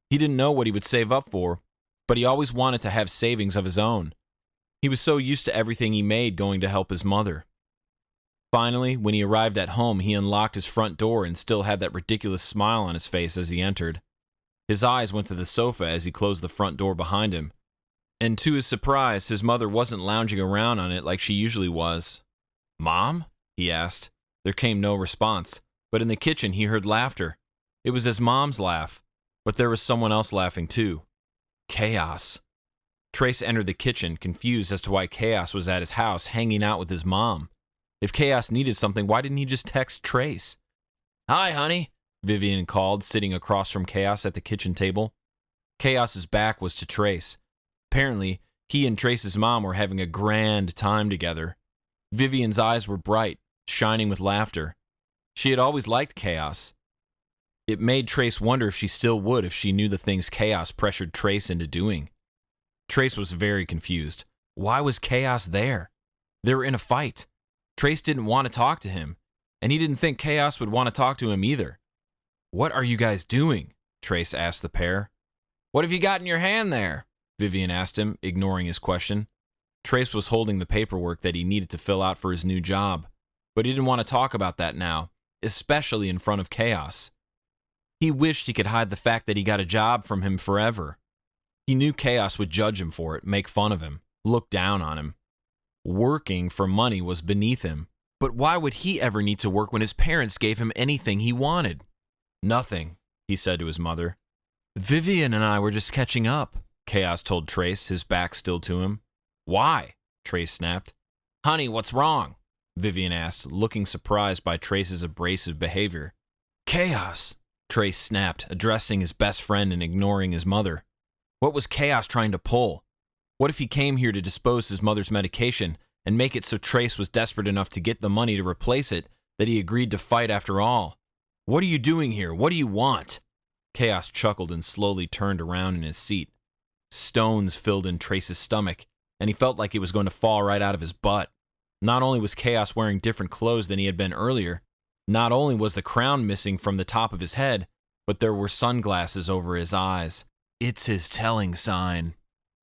He didn't know what he would save up for, but he always wanted to have savings of his own. He was so used to everything he made going to help his mother. Finally, when he arrived at home, he unlocked his front door and still had that ridiculous smile on his face as he entered. His eyes went to the sofa as he closed the front door behind him. And to his surprise, his mother wasn't lounging around on it like she usually was. "Mom?" he asked. There came no response, but in the kitchen he heard laughter. It was his mom's laugh, but there was someone else laughing too. Kaos. Trace entered the kitchen, confused as to why Kaos was at his house hanging out with his mom. If Kaos needed something, why didn't he just text Trace? "Hi, honey," Vivian called, sitting across from Kaos at the kitchen table. Kaos's back was to Trace. Apparently, he and Trace's mom were having a grand time together. Vivian's eyes were bright, shining with laughter. She had always liked Kaos. It made Trace wonder if she still would if she knew the things Kaos pressured Trace into doing. Trace was very confused. Why was Kaos there? They were in a fight. Trace didn't want to talk to him, and he didn't think Kaos would want to talk to him either. "What are you guys doing?" Trace asked the pair. "What have you got in your hand there?" Vivian asked him, ignoring his question. Trace was holding the paperwork that he needed to fill out for his new job, but he didn't want to talk about that now, especially in front of Kaos. He wished he could hide the fact that he got a job from him forever. He knew Kaos would judge him for it, make fun of him, look down on him. Working for money was beneath him, but why would he ever need to work when his parents gave him anything he wanted? "Nothing," he said to his mother. "Vivian and I were just catching up," Kaos told Trace, his back still to him. "Why?" Trace snapped. "Honey, what's wrong?" Vivian asked, looking surprised by Trace's abrasive behavior. "Kaos," Trace snapped, addressing his best friend and ignoring his mother. What was Kaos trying to pull? What if he came here to dispose his mother's medication and make it so Trace was desperate enough to get the money to replace it that he agreed to fight after all? "What are you doing here? What do you want?" Kaos chuckled and slowly turned around in his seat. Stones filled in Trace's stomach, and he felt like it was going to fall right out of his butt. Not only was Kaos wearing different clothes than he had been earlier, not only was the crown missing from the top of his head, but there were sunglasses over his eyes. It's his telling sign.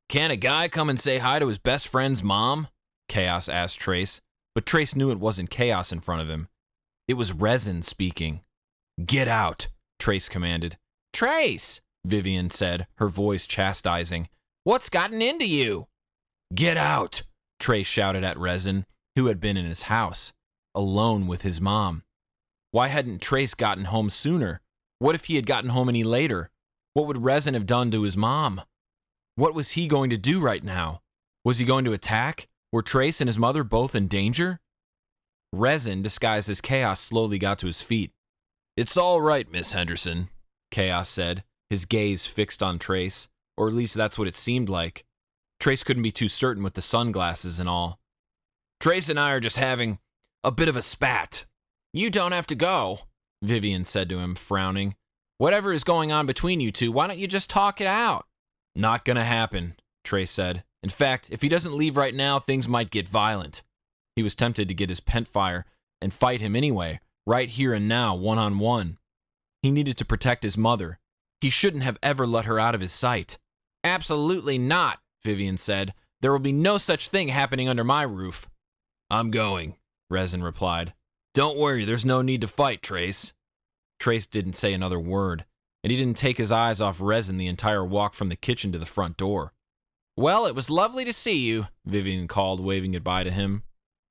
"Can a guy come and say hi to his best friend's mom?" Kaos asked Trace, but Trace knew it wasn't Kaos in front of him. It was Resin speaking. "Get out," Trace commanded. "Trace," Vivian said, her voice chastising. "What's gotten into you?" "Get out," Trace shouted at Resin, who had been in his house, alone with his mom. Why hadn't Trace gotten home sooner? What if he had gotten home any later? What would Resin have done to his mom? What was he going to do right now? Was he going to attack? Were Trace and his mother both in danger? Resin, disguised as Kaos, slowly got to his feet. "It's all right, Miss Henderson," Kaos said, his gaze fixed on Trace, or at least that's what it seemed like. Trace couldn't be too certain with the sunglasses and all. "Trace and I are just having a bit of a spat." "You don't have to go," Vivian said to him, frowning. "Whatever is going on between you two, why don't you just talk it out?" "Not gonna happen," Trace said. "In fact, if he doesn't leave right now, things might get violent." He was tempted to get his pentfire and fight him anyway, right here and now, one-on-one. He needed to protect his mother. He shouldn't have ever let her out of his sight. "Absolutely not," Vivian said. "There will be no such thing happening under my roof." "I'm going," Resin replied. "Don't worry, there's no need to fight, Trace." Trace didn't say another word, and he didn't take his eyes off Resin the entire walk from the kitchen to the front door. "Well, it was lovely to see you," Vivian called, waving goodbye to him.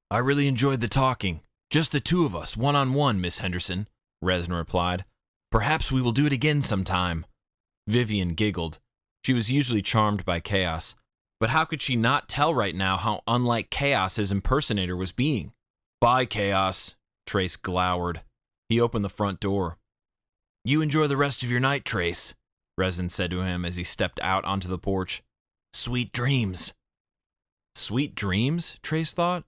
"I really enjoyed the talking. Just the two of us, one-on-one, Miss Henderson," Resin replied. "Perhaps we will do it again sometime." Vivian giggled. She was usually charmed by Kaos, But how could she not tell right now how unlike Kaos his impersonator was being? Bye, Kaos, Trace glowered. He opened the front door. You enjoy the rest of your night, Trace, Resin said to him as he stepped out onto the porch. Sweet dreams. Sweet dreams? Trace thought.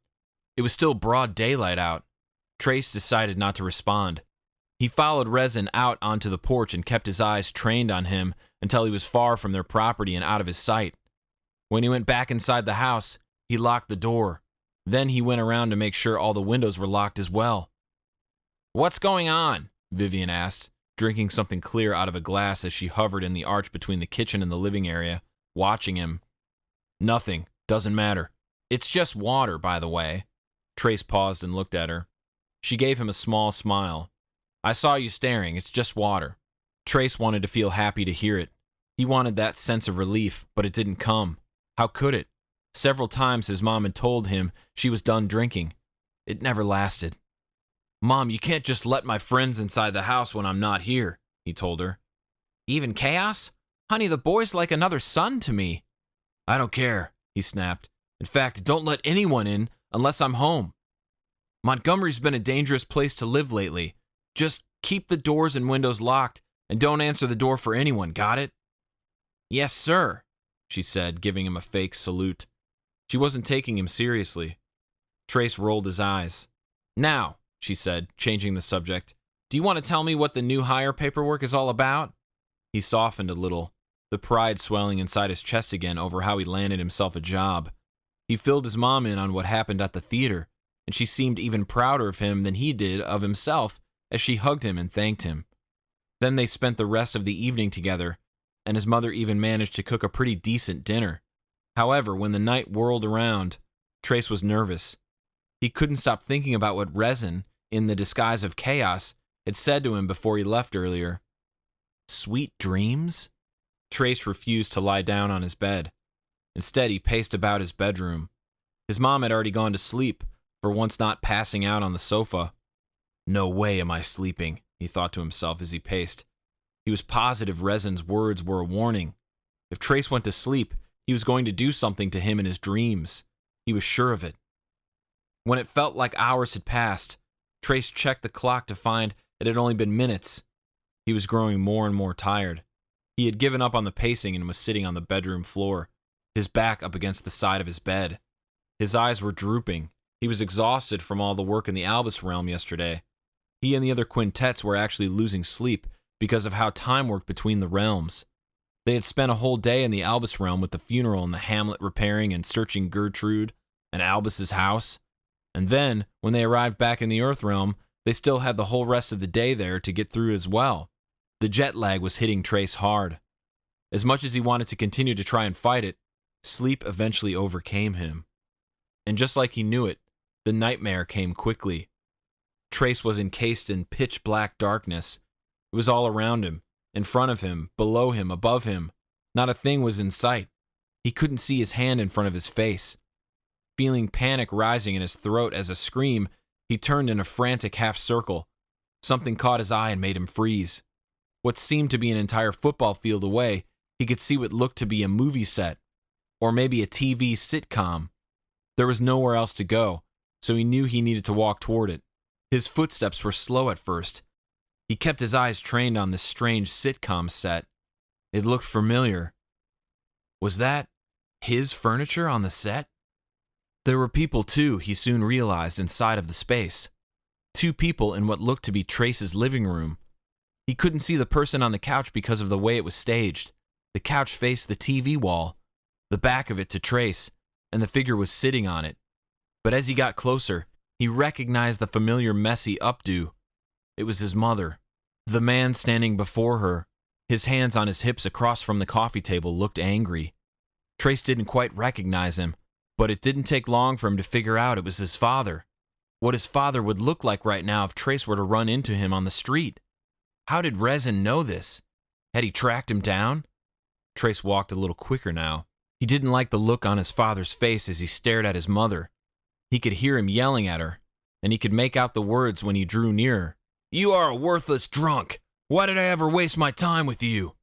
It was still broad daylight out. Trace decided not to respond. He followed Resin out onto the porch and kept his eyes trained on him until he was far from their property and out of his sight. When he went back inside the house, he locked the door. Then he went around to make sure all the windows were locked as well. What's going on? Vivian asked, drinking something clear out of a glass as she hovered in the arch between the kitchen and the living area, watching him. Nothing. Doesn't matter. It's just water, by the way. Trace paused and looked at her. She gave him a small smile. I saw you staring. It's just water. Trace wanted to feel happy to hear it. He wanted that sense of relief, but it didn't come. How could it? Several times his mom had told him she was done drinking. It never lasted. Mom, you can't just let my friends inside the house when I'm not here, he told her. Even Kaos? Honey, the boy's like another son to me. I don't care, he snapped. In fact, don't let anyone in unless I'm home. Montgomery's been a dangerous place to live lately. Just keep the doors and windows locked and don't answer the door for anyone, got it? Yes, sir, she said, giving him a fake salute. She wasn't taking him seriously. Trace rolled his eyes. Now, she said, changing the subject, do you want to tell me what the new hire paperwork is all about? He softened a little, the pride swelling inside his chest again over how he landed himself a job. He filled his mom in on what happened at the theater, and she seemed even prouder of him than he did of himself as she hugged him and thanked him. Then they spent the rest of the evening together, and his mother even managed to cook a pretty decent dinner. However, when the night whirled around, Trace was nervous. He couldn't stop thinking about what Resin, in the disguise of Kaos, had said to him before he left earlier. Sweet dreams? Trace refused to lie down on his bed. Instead, he paced about his bedroom. His mom had already gone to sleep, for once not passing out on the sofa. No way am I sleeping, he thought to himself as he paced. He was positive Resin's words were a warning. If Trace went to sleep, he was going to do something to him in his dreams. He was sure of it. When it felt like hours had passed, Trace checked the clock to find it had only been minutes. He was growing more and more tired. He had given up on the pacing and was sitting on the bedroom floor, his back up against the side of his bed. His eyes were drooping. He was exhausted from all the work in the Albus realm yesterday. He and the other quintets were actually losing sleep because of how time worked between the realms. They had spent a whole day in the Albus realm with the funeral and the hamlet repairing and searching Gertrude and Albus's house. And then, when they arrived back in the Earth realm, they still had the whole rest of the day there to get through as well. The jet lag was hitting Trace hard. As much as he wanted to continue to try and fight it, sleep eventually overcame him. And just like he knew it, the nightmare came quickly. Trace was encased in pitch-black darkness. It was all around him, in front of him, below him, above him. Not a thing was in sight. He couldn't see his hand in front of his face. Feeling panic rising in his throat as a scream, he turned in a frantic half-circle. Something caught his eye and made him freeze. What seemed to be an entire football field away, he could see what looked to be a movie set, or maybe a TV sitcom. There was nowhere else to go, so he knew he needed to walk toward it. His footsteps were slow at first. He kept his eyes trained on this strange sitcom set. It looked familiar. Was that his furniture on the set? There were people, too, he soon realized, inside of the space. 2 people in what looked to be Trace's living room. He couldn't see the person on the couch because of the way it was staged. The couch faced the TV wall, the back of it to Trace, and the figure was sitting on it. But as he got closer, he recognized the familiar messy updo. It was his mother. The man standing before her, his hands on his hips across from the coffee table, looked angry. Trace didn't quite recognize him, but it didn't take long for him to figure out it was his father. What his father would look like right now if Trace were to run into him on the street. How did Resin know this? Had he tracked him down? Trace walked a little quicker now. He didn't like the look on his father's face as he stared at his mother. He could hear him yelling at her, and he could make out the words when he drew nearer. You are a worthless drunk. Why did I ever waste my time with you?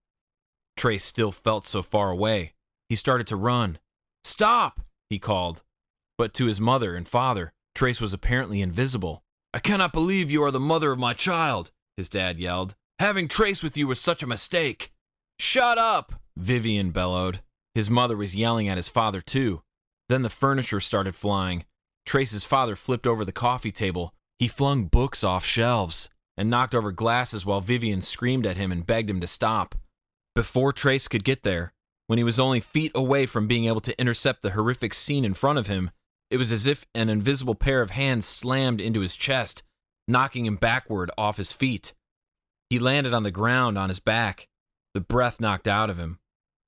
Trace still felt so far away. He started to run. Stop, he called. But to his mother and father, Trace was apparently invisible. I cannot believe you are the mother of my child, his dad yelled. Having Trace with you was such a mistake. Shut up, Vivian bellowed. His mother was yelling at his father too. Then the furniture started flying. Trace's father flipped over the coffee table. He flung books off shelves and knocked over glasses while Vivian screamed at him and begged him to stop. Before Trace could get there, when he was only feet away from being able to intercept the horrific scene in front of him, it was as if an invisible pair of hands slammed into his chest, knocking him backward off his feet. He landed on the ground on his back, the breath knocked out of him.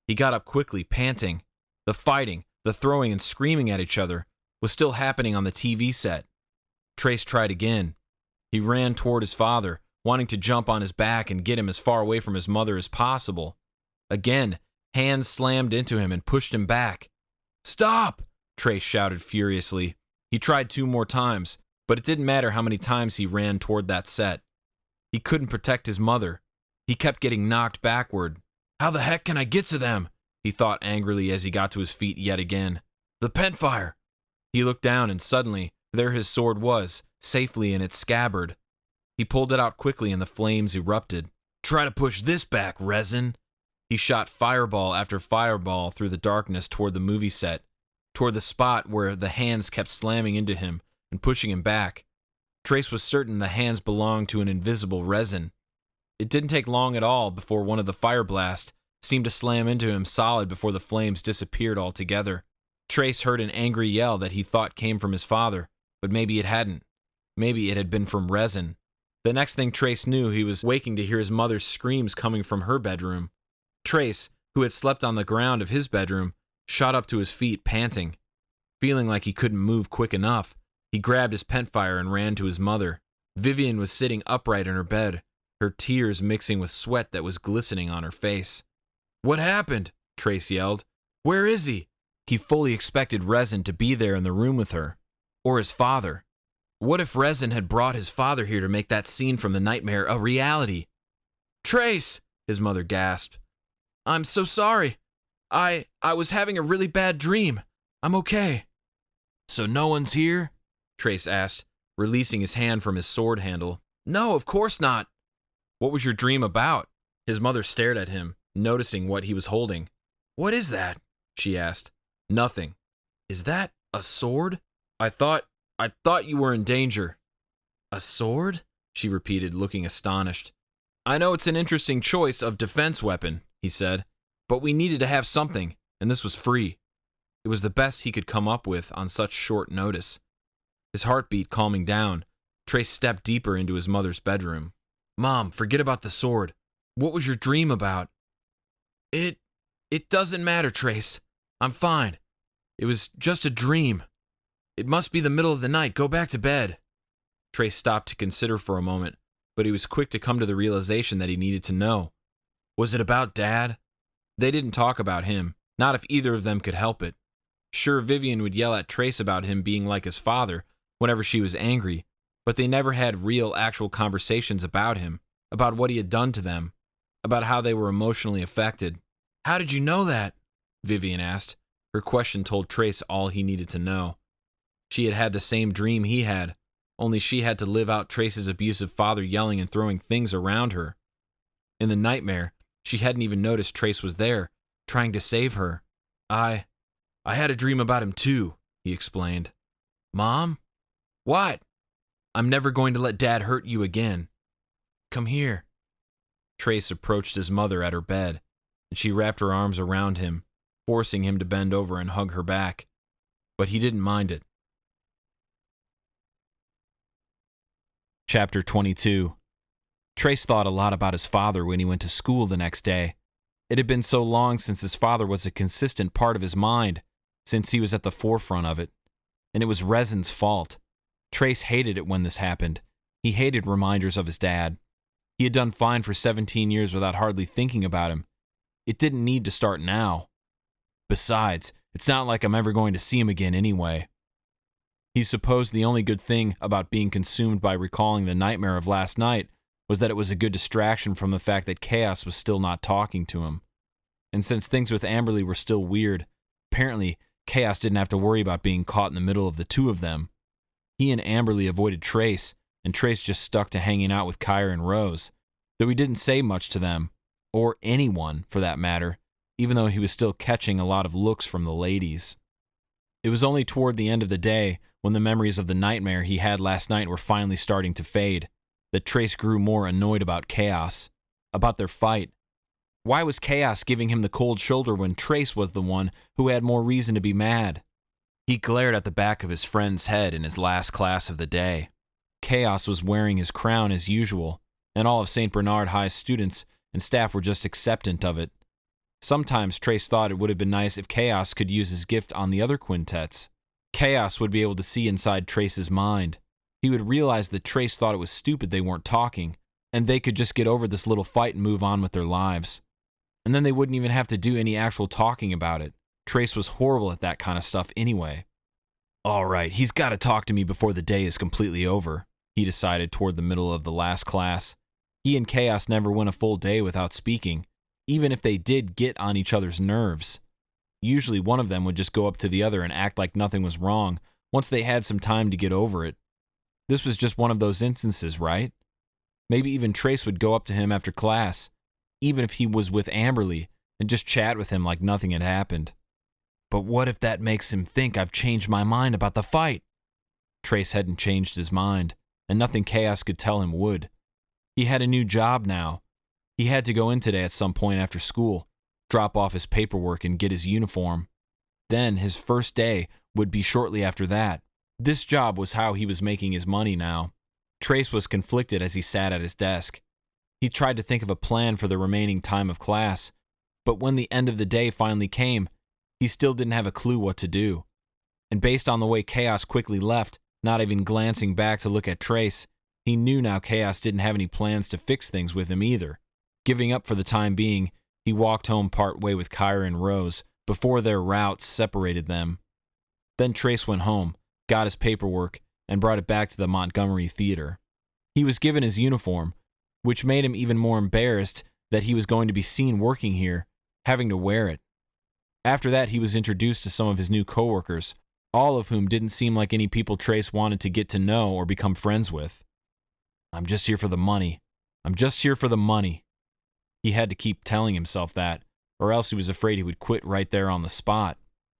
He got up quickly, panting. The fighting, the throwing and screaming at each other was still happening on the TV set. Trace tried again. He ran toward his father, wanting to jump on his back and get him as far away from his mother as possible. Again, hands slammed into him and pushed him back. Stop! Trace shouted furiously. He tried 2 more times, but it didn't matter how many times he ran toward that set. He couldn't protect his mother. He kept getting knocked backward. How the heck can I get to them? He thought angrily as he got to his feet yet again. The pentfire! He looked down and suddenly, there his sword was, safely in its scabbard. He pulled it out quickly and the flames erupted. Try to push this back, resin! He shot fireball after fireball through the darkness toward the movie set, toward the spot where the hands kept slamming into him and pushing him back. Trace was certain the hands belonged to an invisible resin. It didn't take long at all before one of the fire blasts seemed to slam into him solid before the flames disappeared altogether. Trace heard an angry yell that he thought came from his father, but maybe it hadn't. Maybe it had been from resin. The next thing Trace knew, he was waking to hear his mother's screams coming from her bedroom. Trace, who had slept on the ground of his bedroom, shot up to his feet, panting. Feeling like he couldn't move quick enough, he grabbed his pentfire and ran to his mother. Vivian was sitting upright in her bed, her tears mixing with sweat that was glistening on her face. What happened? Trace yelled. Where is he? He fully expected Resin to be there in the room with her. Or his father. What if Resin had brought his father here to make that scene from the nightmare a reality? Trace! His mother gasped. I'm so sorry. I was having a really bad dream. I'm okay. So no one's here? Trace asked, releasing his hand from his sword handle. No, of course not. What was your dream about? His mother stared at him, noticing what he was holding. What is that? She asked. Nothing. Is that a sword? I thought you were in danger. A sword? She repeated, looking astonished. I know it's an interesting choice of defense weapon, he said, but we needed to have something, and this was free. It was the best he could come up with on such short notice. His heartbeat calming down, Trace stepped deeper into his mother's bedroom. Mom, forget about the sword. What was your dream about? It doesn't matter, Trace. I'm fine. It was just a dream. It must be the middle of the night. Go back to bed. Trace stopped to consider for a moment, but he was quick to come to the realization that he needed to know. Was it about Dad? They didn't talk about him, not if either of them could help it. Sure, Vivian would yell at Trace about him being like his father whenever she was angry, but they never had real, actual conversations about him, about what he had done to them, about how they were emotionally affected. How did you know that? Vivian asked. Her question told Trace all he needed to know. She had had the same dream he had, only she had to live out Trace's abusive father yelling and throwing things around her. In the nightmare, she hadn't even noticed Trace was there, trying to save her. I had a dream about him too, he explained. Mom? What? I'm never going to let Dad hurt you again. Come here. Trace approached his mother at her bed, and she wrapped her arms around him, forcing him to bend over and hug her back. But he didn't mind it. Chapter 22. Trace thought a lot about his father when he went to school the next day. It had been so long since his father was a consistent part of his mind, since he was at the forefront of it. And it was Resin's fault. Trace hated it when this happened. He hated reminders of his dad. He had done fine for 17 years without hardly thinking about him. It didn't need to start now. Besides, it's not like I'm ever going to see him again anyway. He supposed the only good thing about being consumed by recalling the nightmare of last night was that it was a good distraction from the fact that Kaos was still not talking to him. And since things with Amberley were still weird, apparently Kaos didn't have to worry about being caught in the middle of the two of them. He and Amberley avoided Trace, and Trace just stuck to hanging out with Kire and Rose, though he didn't say much to them, or anyone for that matter, even though he was still catching a lot of looks from the ladies. It was only toward the end of the day, when the memories of the nightmare he had last night were finally starting to fade, that Trace grew more annoyed about Kaos, about their fight. Why was Kaos giving him the cold shoulder when Trace was the one who had more reason to be mad? He glared at the back of his friend's head in his last class of the day. Kaos was wearing his crown as usual, and all of St. Bernard High's students and staff were just acceptant of it. Sometimes Trace thought it would have been nice if Kaos could use his gift on the other quintets. Kaos would be able to see inside Trace's mind. He would realize that Trace thought it was stupid they weren't talking, and they could just get over this little fight and move on with their lives. And then they wouldn't even have to do any actual talking about it. Trace was horrible at that kind of stuff anyway. All right, he's got to talk to me before the day is completely over, he decided toward the middle of the last class. He and Kaos never went a full day without speaking, even if they did get on each other's nerves. Usually one of them would just go up to the other and act like nothing was wrong once they had some time to get over it. This was just one of those instances, right? Maybe even Trace would go up to him after class, even if he was with Amberley, and just chat with him like nothing had happened. But what if that makes him think I've changed my mind about the fight? Trace hadn't changed his mind, and nothing Kaos could tell him would. He had a new job now. He had to go in today at some point after school, drop off his paperwork and get his uniform. Then his first day would be shortly after that. This job was how he was making his money now. Trace was conflicted as he sat at his desk. He tried to think of a plan for the remaining time of class, but when the end of the day finally came, he still didn't have a clue what to do. And based on the way Kaos quickly left, not even glancing back to look at Trace, he knew now Kaos didn't have any plans to fix things with him either. Giving up for the time being, he walked home part way with Kire and Rose before their routes separated them. Then Trace went home, got his paperwork, and brought it back to the Montgomery Theater. He was given his uniform, which made him even more embarrassed that he was going to be seen working here, having to wear it. After that, he was introduced to some of his new coworkers, all of whom didn't seem like any people Trace wanted to get to know or become friends with. I'm just here for the money. I'm just here for the money. He had to keep telling himself that, or else he was afraid he would quit right there on the spot.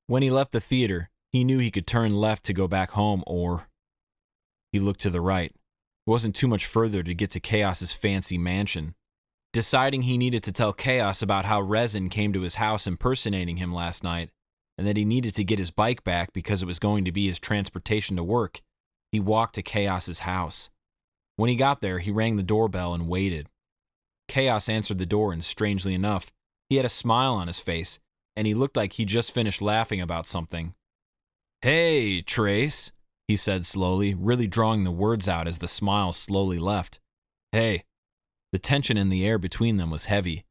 When he left the theater, he knew he could turn left to go back home, or... He looked to the right. It wasn't too much further to get to Kaos's fancy mansion. Deciding he needed to tell Kaos about how Resin came to his house impersonating him last night, and that he needed to get his bike back because it was going to be his transportation to work, he walked to Kaos's house. When he got there, he rang the doorbell and waited. Kaos answered the door, and strangely enough, he had a smile on his face, and he looked like he just finished laughing about something. Hey, Trace, he said slowly, really drawing the words out as the smile slowly left. Hey. The tension in the air between them was heavy,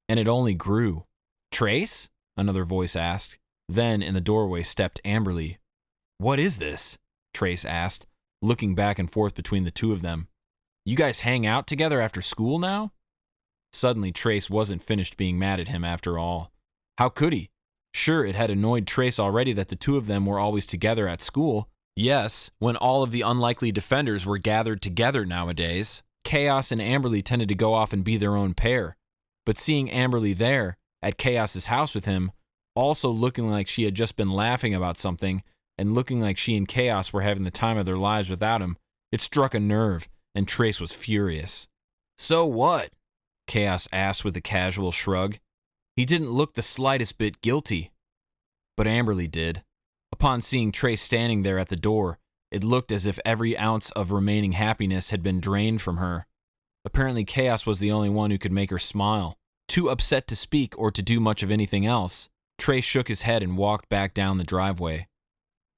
and it only grew. Trace? Another voice asked. Then, in the doorway, stepped Amberley. What is this? Trace asked, looking back and forth between the two of them. You guys hang out together after school now? Suddenly, Trace wasn't finished being mad at him after all. How could he? Sure, it had annoyed Trace already that the two of them were always together at school. Yes, when all of the unlikely defenders were gathered together nowadays. Kaos and Amberley tended to go off and be their own pair, but seeing Amberley there, at Kaos's house with him, also looking like she had just been laughing about something, and looking like she and Kaos were having the time of their lives without him, it struck a nerve, and Trace was furious. So what? Kaos asked with a casual shrug. He didn't look the slightest bit guilty. But Amberley did. Upon seeing Trace standing there at the door, it looked as if every ounce of remaining happiness had been drained from her. Apparently Kaos was the only one who could make her smile. Too upset to speak or to do much of anything else, Trace shook his head and walked back down the driveway.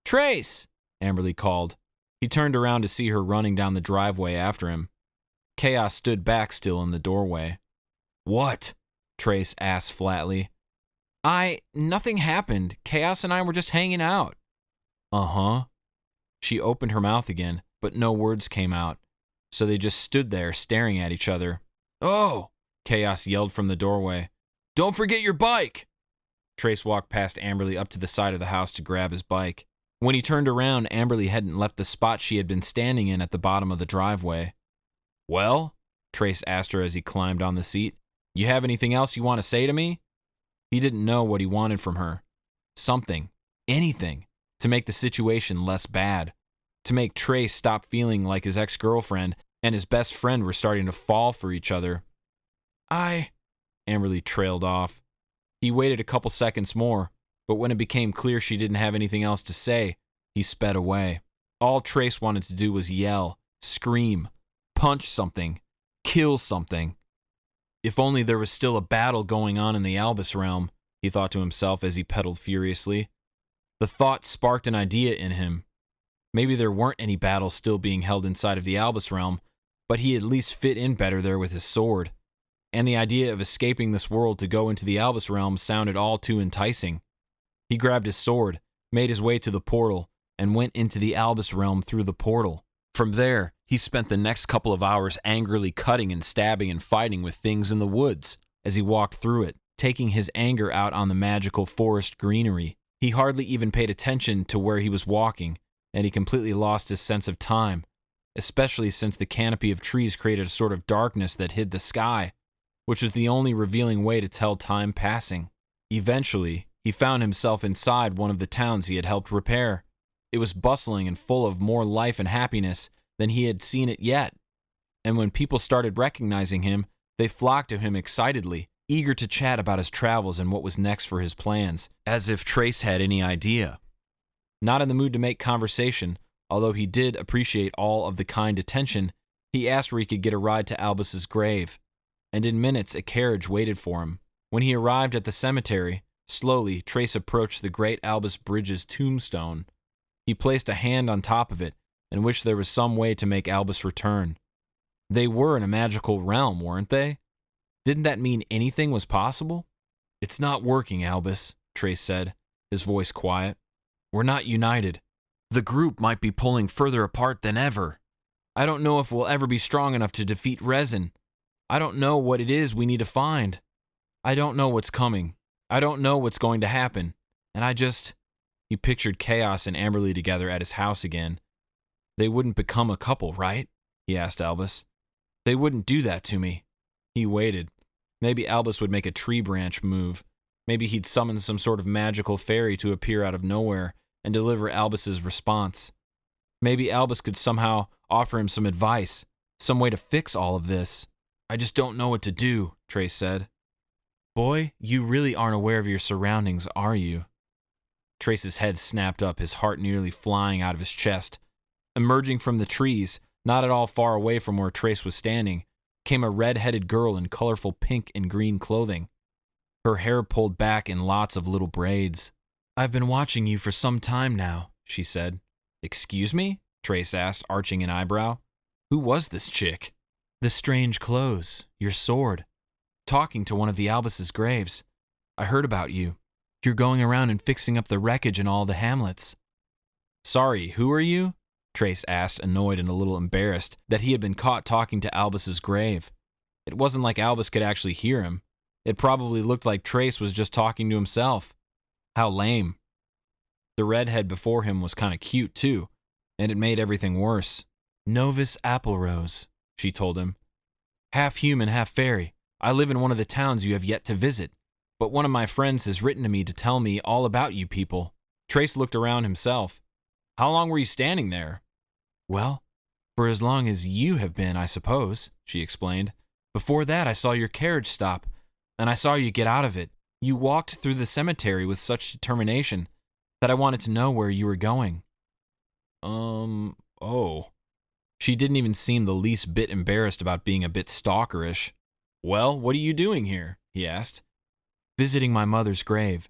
Trace! Amberley called. He turned around to see her running down the driveway after him. Kaos stood back still in the doorway. What? Trace asked flatly. Nothing happened. Kaos and I were just hanging out. Uh-huh. She opened her mouth again, but no words came out, so they just stood there staring at each other. Oh! Kaos yelled from the doorway. Don't forget your bike! Trace walked past Amberley up to the side of the house to grab his bike. When he turned around, Amberley hadn't left the spot she had been standing in at the bottom of the driveway. "Well?" Trace asked her as he climbed on the seat. "You have anything else you want to say to me?" He didn't know what he wanted from her. Something, anything, to make the situation less bad. To make Trace stop feeling like his ex-girlfriend and his best friend were starting to fall for each other. Amberley trailed off. He waited a couple seconds more, but when it became clear she didn't have anything else to say, he sped away. All Trace wanted to do was yell, scream, punch something, kill something. If only there was still a battle going on in the Albus realm, he thought to himself as he pedaled furiously. The thought sparked an idea in him. Maybe there weren't any battles still being held inside of the Albus realm, but he at least fit in better there with his sword. And the idea of escaping this world to go into the Albus realm sounded all too enticing. He grabbed his sword, made his way to the portal, and went into the Albus realm through the portal. From there, he spent the next couple of hours angrily cutting and stabbing and fighting with things in the woods as he walked through it, taking his anger out on the magical forest greenery. He hardly even paid attention to where he was walking, and he completely lost his sense of time, especially since the canopy of trees created a sort of darkness that hid the sky, which was the only revealing way to tell time passing. Eventually, he found himself inside one of the towns he had helped repair. It was bustling and full of more life and happiness than he had seen it yet. And when people started recognizing him, they flocked to him excitedly, eager to chat about his travels and what was next for his plans, as if Trace had any idea. Not in the mood to make conversation, although he did appreciate all of the kind attention, he asked where he could get a ride to Albus's grave. And in minutes a carriage waited for him. When he arrived at the cemetery, slowly Trace approached the great Albus Bridge's tombstone. He placed a hand on top of it and wished there was some way to make Albus return. They were in a magical realm, weren't they? Didn't that mean anything was possible? "It's not working, Albus," Trace said, his voice quiet. "We're not united. The group might be pulling further apart than ever. I don't know if we'll ever be strong enough to defeat Resin. I don't know what it is we need to find. I don't know what's coming. I don't know what's going to happen. And I just..." He pictured Kaos and Amberley together at his house again. "They wouldn't become a couple, right?" he asked Albus. "They wouldn't do that to me." He waited. Maybe Albus would make a tree branch move. Maybe he'd summon some sort of magical fairy to appear out of nowhere and deliver Albus's response. Maybe Albus could somehow offer him some advice, some way to fix all of this. "I just don't know what to do," Trace said. "Boy, you really aren't aware of your surroundings, are you?" Trace's head snapped up, his heart nearly flying out of his chest. Emerging from the trees, not at all far away from where Trace was standing, came a red-headed girl in colorful pink and green clothing. Her hair pulled back in lots of little braids. "I've been watching you for some time now," she said. "Excuse me?" Trace asked, arching an eyebrow. "Who was this chick?" "The strange clothes, your sword, talking to one of the Albus's graves. I heard about you. You're going around and fixing up the wreckage in all the hamlets." "Sorry, who are you?" Trace asked, annoyed and a little embarrassed that he had been caught talking to Albus's grave. It wasn't like Albus could actually hear him. It probably looked like Trace was just talking to himself. How lame. The redhead before him was kind of cute, too, and it made everything worse. "Novus Applerose," she told him. "Half human, half fairy. I live in one of the towns you have yet to visit, but one of my friends has written to me to tell me all about you people." Trace looked around himself. "How long were you standing there?" "Well, for as long as you have been, I suppose," she explained. "Before that, I saw your carriage stop, and I saw you get out of it. You walked through the cemetery with such determination that I wanted to know where you were going." Oh. She didn't even seem the least bit embarrassed about being a bit stalkerish. "Well, what are you doing here?" he asked. "Visiting my mother's grave.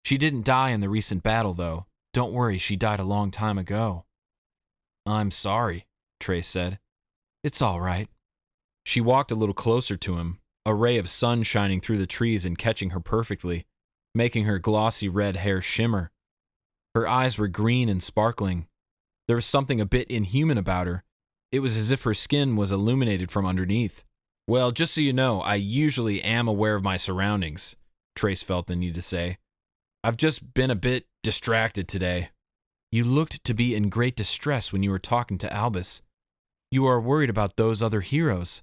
She didn't die in the recent battle, though. Don't worry, she died a long time ago." "I'm sorry," Trace said. "It's all right." She walked a little closer to him, a ray of sun shining through the trees and catching her perfectly, making her glossy red hair shimmer. Her eyes were green and sparkling. There was something a bit inhuman about her. It was as if her skin was illuminated from underneath. "Well, just so you know, I usually am aware of my surroundings," Trace felt the need to say. I've just been a bit distracted today. You looked to be in great distress when you were talking to Albus. You are worried about those other heroes.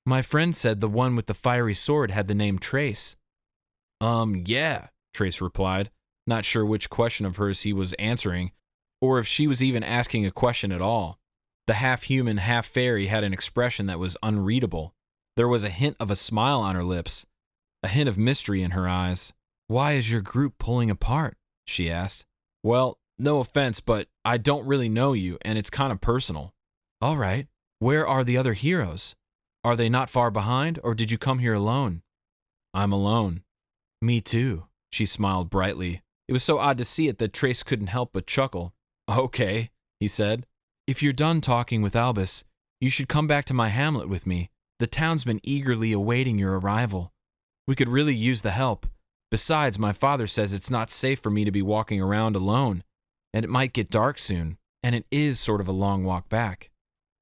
My friend said the one with the fiery sword had the name Trace. Yeah, Trace replied, not sure which question of hers he was answering, or if she was even asking a question at all. The half-human, half-fairy had an expression that was unreadable. There was a hint of a smile on her lips, a hint of mystery in her eyes. Why is your group pulling apart? She asked. Well, no offense, but I don't really know you, and it's kind of personal. All right. Where are the other heroes? Are they not far behind, or did you come here alone? I'm alone. Me too, she smiled brightly. It was so odd to see it that Trace couldn't help but chuckle. Okay, he said. If you're done talking with Albus, you should come back to my hamlet with me. The town's been eagerly awaiting your arrival. We could really use the help. Besides, my father says it's not safe for me to be walking around alone, and it might get dark soon, and it is sort of a long walk back.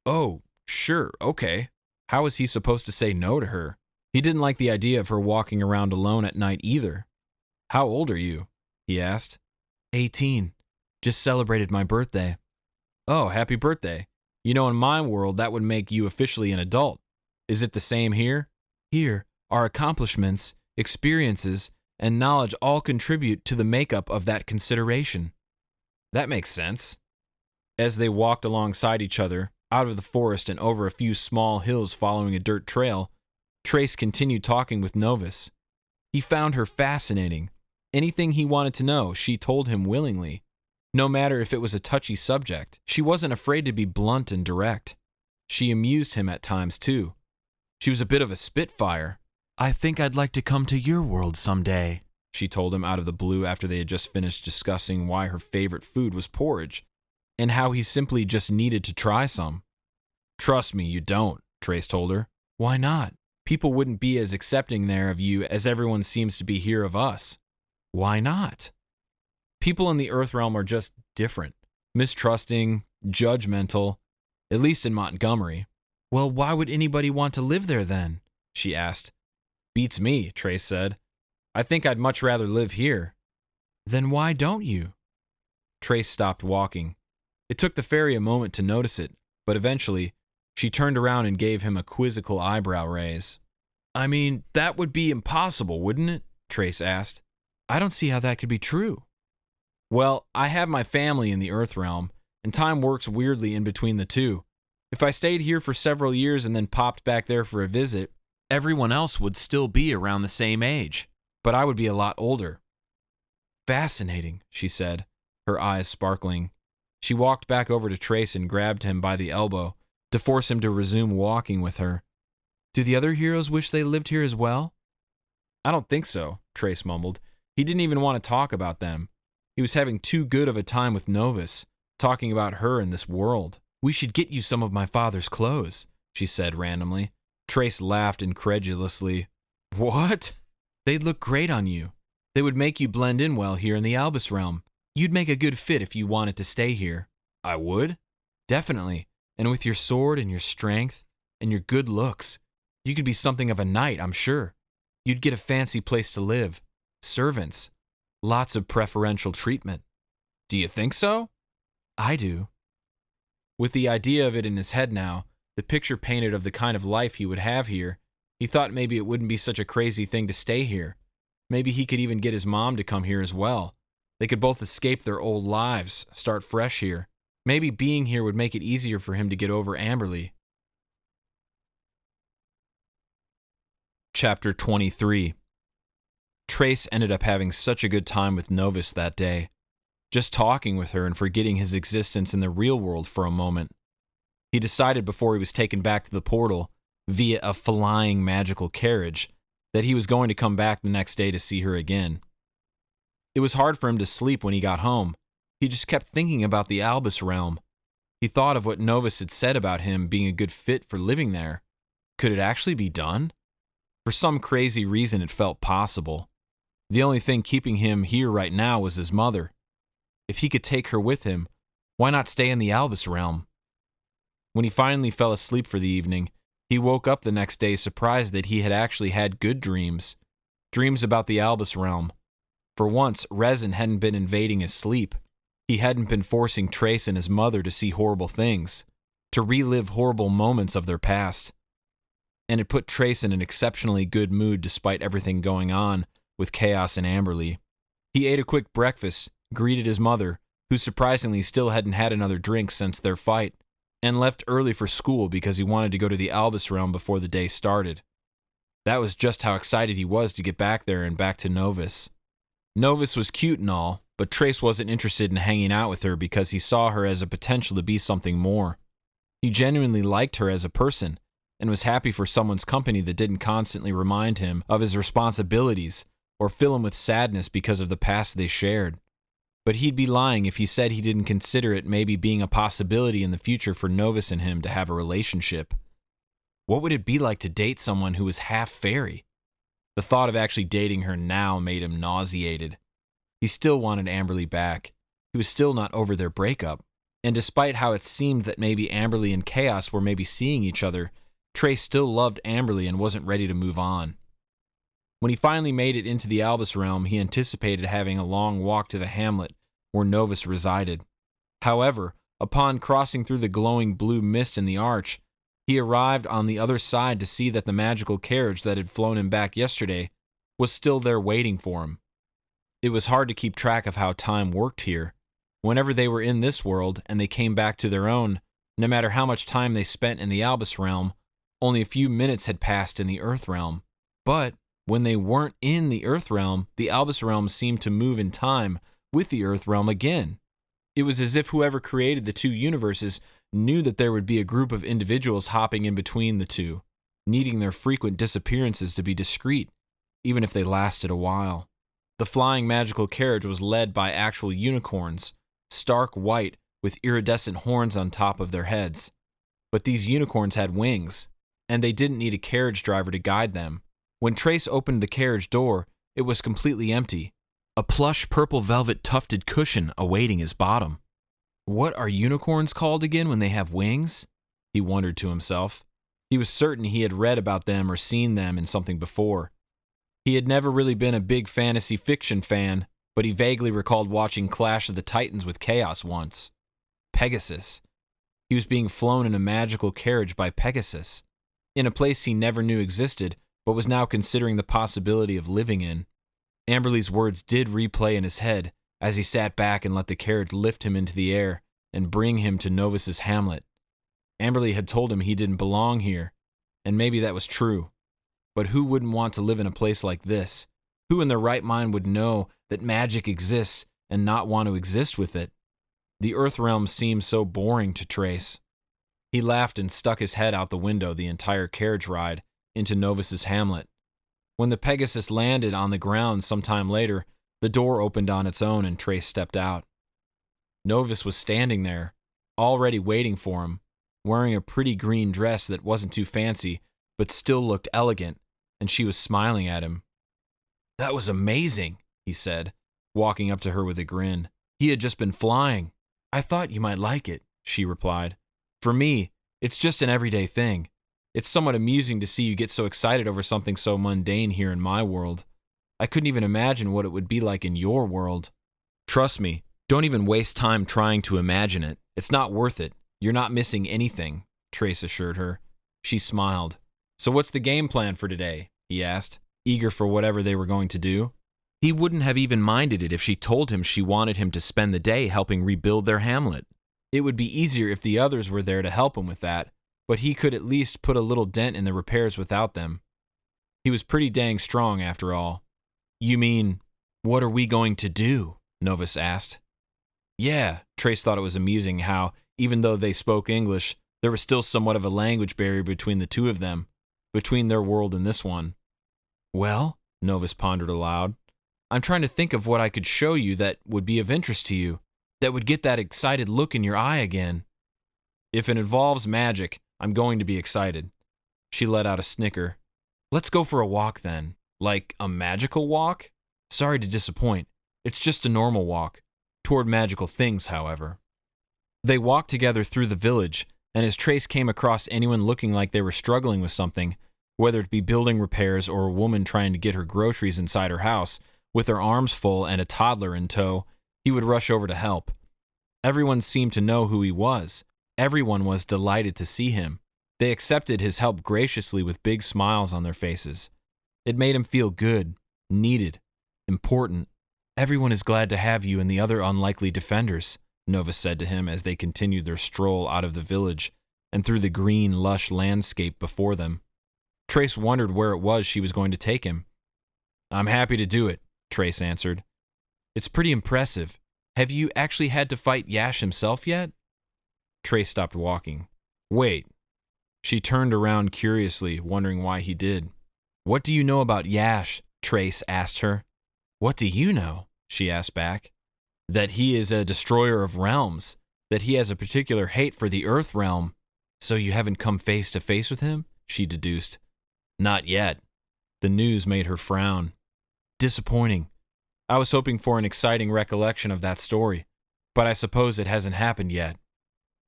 Oh, sure, okay. How was he supposed to say no to her? He didn't like the idea of her walking around alone at night either. How old are you? He asked. 18. Just celebrated my birthday. Oh, happy birthday. You know, in my world, that would make you officially an adult. Is it the same here? Here, our accomplishments, experiences, and knowledge all contribute to the makeup of that consideration. That makes sense. As they walked alongside each other, out of the forest and over a few small hills following a dirt trail, Trace continued talking with Novus. He found her fascinating. Anything he wanted to know, she told him willingly. No matter if it was a touchy subject, she wasn't afraid to be blunt and direct. She amused him at times, too. She was a bit of a spitfire. I think I'd like to come to your world someday, she told him out of the blue after they had just finished discussing why her favorite food was porridge, and how he simply just needed to try some. Trust me, you don't, Trace told her. Why not? People wouldn't be as accepting there of you as everyone seems to be here of us. Why not? People in the Earthrealm are just different. Mistrusting, judgmental, at least in Montgomery. Well, why would anybody want to live there then? She asked. Beats me, Trace said. I think I'd much rather live here. Then why don't you? Trace stopped walking. It took the fairy a moment to notice it, but eventually, she turned around and gave him a quizzical eyebrow raise. I mean, that would be impossible, wouldn't it? Trace asked. I don't see how that could be true. Well, I have my family in the Earthrealm, and time works weirdly in between the two. If I stayed here for several years and then popped back there for a visit, everyone else would still be around the same age, but I would be a lot older. Fascinating, she said, her eyes sparkling. She walked back over to Trace and grabbed him by the elbow to force him to resume walking with her. Do the other heroes wish they lived here as well? I don't think so, Trace mumbled. He didn't even want to talk about them. He was having too good of a time with Novus, talking about her in this world. We should get you some of my father's clothes, she said randomly. Trace laughed incredulously. What? They'd look great on you. They would make you blend in well here in the Albus realm. You'd make a good fit if you wanted to stay here. I would? Definitely. And with your sword and your strength and your good looks, you could be something of a knight, I'm sure. You'd get a fancy place to live. Servants. Lots of preferential treatment. Do you think so? I do. With the idea of it in his head now, the picture painted of the kind of life he would have here, he thought maybe it wouldn't be such a crazy thing to stay here. Maybe he could even get his mom to come here as well. They could both escape their old lives, start fresh here. Maybe being here would make it easier for him to get over Amberley. Chapter 23. Trace ended up having such a good time with Novus that day, just talking with her and forgetting his existence in the real world for a moment. He decided before he was taken back to the portal, via a flying magical carriage, that he was going to come back the next day to see her again. It was hard for him to sleep when he got home. He just kept thinking about the Albus realm. He thought of what Novus had said about him being a good fit for living there. Could it actually be done? For some crazy reason, it felt possible. The only thing keeping him here right now was his mother. If he could take her with him, why not stay in the Albus realm? When he finally fell asleep for the evening, he woke up the next day surprised that he had actually had good dreams. Dreams about the Albus realm. For once, resin hadn't been invading his sleep. He hadn't been forcing Trace and his mother to see horrible things, to relive horrible moments of their past. And it put Trace in an exceptionally good mood despite everything going on with Kaos and Amberley. He ate a quick breakfast, greeted his mother, who surprisingly still hadn't had another drink since their fight, and left early for school because he wanted to go to the Albus realm before the day started. That was just how excited he was to get back there and back to Novus. Novus was cute and all, but Trace wasn't interested in hanging out with her because he saw her as a potential to be something more. He genuinely liked her as a person, and was happy for someone's company that didn't constantly remind him of his responsibilities or fill him with sadness because of the past they shared. But he'd be lying if he said he didn't consider it maybe being a possibility in the future for Novus and him to have a relationship. What would it be like to date someone who was half fairy? The thought of actually dating her now made him nauseated. He still wanted Amberley back. He was still not over their breakup. And despite how it seemed that maybe Amberley and Kaos were maybe seeing each other, Trace still loved Amberley and wasn't ready to move on. When he finally made it into the Albus realm, he anticipated having a long walk to the hamlet where Novus resided. However, upon crossing through the glowing blue mist in the arch, he arrived on the other side to see that the magical carriage that had flown him back yesterday was still there waiting for him. It was hard to keep track of how time worked here. Whenever they were in this world and they came back to their own, no matter how much time they spent in the Albus realm, only a few minutes had passed in the Earth realm. But when they weren't in the Earth realm, the Albus realm seemed to move in time with the Earth realm again. It was as if whoever created the two universes knew that there would be a group of individuals hopping in between the two, needing their frequent disappearances to be discreet, even if they lasted a while. The flying magical carriage was led by actual unicorns, stark white with iridescent horns on top of their heads. But these unicorns had wings, and they didn't need a carriage driver to guide them. When Trace opened the carriage door, it was completely empty, a plush purple velvet tufted cushion awaiting his bottom. What are unicorns called again when they have wings? He wondered to himself. He was certain he had read about them or seen them in something before. He had never really been a big fantasy fiction fan, but he vaguely recalled watching Clash of the Titans with Kaos once. Pegasus. He was being flown in a magical carriage by Pegasus, in a place he never knew existed, but was now considering the possibility of living in. Amberley's words did replay in his head as he sat back and let the carriage lift him into the air and bring him to Novus's hamlet. Amberley had told him he didn't belong here, and maybe that was true. But who wouldn't want to live in a place like this? Who in their right mind would know that magic exists and not want to exist with it? The Earth realm seemed so boring to Trace. He laughed and stuck his head out the window the entire carriage ride into Novus's hamlet. When the Pegasus landed on the ground sometime later, the door opened on its own and Trace stepped out. Novus was standing there, already waiting for him, wearing a pretty green dress that wasn't too fancy, but still looked elegant, and she was smiling at him. "That was amazing," he said, walking up to her with a grin. "He had just been flying." "I thought you might like it," she replied. "For me, it's just an everyday thing. It's somewhat amusing to see you get so excited over something so mundane here in my world. I couldn't even imagine what it would be like in your world." "Trust me, don't even waste time trying to imagine it. It's not worth it. You're not missing anything," Trace assured her. She smiled. "So what's the game plan for today?" he asked, eager for whatever they were going to do. He wouldn't have even minded it if she told him she wanted him to spend the day helping rebuild their hamlet. It would be easier if the others were there to help him with that, but he could at least put a little dent in the repairs without them. He was pretty dang strong after all. "You mean, what are we going to do?" Novus asked. Yeah, Trace thought it was amusing how, even though they spoke English, there was still somewhat of a language barrier between the two of them, between their world and this one. "Well," Novus pondered aloud, "I'm trying to think of what I could show you that would be of interest to you, that would get that excited look in your eye again." "If it involves magic, I'm going to be excited." She let out a snicker. "Let's go for a walk then." "Like a magical walk?" "Sorry to disappoint. It's just a normal walk. Toward magical things, however." They walked together through the village, and as Trace came across anyone looking like they were struggling with something, whether it be building repairs or a woman trying to get her groceries inside her house, With her arms full and a toddler in tow, he would rush over to help. Everyone seemed to know who he was. Everyone was delighted to see him. They accepted his help graciously with big smiles on their faces. It made him feel good, needed, important. "Everyone is glad to have you and the other unlikely defenders," Nova said to him as they continued their stroll out of the village and through the green, lush landscape before them. Trace wondered where it was she was going to take him. "I'm happy to do it," Trace answered. "It's pretty impressive. Have you actually had to fight Yash himself yet?" Trace stopped walking. "Wait." She turned around curiously, wondering why he did. "What do you know about Yash?" Trace asked her. "What do you know?" she asked back. "That he is a destroyer of realms, that he has a particular hate for the Earth realm." "So you haven't come face to face with him?" she deduced. "Not yet." The news made her frown. "Disappointing. I was hoping for an exciting recollection of that story, but I suppose it hasn't happened yet."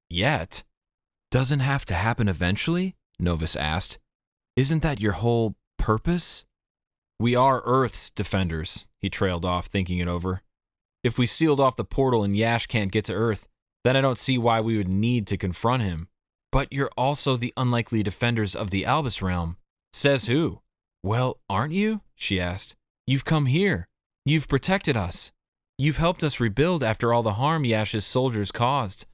"Yet? Doesn't have to happen eventually?" Novus asked. "Isn't that your whole purpose?" "We are Earth's defenders," he trailed off, thinking it over. "If we sealed off the portal and Yash can't get to Earth, then I don't see why we would need to confront him." "But you're also the unlikely defenders of the Albus realm." "Says who?" "Well, aren't you?" she asked. "You've come here. You've protected us. You've helped us rebuild after all the harm Yash's soldiers caused.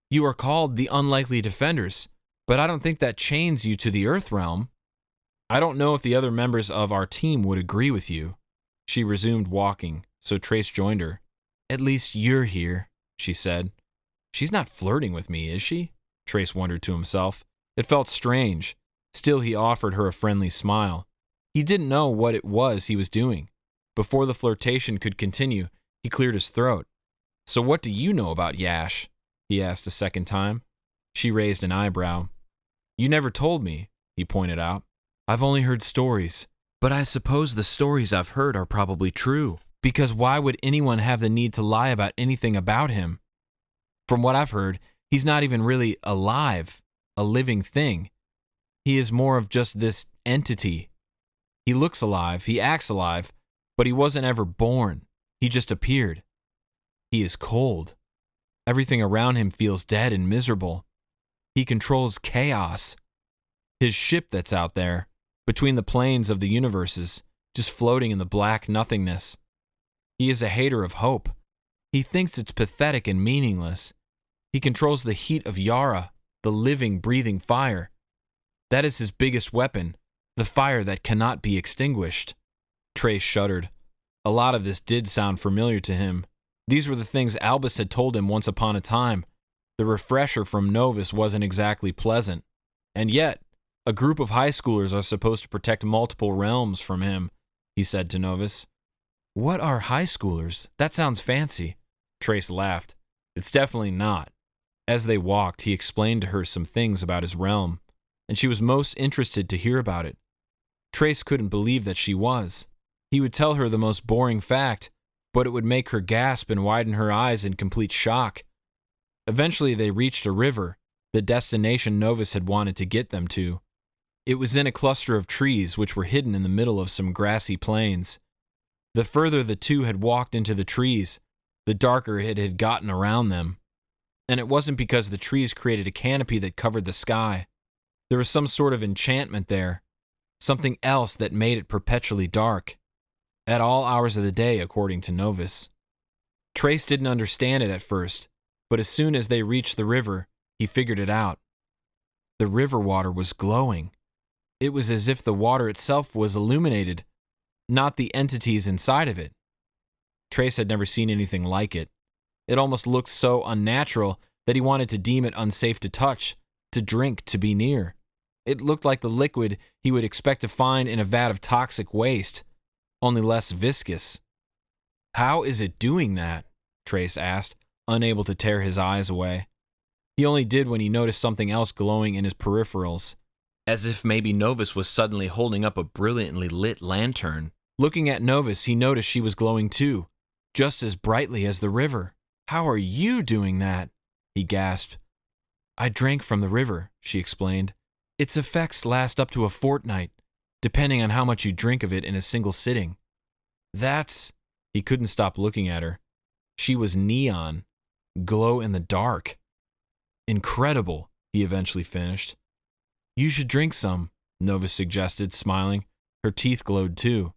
You are called the unlikely defenders, but I don't think that chains you to the Earth realm." "I don't know if the other members of our team would agree with you." She resumed walking, so Trace joined her. "At least you're here," she said. "She's not flirting with me, is she?" Trace wondered to himself. It felt strange. Still, he offered her a friendly smile. He didn't know what it was he was doing. Before the flirtation could continue, he cleared his throat. "So what do you know about Yash?" he asked a second time. She raised an eyebrow. "You never told me," he pointed out. "I've only heard stories, but I suppose the stories I've heard are probably true, because why would anyone have the need to lie about anything about him? From what I've heard, he's not even really alive, a living thing. He is more of just this entity. He looks alive, he acts alive, but he wasn't ever born. He just appeared. He is cold. Everything around him feels dead and miserable. He controls chaos. His ship that's out there, between the planes of the universes, just floating in the black nothingness. He is a hater of hope. He thinks it's pathetic and meaningless. He controls the heat of Yara, the living, breathing fire. That is his biggest weapon, the fire that cannot be extinguished." Trace shuddered. A lot of this did sound familiar to him. These were the things Albus had told him once upon a time. The refresher from Novus wasn't exactly pleasant. And yet, a group of high schoolers are supposed to protect multiple realms from him, he said to Novus. "What are high schoolers? That sounds fancy." Trace laughed. "It's definitely not." As they walked, he explained to her some things about his realm, and she was most interested to hear about it. Trace couldn't believe that she was. He would tell her the most boring fact, but it would make her gasp and widen her eyes in complete shock. Eventually, they reached a river, the destination Novus had wanted to get them to. It was in a cluster of trees which were hidden in the middle of some grassy plains. The further the two had walked into the trees, the darker it had gotten around them. And it wasn't because the trees created a canopy that covered the sky. There was some sort of enchantment there, something else that made it perpetually dark, at all hours of the day, according to Novus. Trace didn't understand it at first, but as soon as they reached the river, he figured it out. The river water was glowing. It was as if the water itself was illuminated, not the entities inside of it. Trace had never seen anything like it. It almost looked so unnatural that he wanted to deem it unsafe to touch, to drink, to be near. It looked like the liquid he would expect to find in a vat of toxic waste, only less viscous. "How is it doing that?" Trace asked, unable to tear his eyes away. He only did when he noticed something else glowing in his peripherals, as if maybe Novus was suddenly holding up a brilliantly lit lantern. Looking at Novus, he noticed she was glowing too, just as brightly as the river. "How are you doing that?" he gasped. "I drank from the river," she explained. "Its effects last up to a fortnight, depending on how much you drink of it in a single sitting." "That's..." He couldn't stop looking at her. She was neon, glow in the dark. Incredible, he eventually finished. You should drink some, Nova suggested, smiling. Her teeth glowed too.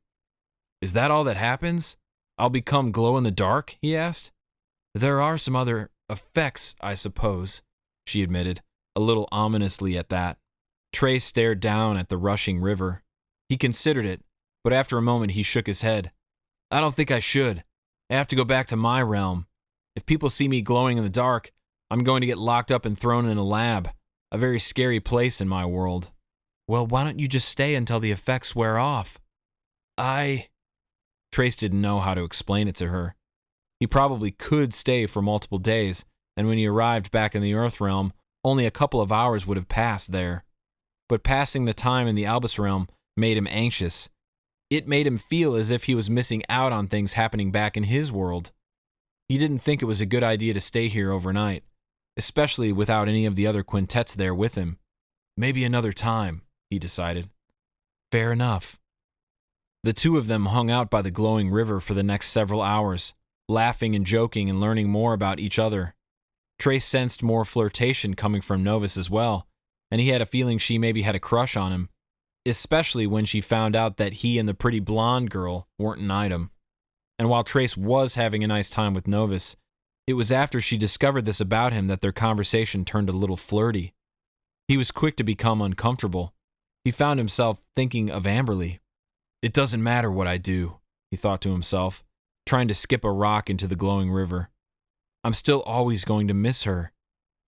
Is that all that happens? I'll become glow in the dark? He asked. There are some other effects, I suppose, she admitted, a little ominously at that. Trey stared down at the rushing river. He considered it, but after a moment he shook his head. I don't think I should. I have to go back to my realm. If people see me glowing in the dark, I'm going to get locked up and thrown in a lab, a very scary place in my world. Well, why don't you just stay until the effects wear off? Trace didn't know how to explain it to her. He probably could stay for multiple days, and when he arrived back in the Earth realm, only a couple of hours would have passed there. But passing the time in the Albus realm made him anxious. It made him feel as if he was missing out on things happening back in his world. He didn't think it was a good idea to stay here overnight, especially without any of the other quintets there with him. Maybe another time, he decided. Fair enough. The two of them hung out by the glowing river for the next several hours, laughing and joking and learning more about each other. Trace sensed more flirtation coming from Novus as well, and he had a feeling she maybe had a crush on him, especially when she found out that he and the pretty blonde girl weren't an item. And while Trace was having a nice time with Novus, it was after she discovered this about him that their conversation turned a little flirty. He was quick to become uncomfortable. He found himself thinking of Amberley. It doesn't matter what I do, he thought to himself, trying to skip a rock into the glowing river. I'm still always going to miss her.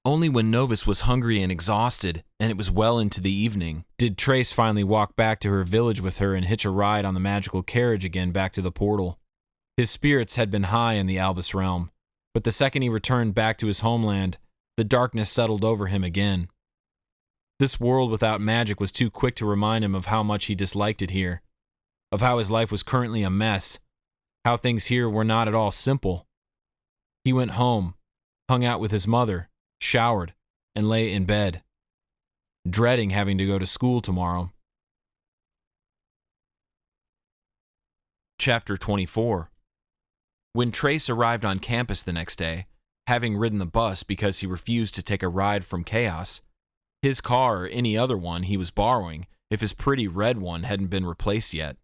Only when Novus was hungry and exhausted, and it was well into the evening, did Trace finally walk back to her village with her and hitch a ride on the magical carriage again back to the portal. His spirits had been high in the Albus realm, but the second he returned back to his homeland, the darkness settled over him again. This world without magic was too quick to remind him of how much he disliked it here, of how his life was currently a mess, how things here were not at all simple. He went home, hung out with his mother, showered, and lay in bed, dreading having to go to school tomorrow. Chapter 24. When Trace arrived on campus the next day, having ridden the bus because he refused to take a ride from Kaos, his car or any other one he was borrowing if his pretty red one hadn't been replaced yet.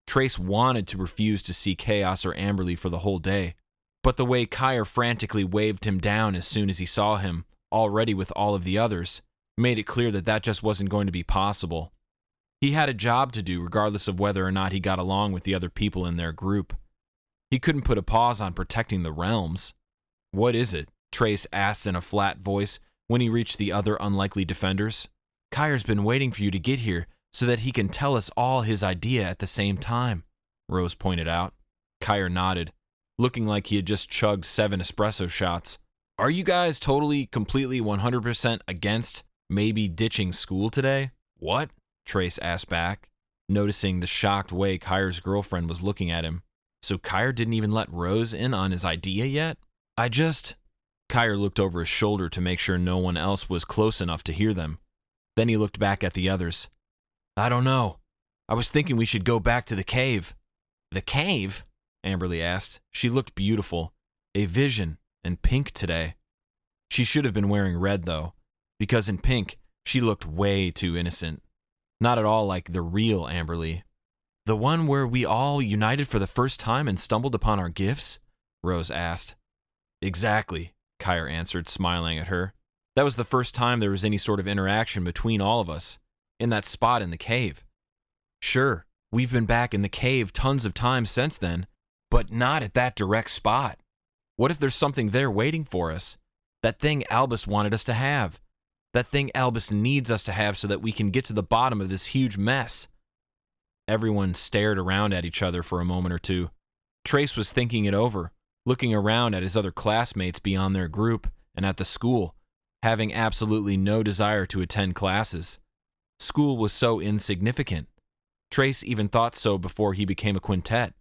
Trace wanted to refuse to see Kaos or Amberley for the whole day, but the way Kire frantically waved him down as soon as he saw him, already with all of the others, made it clear that that just wasn't going to be possible. He had a job to do regardless of whether or not he got along with the other people in their group. He couldn't put a pause on protecting the realms. What is it? Trace asked in a flat voice when he reached the other unlikely defenders. Kire's been waiting for you to get here so that he can tell us all his idea at the same time, Rose pointed out. Kire nodded, looking like he had just chugged 7 espresso shots. Are you guys totally, completely 100% against maybe ditching school today? What? Trace asked back, noticing the shocked way Kire's girlfriend was looking at him. So Kire didn't even let Rose in on his idea yet? Kire looked over his shoulder to make sure no one else was close enough to hear them. Then he looked back at the others. I don't know. I was thinking we should go back to the cave. The cave? Amberley asked. She looked beautiful. A vision, and pink today. She should have been wearing red, though, because in pink, she looked way too innocent. Not at all like the real Amberley. The one where we all united for the first time and stumbled upon our gifts? Rose asked. Exactly, Kire answered, smiling at her. That was the first time there was any sort of interaction between all of us, in that spot in the cave. Sure, we've been back in the cave tons of times since then, but not at that direct spot. What if there's something there waiting for us? That thing Albus wanted us to have. That thing Albus needs us to have so that we can get to the bottom of this huge mess. Everyone stared around at each other for a moment or two. Trace was thinking it over, looking around at his other classmates beyond their group and at the school, having absolutely no desire to attend classes. School was so insignificant. Trace even thought so before he became a quintet.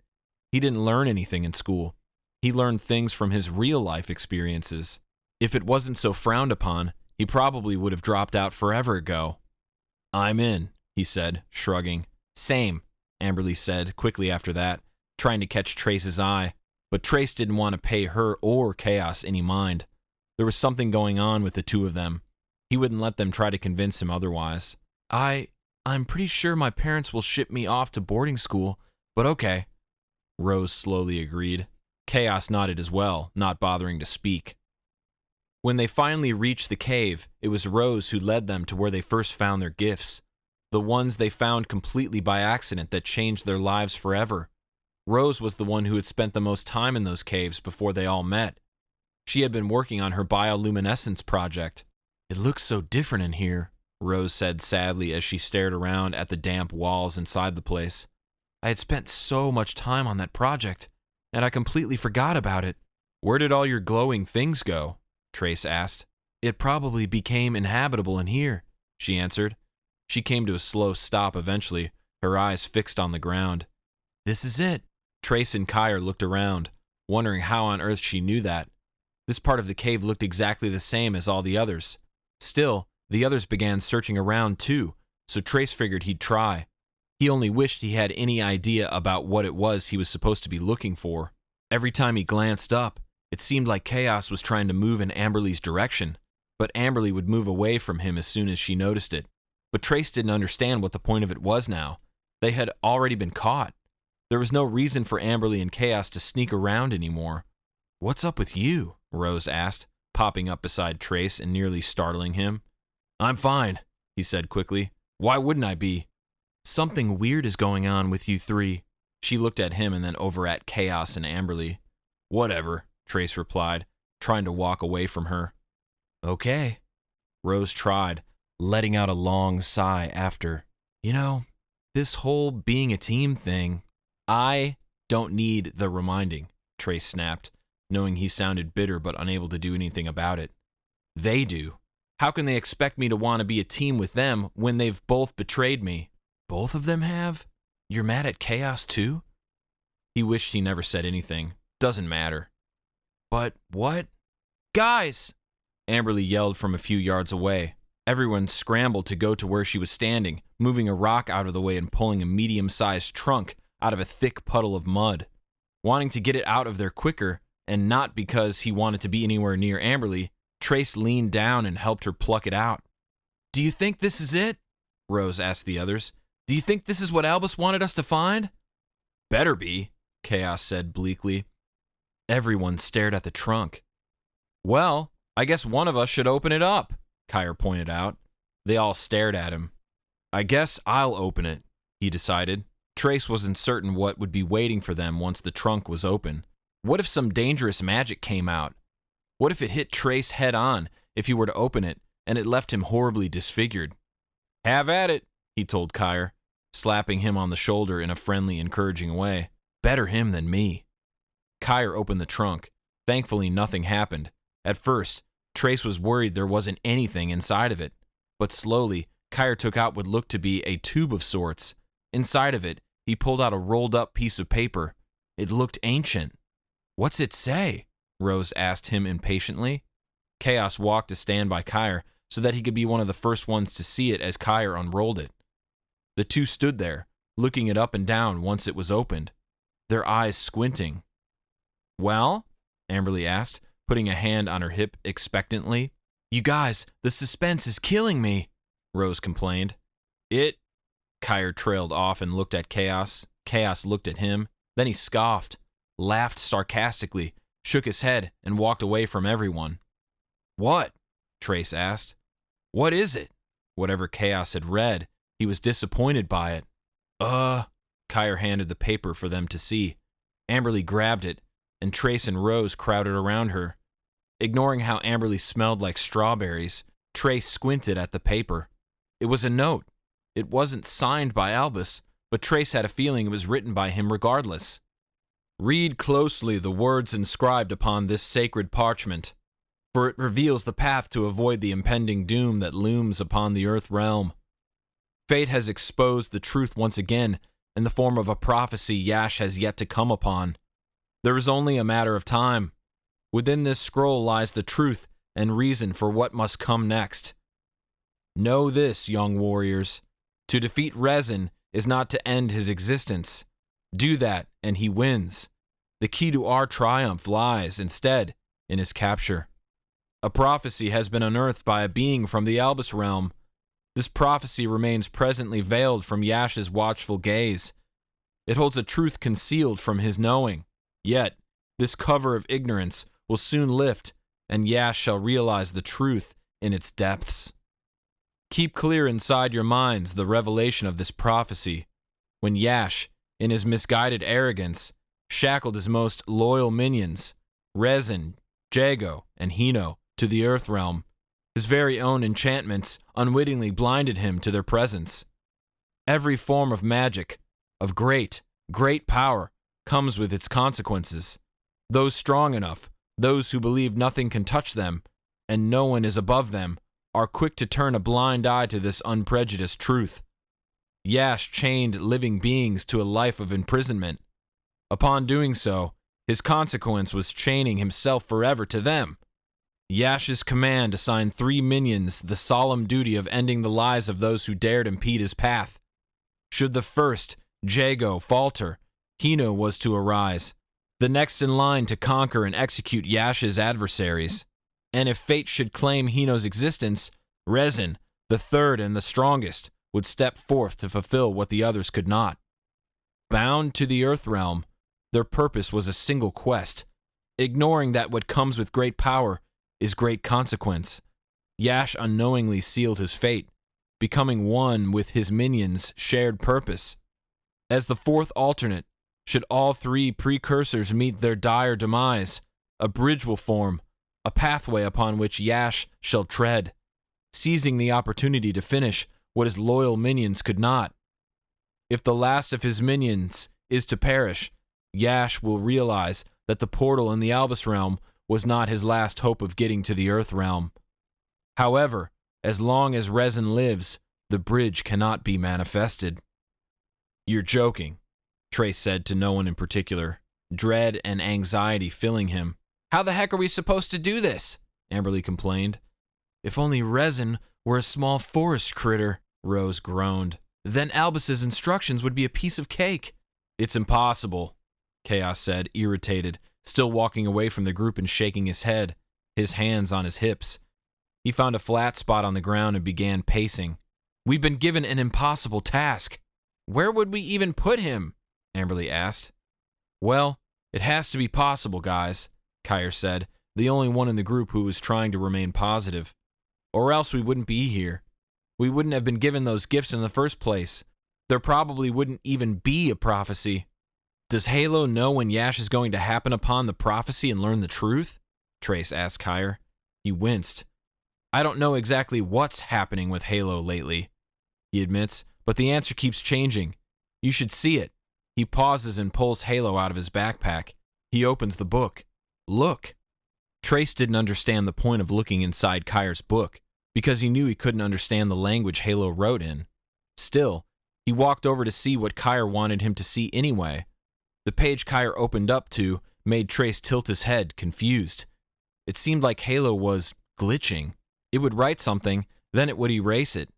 He didn't learn anything in school. He learned things from his real-life experiences. If it wasn't so frowned upon, he probably would have dropped out forever ago. I'm in, he said, shrugging. Same, Amberley said quickly after that, trying to catch Trace's eye, but Trace didn't want to pay her or Kaos any mind. There was something going on with the two of them. He wouldn't let them try to convince him otherwise. I'm pretty sure my parents will ship me off to boarding school, but okay, Rose slowly agreed. Kaos nodded as well, not bothering to speak. When they finally reached the cave, it was Rose who led them to where they first found their gifts, the ones they found completely by accident that changed their lives forever. Rose was the one who had spent the most time in those caves before they all met. She had been working on her bioluminescence project. It looks so different in here, Rose said sadly as she stared around at the damp walls inside the place. I had spent so much time on that project, and I completely forgot about it. Where did all your glowing things go? Trace asked. It probably became inhabitable in here, she answered. She came to a slow stop eventually, her eyes fixed on the ground. This is it. Trace and Kire looked around, wondering how on earth she knew that. This part of the cave looked exactly the same as all the others. Still, the others began searching around too, so Trace figured he'd try. He only wished he had any idea about what it was he was supposed to be looking for. Every time he glanced up, it seemed like Kaos was trying to move in Amberley's direction, but Amberley would move away from him as soon as she noticed it. But Trace didn't understand what the point of it was now. They had already been caught. There was no reason for Amberley and Kaos to sneak around anymore. What's up with you? Rose asked, popping up beside Trace and nearly startling him. I'm fine, he said quickly. Why wouldn't I be? Something weird is going on with you three. She looked at him and then over at Kaos and Amberley. Whatever, Trace replied, trying to walk away from her. Okay. Rose tried, letting out a long sigh after. You know, this whole being a team thing, I don't need the reminding, Trace snapped, knowing he sounded bitter but unable to do anything about it. They do. How can they expect me to want to be a team with them when they've both betrayed me? Both of them have? You're mad at Kaos too? He wished he never said anything. Doesn't matter. But what? Guys! Amberley yelled from a few yards away. Everyone scrambled to go to where she was standing, moving a rock out of the way and pulling a medium-sized trunk out of a thick puddle of mud. Wanting to get it out of there quicker, and not because he wanted to be anywhere near Amberley, Trace leaned down and helped her pluck it out. Do you think this is it? Rose asked the others. Do you think this is what Albus wanted us to find? Better be, Kaos said bleakly. Everyone stared at the trunk. Well, I guess one of us should open it up, Kire pointed out. They all stared at him. I guess I'll open it, he decided. Trace wasn't certain what would be waiting for them once the trunk was open. What if some dangerous magic came out? What if it hit Trace head on if he were to open it, and it left him horribly disfigured? Have at it, he told Kire, slapping him on the shoulder in a friendly, encouraging way. Better him than me. Kire opened the trunk. Thankfully, nothing happened. At first, Trace was worried there wasn't anything inside of it, but slowly, Kire took out what looked to be a tube of sorts. Inside of it, he pulled out a rolled-up piece of paper. It looked ancient. What's it say? Rose asked him impatiently. Kaos walked to stand by Kire so that he could be one of the first ones to see it as Kire unrolled it. The two stood there, looking it up and down once it was opened, their eyes squinting. Well? Amberley asked, putting a hand on her hip expectantly. You guys, the suspense is killing me, Rose complained. Kire trailed off and looked at Kaos. Kaos looked at him. Then he scoffed, laughed sarcastically, shook his head, and walked away from everyone. What? Trace asked. What is it? Whatever Kaos had read, he was disappointed by it. Kire handed the paper for them to see. Amberley grabbed it, and Trace and Rose crowded around her. Ignoring how Amberley smelled like strawberries, Trace squinted at the paper. It was a note. It wasn't signed by Albus, but Trace had a feeling it was written by him regardless. Read closely the words inscribed upon this sacred parchment, for it reveals the path to avoid the impending doom that looms upon the Earth realm. Fate has exposed the truth once again in the form of a prophecy Yash has yet to come upon. There is only a matter of time. Within this scroll lies the truth and reason for what must come next. Know this, young warriors. To defeat Resin is not to end his existence. Do that, and he wins. The key to our triumph lies, instead, in his capture. A prophecy has been unearthed by a being from the Albus realm. This prophecy remains presently veiled from Yash's watchful gaze. It holds a truth concealed from his knowing. Yet, this cover of ignorance will soon lift, and Yash shall realize the truth in its depths. Keep clear inside your minds the revelation of this prophecy. When Yash, in his misguided arrogance, shackled his most loyal minions, Resin, Jago, and Hino, to the Earth realm, his very own enchantments unwittingly blinded him to their presence. Every form of magic, of great, great power, comes with its consequences. Those strong enough, those who believe nothing can touch them, and no one is above them, are quick to turn a blind eye to this unprejudiced truth. Yash chained living beings to a life of imprisonment. Upon doing so, his consequence was chaining himself forever to them. Yash's command assigned 3 minions the solemn duty of ending the lives of those who dared impede his path. Should the first, Jago, falter, Hino was to arise, the next in line to conquer and execute Yash's adversaries. And if fate should claim Hino's existence, Resin, the third and the strongest, would step forth to fulfill what the others could not. Bound to the Earth realm, their purpose was a single quest, ignoring that what comes with great power is great consequence. Yash unknowingly sealed his fate, becoming one with his minions' shared purpose. As the fourth alternate, should all 3 precursors meet their dire demise, a bridge will form, a pathway upon which Yash shall tread, seizing the opportunity to finish what his loyal minions could not. If the last of his minions is to perish, Yash will realize that the portal in the Albus realm was not his last hope of getting to the Earth realm. However, as long as Resin lives, the bridge cannot be manifested. You're joking, Trace said to no one in particular, dread and anxiety filling him. How the heck are we supposed to do this? Amberley complained. If only Resin were a small forest critter, Rose groaned. Then Albus's instructions would be a piece of cake. It's impossible, Kaos said, irritated, still walking away from the group and shaking his head, his hands on his hips. He found a flat spot on the ground and began pacing. We've been given an impossible task. Where would we even put him? Amberley asked. Well, it has to be possible, guys, Kire said, the only one in the group who was trying to remain positive. Or else we wouldn't be here. We wouldn't have been given those gifts in the first place. There probably wouldn't even be a prophecy. Does Halo know when Yash is going to happen upon the prophecy and learn the truth? Trace asked Kire. He winced. I don't know exactly what's happening with Halo lately, he admits, but the answer keeps changing. You should see it. He pauses and pulls Halo out of his backpack. He opens the book. Look. Trace didn't understand the point of looking inside Kire's book, because he knew he couldn't understand the language Halo wrote in. Still, he walked over to see what Kire wanted him to see anyway. The page Kire opened up to made Trace tilt his head, confused. It seemed like Halo was glitching. It would write something, then it would erase it.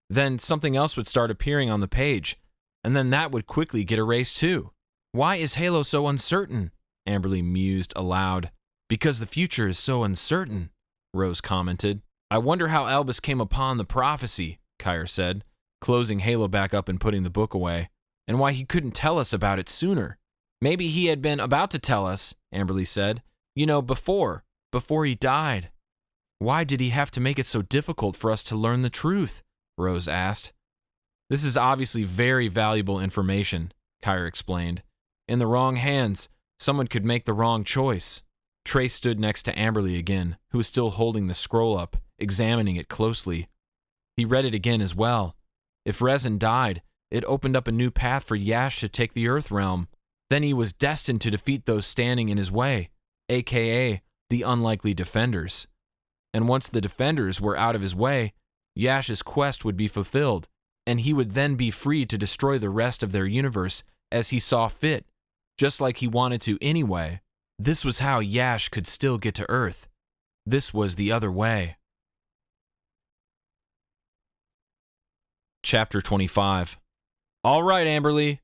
Then something else would start appearing on the page, and then that would quickly get erased too. Why is Halo so uncertain? Amberley mused aloud. Because the future is so uncertain, Rose commented. I wonder how Albus came upon the prophecy, Kire said, closing Halo back up and putting the book away, and why he couldn't tell us about it sooner. Maybe he had been about to tell us, Amberley said. You know, before he died. Why did he have to make it so difficult for us to learn the truth? Rose asked. This is obviously very valuable information, Kire explained. In the wrong hands, someone could make the wrong choice. Trace stood next to Amberley again, who was still holding the scroll up, examining it closely. He read it again as well. If Resin died, it opened up a new path for Yash to take the Earth realm. Then he was destined to defeat those standing in his way, aka the unlikely defenders. And once the defenders were out of his way, Yash's quest would be fulfilled, and he would then be free to destroy the rest of their universe as he saw fit, just like he wanted to anyway. This was how Yash could still get to Earth. This was the other way. Chapter 25. All right, Amberley.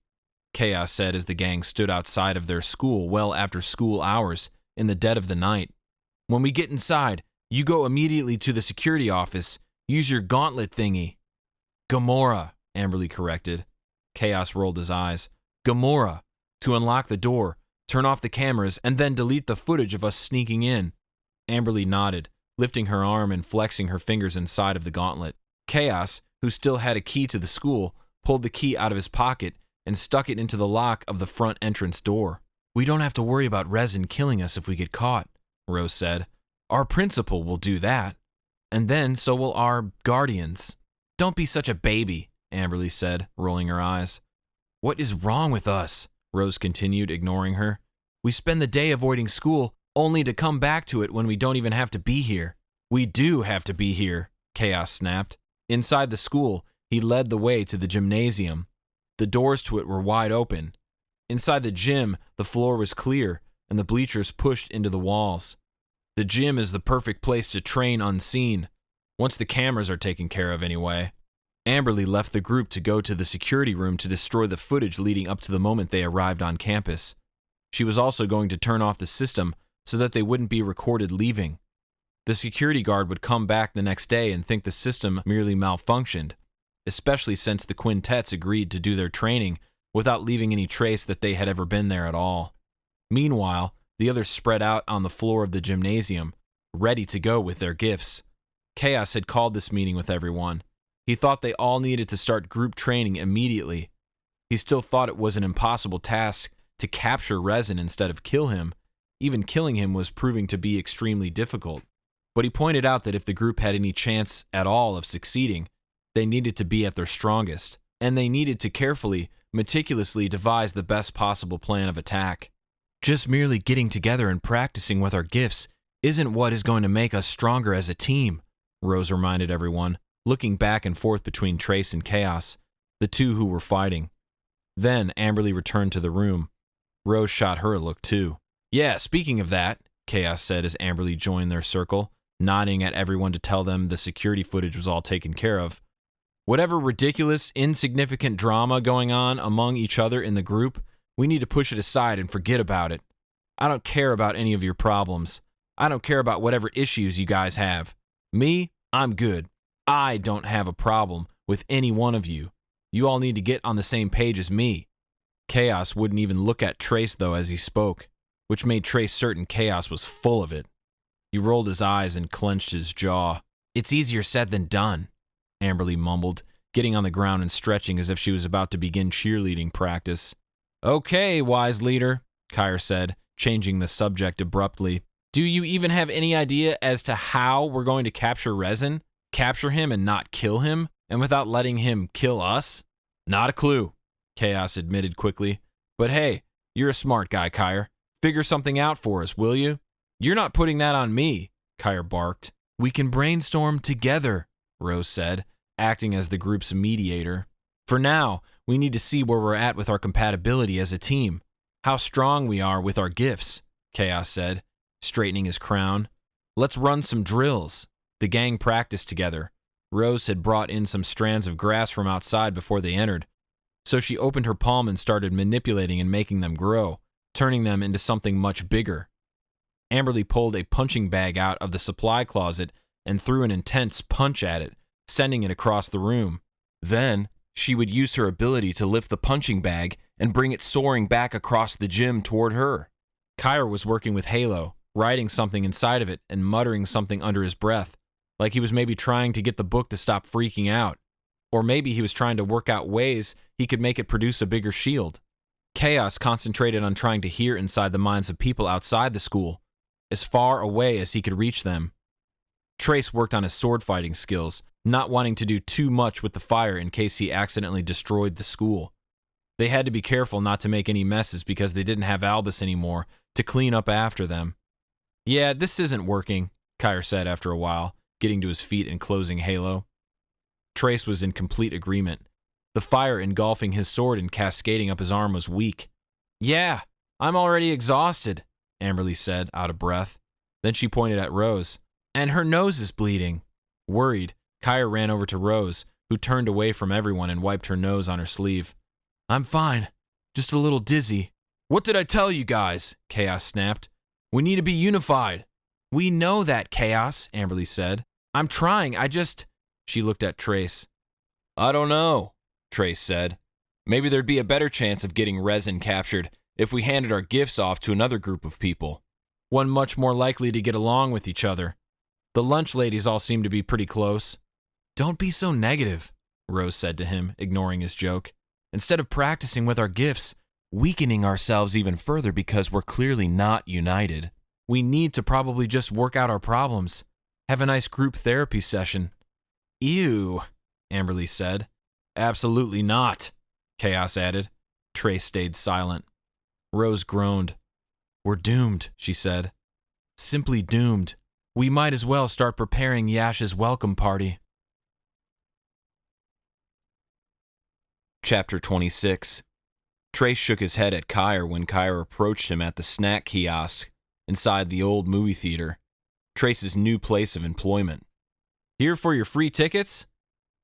Kaos said as the gang stood outside of their school well after school hours in the dead of the night. When we get inside, you go immediately to the security office. Use your gauntlet thingy. Gamora, Amberley corrected. Kaos rolled his eyes. Gamora, to unlock the door, turn off the cameras, and then delete the footage of us sneaking in. Amberley nodded, lifting her arm and flexing her fingers inside of the gauntlet. Kaos, who still had a key to the school, pulled the key out of his pocket and stuck it into the lock of the front entrance door. We don't have to worry about resin killing us if we get caught, Rose said. Our principal will do that. And then so will our guardians. Don't be such a baby, Amberley said, rolling her eyes. What is wrong with us? Rose continued, ignoring her. We spend the day avoiding school, only to come back to it when we don't even have to be here. We do have to be here, Kaos snapped. Inside the school, he led the way to the gymnasium. The doors to it were wide open. Inside the gym, the floor was clear, and the bleachers pushed into the walls. The gym is the perfect place to train unseen, once the cameras are taken care of anyway. Amberley left the group to go to the security room to destroy the footage leading up to the moment they arrived on campus. She was also going to turn off the system so that they wouldn't be recorded leaving. The security guard would come back the next day and think the system merely malfunctioned, especially since the quintets agreed to do their training without leaving any trace that they had ever been there at all. Meanwhile, the others spread out on the floor of the gymnasium, ready to go with their gifts. Kaos had called this meeting with everyone. He thought they all needed to start group training immediately. He still thought it was an impossible task to capture Resin instead of kill him. Even killing him was proving to be extremely difficult. But he pointed out that if the group had any chance at all of succeeding, they needed to be at their strongest, and they needed to carefully, meticulously devise the best possible plan of attack. Just merely getting together and practicing with our gifts isn't what is going to make us stronger as a team, Rose reminded everyone, looking back and forth between Trace and Kaos, the two who were fighting. Then Amberley returned to the room. Rose shot her a look too. Yeah, speaking of that, Kaos said as Amberley joined their circle, nodding at everyone to tell them the security footage was all taken care of. Whatever ridiculous, insignificant drama going on among each other in the group, we need to push it aside and forget about it. I don't care about any of your problems. I don't care about whatever issues you guys have. Me, I'm good. I don't have a problem with any one of you. You all need to get on the same page as me. Kaos wouldn't even look at Trace, though, as he spoke, which made Trace certain Kaos was full of it. He rolled his eyes and clenched his jaw. It's easier said than done, Amberley mumbled, getting on the ground and stretching as if she was about to begin cheerleading practice. Okay, wise leader, Kire said, changing the subject abruptly. Do you even have any idea as to how we're going to capture Resin? Capture him and not kill him, and without letting him kill us? Not a clue, Kaos admitted quickly. But hey, you're a smart guy, Kire. Figure something out for us, will you? You're not putting that on me, Kire barked. We can brainstorm together, Rose said, acting as the group's mediator. For now, we need to see where we're at with our compatibility as a team. How strong we are with our gifts, Kaos said, straightening his crown. Let's run some drills. The gang practiced together. Rose had brought in some strands of grass from outside before they entered, so she opened her palm and started manipulating and making them grow, turning them into something much bigger. Amberley pulled a punching bag out of the supply closet and threw an intense punch at it, sending it across the room. Then, she would use her ability to lift the punching bag and bring it soaring back across the gym toward her. Kire was working with Halo, writing something inside of it and muttering something under his breath, like he was maybe trying to get the book to stop freaking out, or maybe he was trying to work out ways he could make it produce a bigger shield. Kaos concentrated on trying to hear inside the minds of people outside the school, as far away as he could reach them. Trace worked on his sword fighting skills, not wanting to do too much with the fire in case he accidentally destroyed the school. They had to be careful not to make any messes because they didn't have Albus anymore to clean up after them. Yeah, this isn't working, Kire said after a while, getting to his feet and closing Halo. Trace was in complete agreement. The fire engulfing his sword and cascading up his arm was weak. Yeah, I'm already exhausted, Amberley said, out of breath. Then she pointed at Rose. And her nose is bleeding. Worried, Kire ran over to Rose, who turned away from everyone and wiped her nose on her sleeve. I'm fine. Just a little dizzy. What did I tell you guys? Kaos snapped. We need to be unified. We know that, Kaos, Amberley said. I'm trying, She looked at Trace. I don't know, Trace said. Maybe there'd be a better chance of getting resin captured if we handed our gifts off to another group of people. One much more likely to get along with each other. The lunch ladies all seem to be pretty close. Don't be so negative, Rose said to him, ignoring his joke. Instead of practicing with our gifts, weakening ourselves even further because we're clearly not united. We need to probably just work out our problems. Have a nice group therapy session. Ew, Amberley said. Absolutely not, Kaos added. Trace stayed silent. Rose groaned. We're doomed, she said. Simply doomed. We might as well start preparing Yash's welcome party. Chapter 26. Trace shook his head at Kire when Kire approached him at the snack kiosk inside the old movie theater, Trace's new place of employment. Here for your free tickets?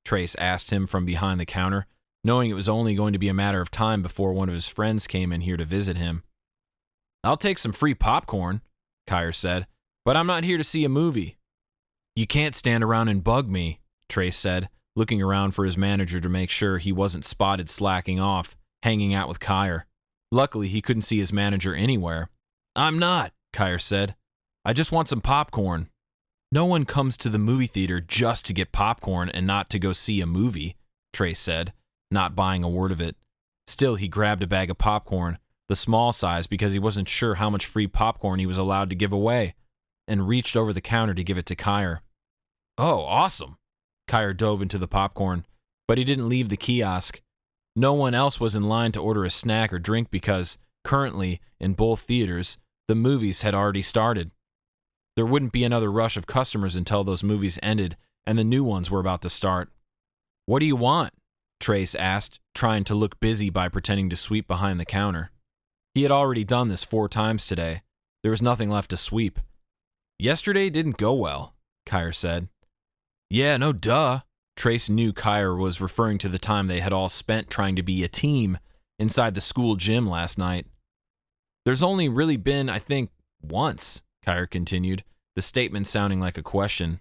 Trace asked him from behind the counter, knowing it was only going to be a matter of time before one of his friends came in here to visit him. I'll take some free popcorn, Kire said, but I'm not here to see a movie. You can't stand around and bug me, Trace said, looking around for his manager to make sure he wasn't spotted slacking off, hanging out with Kire. Luckily, he couldn't see his manager anywhere. I'm not, Kire said. I just want some popcorn. No one comes to the movie theater just to get popcorn and not to go see a movie, Trace said, not buying a word of it. Still, he grabbed a bag of popcorn, the small size because he wasn't sure how much free popcorn he was allowed to give away, and reached over the counter to give it to Kire. Oh, awesome! Kire dove into the popcorn, but he didn't leave the kiosk. No one else was in line to order a snack or drink because, currently, in both theaters, the movies had already started. There wouldn't be another rush of customers until those movies ended and the new ones were about to start. What do you want? Trace asked, trying to look busy by pretending to sweep behind the counter. He had already done this 4 times today. There was nothing left to sweep. Yesterday didn't go well, Kire said. Yeah, no duh. Trace knew Kire was referring to the time they had all spent trying to be a team inside the school gym last night. There's only really been, I think, once, Kire continued, the statement sounding like a question.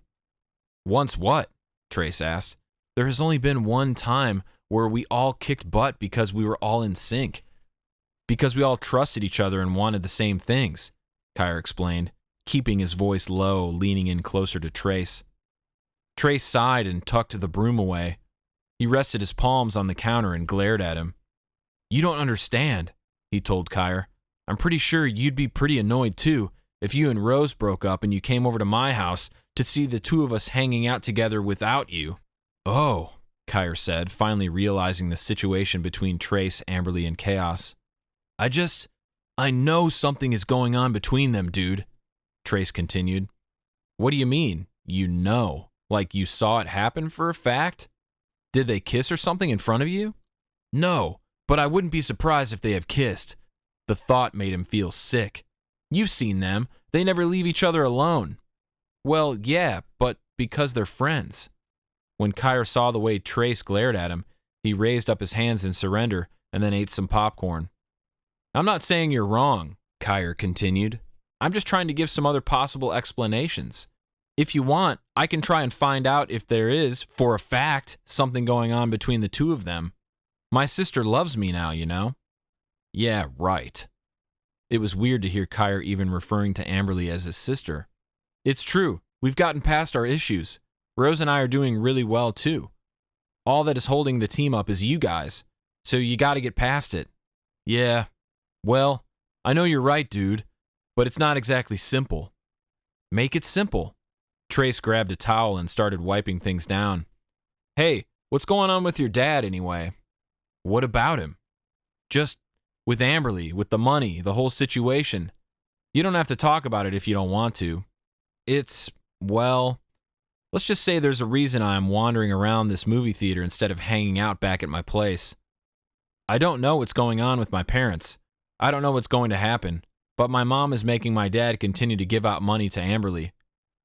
Once what? Trace asked. There has only been one time where we all kicked butt because we were all in sync. Because we all trusted each other and wanted the same things, Kire explained, keeping his voice low, leaning in closer to Trace. Trace sighed and tucked the broom away. He rested his palms on the counter and glared at him. You don't understand, he told Kire. I'm pretty sure you'd be pretty annoyed too if you and Rose broke up and you came over to my house to see the two of us hanging out together without you. Oh, Kire said, finally realizing the situation between Trace, Amberley, and Kaos. I know something is going on between them, dude, Trace continued. What do you mean, you know? Like you saw it happen for a fact? Did they kiss or something in front of you? No, but I wouldn't be surprised if they have kissed. The thought made him feel sick. You've seen them. They never leave each other alone. Well, yeah, but because they're friends. When Kire saw the way Trace glared at him, he raised up his hands in surrender and then ate some popcorn. I'm not saying you're wrong, Kire continued. I'm just trying to give some other possible explanations. If you want, I can try and find out if there is, for a fact, something going on between the two of them. My sister loves me now, you know? Yeah, right. It was weird to hear Kire even referring to Amberley as his sister. It's true. We've gotten past our issues. Rose and I are doing really well, too. All that is holding the team up is you guys, so you gotta get past it. Yeah. Well, I know you're right, dude, but it's not exactly simple. Make it simple. Trace grabbed a towel and started wiping things down. Hey, what's going on with your dad anyway? What about him? Just with Amberley, with the money, the whole situation. You don't have to talk about it if you don't want to. Well, let's just say there's a reason I'm wandering around this movie theater instead of hanging out back at my place. I don't know what's going on with my parents. I don't know what's going to happen, but my mom is making my dad continue to give out money to Amberley.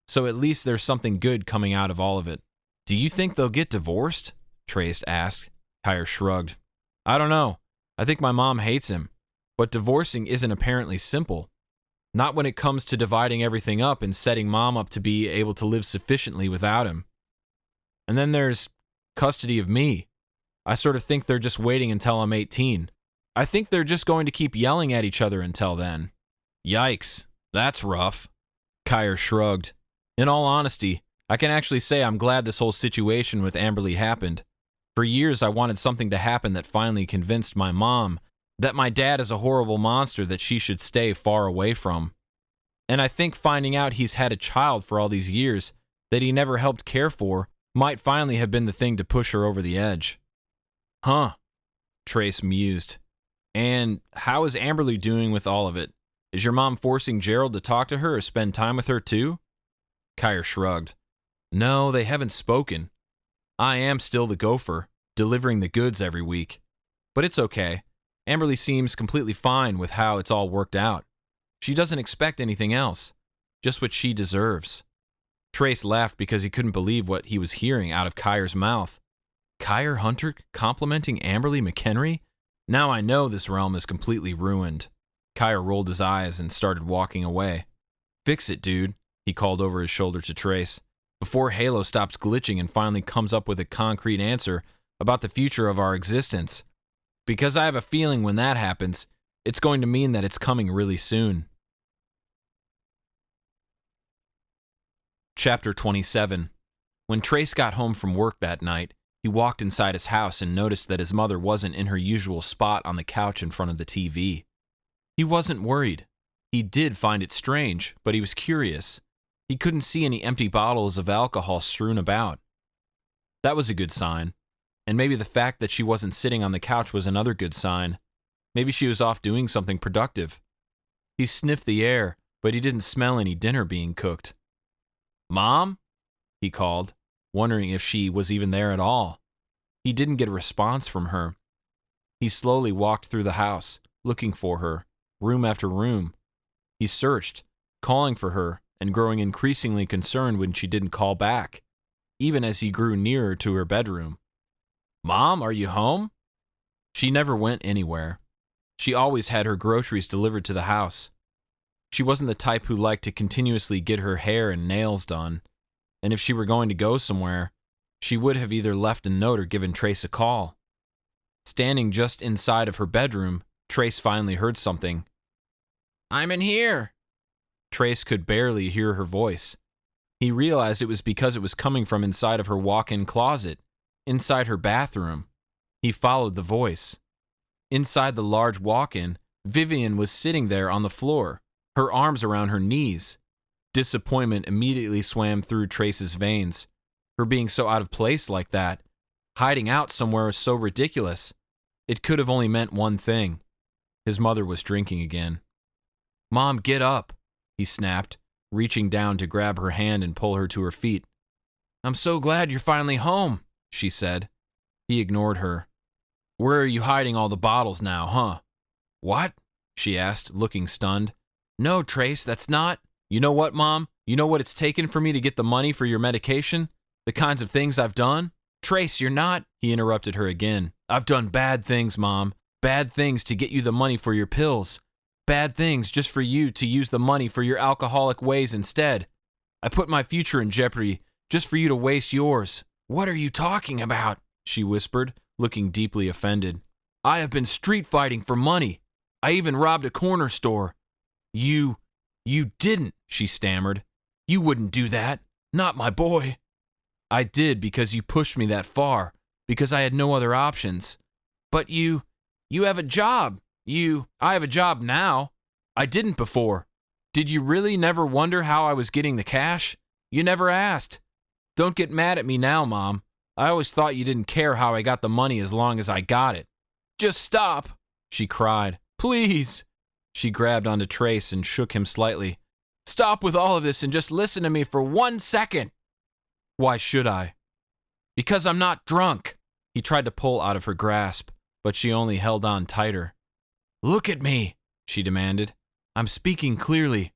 So at least there's something good coming out of all of it. Do you think they'll get divorced? Trace asked. Kire shrugged. I don't know. I think my mom hates him, but divorcing isn't apparently simple. Not when it comes to dividing everything up and setting mom up to be able to live sufficiently without him. And then there's custody of me. I sort of think they're just waiting until I'm 18. I think they're just going to keep yelling at each other until then. Yikes, that's rough. Kire shrugged. In all honesty, I can actually say I'm glad this whole situation with Amberley happened. For years, I wanted something to happen that finally convinced my mom that my dad is a horrible monster that she should stay far away from. And I think finding out he's had a child for all these years that he never helped care for might finally have been the thing to push her over the edge. Huh, Trace mused. And how is Amberley doing with all of it? Is your mom forcing Gerald to talk to her or spend time with her too? Kire shrugged. No, they haven't spoken. I am still the gopher, delivering the goods every week. But it's okay. Amberley seems completely fine with how it's all worked out. She doesn't expect anything else, just what she deserves. Trace laughed because he couldn't believe what he was hearing out of Kire's mouth. Kire Hunter complimenting Amberley McHenry? Now I know this realm is completely ruined. Kire rolled his eyes and started walking away. Fix it, dude, he called over his shoulder to Trace, before Halo stops glitching and finally comes up with a concrete answer about the future of our existence. Because I have a feeling when that happens, it's going to mean that it's coming really soon. Chapter 27. When Trace got home from work that night, he walked inside his house and noticed that his mother wasn't in her usual spot on the couch in front of the TV. He wasn't worried. He did find it strange, but he was curious. He couldn't see any empty bottles of alcohol strewn about. That was a good sign. And maybe the fact that she wasn't sitting on the couch was another good sign. Maybe she was off doing something productive. He sniffed the air, but he didn't smell any dinner being cooked. Mom? He called, wondering if she was even there at all. He didn't get a response from her. He slowly walked through the house, looking for her, room after room. He searched, calling for her, and growing increasingly concerned when she didn't call back, even as he grew nearer to her bedroom. Mom, are you home? She never went anywhere. She always had her groceries delivered to the house. She wasn't the type who liked to continuously get her hair and nails done, and if she were going to go somewhere, she would have either left a note or given Trace a call. Standing just inside of her bedroom, Trace finally heard something. I'm in here. Trace could barely hear her voice. He realized it was because it was coming from inside of her walk-in closet, inside her bathroom. He followed the voice. Inside the large walk-in, Vivian was sitting there on the floor, her arms around her knees. Disappointment immediately swam through Trace's veins. Her being so out of place like that, hiding out somewhere so ridiculous. It could have only meant one thing. His mother was drinking again. Mom, get up, he snapped, reaching down to grab her hand and pull her to her feet. I'm so glad you're finally home, she said. He ignored her. Where are you hiding all the bottles now, huh? What? She asked, looking stunned. No, Trace, that's not. You know what, Mom? You know what it's taken for me to get the money for your medication? The kinds of things I've done? Trace, you're not. He interrupted her again. I've done bad things, Mom. Bad things to get you the money for your pills. Bad things just for you to use the money for your alcoholic ways instead. I put my future in jeopardy just for you to waste yours. What are you talking about? She whispered, looking deeply offended. I have been street fighting for money. I even robbed a corner store. You didn't, she stammered. You wouldn't do that. Not my boy. I did because you pushed me that far, because I had no other options. But you have a job. I have a job now. I didn't before. Did you really never wonder how I was getting the cash? You never asked. Don't get mad at me now, Mom. I always thought you didn't care how I got the money as long as I got it. Just stop, she cried. Please. She grabbed onto Trace and shook him slightly. Stop with all of this and just listen to me for 1 second. Why should I? Because I'm not drunk. He tried to pull out of her grasp, but she only held on tighter. Look at me, she demanded. I'm speaking clearly.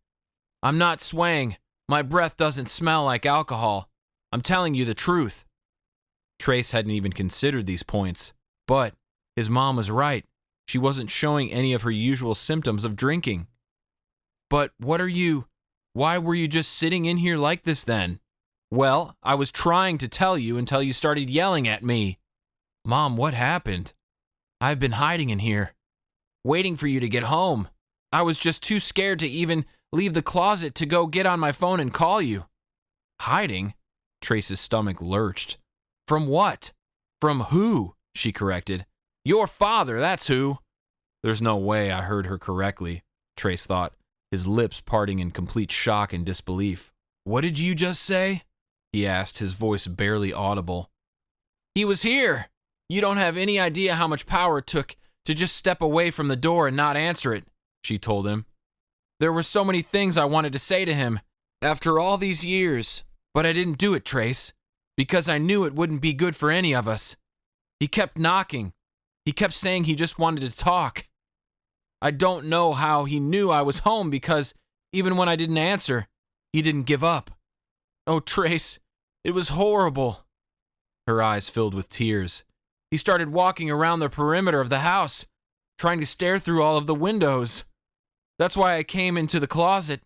I'm not swaying. My breath doesn't smell like alcohol. I'm telling you the truth. Trace hadn't even considered these points, but his mom was right. She wasn't showing any of her usual symptoms of drinking. But why were you just sitting in here like this then? Well, I was trying to tell you until you started yelling at me. Mom, what happened? I've been hiding in here, waiting for you to get home. I was just too scared to even leave the closet to go get on my phone and call you. Hiding? Trace's stomach lurched. From what? From who? She corrected. Your father, that's who. There's no way I heard her correctly, Trace thought, his lips parting in complete shock and disbelief. What did you just say? He asked, his voice barely audible. He was here. You don't have any idea how much power it took to just step away from the door and not answer it, she told him. There were so many things I wanted to say to him after all these years, but I didn't do it, Trace, because I knew it wouldn't be good for any of us. He kept knocking. He kept saying he just wanted to talk. I don't know how he knew I was home because even when I didn't answer, he didn't give up. Oh, Trace, it was horrible. Her eyes filled with tears. He started walking around the perimeter of the house, trying to stare through all of the windows. That's why I came into the closet.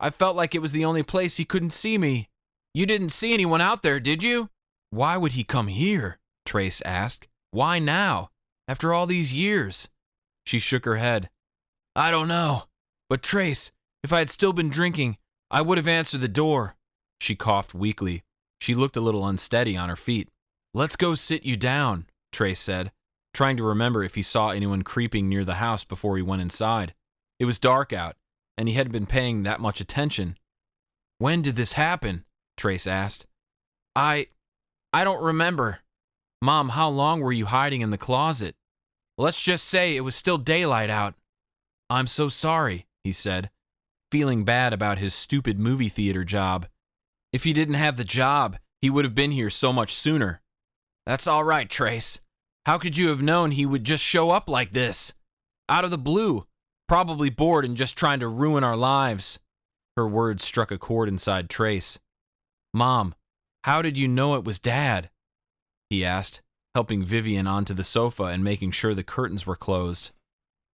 I felt like it was the only place he couldn't see me. You didn't see anyone out there, did you? Why would he come here? Trace asked. Why now, after all these years? She shook her head. I don't know. But Trace, if I had still been drinking, I would have answered the door. She coughed weakly. She looked a little unsteady on her feet. Let's go sit you down, Trace said, trying to remember if he saw anyone creeping near the house before he went inside. It was dark out, and he hadn't been paying that much attention. When did this happen? Trace asked. I don't remember. Mom, how long were you hiding in the closet? Let's just say it was still daylight out. I'm so sorry, he said, feeling bad about his stupid movie theater job. If he didn't have the job, he would have been here so much sooner. That's all right, Trace. How could you have known he would just show up like this? Out of the blue, probably bored and just trying to ruin our lives. Her words struck a chord inside Trace. Mom, how did you know it was Dad? He asked, helping Vivian onto the sofa and making sure the curtains were closed.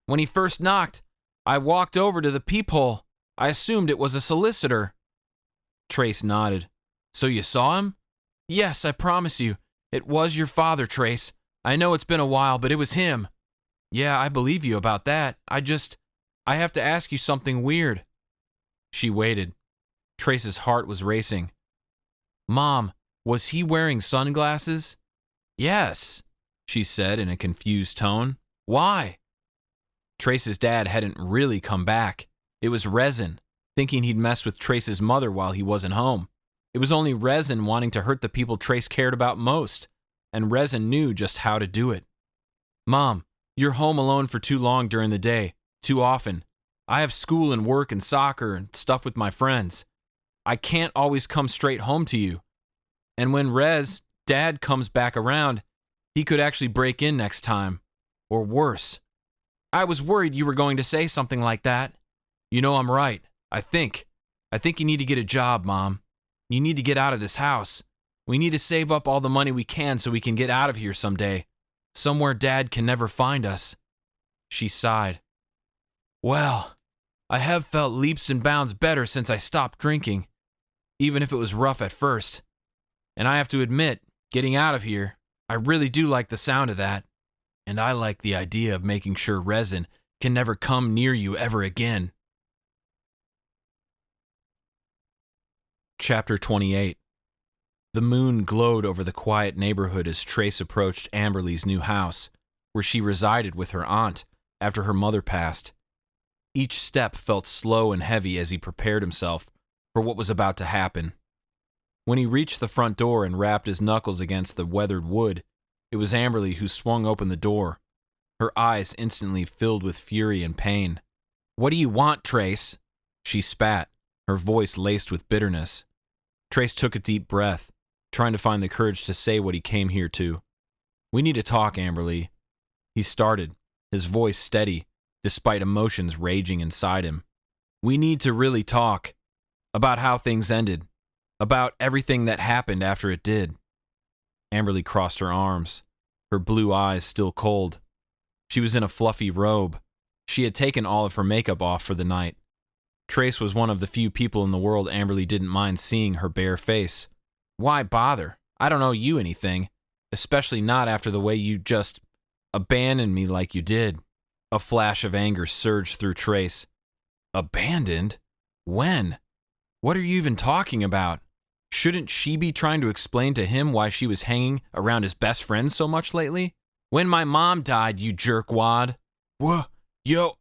When he first knocked, I walked over to the peephole. I assumed it was a solicitor. Trace nodded. So you saw him? Yes, I promise you. It was your father, Trace. I know it's been a while, but it was him. Yeah, I believe you about that. I have to ask you something weird. She waited. Trace's heart was racing. Mom, was he wearing sunglasses? Yes, she said in a confused tone. Why? Trace's dad hadn't really come back. It was Resin, thinking he'd messed with Trace's mother while he wasn't home. It was only Resin wanting to hurt the people Trace cared about most, and Resin knew just how to do it. Mom, you're home alone for too long during the day, too often. I have school and work and soccer and stuff with my friends. I can't always come straight home to you. And when Dad comes back around, he could actually break in next time. Or worse. I was worried you were going to say something like that. You know I'm right. I think you need to get a job, Mom. You need to get out of this house. We need to save up all the money we can so we can get out of here someday. Somewhere Dad can never find us. She sighed. Well, I have felt leaps and bounds better since I stopped drinking, even if it was rough at first. And I have to admit, getting out of here, I really do like the sound of that. And I like the idea of making sure Resin can never come near you ever again. Chapter 28. The moon glowed over the quiet neighborhood as Trace approached Amberley's new house, where she resided with her aunt after her mother passed. Each step felt slow and heavy as he prepared himself for what was about to happen. When he reached the front door and rapped his knuckles against the weathered wood, it was Amberley who swung open the door, her eyes instantly filled with fury and pain. What do you want, Trace? She spat, her voice laced with bitterness. Trace took a deep breath, trying to find the courage to say what he came here to. We need to talk, Amberley. He started, his voice steady, despite emotions raging inside him. We need to really talk about how things ended, about everything that happened after it did. Amberley crossed her arms, her blue eyes still cold. She was in a fluffy robe. She had taken all of her makeup off for the night. Trace was one of the few people in the world Amberley didn't mind seeing her bare face. Why bother? I don't owe you anything, especially not after the way you just abandoned me like you did. A flash of anger surged through Trace. Abandoned? When? What are you even talking about? Shouldn't she be trying to explain to him why she was hanging around his best friend so much lately? When my mom died, you jerkwad. Whoa, you're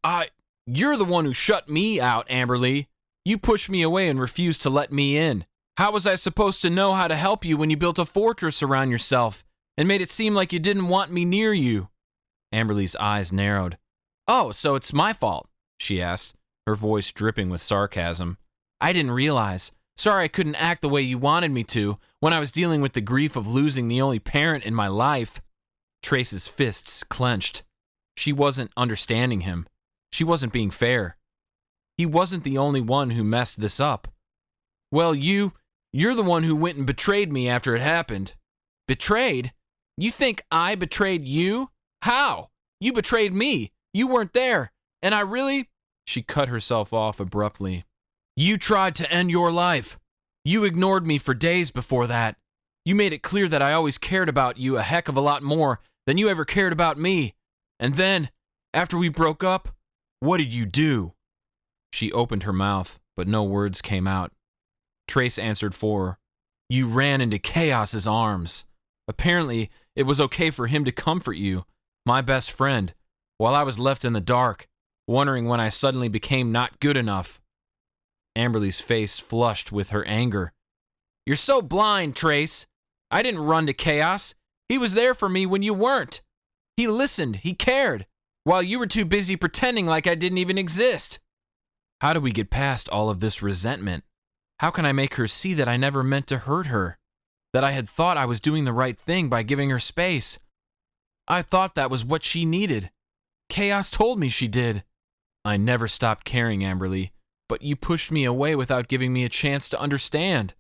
the one who shut me out, Amberley. You pushed me away and refused to let me in. How was I supposed to know how to help you when you built a fortress around yourself and made it seem like you didn't want me near you? Amberley's eyes narrowed. Oh, so it's my fault, she asked, her voice dripping with sarcasm. I didn't realize. Sorry I couldn't act the way you wanted me to when I was dealing with the grief of losing the only parent in my life. Trace's fists clenched. She wasn't understanding him. She wasn't being fair. He wasn't the only one who messed this up. Well, you're the one who went and betrayed me after it happened. Betrayed? You think I betrayed you? How? You betrayed me. You weren't there. And I really... She cut herself off abruptly. You tried to end your life. You ignored me for days before that. You made it clear that I always cared about you a heck of a lot more than you ever cared about me. And then, after we broke up, what did you do? She opened her mouth, but no words came out. Trace answered for her. You ran into Kaos's arms. Apparently, it was okay for him to comfort you, my best friend, while I was left in the dark, wondering when I suddenly became not good enough. Amberley's face flushed with her anger. You're so blind, Trace. I didn't run to Kaos. He was there for me when you weren't. He listened, he cared, while you were too busy pretending like I didn't even exist. How do we get past all of this resentment? How can I make her see that I never meant to hurt her? That I had thought I was doing the right thing by giving her space? I thought that was what she needed. Kaos told me she did. I never stopped caring, Amberley, but you pushed me away without giving me a chance to understand.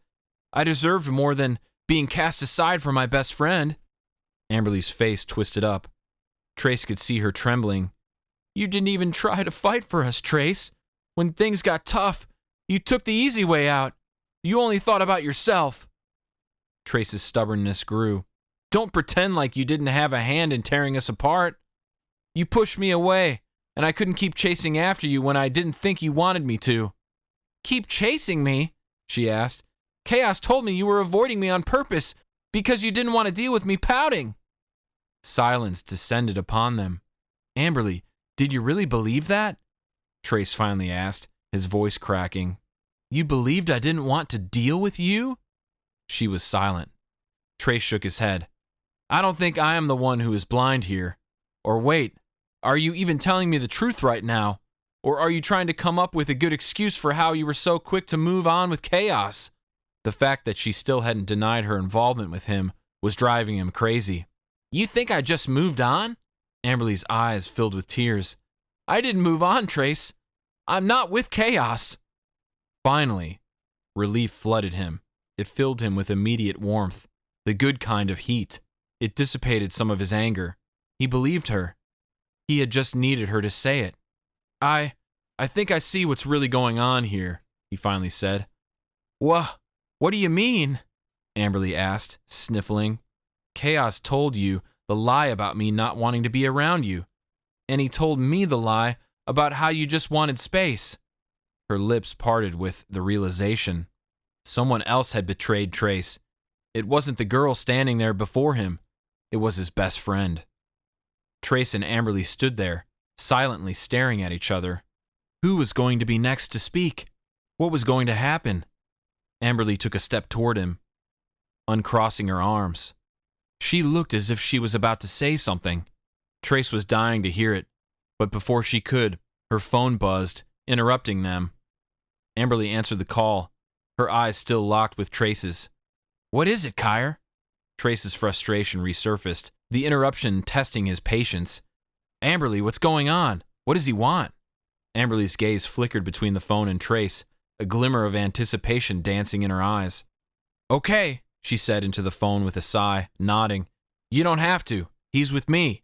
I deserved more than being cast aside for my best friend. Amberley's face twisted up. Trace could see her trembling. You didn't even try to fight for us, Trace. When things got tough, you took the easy way out. You only thought about yourself. Trace's stubbornness grew. Don't pretend like you didn't have a hand in tearing us apart. You pushed me away, and I couldn't keep chasing after you when I didn't think you wanted me to. Keep chasing me? She asked. Kaos told me you were avoiding me on purpose because you didn't want to deal with me pouting. Silence descended upon them. Amberley, did you really believe that? Trace finally asked, his voice cracking. You believed I didn't want to deal with you? She was silent. Trace shook his head. I don't think I am the one who is blind here. Or wait, are you even telling me the truth right now? Or are you trying to come up with a good excuse for how you were so quick to move on with Kaos? The fact that she still hadn't denied her involvement with him was driving him crazy. You think I just moved on? Amberley's eyes filled with tears. I didn't move on, Trace. I'm not with Kaos. Finally, relief flooded him. It filled him with immediate warmth, the good kind of heat. It dissipated some of his anger. He believed her. He had just needed her to say it. I think I see what's really going on here, he finally said. What do you mean? Amberley asked, sniffling. Kaos told you the lie about me not wanting to be around you. And he told me the lie about how you just wanted space. Her lips parted with the realization. Someone else had betrayed Trace. It wasn't the girl standing there before him. It was his best friend. Trace and Amberley stood there, silently staring at each other. Who was going to be next to speak? What was going to happen? Amberley took a step toward him, uncrossing her arms. She looked as if she was about to say something. Trace was dying to hear it, but before she could, her phone buzzed, interrupting them. Amberley answered the call, her eyes still locked with Trace's. What is it, Kire? Trace's frustration resurfaced, the interruption testing his patience. Amberley, what's going on? What does he want? Amberley's gaze flickered between the phone and Trace, a glimmer of anticipation dancing in her eyes. Okay, she said into the phone with a sigh, nodding. You don't have to. He's with me.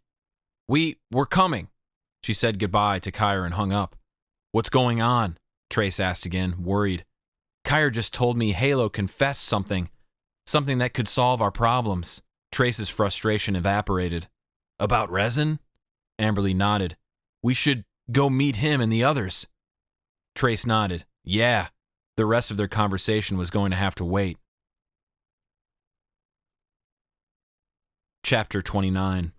We're coming. She said goodbye to Kire and hung up. What's going on? Trace asked again, worried. Kire just told me Halo confessed something that could solve our problems. Trace's frustration evaporated. About resin? Amberley nodded. We should go meet him and the others. Trace nodded. Yeah. The rest of their conversation was going to have to wait. Chapter 29.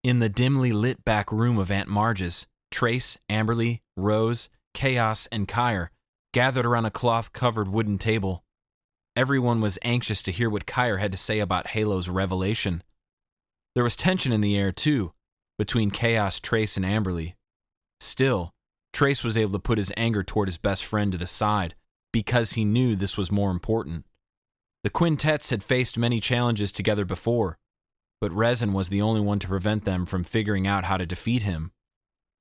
In the dimly lit back room of Aunt Marge's, Trace, Amberley, Rose, Kaos, and Kire gathered around a cloth-covered wooden table. Everyone was anxious to hear what Kire had to say about Halo's revelation. There was tension in the air, too, between Kaos, Trace, and Amberley. Still, Trace was able to put his anger toward his best friend to the side because he knew this was more important. The quintets had faced many challenges together before, but resin was the only one to prevent them from figuring out how to defeat him.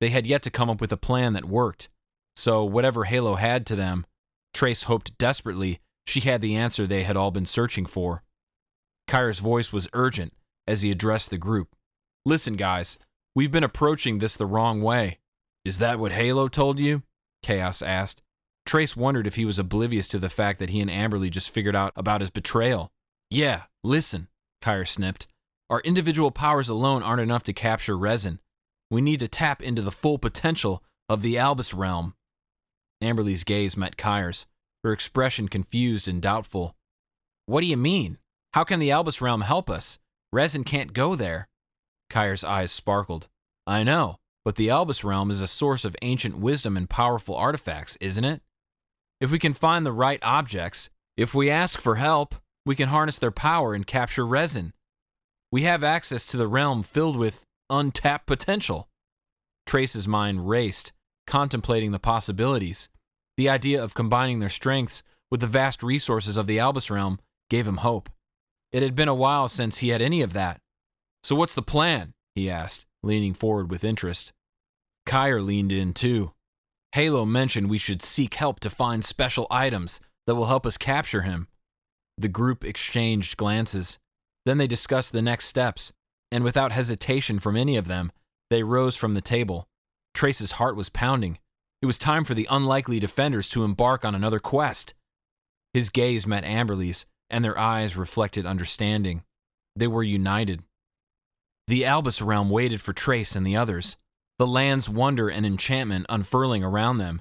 They had yet to come up with a plan that worked, so whatever Halo had to them, Trace hoped desperately she had the answer they had all been searching for. Kire's voice was urgent as he addressed the group. Listen, guys, we've been approaching this the wrong way. Is that what Halo told you? Kaos asked. Trace wondered if he was oblivious to the fact that he and Amberley just figured out about his betrayal. Yeah, listen, Kire snipped. Our individual powers alone aren't enough to capture resin. We need to tap into the full potential of the Albus realm. Amberley's gaze met Kire's, her expression confused and doubtful. What do you mean? How can the Albus realm help us? Resin can't go there. Kire's eyes sparkled. I know, but the Albus realm is a source of ancient wisdom and powerful artifacts, isn't it? If we can find the right objects, if we ask for help, we can harness their power and capture resin. We have access to the realm filled with untapped potential. Trace's mind raced, contemplating the possibilities. The idea of combining their strengths with the vast resources of the Albus realm gave him hope. It had been a while since he had any of that. So what's the plan? He asked, leaning forward with interest. Kire leaned in too. Halo mentioned we should seek help to find special items that will help us capture him. The group exchanged glances. Then they discussed the next steps, and without hesitation from any of them, they rose from the table. Trace's heart was pounding. It was time for the unlikely defenders to embark on another quest. His gaze met Amberley's, and their eyes reflected understanding. They were united. The Albus realm waited for Trace and the others, the land's wonder and enchantment unfurling around them.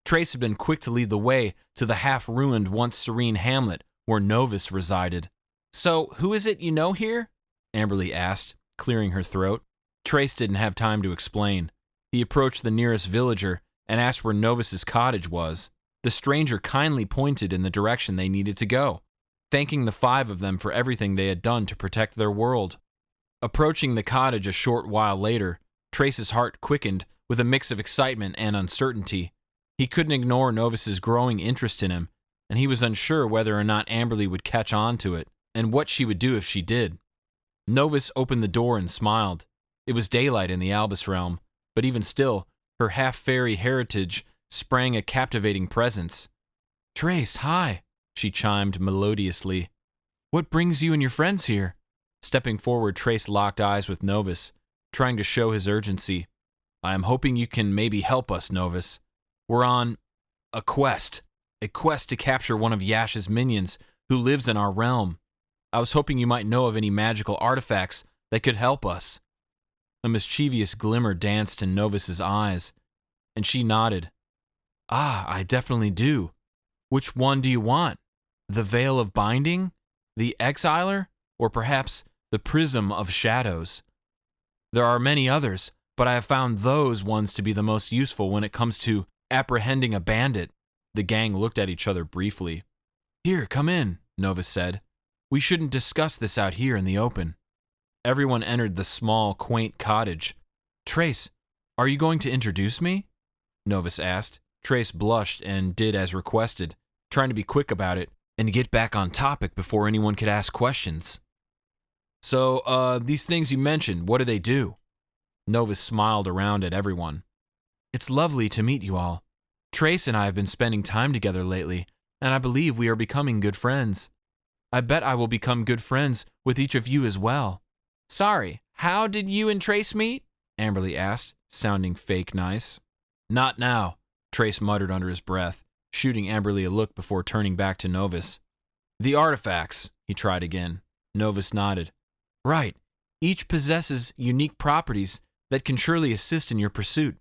Trace had been quick to lead the way to the half-ruined, once serene hamlet where Novus resided. So, who is it you know here? Amberley asked, clearing her throat. Trace didn't have time to explain. He approached the nearest villager and asked where Novus's cottage was. The stranger kindly pointed in the direction they needed to go, thanking the five of them for everything they had done to protect their world. Approaching the cottage a short while later, Trace's heart quickened with a mix of excitement and uncertainty. He couldn't ignore Novus's growing interest in him, and he was unsure whether or not Amberley would catch on to it, and what she would do if she did. Novus opened the door and smiled. It was daylight in the Albus realm, but even still, her half-fairy heritage sprang a captivating presence. Trace, hi, she chimed melodiously. What brings you and your friends here? Stepping forward, Trace locked eyes with Novus, trying to show his urgency. I am hoping you can maybe help us, Novus. We're on a quest to capture one of Yash's minions who lives in our realm. I was hoping you might know of any magical artifacts that could help us. A mischievous glimmer danced in Novus's eyes, and she nodded. Ah, I definitely do. Which one do you want? The Veil of Binding? The Exiler? Or perhaps the Prism of Shadows? There are many others, but I have found those ones to be the most useful when it comes to apprehending a bandit. The gang looked at each other briefly. Here, come in, Novus said. We shouldn't discuss this out here in the open. Everyone entered the small, quaint cottage. Trace, are you going to introduce me? Novus asked. Trace blushed and did as requested, trying to be quick about it and get back on topic before anyone could ask questions. So, these things you mentioned, what do they do? Novus smiled around at everyone. It's lovely to meet you all. Trace and I have been spending time together lately, and I believe we are becoming good friends. I bet I will become good friends with each of you as well. Sorry, how did you and Trace meet? Amberley asked, sounding fake nice. Not now, Trace muttered under his breath, shooting Amberley a look before turning back to Novus. The artifacts, he tried again. Novus nodded. Right. Each possesses unique properties that can surely assist in your pursuit.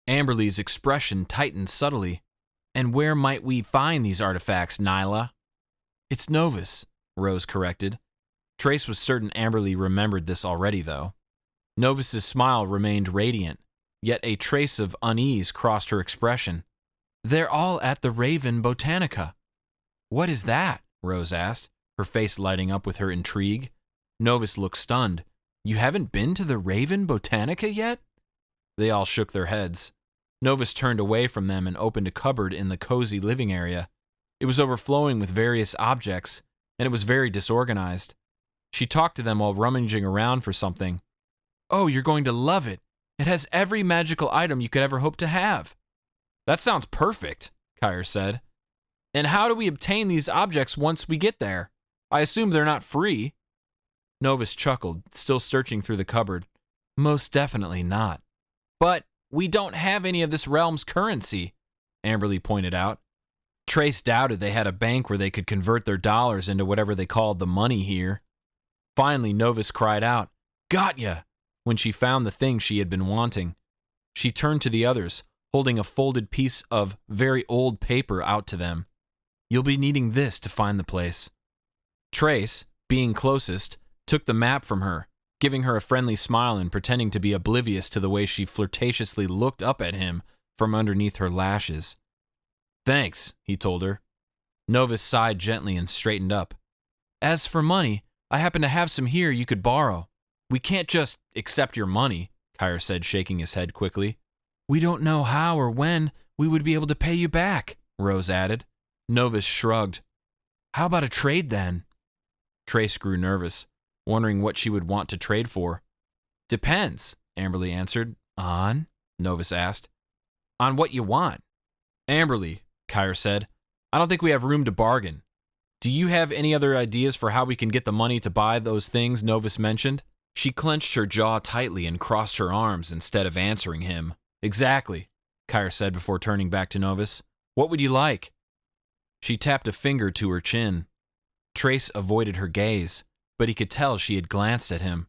Amberley's expression tightened subtly. And where might we find these artifacts, Nyla? It's Novus, Rose corrected. Trace was certain Amberley remembered this already, though. Novus's smile remained radiant, yet a trace of unease crossed her expression. They're all at the Raven Botanica. What is that? Rose asked, her face lighting up with her intrigue. Novus looked stunned. You haven't been to the Raven Botanica yet? They all shook their heads. Novus turned away from them and opened a cupboard in the cozy living area. It was overflowing with various objects, and it was very disorganized. She talked to them while rummaging around for something. Oh, you're going to love it. It has every magical item you could ever hope to have. That sounds perfect, Kire said. And how do we obtain these objects once we get there? I assume they're not free. Novus chuckled, still searching through the cupboard. Most definitely not. But we don't have any of this realm's currency, Amberley pointed out. Trace doubted they had a bank where they could convert their dollars into whatever they called the money here. Finally, Novus cried out, Got ya! When she found the thing she had been wanting. She turned to the others, holding a folded piece of very old paper out to them. You'll be needing this to find the place. Trace, being closest, took the map from her, giving her a friendly smile and pretending to be oblivious to the way she flirtatiously looked up at him from underneath her lashes. Thanks, he told her. Novus sighed gently and straightened up. As for money, I happen to have some here you could borrow. We can't just accept your money, Kire said, shaking his head quickly. We don't know how or when we would be able to pay you back, Rose added. Novus shrugged. How about a trade then? Trace grew nervous, wondering what she would want to trade for. Depends, Amberley answered. On? Novus asked. On what you want. Amberley, Kire said, I don't think we have room to bargain. Do you have any other ideas for how we can get the money to buy those things Novus mentioned? She clenched her jaw tightly and crossed her arms instead of answering him. Exactly, Kire said before turning back to Novus. What would you like? She tapped a finger to her chin. Trace avoided her gaze, but he could tell she had glanced at him.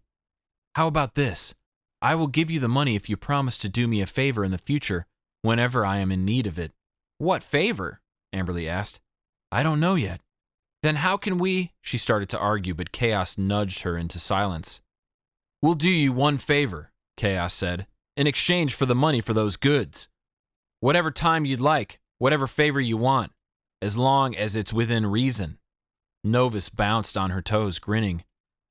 How about this? I will give you the money if you promise to do me a favor in the future whenever I am in need of it. What favor? Amberley asked. I don't know yet. Then how can we? She started to argue, but Kaos nudged her into silence. We'll do you one favor, Kaos said, in exchange for the money for those goods. Whatever time you'd like, whatever favor you want, as long as it's within reason. Novus bounced on her toes, grinning.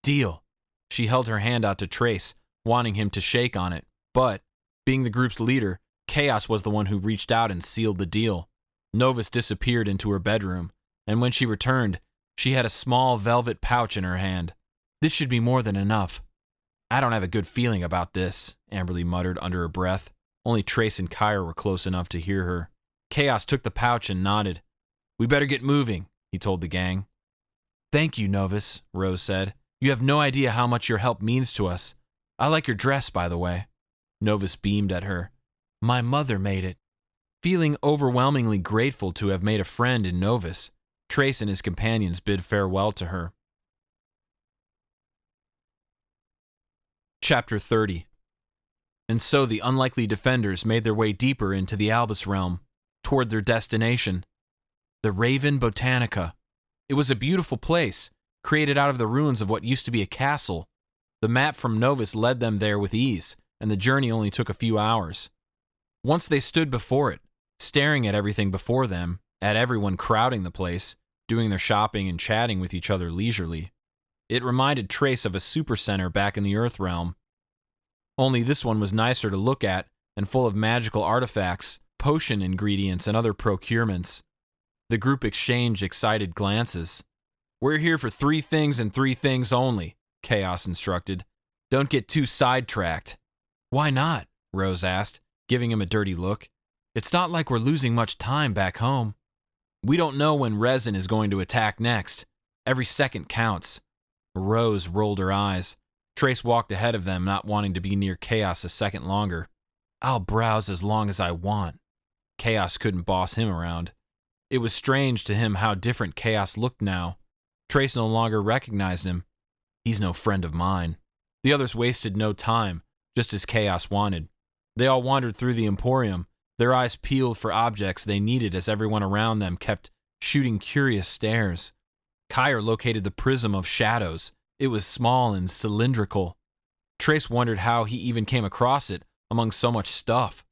Deal. She held her hand out to Trace, wanting him to shake on it, but, being the group's leader, Kaos was the one who reached out and sealed the deal. Novus disappeared into her bedroom, and when she returned, she had a small velvet pouch in her hand. This should be more than enough. I don't have a good feeling about this, Amberley muttered under her breath. Only Trace and Kire were close enough to hear her. Kaos took the pouch and nodded. We better get moving, he told the gang. Thank you, Novus, Rose said. You have no idea how much your help means to us. I like your dress, by the way. Novus beamed at her. My mother made it. Feeling overwhelmingly grateful to have made a friend in Novus, Trace and his companions bid farewell to her. Chapter 30. And so the unlikely defenders made their way deeper into the Albus realm, toward their destination, the Raven Botanica. It was a beautiful place, created out of the ruins of what used to be a castle. The map from Novus led them there with ease, and the journey only took a few hours. Once they stood before it, staring at everything before them, at everyone crowding the place, doing their shopping and chatting with each other leisurely. It reminded Trace of a supercenter back in the Earth realm. Only this one was nicer to look at and full of magical artifacts, potion ingredients, and other procurements. The group exchanged excited glances. We're here for 3 things and 3 things only, Kaos instructed. Don't get too sidetracked. Why not? Rose asked, giving him a dirty look. It's not like we're losing much time back home. We don't know when Resin is going to attack next. Every second counts. Rose rolled her eyes. Trace walked ahead of them, not wanting to be near Kaos a second longer. I'll browse as long as I want. Kaos couldn't boss him around. It was strange to him how different Kaos looked now. Trace no longer recognized him. He's no friend of mine. The others wasted no time, just as Kaos wanted. They all wandered through the Emporium, their eyes peeled for objects they needed as everyone around them kept shooting curious stares. Kire located the Prism of Shadows. It was small and cylindrical. Trace wondered how he even came across it among so much stuff.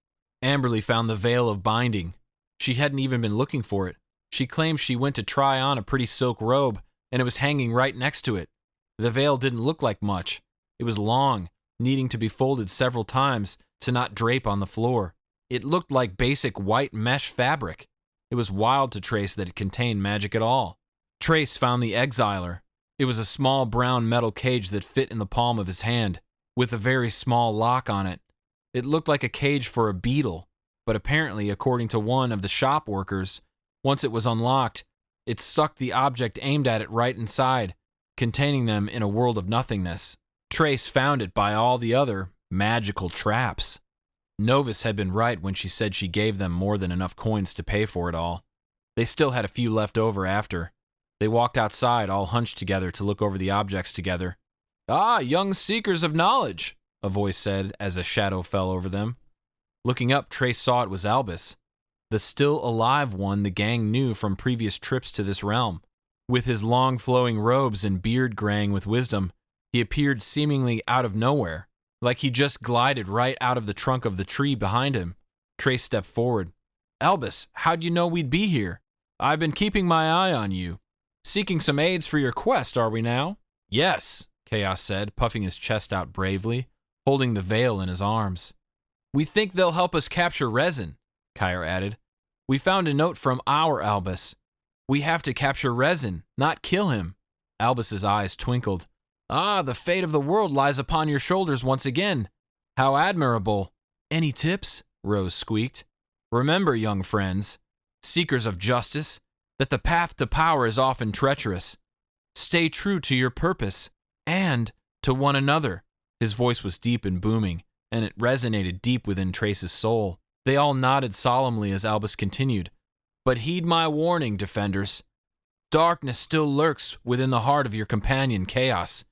Amberley found the Veil of Binding. She hadn't even been looking for it. She claimed she went to try on a pretty silk robe, and it was hanging right next to it. The veil didn't look like much. It was long, needing to be folded several times to not drape on the floor. It looked like basic white mesh fabric. It was wild to Trace that it contained magic at all. Trace found the Exiler. It was a small brown metal cage that fit in the palm of his hand, with a very small lock on it. It looked like a cage for a beetle, but apparently, according to one of the shop workers, once it was unlocked, it sucked the object aimed at it right inside, containing them in a world of nothingness. Trace found it by all the other magical traps. Novus had been right when she said she gave them more than enough coins to pay for it all. They still had a few left over after. They walked outside, all hunched together to look over the objects together. "Ah, young seekers of knowledge," a voice said as a shadow fell over them. Looking up, Trace saw it was Albus, the still alive one the gang knew from previous trips to this realm. With his long flowing robes and beard graying with wisdom, he appeared seemingly out of nowhere, like he just glided right out of the trunk of the tree behind him. Trace stepped forward. "Albus, how'd you know we'd be here? I've been keeping my eye on you. Seeking some aids for your quest, are we now?" "Yes," Kaos said, puffing his chest out bravely, holding the veil in his arms. "We think they'll help us capture Resin," Kire added. "We found a note from our Albus. We have to capture Resin, not kill him." Albus's eyes twinkled. "Ah, the fate of the world lies upon your shoulders once again. How admirable." "Any tips?" Rose squeaked. "Remember, young friends, seekers of justice, that the path to power is often treacherous. Stay true to your purpose, and to one another." His voice was deep and booming, and it resonated deep within Trace's soul. They all nodded solemnly as Albus continued. "But heed my warning, defenders. Darkness still lurks within the heart of your companion, Kaos.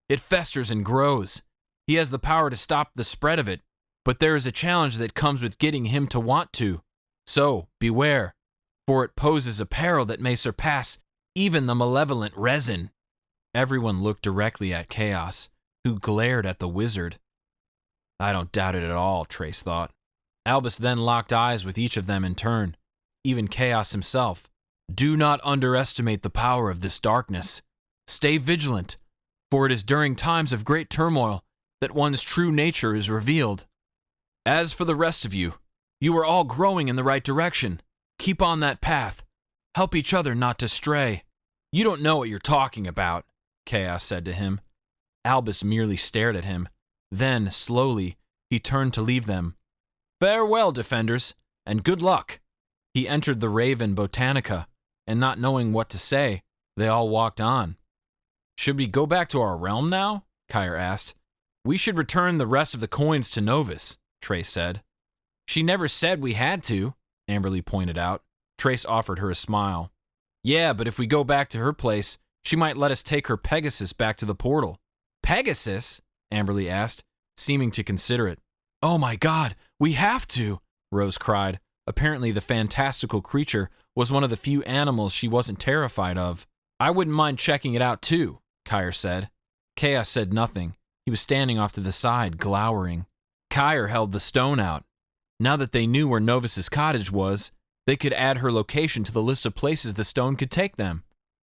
It festers and grows. He has the power to stop the spread of it, but there is a challenge that comes with getting him to want to. So, beware, for it poses a peril that may surpass even the malevolent Resin." Everyone looked directly at Kaos, who glared at the wizard. I don't doubt it at all, Trace thought. Albus then locked eyes with each of them in turn, even Kaos himself. "Do not underestimate the power of this darkness. Stay vigilant, for it is during times of great turmoil that one's true nature is revealed. As for the rest of you, you are all growing in the right direction. Keep on that path. Help each other not to stray." "You don't know what you're talking about," Kaos said to him. Albus merely stared at him. Then, slowly, he turned to leave them. "Farewell, defenders, and good luck." He entered the Raven Botanica, and not knowing what to say, they all walked on. "Should we go back to our realm now?" Kire asked. "We should return the rest of the coins to Novus," Trace said. "She never said we had to," Amberley pointed out. Trace offered her a smile. "Yeah, but if we go back to her place, she might let us take her Pegasus back to the portal." "Pegasus?" Amberley asked, seeming to consider it. "Oh my God, we have to!" Rose cried. Apparently the fantastical creature was one of the few animals she wasn't terrified of. "I wouldn't mind checking it out too," Kire said. Kaos said nothing. He was standing off to the side, glowering. Kire held the stone out. Now that they knew where Novus's cottage was, they could add her location to the list of places the stone could take them.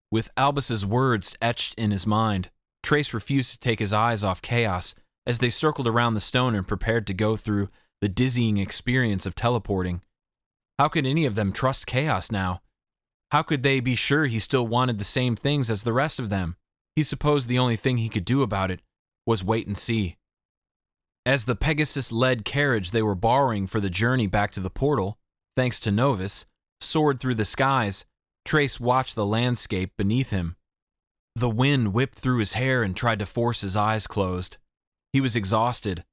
With Albus's words etched in his mind, Trace refused to take his eyes off Kaos as they circled around the stone and prepared to go through the dizzying experience of teleporting. How could any of them trust Kaos now? How could they be sure he still wanted the same things as the rest of them? He supposed the only thing he could do about it was wait and see. As the Pegasus-led carriage they were borrowing for the journey back to the portal, thanks to Novus, soared through the skies, Trace watched the landscape beneath him. The wind whipped through his hair and tried to force his eyes closed. He was exhausted.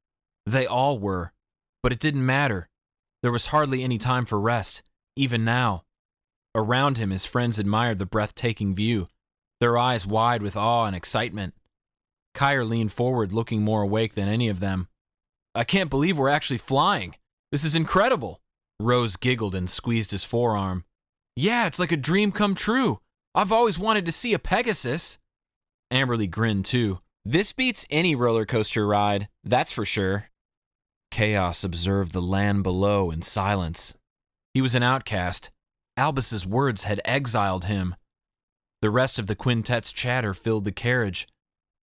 They all were. But it didn't matter. There was hardly any time for rest, even now. Around him, his friends admired the breathtaking view, their eyes wide with awe and excitement. Kire leaned forward, looking more awake than any of them. "I can't believe we're actually flying. This is incredible." Rose giggled and squeezed his forearm. "Yeah, it's like a dream come true. I've always wanted to see a Pegasus." Amberley grinned too. "This beats any roller coaster ride, that's for sure." Kaos observed the land below in silence. He was an outcast. Albus's words had exiled him. The rest of the quintet's chatter filled the carriage.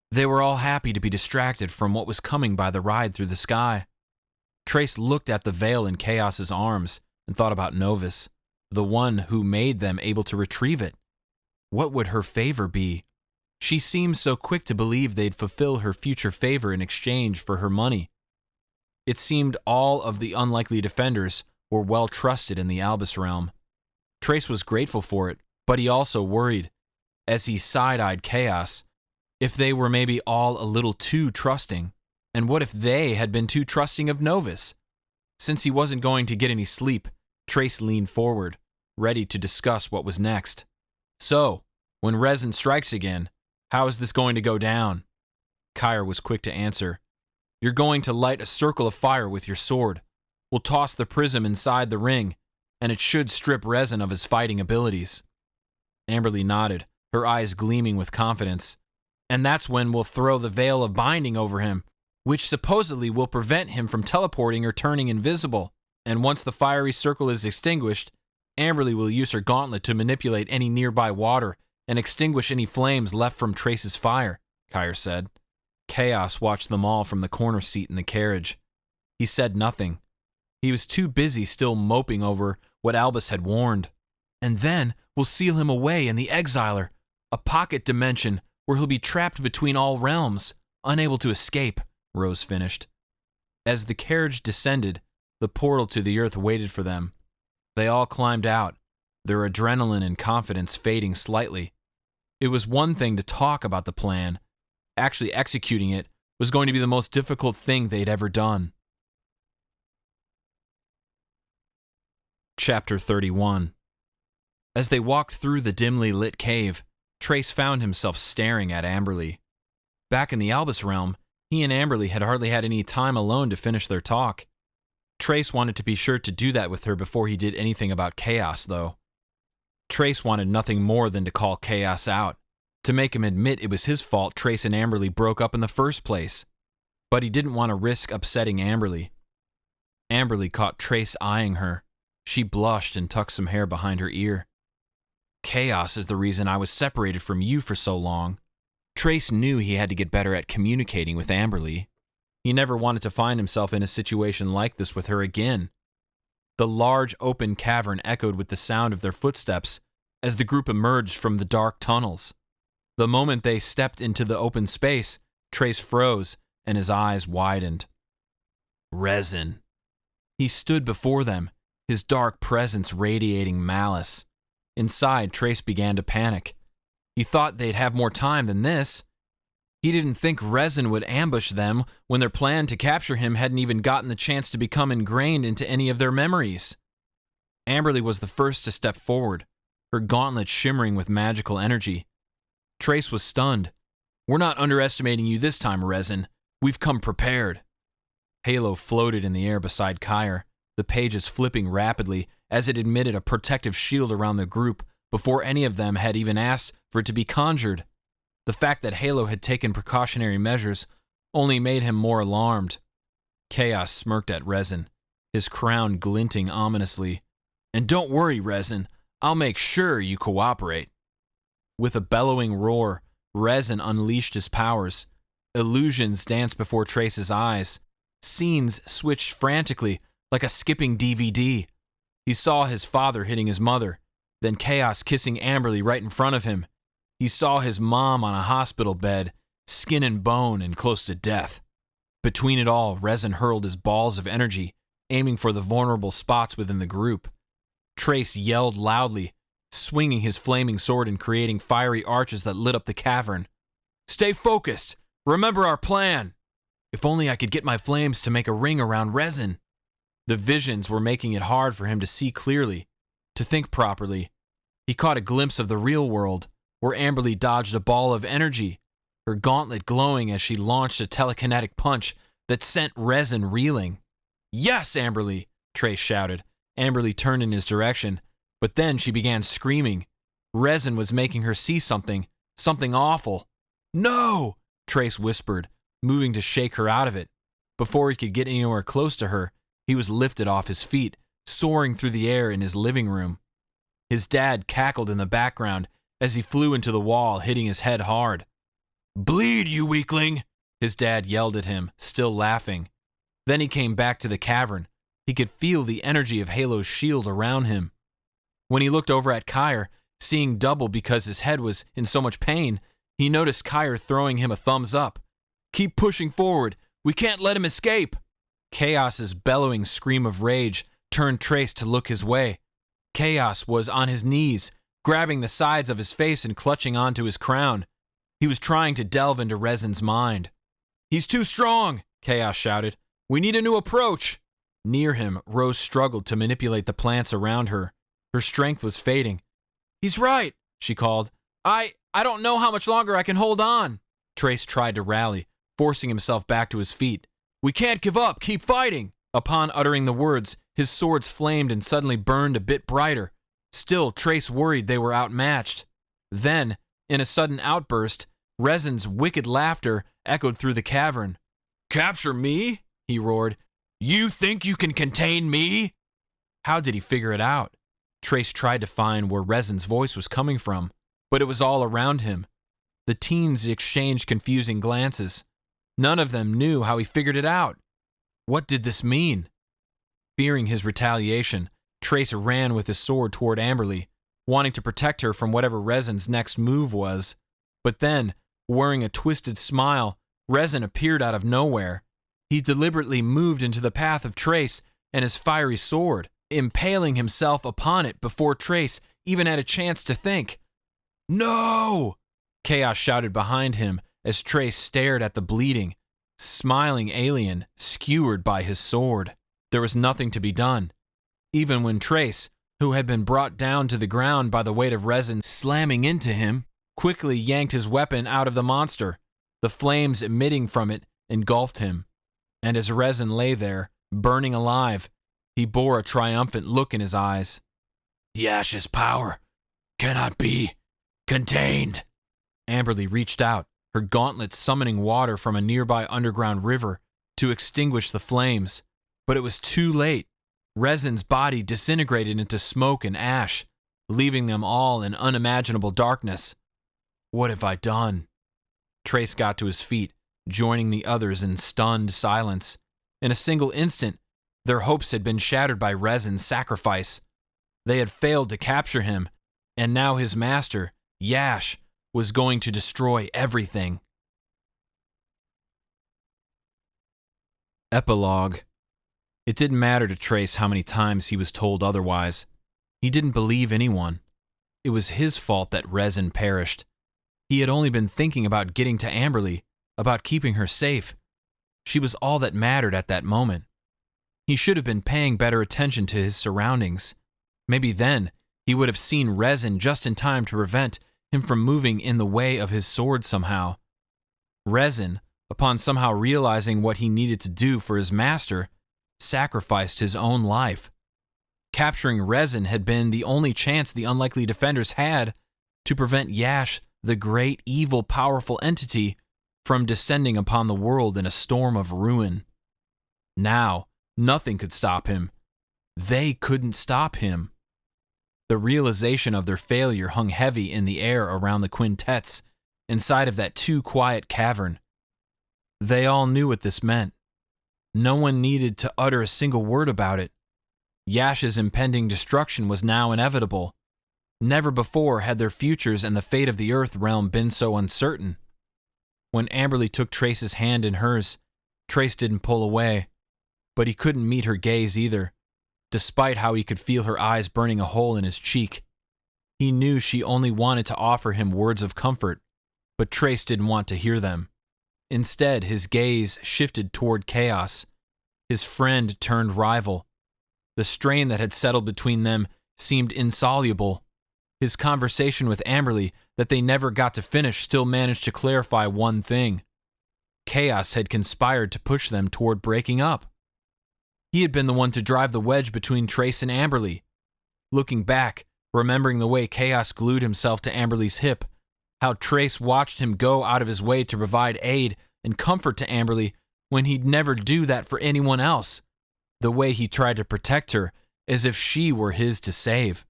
They were all happy to be distracted from what was coming by the ride through the sky. Trace looked at the veil in Kaos's arms and thought about Novus, the one who made them able to retrieve it. What would her favor be? She seemed so quick to believe they'd fulfill her future favor in exchange for her money. It seemed all of the unlikely defenders were well trusted in the Albus realm. Trace was grateful for it, but he also worried, as he side-eyed Kaos, if they were maybe all a little too trusting. And what if they had been too trusting of Novus? Since he wasn't going to get any sleep, Trace leaned forward, ready to discuss what was next. "So, when resin strikes again, how is this going to go down?" Kire was quick to answer. "You're going to light a circle of fire with your sword. We'll toss the prism inside the ring, and it should strip resin of his fighting abilities." Amberley nodded, her eyes gleaming with confidence. "And that's when we'll throw the veil of binding over him, which supposedly will prevent him from teleporting or turning invisible. And once the fiery circle is extinguished, Amberley will use her gauntlet to manipulate any nearby water and extinguish any flames left from Trace's fire," Kire said. Kaos watched them all from the corner seat in the carriage. He said nothing. He was too busy still moping over what Albus had warned. "And then we'll seal him away in the Exiler, a pocket dimension where he'll be trapped between all realms, unable to escape," Rose finished. As the carriage descended, the portal to the earth waited for them. They all climbed out, their adrenaline and confidence fading slightly. It was one thing to talk about the plan. Actually executing it was going to be the most difficult thing they'd ever done. Chapter 31. As they walked through the dimly lit cave, Trace found himself staring at Amberley. Back in the Albus realm, he and Amberley had hardly had any time alone to finish their talk. Trace wanted to be sure to do that with her before he did anything about Kaos, though. Trace wanted nothing more than to call Kaos out, to make him admit it was his fault Trace and Amberley broke up in the first place. But he didn't want to risk upsetting Amberley. Amberley caught Trace eyeing her. She blushed and tucked some hair behind her ear. "Kaos is the reason I was separated from you for so long." Trace knew he had to get better at communicating with Amberley. He never wanted to find himself in a situation like this with her again. The large open cavern echoed with the sound of their footsteps as the group emerged from the dark tunnels. The moment they stepped into the open space, Trace froze and his eyes widened. Resin. He stood before them, his dark presence radiating malice. Inside, Trace began to panic. He thought they'd have more time than this. He didn't think Resin would ambush them when their plan to capture him hadn't even gotten the chance to become ingrained into any of their memories. Amberley was the first to step forward, her gauntlet shimmering with magical energy. Trace was stunned. "We're not underestimating you this time, Resin. We've come prepared." Halo floated in the air beside Kire, the pages flipping rapidly as it emitted a protective shield around the group before any of them had even asked for it to be conjured. The fact that Halo had taken precautionary measures only made him more alarmed. Kaos smirked at Resin, his crown glinting ominously. "And don't worry, Resin. I'll make sure you cooperate." With a bellowing roar, Resin unleashed his powers. Illusions danced before Trace's eyes. Scenes switched frantically, like a skipping DVD. He saw his father hitting his mother, then Kaos kissing Amberley right in front of him. He saw his mom on a hospital bed, skin and bone and close to death. Between it all, Resin hurled his balls of energy, aiming for the vulnerable spots within the group. Trace yelled loudly, swinging his flaming sword and creating fiery arches that lit up the cavern. "Stay focused! Remember our plan! If only I could get my flames to make a ring around resin. The visions were making it hard for him to see clearly, to think properly. He caught a glimpse of the real world, where Amberley dodged a ball of energy, her gauntlet glowing as she launched a telekinetic punch that sent resin reeling. "Yes, Amberley!" Trace shouted. Amberley turned in his direction, but then she began screaming. Resin was making her see something awful. "No!" Trace whispered, moving to shake her out of it. Before he could get anywhere close to her, he was lifted off his feet, soaring through the air in his living room. His dad cackled in the background as he flew into the wall, hitting his head hard. "Bleed, you weakling!" his dad yelled at him, still laughing. Then he came back to the cavern. He could feel the energy of Halo's shield around him. When he looked over at Kire, seeing double because his head was in so much pain, he noticed Kire throwing him a thumbs up. "Keep pushing forward. We can't let him escape." Kaos's bellowing scream of rage turned Trace to look his way. Kaos was on his knees, grabbing the sides of his face and clutching onto his crown. He was trying to delve into Resin's mind. "He's too strong," Kaos shouted. "We need a new approach." Near him, Rose struggled to manipulate the plants around her. Her strength was fading. "He's right," she called. I don't know how much longer I can hold on." Trace tried to rally, forcing himself back to his feet. "We can't give up. Keep fighting." Upon uttering the words, his swords flamed and suddenly burned a bit brighter. Still, Trace worried they were outmatched. Then, in a sudden outburst, Resin's wicked laughter echoed through the cavern. "Capture me?" he roared. "You think you can contain me?" How did he figure it out? Trace tried to find where Resin's voice was coming from, but it was all around him. The teens exchanged confusing glances. None of them knew how he figured it out. What did this mean? Fearing his retaliation, Trace ran with his sword toward Amberley, wanting to protect her from whatever Resin's next move was. But then, wearing a twisted smile, Resin appeared out of nowhere. He deliberately moved into the path of Trace and his fiery sword, impaling himself upon it before Trace even had a chance to think. "No!" Kaos shouted behind him as Trace stared at the bleeding, smiling alien skewered by his sword. There was nothing to be done. Even when Trace, who had been brought down to the ground by the weight of Resin slamming into him, quickly yanked his weapon out of the monster, the flames emitting from it engulfed him. And as Resin lay there, burning alive, he bore a triumphant look in his eyes. "The Ash's power cannot be contained." Amberley reached out, her gauntlet summoning water from a nearby underground river to extinguish the flames. But it was too late. Resin's body disintegrated into smoke and ash, leaving them all in unimaginable darkness. What have I done? Trace got to his feet, joining the others in stunned silence. In a single instant, their hopes had been shattered by Resin's sacrifice. They had failed to capture him, and now his master, Yash, was going to destroy everything. Epilogue. It didn't matter to Trace how many times he was told otherwise. He didn't believe anyone. It was his fault that Resin perished. He had only been thinking about getting to Amberley, about keeping her safe. She was all that mattered at that moment. He should have been paying better attention to his surroundings. Maybe then he would have seen Resin just in time to prevent him from moving in the way of his sword somehow. Resin, upon somehow realizing what he needed to do for his master, sacrificed his own life. Capturing Resin had been the only chance the unlikely defenders had to prevent Yash, the great, evil, powerful entity, from descending upon the world in a storm of ruin. Now, nothing could stop him. They couldn't stop him. The realization of their failure hung heavy in the air around the quintets, inside of that too-quiet cavern. They all knew what this meant. No one needed to utter a single word about it. Yash's impending destruction was now inevitable. Never before had their futures and the fate of the Earth realm been so uncertain. When Amberley took Trace's hand in hers, Trace didn't pull away, but he couldn't meet her gaze either, despite how he could feel her eyes burning a hole in his cheek. He knew she only wanted to offer him words of comfort, but Trace didn't want to hear them. Instead, his gaze shifted toward Kaos. His friend turned rival. The strain that had settled between them seemed insoluble. His conversation with Amberley that they never got to finish still managed to clarify one thing. Kaos had conspired to push them toward breaking up. He had been the one to drive the wedge between Trace and Amberley. Looking back, remembering the way Kaos glued himself to Amberley's hip, how Trace watched him go out of his way to provide aid and comfort to Amberley when he'd never do that for anyone else, the way he tried to protect her as if she were his to save.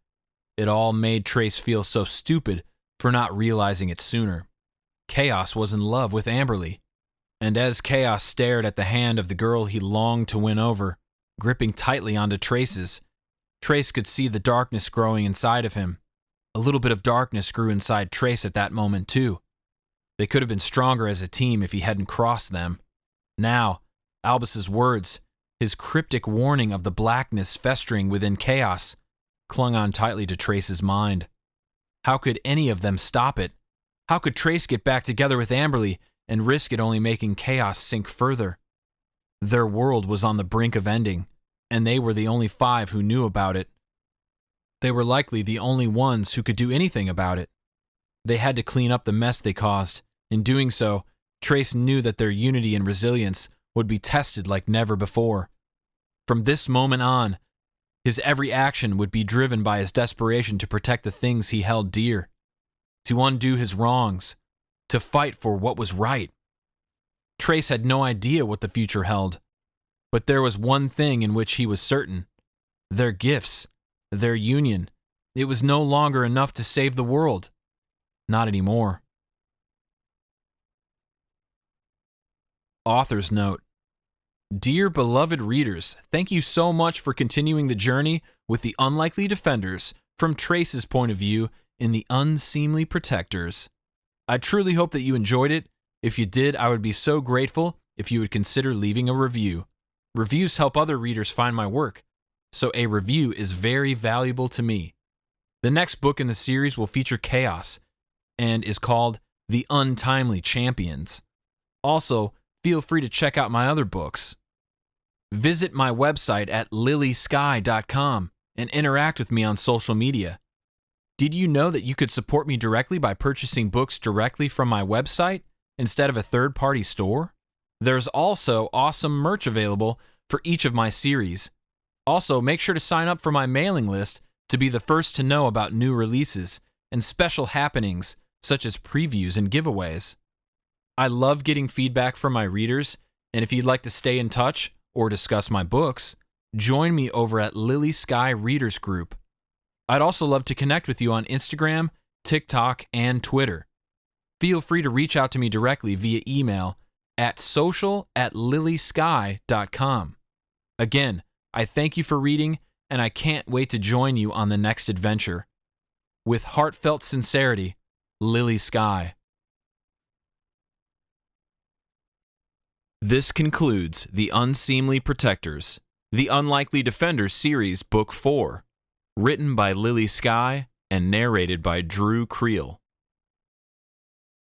It all made Trace feel so stupid for not realizing it sooner. Kaos was in love with Amberley, and as Kaos stared at the hand of the girl he longed to win over, gripping tightly onto Trace's, Trace could see the darkness growing inside of him. A little bit of darkness grew inside Trace at that moment, too. They could have been stronger as a team if he hadn't crossed them. Now, Albus's words, his cryptic warning of the blackness festering within Kaos, clung on tightly to Trace's mind. How could any of them stop it? How could Trace get back together with Amberley and risk it only making Kaos sink further? Their world was on the brink of ending, and they were the only 5 who knew about it. They were likely the only ones who could do anything about it. They had to clean up the mess they caused. In doing so, Trace knew that their unity and resilience would be tested like never before. From this moment on, his every action would be driven by his desperation to protect the things he held dear, to undo his wrongs, to fight for what was right. Trace had no idea what the future held, but there was one thing in which he was certain: their gifts, their union. It was no longer enough to save the world. Not anymore. Author's note. Dear beloved readers, thank you so much for continuing the journey with the Unlikely Defenders from Trace's point of view in the Unseemly Protectors. I truly hope that you enjoyed it. If you did, I would be so grateful if you would consider leaving a review. Reviews help other readers find my work, so a review is very valuable to me. The next book in the series will feature Kaos and is called The Untimely Champions. Also, feel free to check out my other books. Visit my website at lilyskyy.com and interact with me on social media. Did you know that you could support me directly by purchasing books directly from my website instead of a third-party store? There's also awesome merch available for each of my series. Also, make sure to sign up for my mailing list to be the first to know about new releases and special happenings such as previews and giveaways. I love getting feedback from my readers, and if you'd like to stay in touch or discuss my books, join me over at Lily Skyy Readers Group. I'd also love to connect with you on Instagram, TikTok, and Twitter. Feel free to reach out to me directly via email at social@lilyskyy.com. Again, I thank you for reading, and I can't wait to join you on the next adventure. With heartfelt sincerity, Lily Skyy. This concludes The Unseemly Protectors, The Unlikely Defenders Series Book 4, written by Lily Skyy and narrated by Drew Creal.